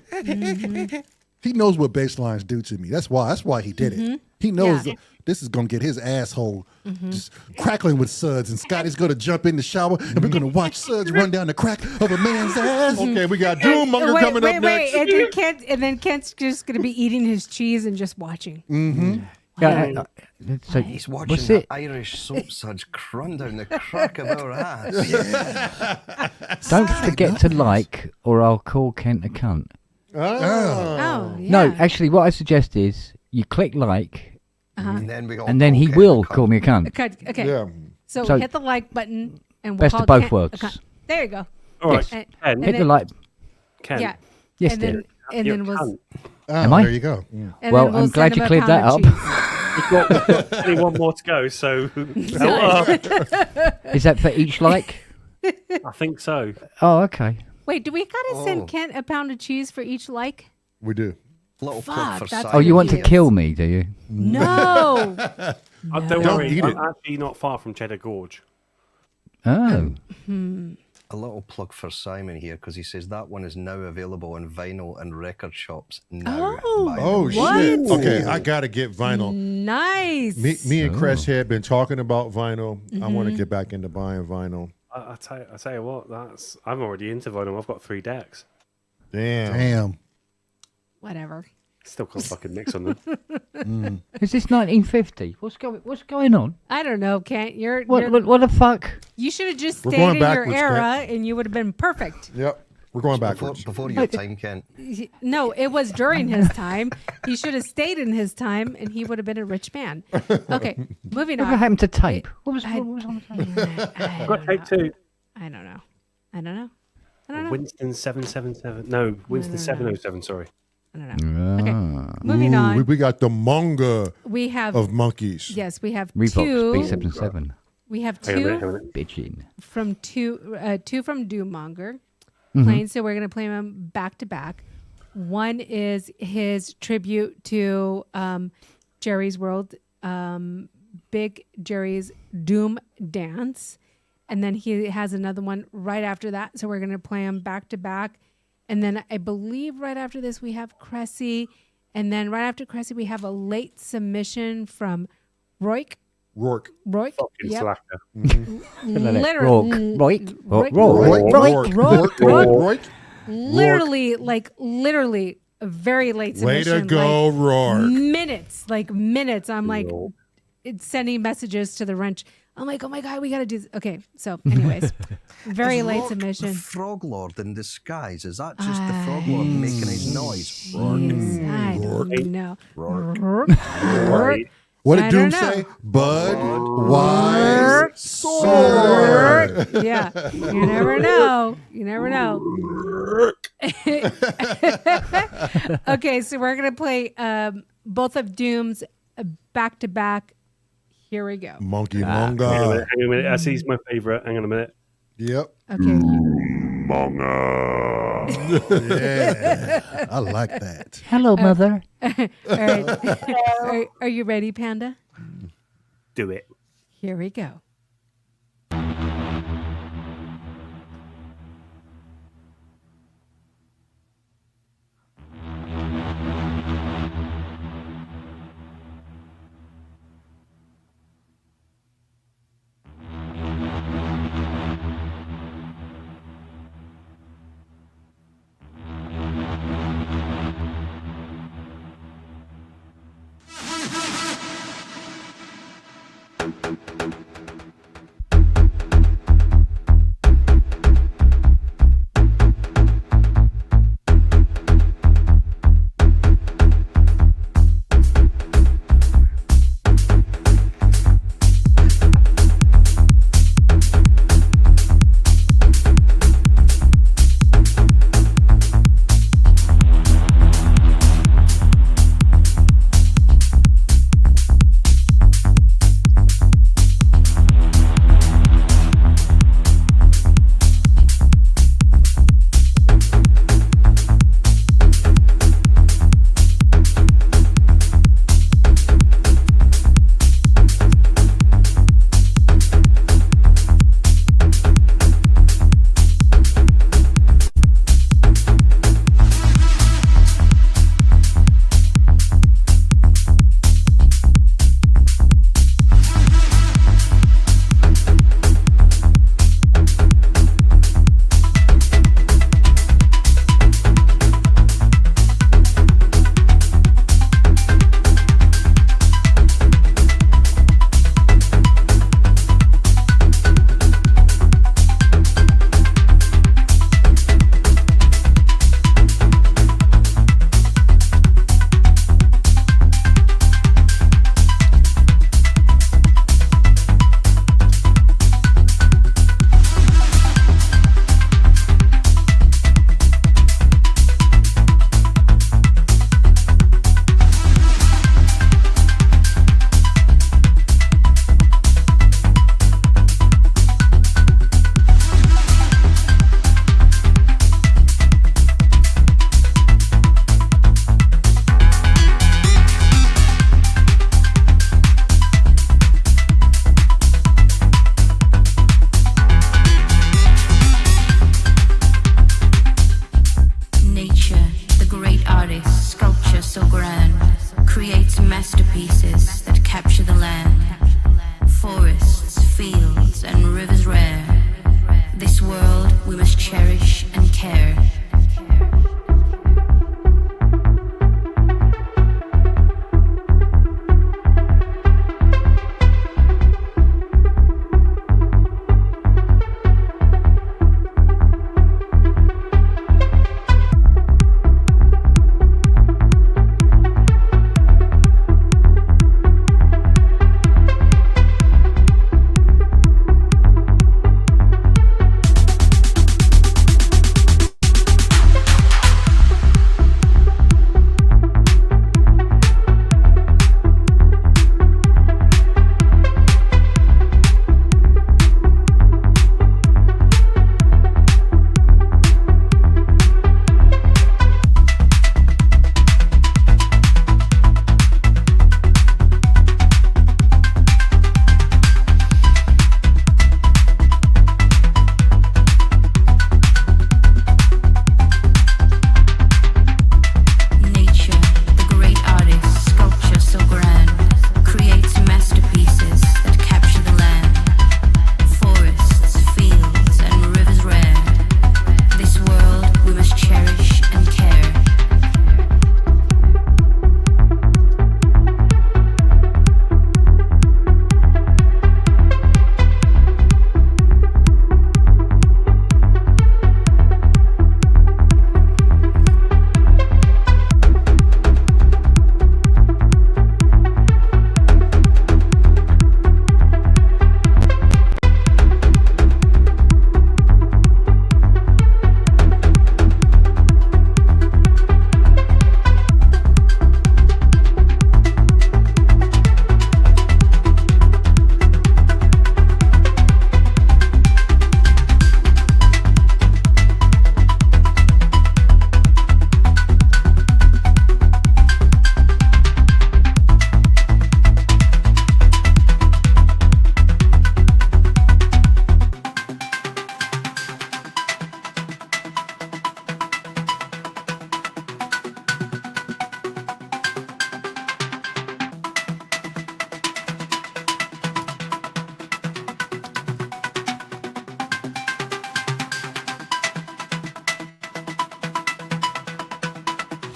He knows what bass lines do to me. That's why he did it. He knows that this is gonna get his asshole just crackling with suds, and Scotty's gonna jump in the shower, and we're gonna watch suds run down the crack of a man's ass. Okay, we got Doommonger coming up next. And then Kent's just gonna be eating his cheese and just watching. Yeah, so He's watching what's the it? Irish soap suds run down the crack of our ass. Don't forget to like, or I'll call Kent a cunt. Oh, yeah. No, actually, what I suggest is you click like, And then we all and then call he Kent will a cunt. call me a cunt. Okay. Yeah. So, So- hit the like button and we'll Best call of both Kent a worlds. cunt. There you go. All right, Yes. Ken. Hit the like. Ken. Yeah. Yes, and dear. then and You're then a we'll. cunt. Am I? There you go. And Well, then we'll I'm glad send you him a cleared that pound up. of cheese. We've got only one more to go, so Is that for each like? I think so. Oh, okay. Wait, do we gotta Oh. send Kent a pound of cheese for each like? We do. Little Fuck, plug for that's Simon. Oh, you want to Yes. kill me, do you? No. Don't Don't worry, eat I'm it. actually not far from Cheddar Gorge. Oh. A little plug for Simon here because he says that one is now available on vinyl and record shops now. Oh. by the Oh way. shit. What? Okay, I gotta get vinyl. Nice. Me and Chris had been talking about vinyl. I want to get back into buying vinyl. I tell you what, I'm already into vinyl. I've got 3 decks. Damn. Whatever. Still can't fucking mix on them. Is this 1950? What's going on? I don't know, Kent. What the fuck? You should have just We're stayed going in your backwards, era, and you would have been perfect. Yep. We're going backwards. Before your time, Ken. No, it was during his time. He should have stayed in his time, and he would have been a rich man. Okay, moving What on. happened to tape? What was I- on the tape? I've got tape 2. I don't know. I don't know. Winston 777. No, Winston 707, sorry. I don't know. Okay, Ah. moving on. We got the manga We have of monkeys. yes, we have Reeboks two. B77. We have Hang on a minute, hang two on a minute. Bitchin'. from two from Doommonger Mm-hmm. playing. So we're gonna play them back to back. One is his tribute to Jerry's World, Big Jerry's Doom Dance, and then he has another one right after that. So we're gonna play them back to back, and then I believe right after this we have Cressy, and then right after Cressy we have a late submission from Rourke. Rourke. Rourke, Fucking yep. slacker. Literally, Rourke. literally a very late Way submission. to go, like, Rourke. minutes. I'm like it's sending messages to the wrench. I'm like, oh my god, we gotta do this. Okay, so anyways, very Is late Rourke submission. the Frog Lord in disguise? Is that just the Frog Lord making his noise? I don't know. Rourke. Rourke. What I did Doom don't know. say? Bud, Wise, Sword. Yeah, you never know. You never know. Okay, so we're gonna play both of Doom's back to back. Here we go. Monkey Hang on a Monga. minute. Hang on a minute. I see he's my favourite. Hang on a minute. Yep. Okay. Yeah, I like that. Hello, mother. All right. Are you ready, Panda? Do it. Here we go.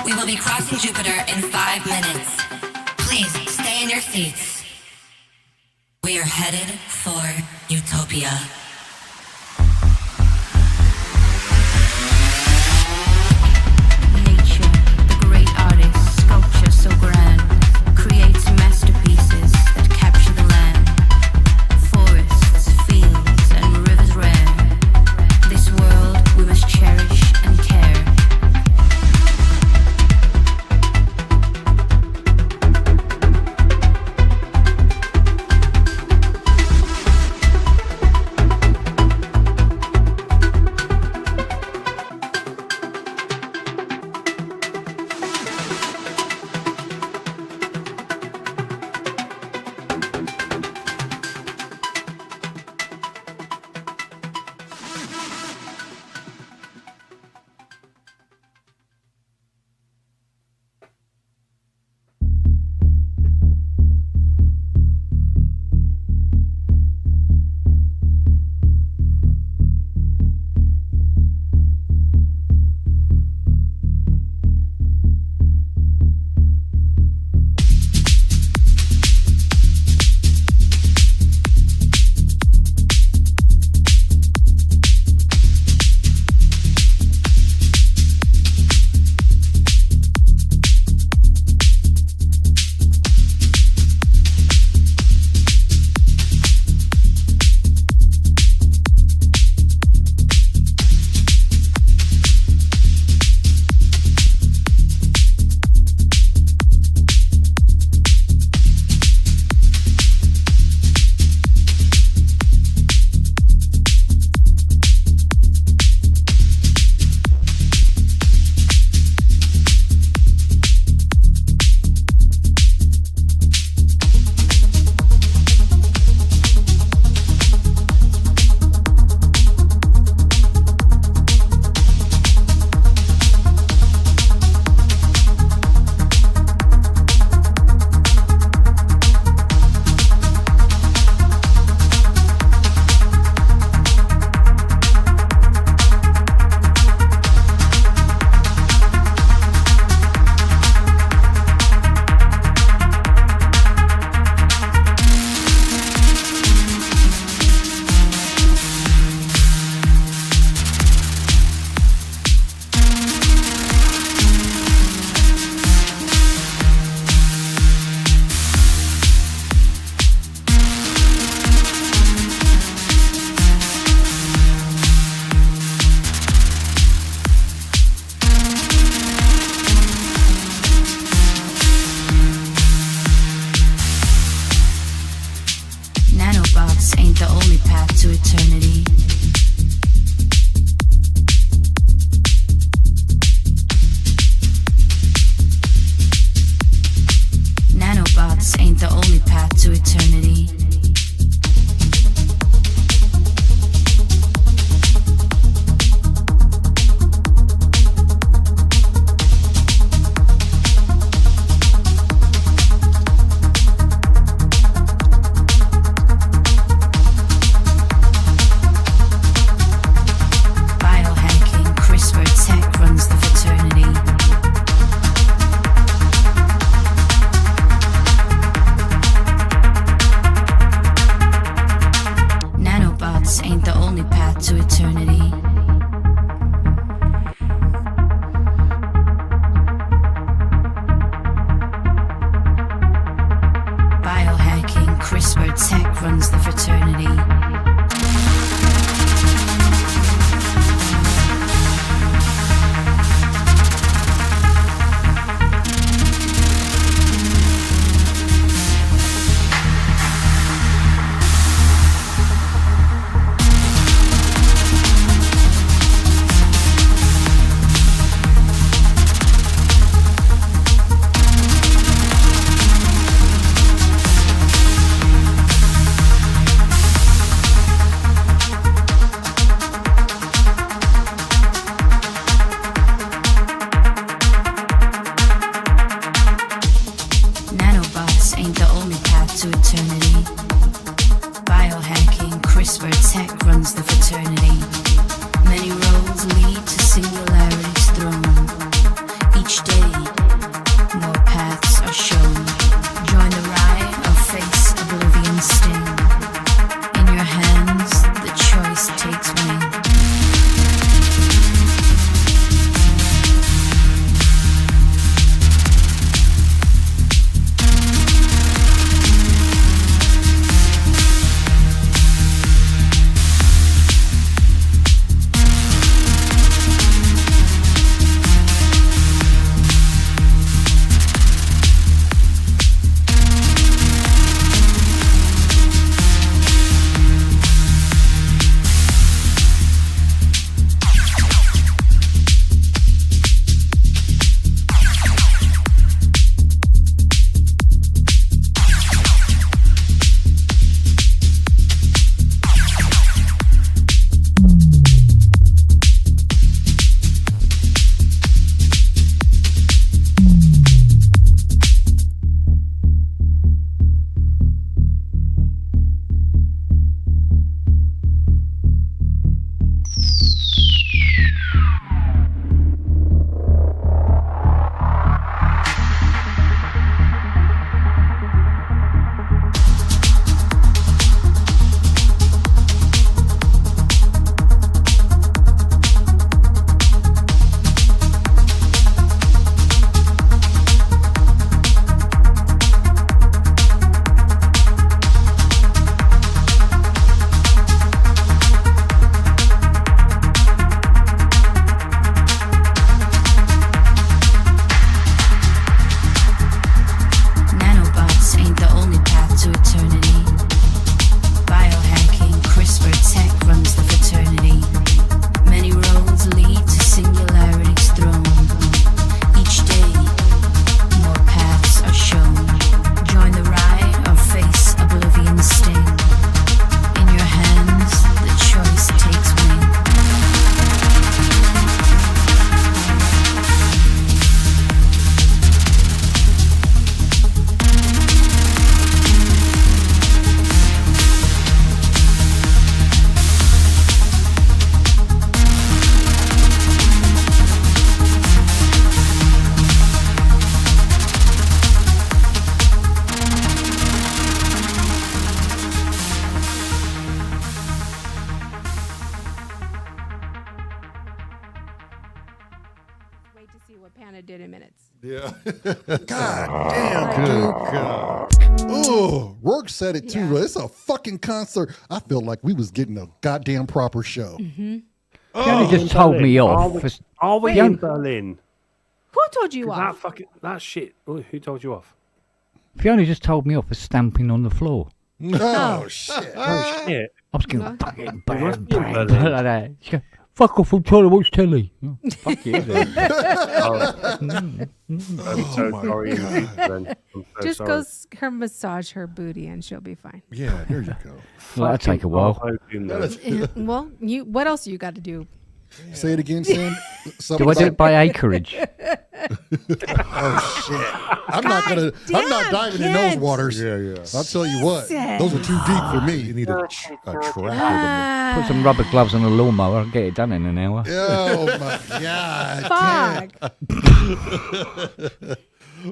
We will be crossing Jupiter in 5 minutes. Please stay in your seats. We are headed for Utopia. Nature, the great artist, sculpture so grand, creates masterpieces that capture the land. Forests, fields, and rivers rare. This world we must cherish and care. Ain't the only path to eternity. Nanobots ain't the only path to eternity. Ain't the only path to eternity. Biohacking, CRISPR tech runs the fraternity. did in minutes. Yeah. God damn, dude. God. Oh, Rourke said it too. It's a fucking concert. I feel like we was getting a goddamn proper show. Mm-hmm. You only just told me off. Are we in Berlin? Who told you off? That shit. Who told you off? Fiona just told me off for stamping on the floor. Oh, shit. Oh, shit. I was going fucking bang, must be in bang, Berlin. like that. She goes, fuck off, I'm trying to watch telly. Oh, fuck you then. I'm so sorry. I'm so Just sorry. go her massage her booty and she'll be fine. Yeah, there you go. Well, that'll take a while. Well, what else you got to do? Say it again, Sam. Do I do it by acreage? Oh shit! I'm not diving in those waters. Yeah. I'll tell you what; those are too deep for me. You need a trap. Put some rubber gloves on a lawnmower and get it done in an hour. Oh my god! Fuck.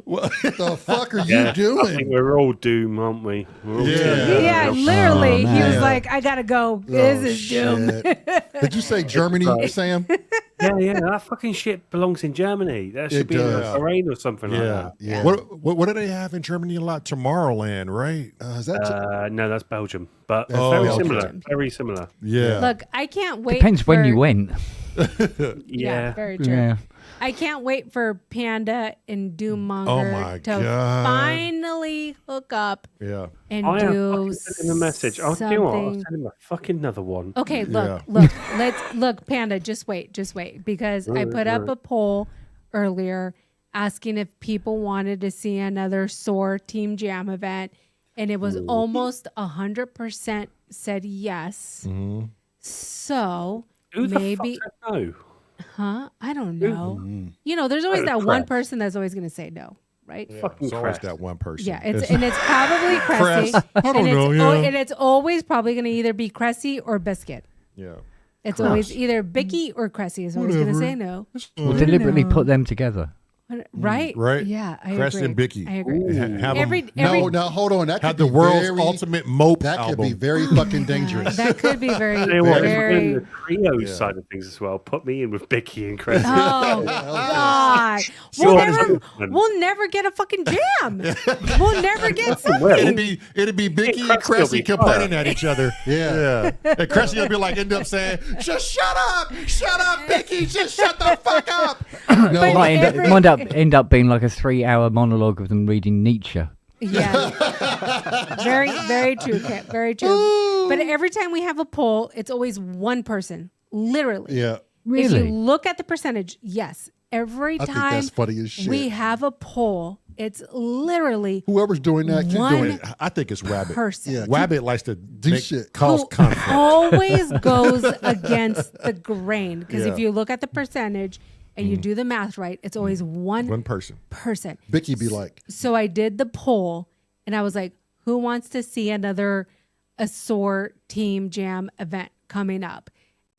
What the fuck are Yeah, you doing? I think we're all doom, aren't we? We're all Yeah, doomed. literally. He was man. like, I gotta go. This is doom. Did you say Germany, Sam? Yeah, that fucking shit belongs in Germany. That should be in does. Bahrain or something like that. Yeah. What do they have in Germany a lot? Tomorrowland, right? Is that No, that's Belgium, but Oh, very okay. similar. Very similar. Yeah. Look, I can't wait. Depends when for- you went. Yeah, very true. Yeah. I can't wait for Panda and Doommonger Oh my to God. finally hook up Yeah. and I am do fucking sending him a message. I'll tell you what, I'll something. send him a fucking another one. Okay, Yeah. look, Panda, just wait, because I put up a poll earlier asking if people wanted to see another SOAR Team Jam event, and it was almost 100% said yes. Mm-hmm. So Who the maybe, fuck said no? huh? I don't know. You know, there's always that one person that's always going to say no, right? Fucking It's always crap. that one person. Yeah, it's probably Cressy. Cress. I don't and know, it's, yeah. and it's always probably going to either be Cressy or Biscuit. Yeah. It's always either Bicky or Cressy is always going to say no. We'll deliberately put them together. Right? Right. Yeah, I Crest agree. and Bicky. I agree. Have Every, them every now hold on. That have could the be world's very, ultimate mope That could album. be very fucking dangerous. that could be very, Tell you what, if we're very. doing the trio side of things as well, put me in with Bicky and Chris. Oh God! Sure. We'll never get a fucking jam. We'll never get something. It'd be Bicky and Cressy will Cressy be complaining fire. at each other. Yeah. And Cressy will be like, end up saying, just shut up, Bicky, just shut the fuck up. No, But Might every- end up being like a 3-hour monologue of them reading Nietzsche. Yeah. Very, very true, Kit. Very true. But every time we have a poll, it's always one person. Literally. yeah. If you Really? look at the percentage, yes. Every I think time that's funny as shit. we have a poll, it's literally Whoever's doing that, keep one doing it. I think it's Wabbit. person. Yeah. Wabbit likes to Do shit. cause who conflict. always goes against the grain. Because if Yeah. you look at the percentage and you do the math right, it's always one person. Vicky be like, So I did the poll and I was like, who wants to see another SOAR Team Jam event coming up?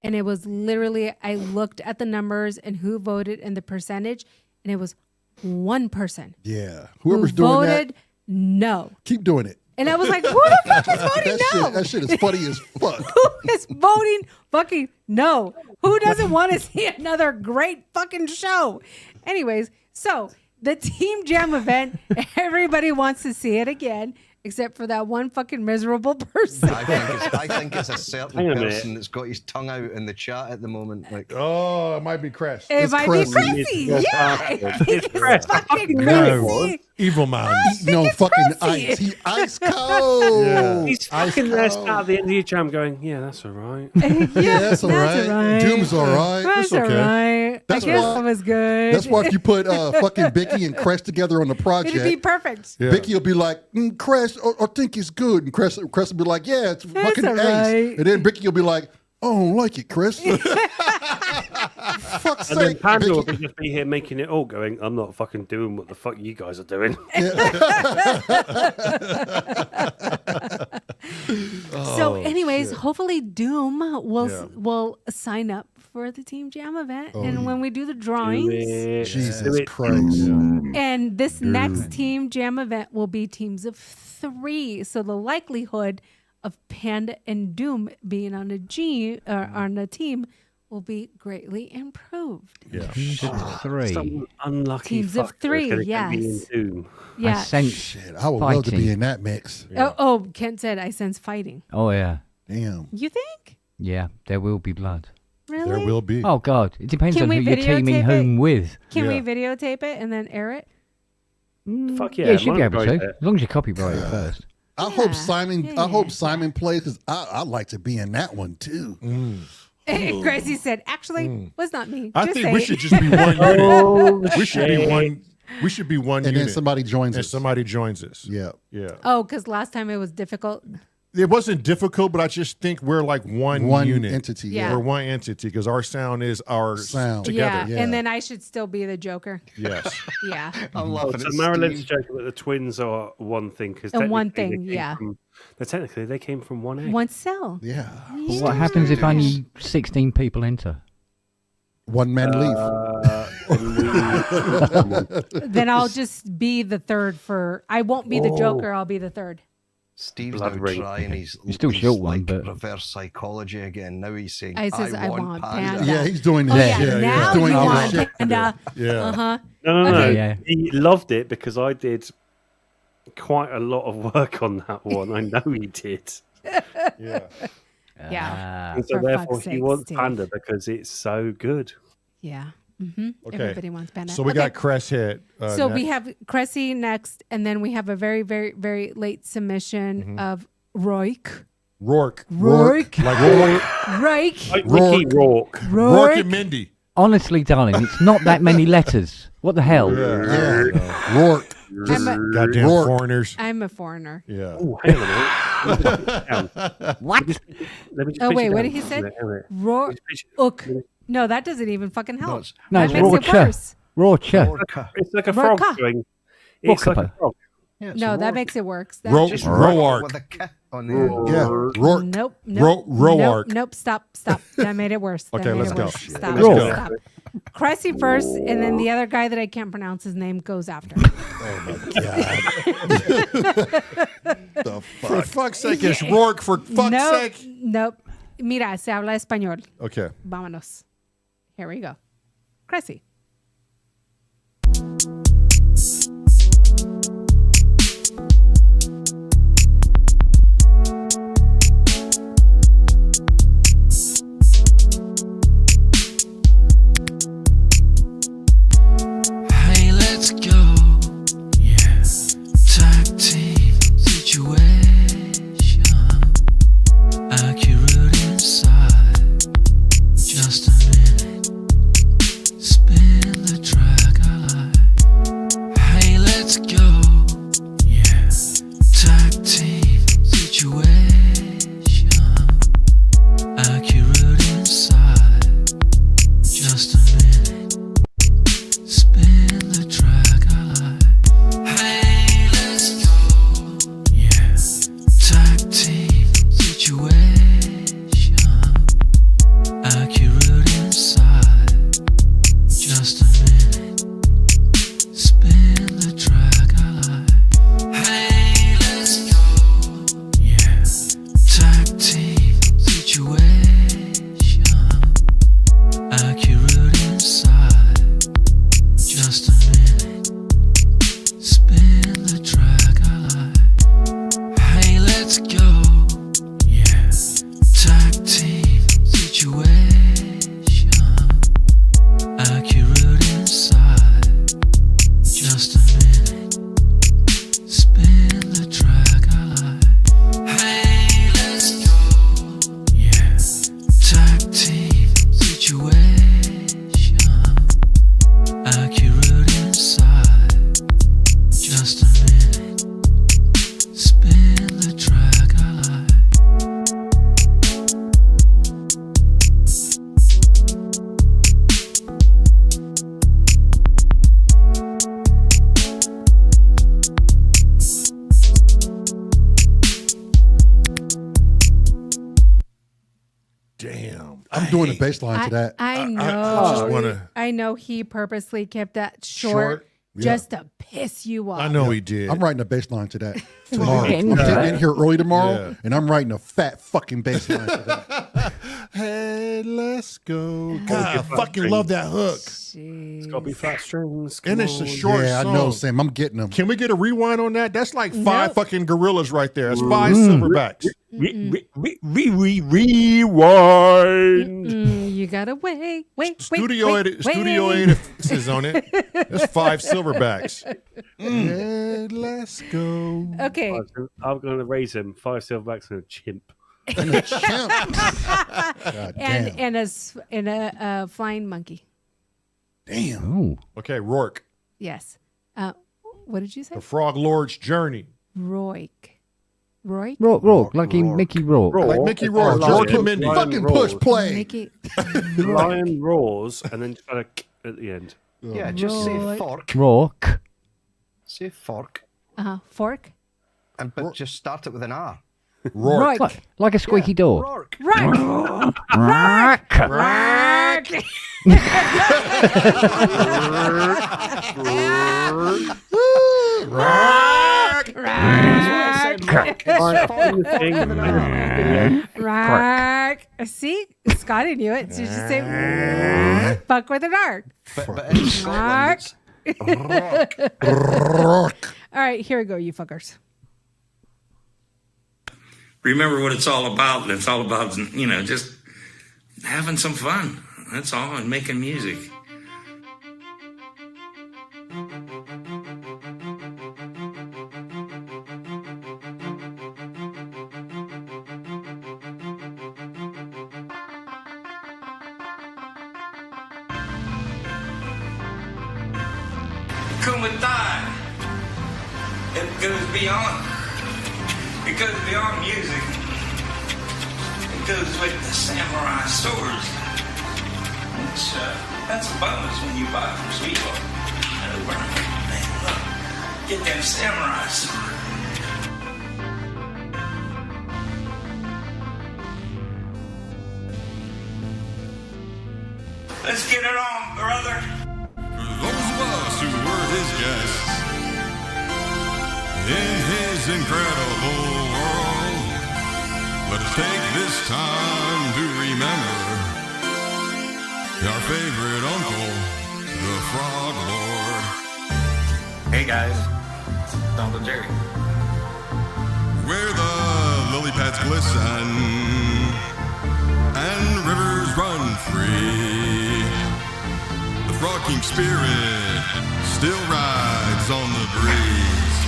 And it was literally, I looked at the numbers and who voted and the percentage, and it was one person yeah. who Whoever's doing voted that, no. keep doing it. And I was like, who the fuck is voting no? That shit is funny as fuck. Who is voting fucking no? Who doesn't want to see another great fucking show? Anyways, so the Team Jam event, everybody wants to see it again, except for that one fucking miserable person. I think it's a certain Hang on a minute. person that's got his tongue out in the chat at the moment. Like, Oh, it might be Cress. It might Cressy. be Cressy. Yeah, I think it's fucking Cressy. Evil minds. No fucking Cressy. ice. He ice cold. Yeah. He's Ice fucking there cold. at the end of your jam going, yeah, that's all right. Yeah, that's all right. Doom's all right. That's all right. That's I guess why- that was good. That's why if you put fucking Bicky and Crest together on the It'd be project, perfect. Yeah. Bicky will be like, Crest, I think it's good. And Crest will be like, yeah, it's fucking all ace. right. And then Bicky will be like, I don't like it, Chris. Fuck's And then sake, Panda will Bicky. just be here making it all going, I'm not fucking doing what the fuck you guys are doing. So, anyways, hopefully Doom will Yeah. will sign up for the Team Jam event, and when we do the drawings, Jesus Christ. and this next Team Jam event will be teams of 3. So the likelihood of Panda and Doom being on a team will be greatly improved. Yeah. Teams of three. Some unlucky Teams of fucker three, is gonna be in yes. Doom. Yeah. I sense Shit, I would love to be fighting. in that mix. Oh, Kent said I sense fighting. Oh yeah, Damn. You think? yeah. There will be blood. Really? There will be. Oh God, it depends Can on we who you're teaming videotape whom it? with. Can we Yeah. videotape it and then air it? Fuck Yeah, yeah. you should be able to, monetize as it. long as you copyright it first. I Yeah. hope Simon. Yeah, I hope yeah. Simon plays because I'd like to be in that one too. Gracie said, actually, was not me. I Just think we saying. should just be one unit. Oh, We should be shit. one. We should be one And unit. then somebody joins and us. somebody joins us. Yeah. Yeah. Oh, because last time it was difficult. It wasn't difficult, but I just think we're like one unit. entity. Yeah. We're one entity because our sound is our Sound. together. Yeah. And then I should still be the Joker. Yes. Yeah. I'm Oh, laughing so at Marilyn's Steve. joking that the twins are one thing because And one thing, yeah. Technically, they came from one egg. One cell. Yeah. But what happens if only 16 people enter? One man leave. Then I'll just be the third for. I won't be the Oh. Joker. I'll be the third. Steve's Blood now ring. trying his, You're still his, short one, like, but- reverse psychology again. Now he's saying, I says, I want panda. Yeah, he's doing Oh, that. yeah. Now He's doing you all want that shit. panda. Yeah. Uh-huh. No. Okay. Yeah. He loved it because I did quite a lot of work on that one. I know he did. Yeah. Yeah. And so For therefore fuck's he sake, wants Steve. Panda because it's so good. Yeah. Mm-hmm. Okay. Everybody wants panda. So we Okay. got Crest Head. So we next. have Cressy next, and then we have a very, very, very late submission of Rourke. Rourke. Rourke. Like Rourke. Rourke. Like Ricky Rourke. Rourke and Mindy. Honestly, darling, it's not that many letters. What the hell? Yeah. Rourke. I'm a, Goddamn Rourke. foreigners. I'm a foreigner. Yeah. Oh, hang on a minute. What? Let me just Oh, pitch wait, it what down. did he say? Hang on a minute. Rourke. No, that doesn't even fucking help. it's- No, that it's makes it Rourke. worse. Rourke. It's like a frog Rourke. doing. It's like a frog. Yeah, it's No, that Rourke. makes it worse. That Ro- just- Roark. With a K on the end. Yeah. Rourke. Nope. Nope. Roark. Nope. Stop. That made it worse. That Okay, made let's it go. worse. Stop. Let's go. Stop. Cressy first, and then the other guy that I can't pronounce his name goes after. The For fuck. fuck's sake, it's Rourke. For fuck's nope. sake. Nope. Mira, se habla español. Okay. Vámonos. Here we go. Cressy. Hey, let's go. Yeah. Tag team situation. Accurate inside. Just a minute. Spin the track I like. Hey, let's go. Yeah. Tag team situation. Accurate inside. Just a minute. Spin the track I like. Hey, let's go. Yeah. Tag team situation. Accurate inside. Just a minute. Spin the track I like. Hey, let's go. Yeah. Tag team situation. Accurate inside. Just a minute. Spin the track I like. Hey, let's go. Yeah. Tag team situation. Accurate inside. Just a minute. Spin the track I like. Hey, let's go. Yeah. Tag team situation. Accurate inside. Just a minute. Spin the track I like. Damn. I'm doing the bass line to that. I know. just wanna- I know he purposely kept that short, Yeah. just to piss you off. I know he did. I'm writing a bass line to that tomorrow. Getting I'm to getting that. in here early tomorrow, Yeah. and I'm writing a fat fucking bass line to that. Hey, let's go. Gotta God, I be flat fucking strings. love that hook. It's got to be flat strings. And it's a come on. short Yeah, song. I know, Sam. I'm getting them. Can we get a rewind on that? That's like 5 Nope. fucking gorillas right there. That's 5 silverbacks. Rewind. You gotta wait. Studio Edits is on it. That's 5 silverbacks. Hey, let's go. Okay. I'm going to raise him 5 silverbacks and a chimp. And a chimp. God damn. and a flying monkey. Damn. Oh. Okay, Rourke. Yes. What did you say? The Frog Lord's Journey. Rourke. Rourke, like in Mickey Rourke. Like Mickey Rourke. Lion- Rourke and Mindy. Lion Fucking roars. push play. Mickey. Lion roars and then just got a at the end. Yeah, just say Rourke. fork. Rourke. Say fork. Fork. But just start it with an R. Rourke. Like a squeaky door. Rourke. Rourke. Rourke. See, Scotty knew it. So you just say fuck with an R. But in Scotland, it's Rourke. All right, here we go, you fuckers. Remember what it's all about, and it's all about, just having some fun. That's all, and making music. Kumatai. It goes beyond. It goes beyond music. It goes with the samurai swords. Which, that's a bonus when you buy from Sweetheart. Man, look. Get them samurai swords. Let's get it on, brother. For those of us who were his guests in his incredible world, let us take this time to remember our favorite uncle, the Frog Lord. Hey guys, it's Uncle Jerry. Where the lily pads glisten and rivers run free, the Frog King spirit still rides on the breeze.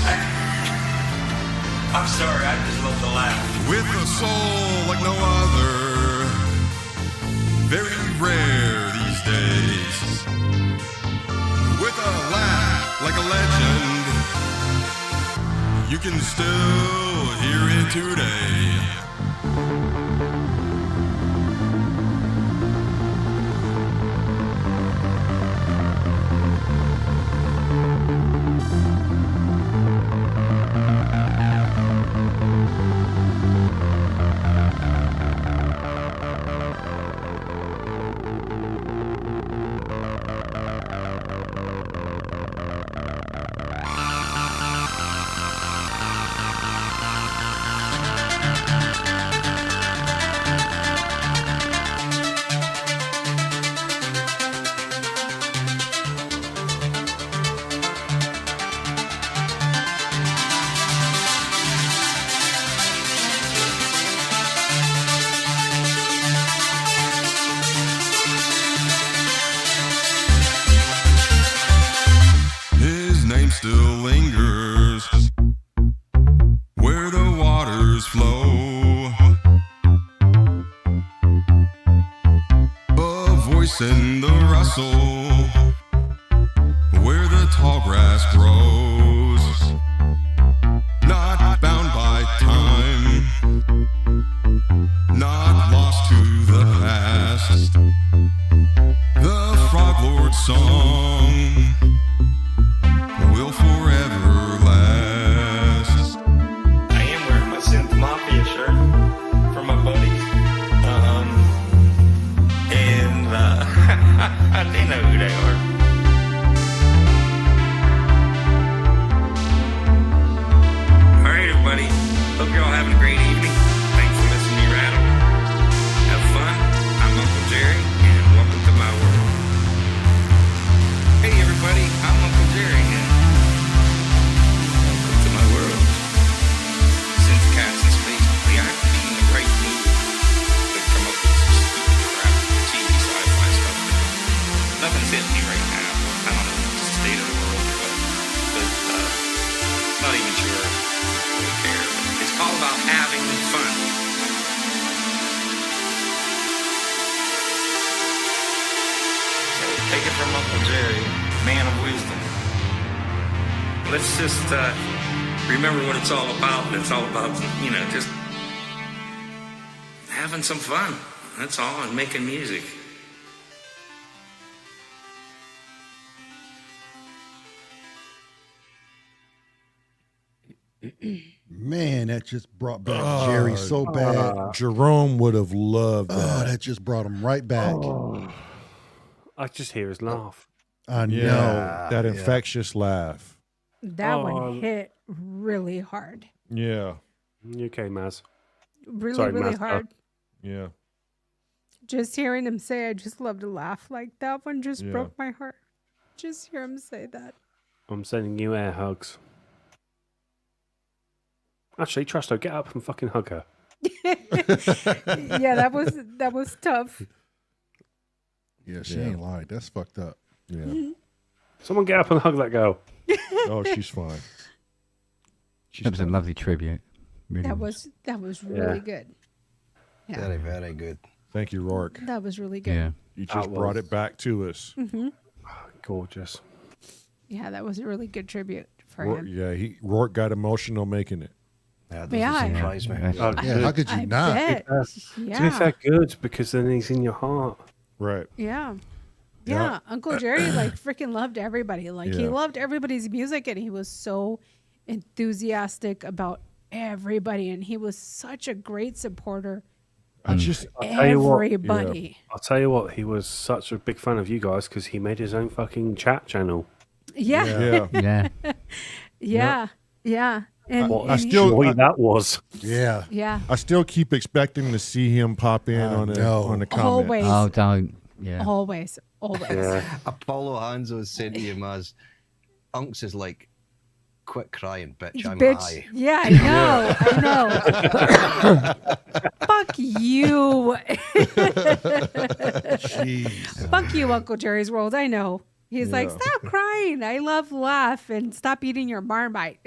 I'm sorry, I just love to laugh. With a soul like no other, very rare these days. With a laugh like a legend, you can still hear it today. His name still lingers where the waters flow. A voice in the rustle where the tall grass grows. Not bound by time, not lost to the past. The Frog Lord's song will forever last. I am wearing my Synth Mafia shirt for my buddies. And they know who they are. take it from Uncle Jerry, man of wisdom. Let's just remember what it's all about. It's all about, just having some fun. That's all, and making music. Man, that just brought back Jerry so bad. Jerome would have loved that. Oh, that just brought him right back. I just hear his laugh. I know. That infectious laugh. That one hit really hard. Yeah. Okay, Maz. Really, Sorry, really Maz. hard. Yeah. Just hearing him say, I just love to laugh. Like, that one just Yeah. broke my heart. Just hear him say that. I'm sending you air hugs. Actually, Trusto, get up and fucking hug her. Yeah, that was tough. Yeah, she ain't lied. That's fucked up. Yeah. Someone get up and hug that girl. Oh, she's fine. That was a lovely tribute. Really That was really good. Yeah. Very, very good. Thank you, Rourke. That was really good. Yeah. You just brought it back to us. Hmm. Gorgeous. Yeah, that was a really good tribute for Rourke, him. yeah, Rourke got emotional making it. Yeah, doesn't Yeah. surprise me. Oh, Yeah, how could you I not? bet. To be Yeah. fair, good, because then he's in your heart. Right. Yeah. Yeah. Yeah. Uncle Jerry like freaking loved everybody. Like he Yeah. loved everybody's music and he was so enthusiastic about everybody and he was such a great supporter I of just I'll tell you what, everybody. I'll tell you what, he was such a big fan of you guys because he made his own fucking chat channel. Yeah. Yeah. Yeah. Yeah. Yeah. And, What I a still- joy that was. Yeah. yeah. I still keep expecting to see him pop in on the comment. Always. Oh, don't. Yeah. Always. Always. Apollo Hanzo said to him as Unks is like, quit crying, bitch. I'm Bitch. high. Yeah, I know. Fuck you. Jeez. Fuck you, Uncle Jerry's World. I know. He's like, Yeah. stop crying. I love laugh and stop eating your Marmite.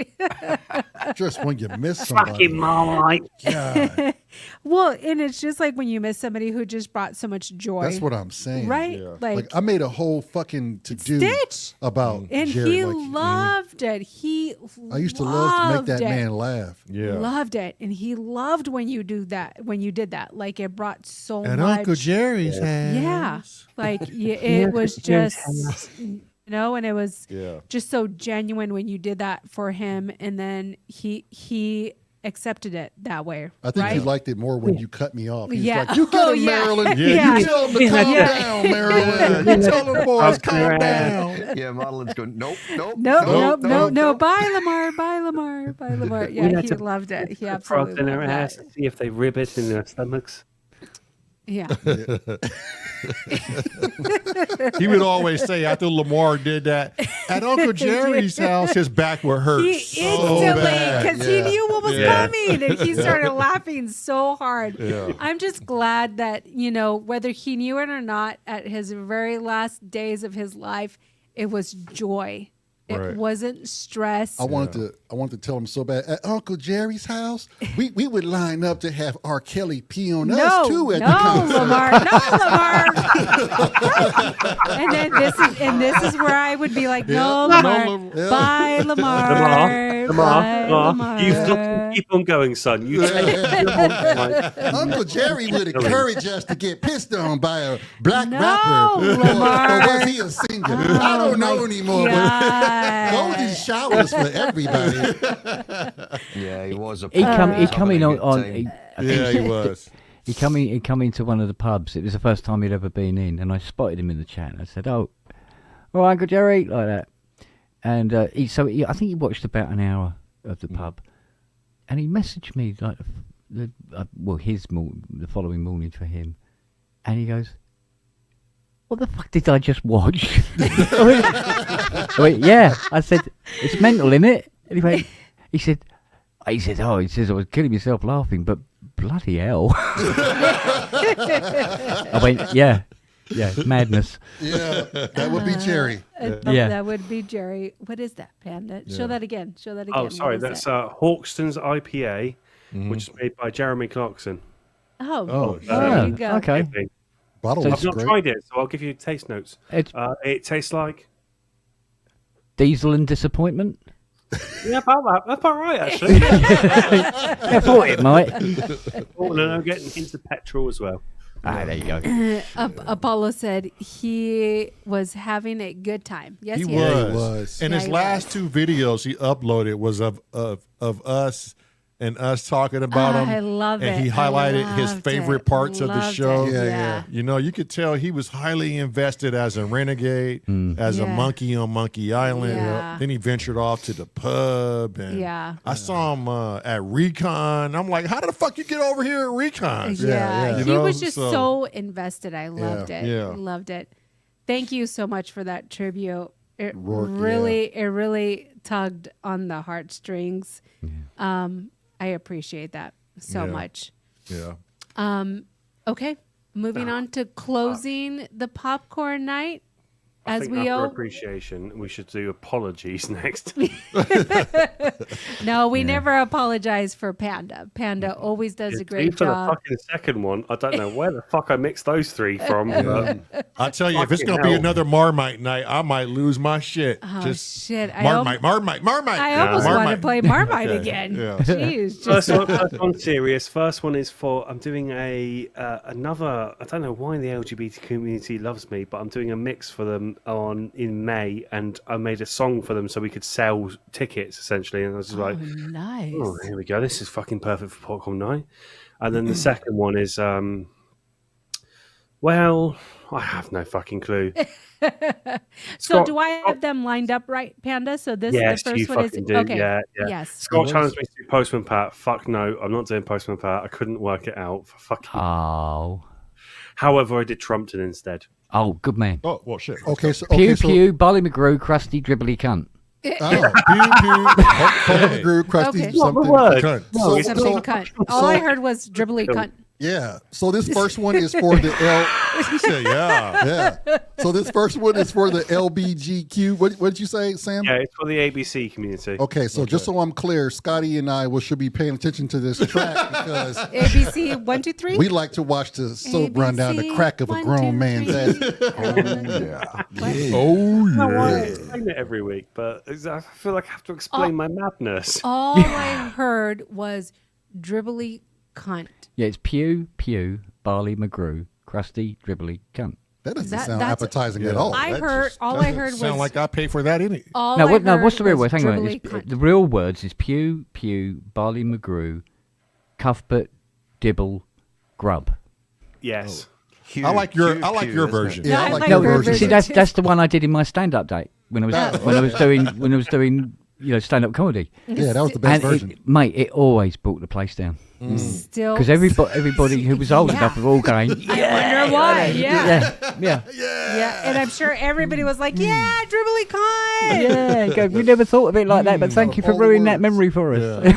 Just when you miss somebody. Fucking Marmite. God. Well, and it's just like when you miss somebody who just brought so much joy. That's what I'm saying. Right? Yeah. Like, I made a whole fucking to-do Stitch. about and Jerry. he like, loved it. He I used to love to make that loved it. man laugh. Yeah. Loved it. And he loved when you do that, when you did that. Like it brought so At much. Uncle Jerry's house. Yeah. Like it was just, and it was Yeah. just so genuine when you did that for him. And then he accepted it that way. I think right? he liked it more when you cut me off. He's Yeah. like, you get Oh, him, yeah. Marilyn. Yeah. You tell him to calm down, Marilyn. You tell them boys, calm down. Yeah, Marlon's going, nope. No. Bye, Lamar. Bye, Lamar. Bye, Lamar. We Yeah, had he to loved it. He put absolutely frogs in their loved ass that. to see if they rib it in their stomachs. Yeah. He would always say after Lamar did that, at Uncle Jerry's house, his back would hurt He so instantly, bad. because he knew what was Yeah. coming, and he started laughing so hard. Yeah. I'm just glad that, whether he knew it or not, at his very last days of his life, it was joy. It Right. wasn't stress. I wanted to tell him so bad. At Uncle Jerry's house, we would line up to have R. Kelly pee on us too at the concert. Lamar, and then this is where I would be like, no, Lamar, bye, Lamar, bye, Lamar. You fucking keep on going, son. You take Uncle Jerry would encourage us to get pissed on by a black No, rapper. Lamar. Or was he a singer? I don't know anymore. But those are showers for everybody. Yeah, he was a He come in on. Yeah, he was. He come into one of the pubs. It was the first time he'd ever been in, and I spotted him in the chat. And I said, "Oh, Uncle Jerry," like that. And I think he watched about an hour of the pub, and he messaged me like the following morning for him, and he goes, "What the fuck did I just watch?" I went, yeah. I said, "It's mental, innit?" And he said, I was killing myself laughing, but bloody hell. I went, yeah, madness. Yeah, that would be Jerry. Yeah. That would be Jerry. What is that, Panda? Show that again. Oh, sorry, that's Hawkston's IPA, which is made by Jeremy Clarkson. There you go. Okay. Bottle So was I've not great. tried it, so I'll give you taste notes. It- It tastes like Diesel and disappointment. yeah, about that. That's about right, actually. I thought it might. Oh no, I'm getting into petrol as well. There you go. Apollo said he was having a good time. Yes, He he was. And Yeah, his he last was. 2 videos he uploaded was of us and us talking about him. I love and it. he I highlighted his loved favorite it. parts of the Loved show. it. Yeah. You know, you could tell he was highly invested as a renegade, as a Yeah. monkey on Monkey Island. Yeah. Then he ventured off to the pub. And Yeah. I saw him at Recon. I'm like, how the fuck you get over here at Recon? Yeah, You he know? was just so invested. I loved it. Yeah. Loved it. Thank you so much for that tribute. It Rourke, it really tugged on the heartstrings. I appreciate that so Yeah. much. Yeah. Okay, moving on to closing the popcorn night. I As think we after all appreciation, we should do apologies next. no, we never apologize for Panda. Panda always does a great for job. the fucking second one, I don't know where the fuck I mixed those 3 from. But I tell you, if it's fucking gonna be hell. another Marmite night, I might lose my shit. Oh Just shit! Marmite. I almost want to play Marmite again. Yeah. Jeez, First just one serious. First one is for I'm doing another. I don't know why the LGBT community loves me, but I'm doing a mix for them in May, and I made a song for them so we could sell tickets essentially. And I was just like, nice. oh, here we go. This is fucking perfect for popcorn night. And then the second one is well, I have no fucking clue. So Scott- do I have them lined up right, Panda? So this Yes, the you first one is fucking do. okay. Yeah. Yes. Scott challenged me to do Postman Pat. Fuck no, I'm not doing Postman Pat. I couldn't work it out for fucking. Oh. However, I did Trumpton instead. Oh, good man. Oh, well, shit. Okay, so Pew pew, Barley McGrew, crusty dribbly cunt. Oh, pew pew, grew crusty Okay. something. Cunt. So, Something cunt. All I heard was dribbly cunt. yeah. So this first one is for the L. He said, yeah. Yeah. So this first one is for the LBGQ. What did you say, Sam? Yeah, it's for the ABC community. Okay, so just so I'm clear, Scotty and I should be paying attention to this track because ABC 1, 2, 3. we like to watch the soap run down the crack of a ABC, grown 1, 2, man's 3. ass. Oh, No, I yeah. explain it every week, but I feel like I have to explain my madness. All I heard was dribbly cunt. Yeah, it's pew pew, Barley McGrew, crusty dribbly cunt. That doesn't That- sound that's- appetizing at Yeah. all. I That heard. just All I doesn't heard sound was. like I pay for that any. All No, I what? No, heard what's the real was word? Hang on. dribbly It's, cunt. the real words is pew pew, Barley McGrew, Cuthbert, Dibble, Grub. Yes. I like your version. Yeah, I I like like your her version. See, that's the one I did in my stand-up date when I was doing stand-up comedy. Yeah, that was the best And version. mate, it always brought the place down Still. because everybody who was old Yeah. enough were all going. I wonder why. Yeah. Yeah. Yeah. And I'm sure everybody was like, yeah, dribbly cunt. Yeah, go, we never thought of it like that, but thank you for All the ruining that words. memory for us.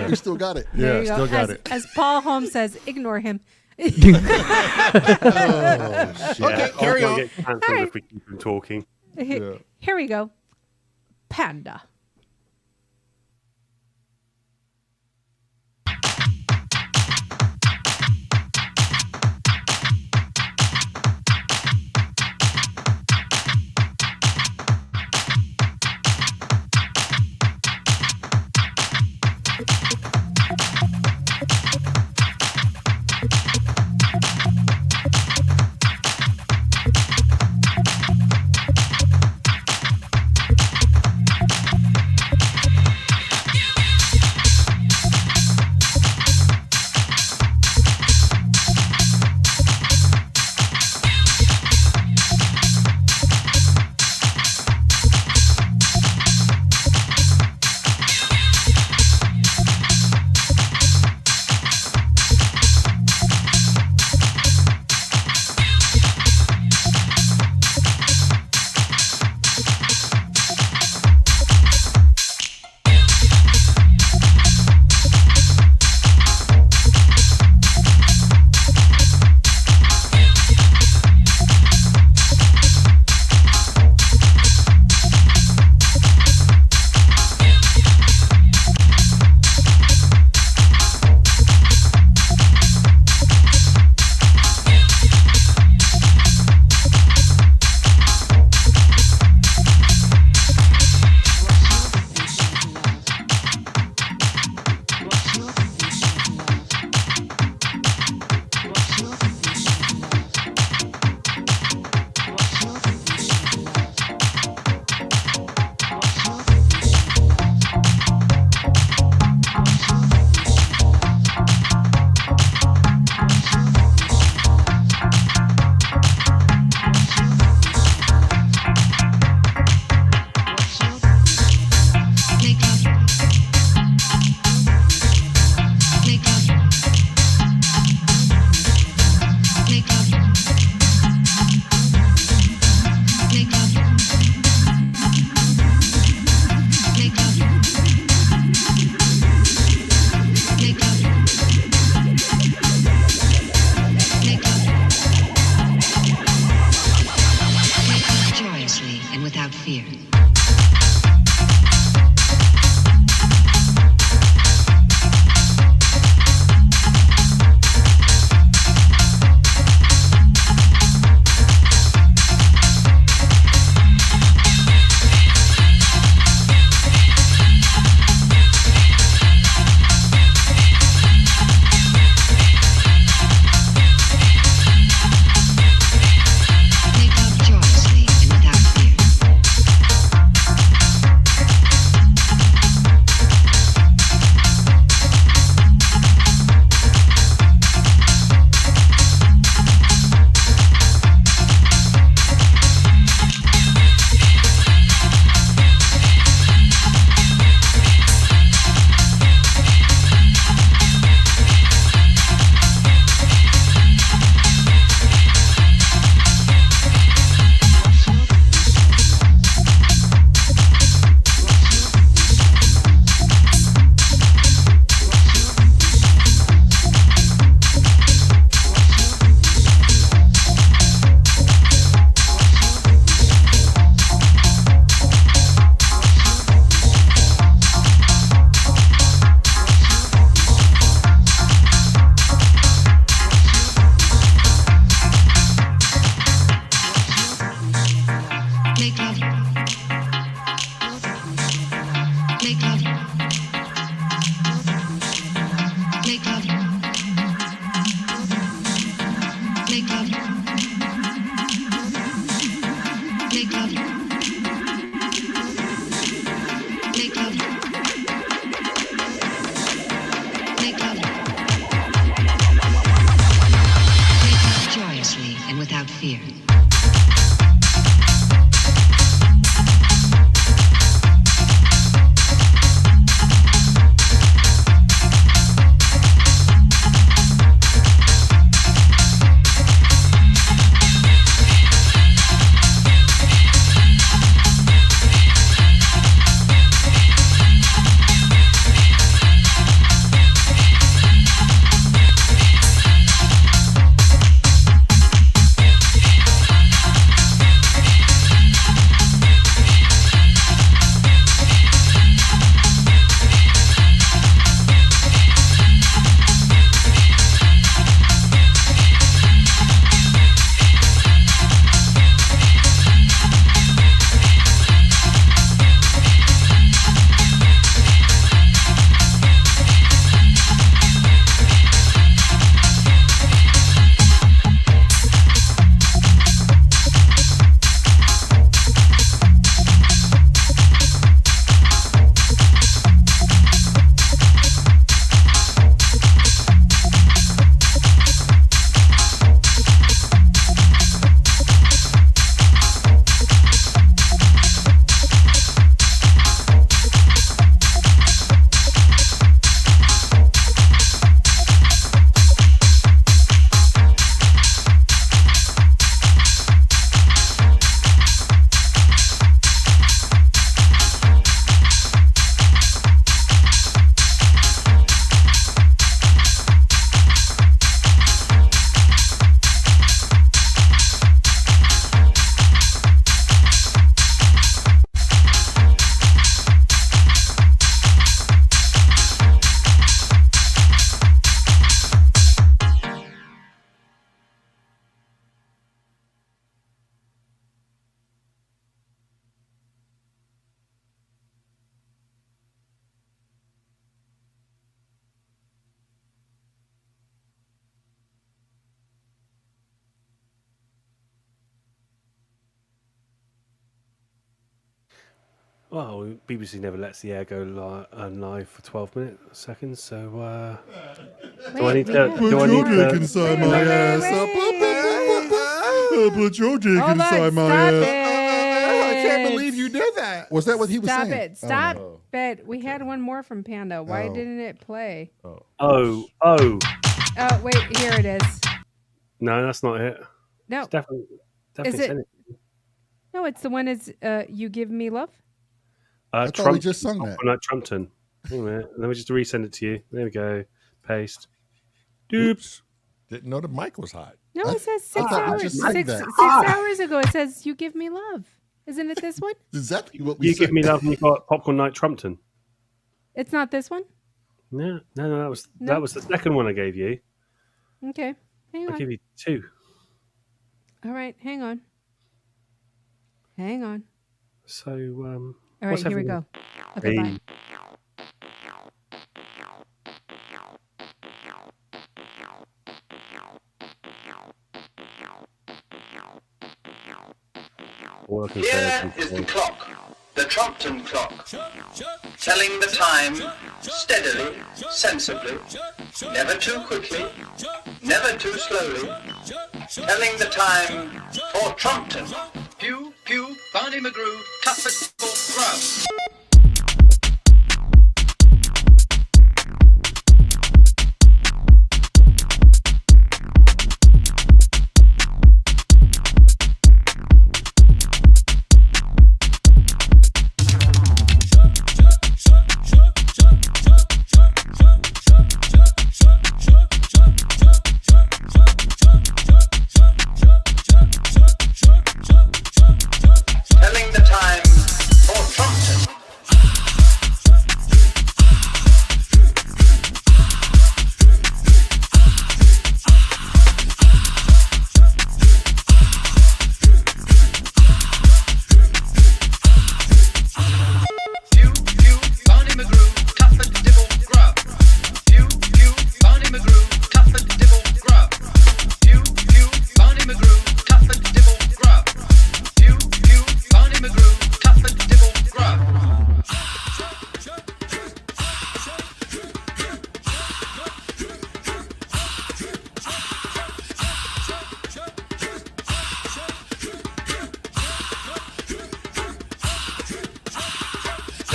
You still got it. There Yeah, you go. still got as, it. As Paul Holmes says, ignore him. Oh, shit. Okay, carry on. Get cancelled All right. if we keep him talking. Here we go. Panda. Make love. Make love. Make love. Make love. Make love joyously and without fear. Well, BBC never lets the air go live for 12 seconds, so do I need to... Put your dick inside my ass. Put your dick inside my ass. I can't believe you did that. Was that what he was Stop saying? it. Stop it. We had one more from Panda. Why didn't it play? Oh. Oh, wait. Here it is. No, that's not it. No. It's definitely Is it? sent it. No, it's the one is You Give Me Love. I thought we just sung that. Trumpton. Wait a minute. Let me just resend it to you. There we go. Paste. Oops. Didn't know the mic was hot. No, it says 6 thought you hours. just sang Six that. hours ago, it says You Give Me Love. Isn't it this one? Exactly what we You said. Give Me Love and you got Popcorn Night Trumpton. It's not this one? No, that was the second one I gave you. Okay. Hang I on. gave you two. All right. Hang on. Hang on. So, All right, here we go. Okay, bye. Here is the clock, the Trumpton clock, telling the time steadily, sensibly, never too quickly, never too slowly, telling the time for Trumpton. Pew, pew, Barney McGrew, Tuffet, Grouse. Telling the time for Trumpton.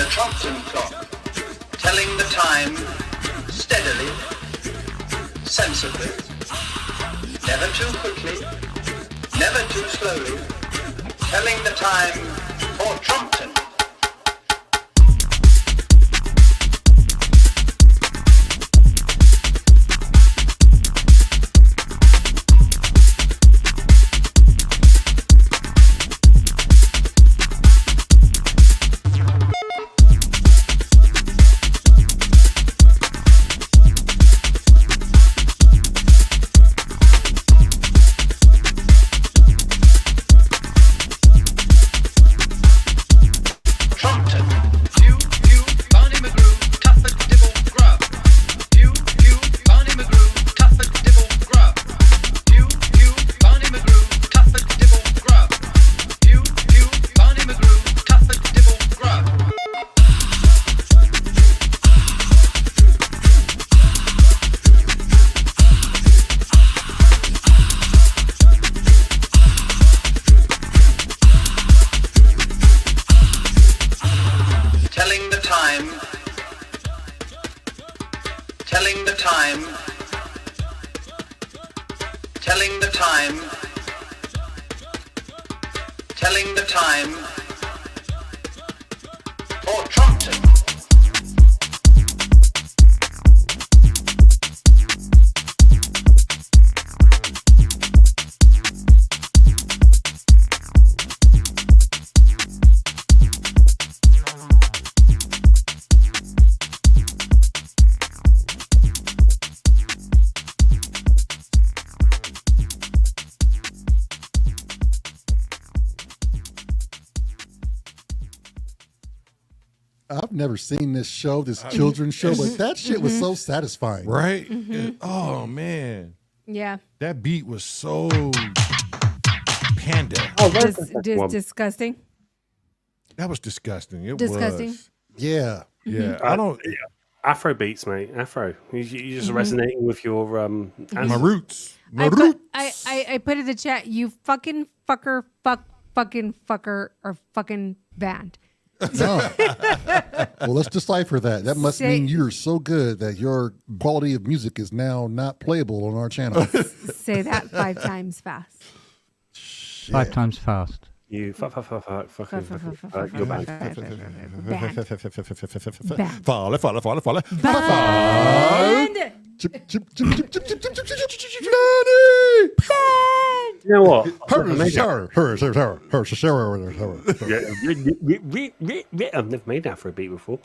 Trompton clock, telling the time steadily, sensibly, never too quickly, never too slowly, telling the time for Trompton. I've never seen this show, this children's show, but that shit was so satisfying. Right? Oh, man. Yeah. That beat was so panda. Disgusting. That was disgusting. It Disgusting. was. Yeah. Yeah. I don't. Yeah. Afro beats, mate. Afro. You're just resonating with your my roots. I put in the chat, you fucking fucker, fucking fucker, or fucking band. No. Well, let's decipher that. That must mean you're so good that your quality of music is now not playable on our channel. Say that 5 times fast. Shit. 5 times fast. You fuck, you're bad. Fall. Band. You know what? I've never made that for a beat before.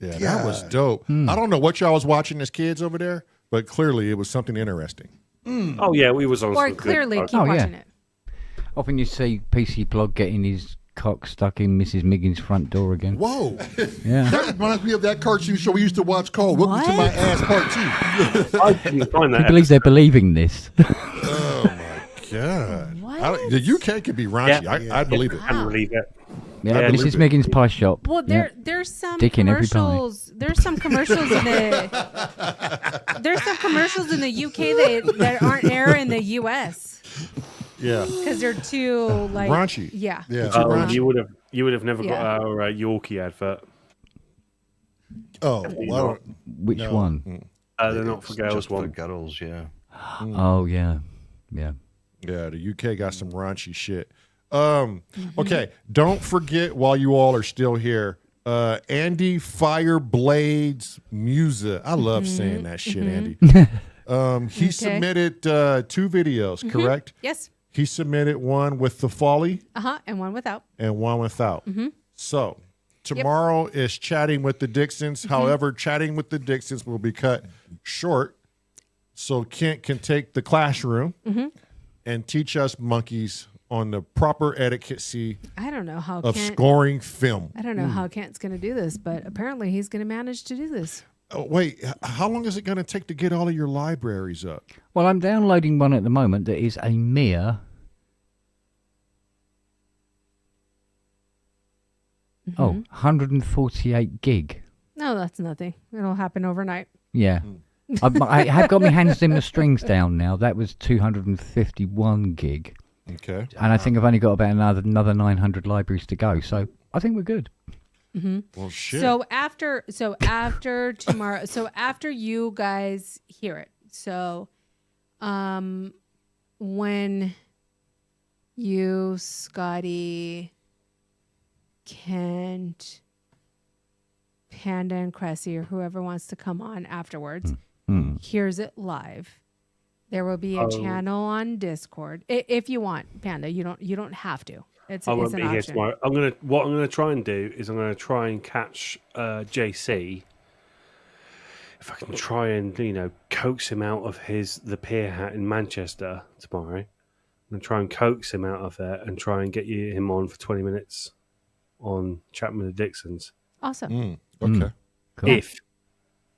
Yeah, that was dope. I don't know what y'all was watching as kids over there, but clearly it was something interesting. Oh yeah, we was on. Or some clearly good, keep watching it. Often you see PC Blog getting his cock stuck in Mrs. Miggins' front door again. Whoa. Yeah. That reminds me of that cartoon show we used to watch called Welcome to My Ass Part 2. I didn't find that. Can you believe they're believing this? Oh my god! The UK could be raunchy. Yeah. I believe it. I can believe it. Yeah, Mrs. Miggins' pie shop. Well, Yeah. there's some Dick in every pie. commercials. There's some commercials in the. There's some commercials in the UK that aren't aired in the US. Yeah. Because they're too like raunchy. Yeah. You would have never got our Yorkie advert. Oh, well, which one? They're not for girls. Just one for girls, yeah. Oh yeah. Yeah, the UK got some raunchy shit. Okay, don't forget while you all are still here, Andy Fireblades Musa. I love saying that shit, Andy. He submitted 2 videos, correct? Yes. He submitted one with the Folly. And one without. And one without. So tomorrow is Chatting with the Dixons. However, Chatting with the Dixons will be cut short so Kent can take the classroom and teach us monkeys on the proper etiquette I don't know how of Kent, scoring film. I don't know how Kent's going to do this, but apparently he's going to manage to do this. Oh, wait, how long is it going to take to get all of your libraries up? Well, I'm downloading one at the moment that is a mere 148 gig. No, that's nothing. It'll happen overnight. Yeah. I have got my hands in the strings down now. That was 251 gig. Okay. And I think I've only got about another 900 libraries to go. So I think we're good. Well, shit. So after tomorrow, so after you guys hear it, so when you, Scotty, Kent, Panda, and Cressy, or whoever wants to come on afterwards, hears it live, there will be a channel on Discord. If you want, Panda, you don't have to. I won't be here tomorrow. What I'm gonna try and do is I'm gonna try and catch JC. If I can try and coax him out of the Pier Hat in Manchester tomorrow, I'm gonna try and coax him out of there and try and get him on for 20 minutes on chatting with the Dixons. Awesome. Okay. Cool.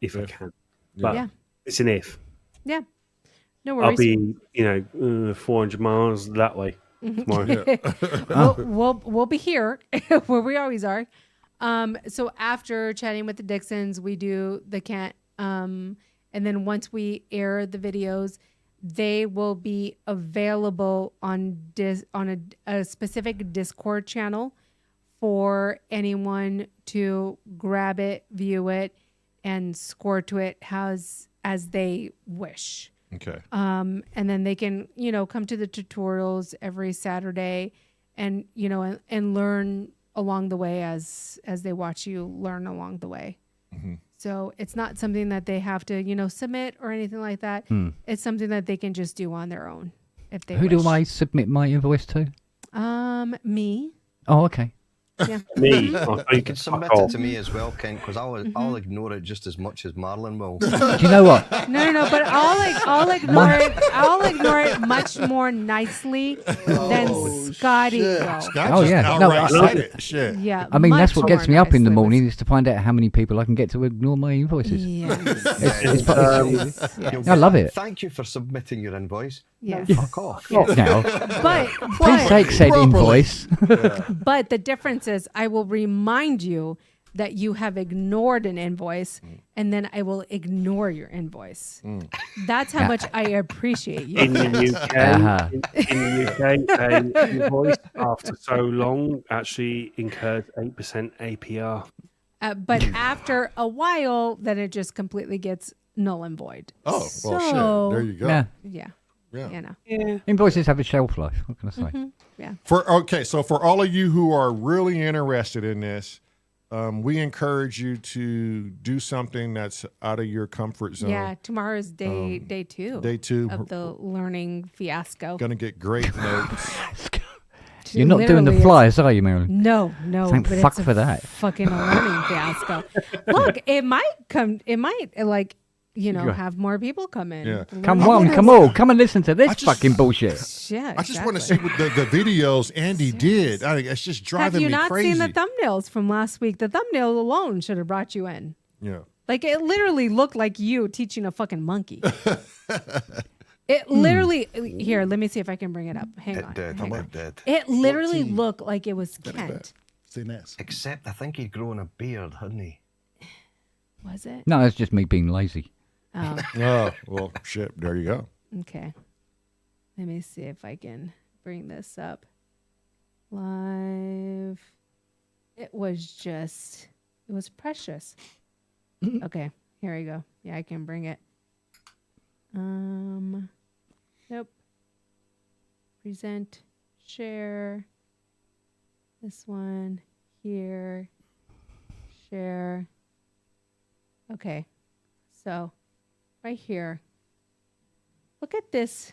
If I can, but it's an if. Yeah. No worries. I'll be 400 miles that way tomorrow. we'll be here where we always are. So after chatting with the Dixons, we do the Kent, and then once we air the videos, they will be available on a specific Discord channel for anyone to grab it, view it, and score to it as they wish. Okay. And then they can, come to the tutorials every Saturday and, and learn along the way as they watch you learn along the way. Mm-hmm. So it's not something that they have to, submit or anything like that. It's something that they can just do on their own if they Who wish. do I submit my invoice to? Me. Oh, okay. Yeah. Me. You can submit it to me as well, Kent, because I'll ignore it just as much as Marlon will. Do you know what? No, but I'll ignore it. I'll ignore it much more nicely than Scotty will. Oh, yeah. No, shit. Yeah. I mean, that's much what gets more me up in the nicely. morning is to find out how many people I can get to ignore my invoices. Yes. I love it. Thank you for submitting your invoice. Yes. No, fuck off. Now, But please take said invoice. But the difference is I will remind you that you have ignored an invoice, and then I will ignore your invoice. That's how much I appreciate you. In the UK, in the UK, an invoice after so long actually incurs 8% APR. But after a while, then it just completely gets null and void. Oh, well, shit. There you go. Yeah. Yeah. Invoices have a shelf life. What can I say? Yeah. So for all of you who are really interested in this, we encourage you to do something that's out of your comfort zone. Yeah, tomorrow is day two. Day two of the learning fiasco. Gonna get great notes. You're not doing the flyers, are you, Marilyn? No. Thank but fuck it's a for that. Fucking learning fiasco. Look, it might have more people come in. Yeah. Come on, come and listen to this fucking bullshit. Yeah, I just want to see what the videos Andy did. I think it's just driving me crazy. Have you not seen the thumbnails from last week? The thumbnail alone should have brought you in. Yeah. Like, it literally looked like you teaching a fucking monkey. It literally, here, let me see if I can bring it up. Hang on. It literally looked like it was Kent. Except I think he'd grown a beard, hadn't he? Was it? No, it's just me being lazy. Oh. Oh, well, shit. There you go. Okay. Let me see if I can bring this up. Live. It was precious. Okay, here we go. Yeah, I can bring it. Nope. Present, share. This one here. Share. Okay. So, right here. Look at this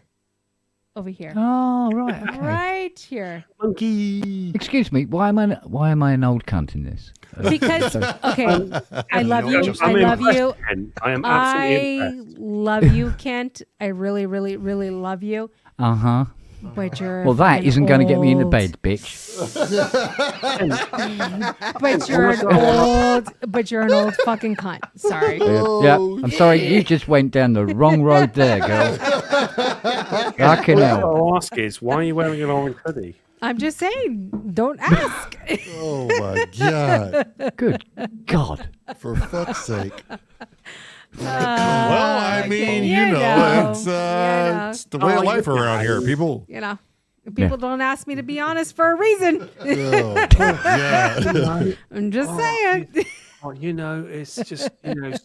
over here. Oh, right. Okay. Right here. Monkey. Excuse me. Why am I an old cunt in this? Because okay, I love you. I love you. I am absolutely impressed. Love you, Kent. I really, really, really love you. Uh-huh. But you're well, that isn't going to get me into bed, bitch. but you're an old fucking cunt. Sorry. Yeah, I'm sorry. You just went down the wrong road there, girl. Fucking hell. What I'll ask is, why are you wearing an orange hoodie? I'm just saying, don't ask. Oh my God. Good God. For fuck's sake. Well, I mean, it's the way of life around here, people. People don't ask me to be honest for a reason. Oh, yeah. I'm just saying. Oh, it's just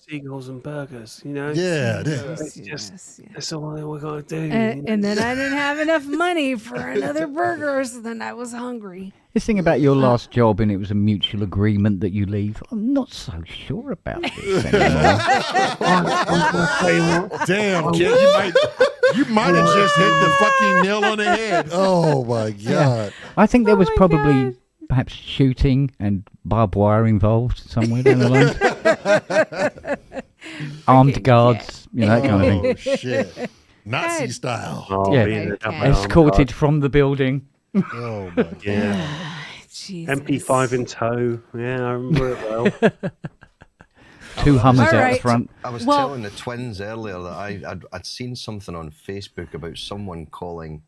seagulls and burgers. Yeah, it is. It's just that's all we gotta do. And then I didn't have enough money for another burger, so then I was hungry. This thing about your last job and it was a mutual agreement that you leave. I'm not so sure about this anymore. Damn, kid, you might have just hit the fucking nail on the head. Oh my god! Yeah. I think there was probably perhaps shooting and barbed wire involved somewhere down the line. Armed guards, that kind of thing. Oh shit! Nazi style. Oh, yeah, escorted from the building. Oh my god! MP5 in tow. Yeah, I remember it well. 2 Hummers out the front. I was telling the twins earlier that I'd seen something on Facebook about someone calling,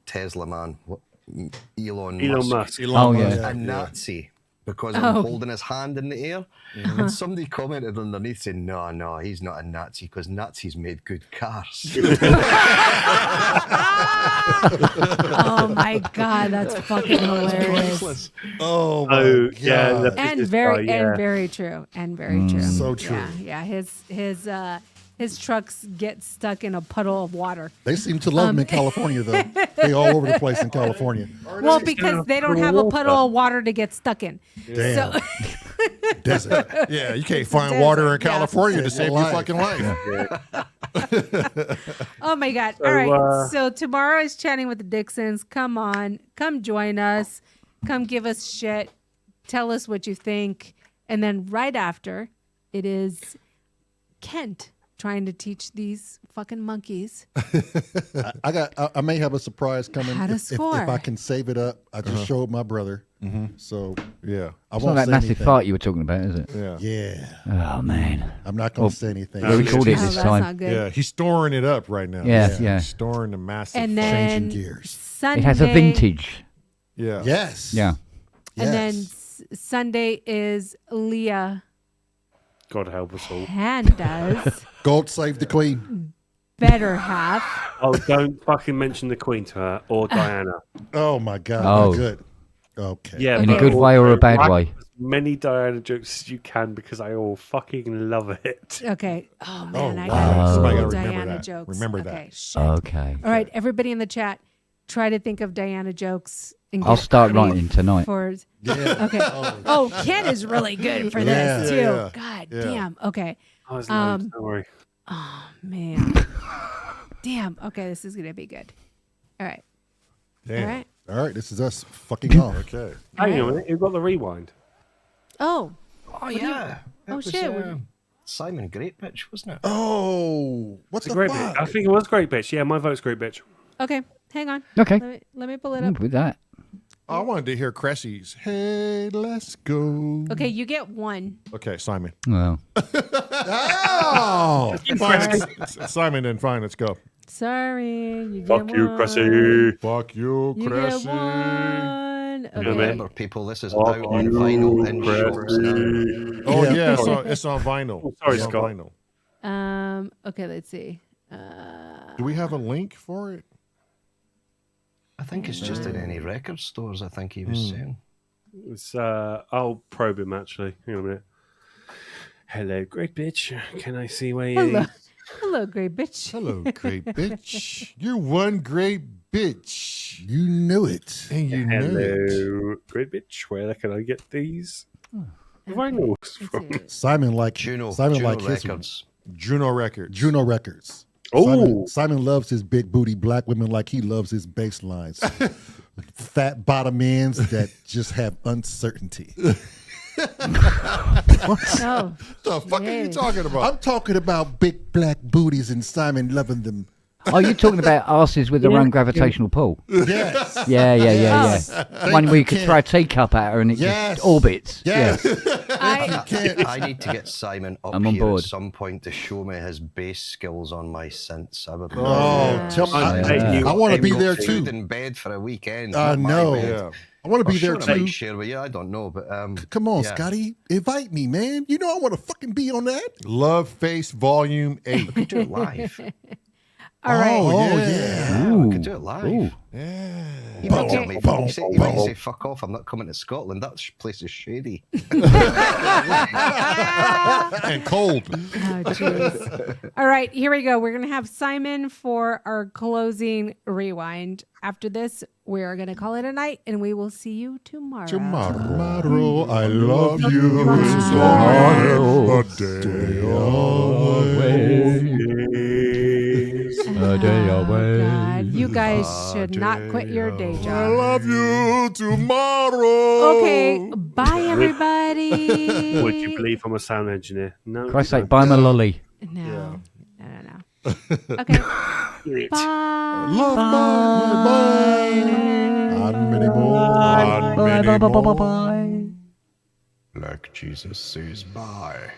Tesla man, Elon Musk. Yeah. A Nazi because I'm holding his hand in the air. And somebody commented underneath saying, no, he's not a Nazi because Nazis made good cars. Oh my god, that's fucking hilarious. Oh my god. Yeah, and very true. So true. Yeah. His trucks get stuck in a puddle of water. They seem to love them in California, though. They all over the place in California. Well, because they don't have a puddle of water to get stuck in. Damn. So Desert. Yeah, you can't find water in California to save your fucking life. Oh my god. All right. So tomorrow is Chatting with the Dixons. Come on. Come join us. Come give us shit. Tell us what you think. And then right after, it is Kent trying to teach these fucking monkeys. I may have a surprise coming. How to if score. I can save it up. I just showed my brother. So yeah, I it's won't not that say massive anything. fight you were talking about, is it? Yeah. Oh man. I'm not going to say anything. We recorded it this that's time. not good. Yeah, he's storing it up right now. Yeah. He's storing the massive. And then Changing gears. Sunday. It has a vintage. Yeah. Yes. Yeah. And then Sunday is Leah God help us all. Panda's God save the queen. better half. Oh, don't fucking mention the Queen to her or Diana. Oh my god. Oh. Good. Okay. Yeah, In a but good way or a bad write way? As many Diana jokes as you can because I all fucking love it. Okay. Oh man, I wow. got Somebody cool gotta remember Diana that. jokes. Remember that. Okay. Shit. Okay. All right, everybody in the chat, try to think of Diana jokes. And I'll get start ready writing tonight. For, Yeah. okay. Oh, Ken is really good for this too. Yeah. God Yeah. damn. Okay. I was don't worry. Oh man. Damn. Okay, this is gonna be good. All right. Damn. All right. All right. This is us fucking off. Okay. Hang on a minute, you've got the rewind. Oh. Oh, yeah. Oh, shit. Simon Great Bitch, wasn't it? Oh, what It's the a great fuck? bitch. I think it was Great Bitch. Yeah, my vote's Great Bitch. Okay. Hang on. Okay. Let me pull it up. With that. I wanted to hear Cressy's "Hey, let's go." Okay, you get one. Okay, Simon. Well. Oh. Fine, Simon, then fine. Let's go. Sorry. You Fuck get you, one. Cressy. Fuck you, You Cressy. get one. Okay. Remember, people, this is Fuck out on you, vinyl in shops now. Cressy. Oh Yeah. yeah, it's on vinyl. Oh, sorry, It's on Scott. vinyl. Okay, let's see. Do we have a link for it? I think it's just in any record stores, I think he was saying. It's, I'll probe him actually. Hang on a minute. Hello, Great Bitch. Can I see where you Hello. Hello, great bitch. Hello, great bitch. You're one great bitch. You knew it. And you know it. Hello, Great Bitch. Where can I get these vinyls from? Simon like Juno his Records. Juno Records. Juno Records. Oh. Simon loves his big booty black women like he loves his bass lines. Fat bottom ends that just have uncertainty. Oh, the fuck are you talking about? I'm talking about big black booties and Simon loving them. Oh, you're talking about arses with their own gravitational pull? Yes. Yeah. One where you could throw a teacup at her and it just orbits. Yes. I need to get Simon up I'm on here board. at some point to show me his bass skills on my synths. I would tell me. I want to be there too. In bed for a weekend. I not my know. bed. Yeah. I want to be Or there sure, I too. might share with you. I don't know, but Come on, yeah. Scotty. Invite me, man. You know I want to fucking be on that. Love Face Volume 8. We could do it live. All right. Oh, yeah. We could do it live. Ooh. Yeah. You might tell me, you might say, fuck off, I'm not coming to Scotland. That place is shady. And cold. Oh, jeez. All right, here we go. We're going to have Simon for our closing rewind. After this, we're going to call it a night, and we will see you tomorrow. Tomorrow, I love you tomorrow. A day A day away. God, you guys should not quit your day I job. love you tomorrow. Okay, bye, everybody. Would you believe I'm a sound engineer? No. Christ's sake, buy him a lolly. No. Okay. Bye. Love bye. And many more. And many more. Like Jesus says bye.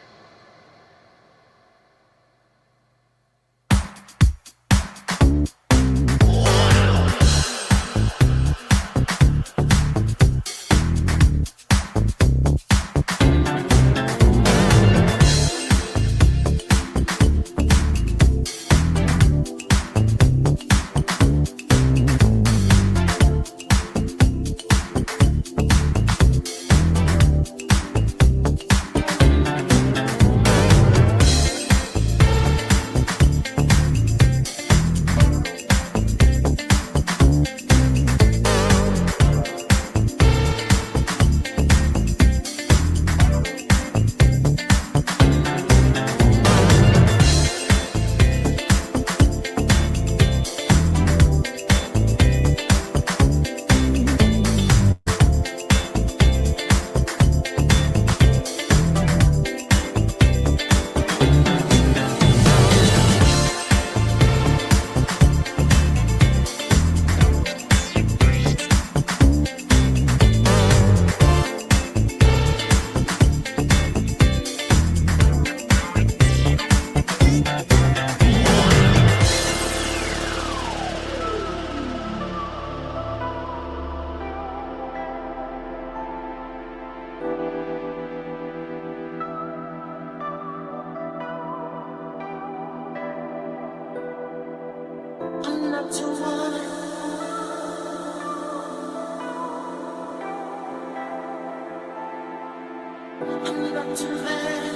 I'm not too late.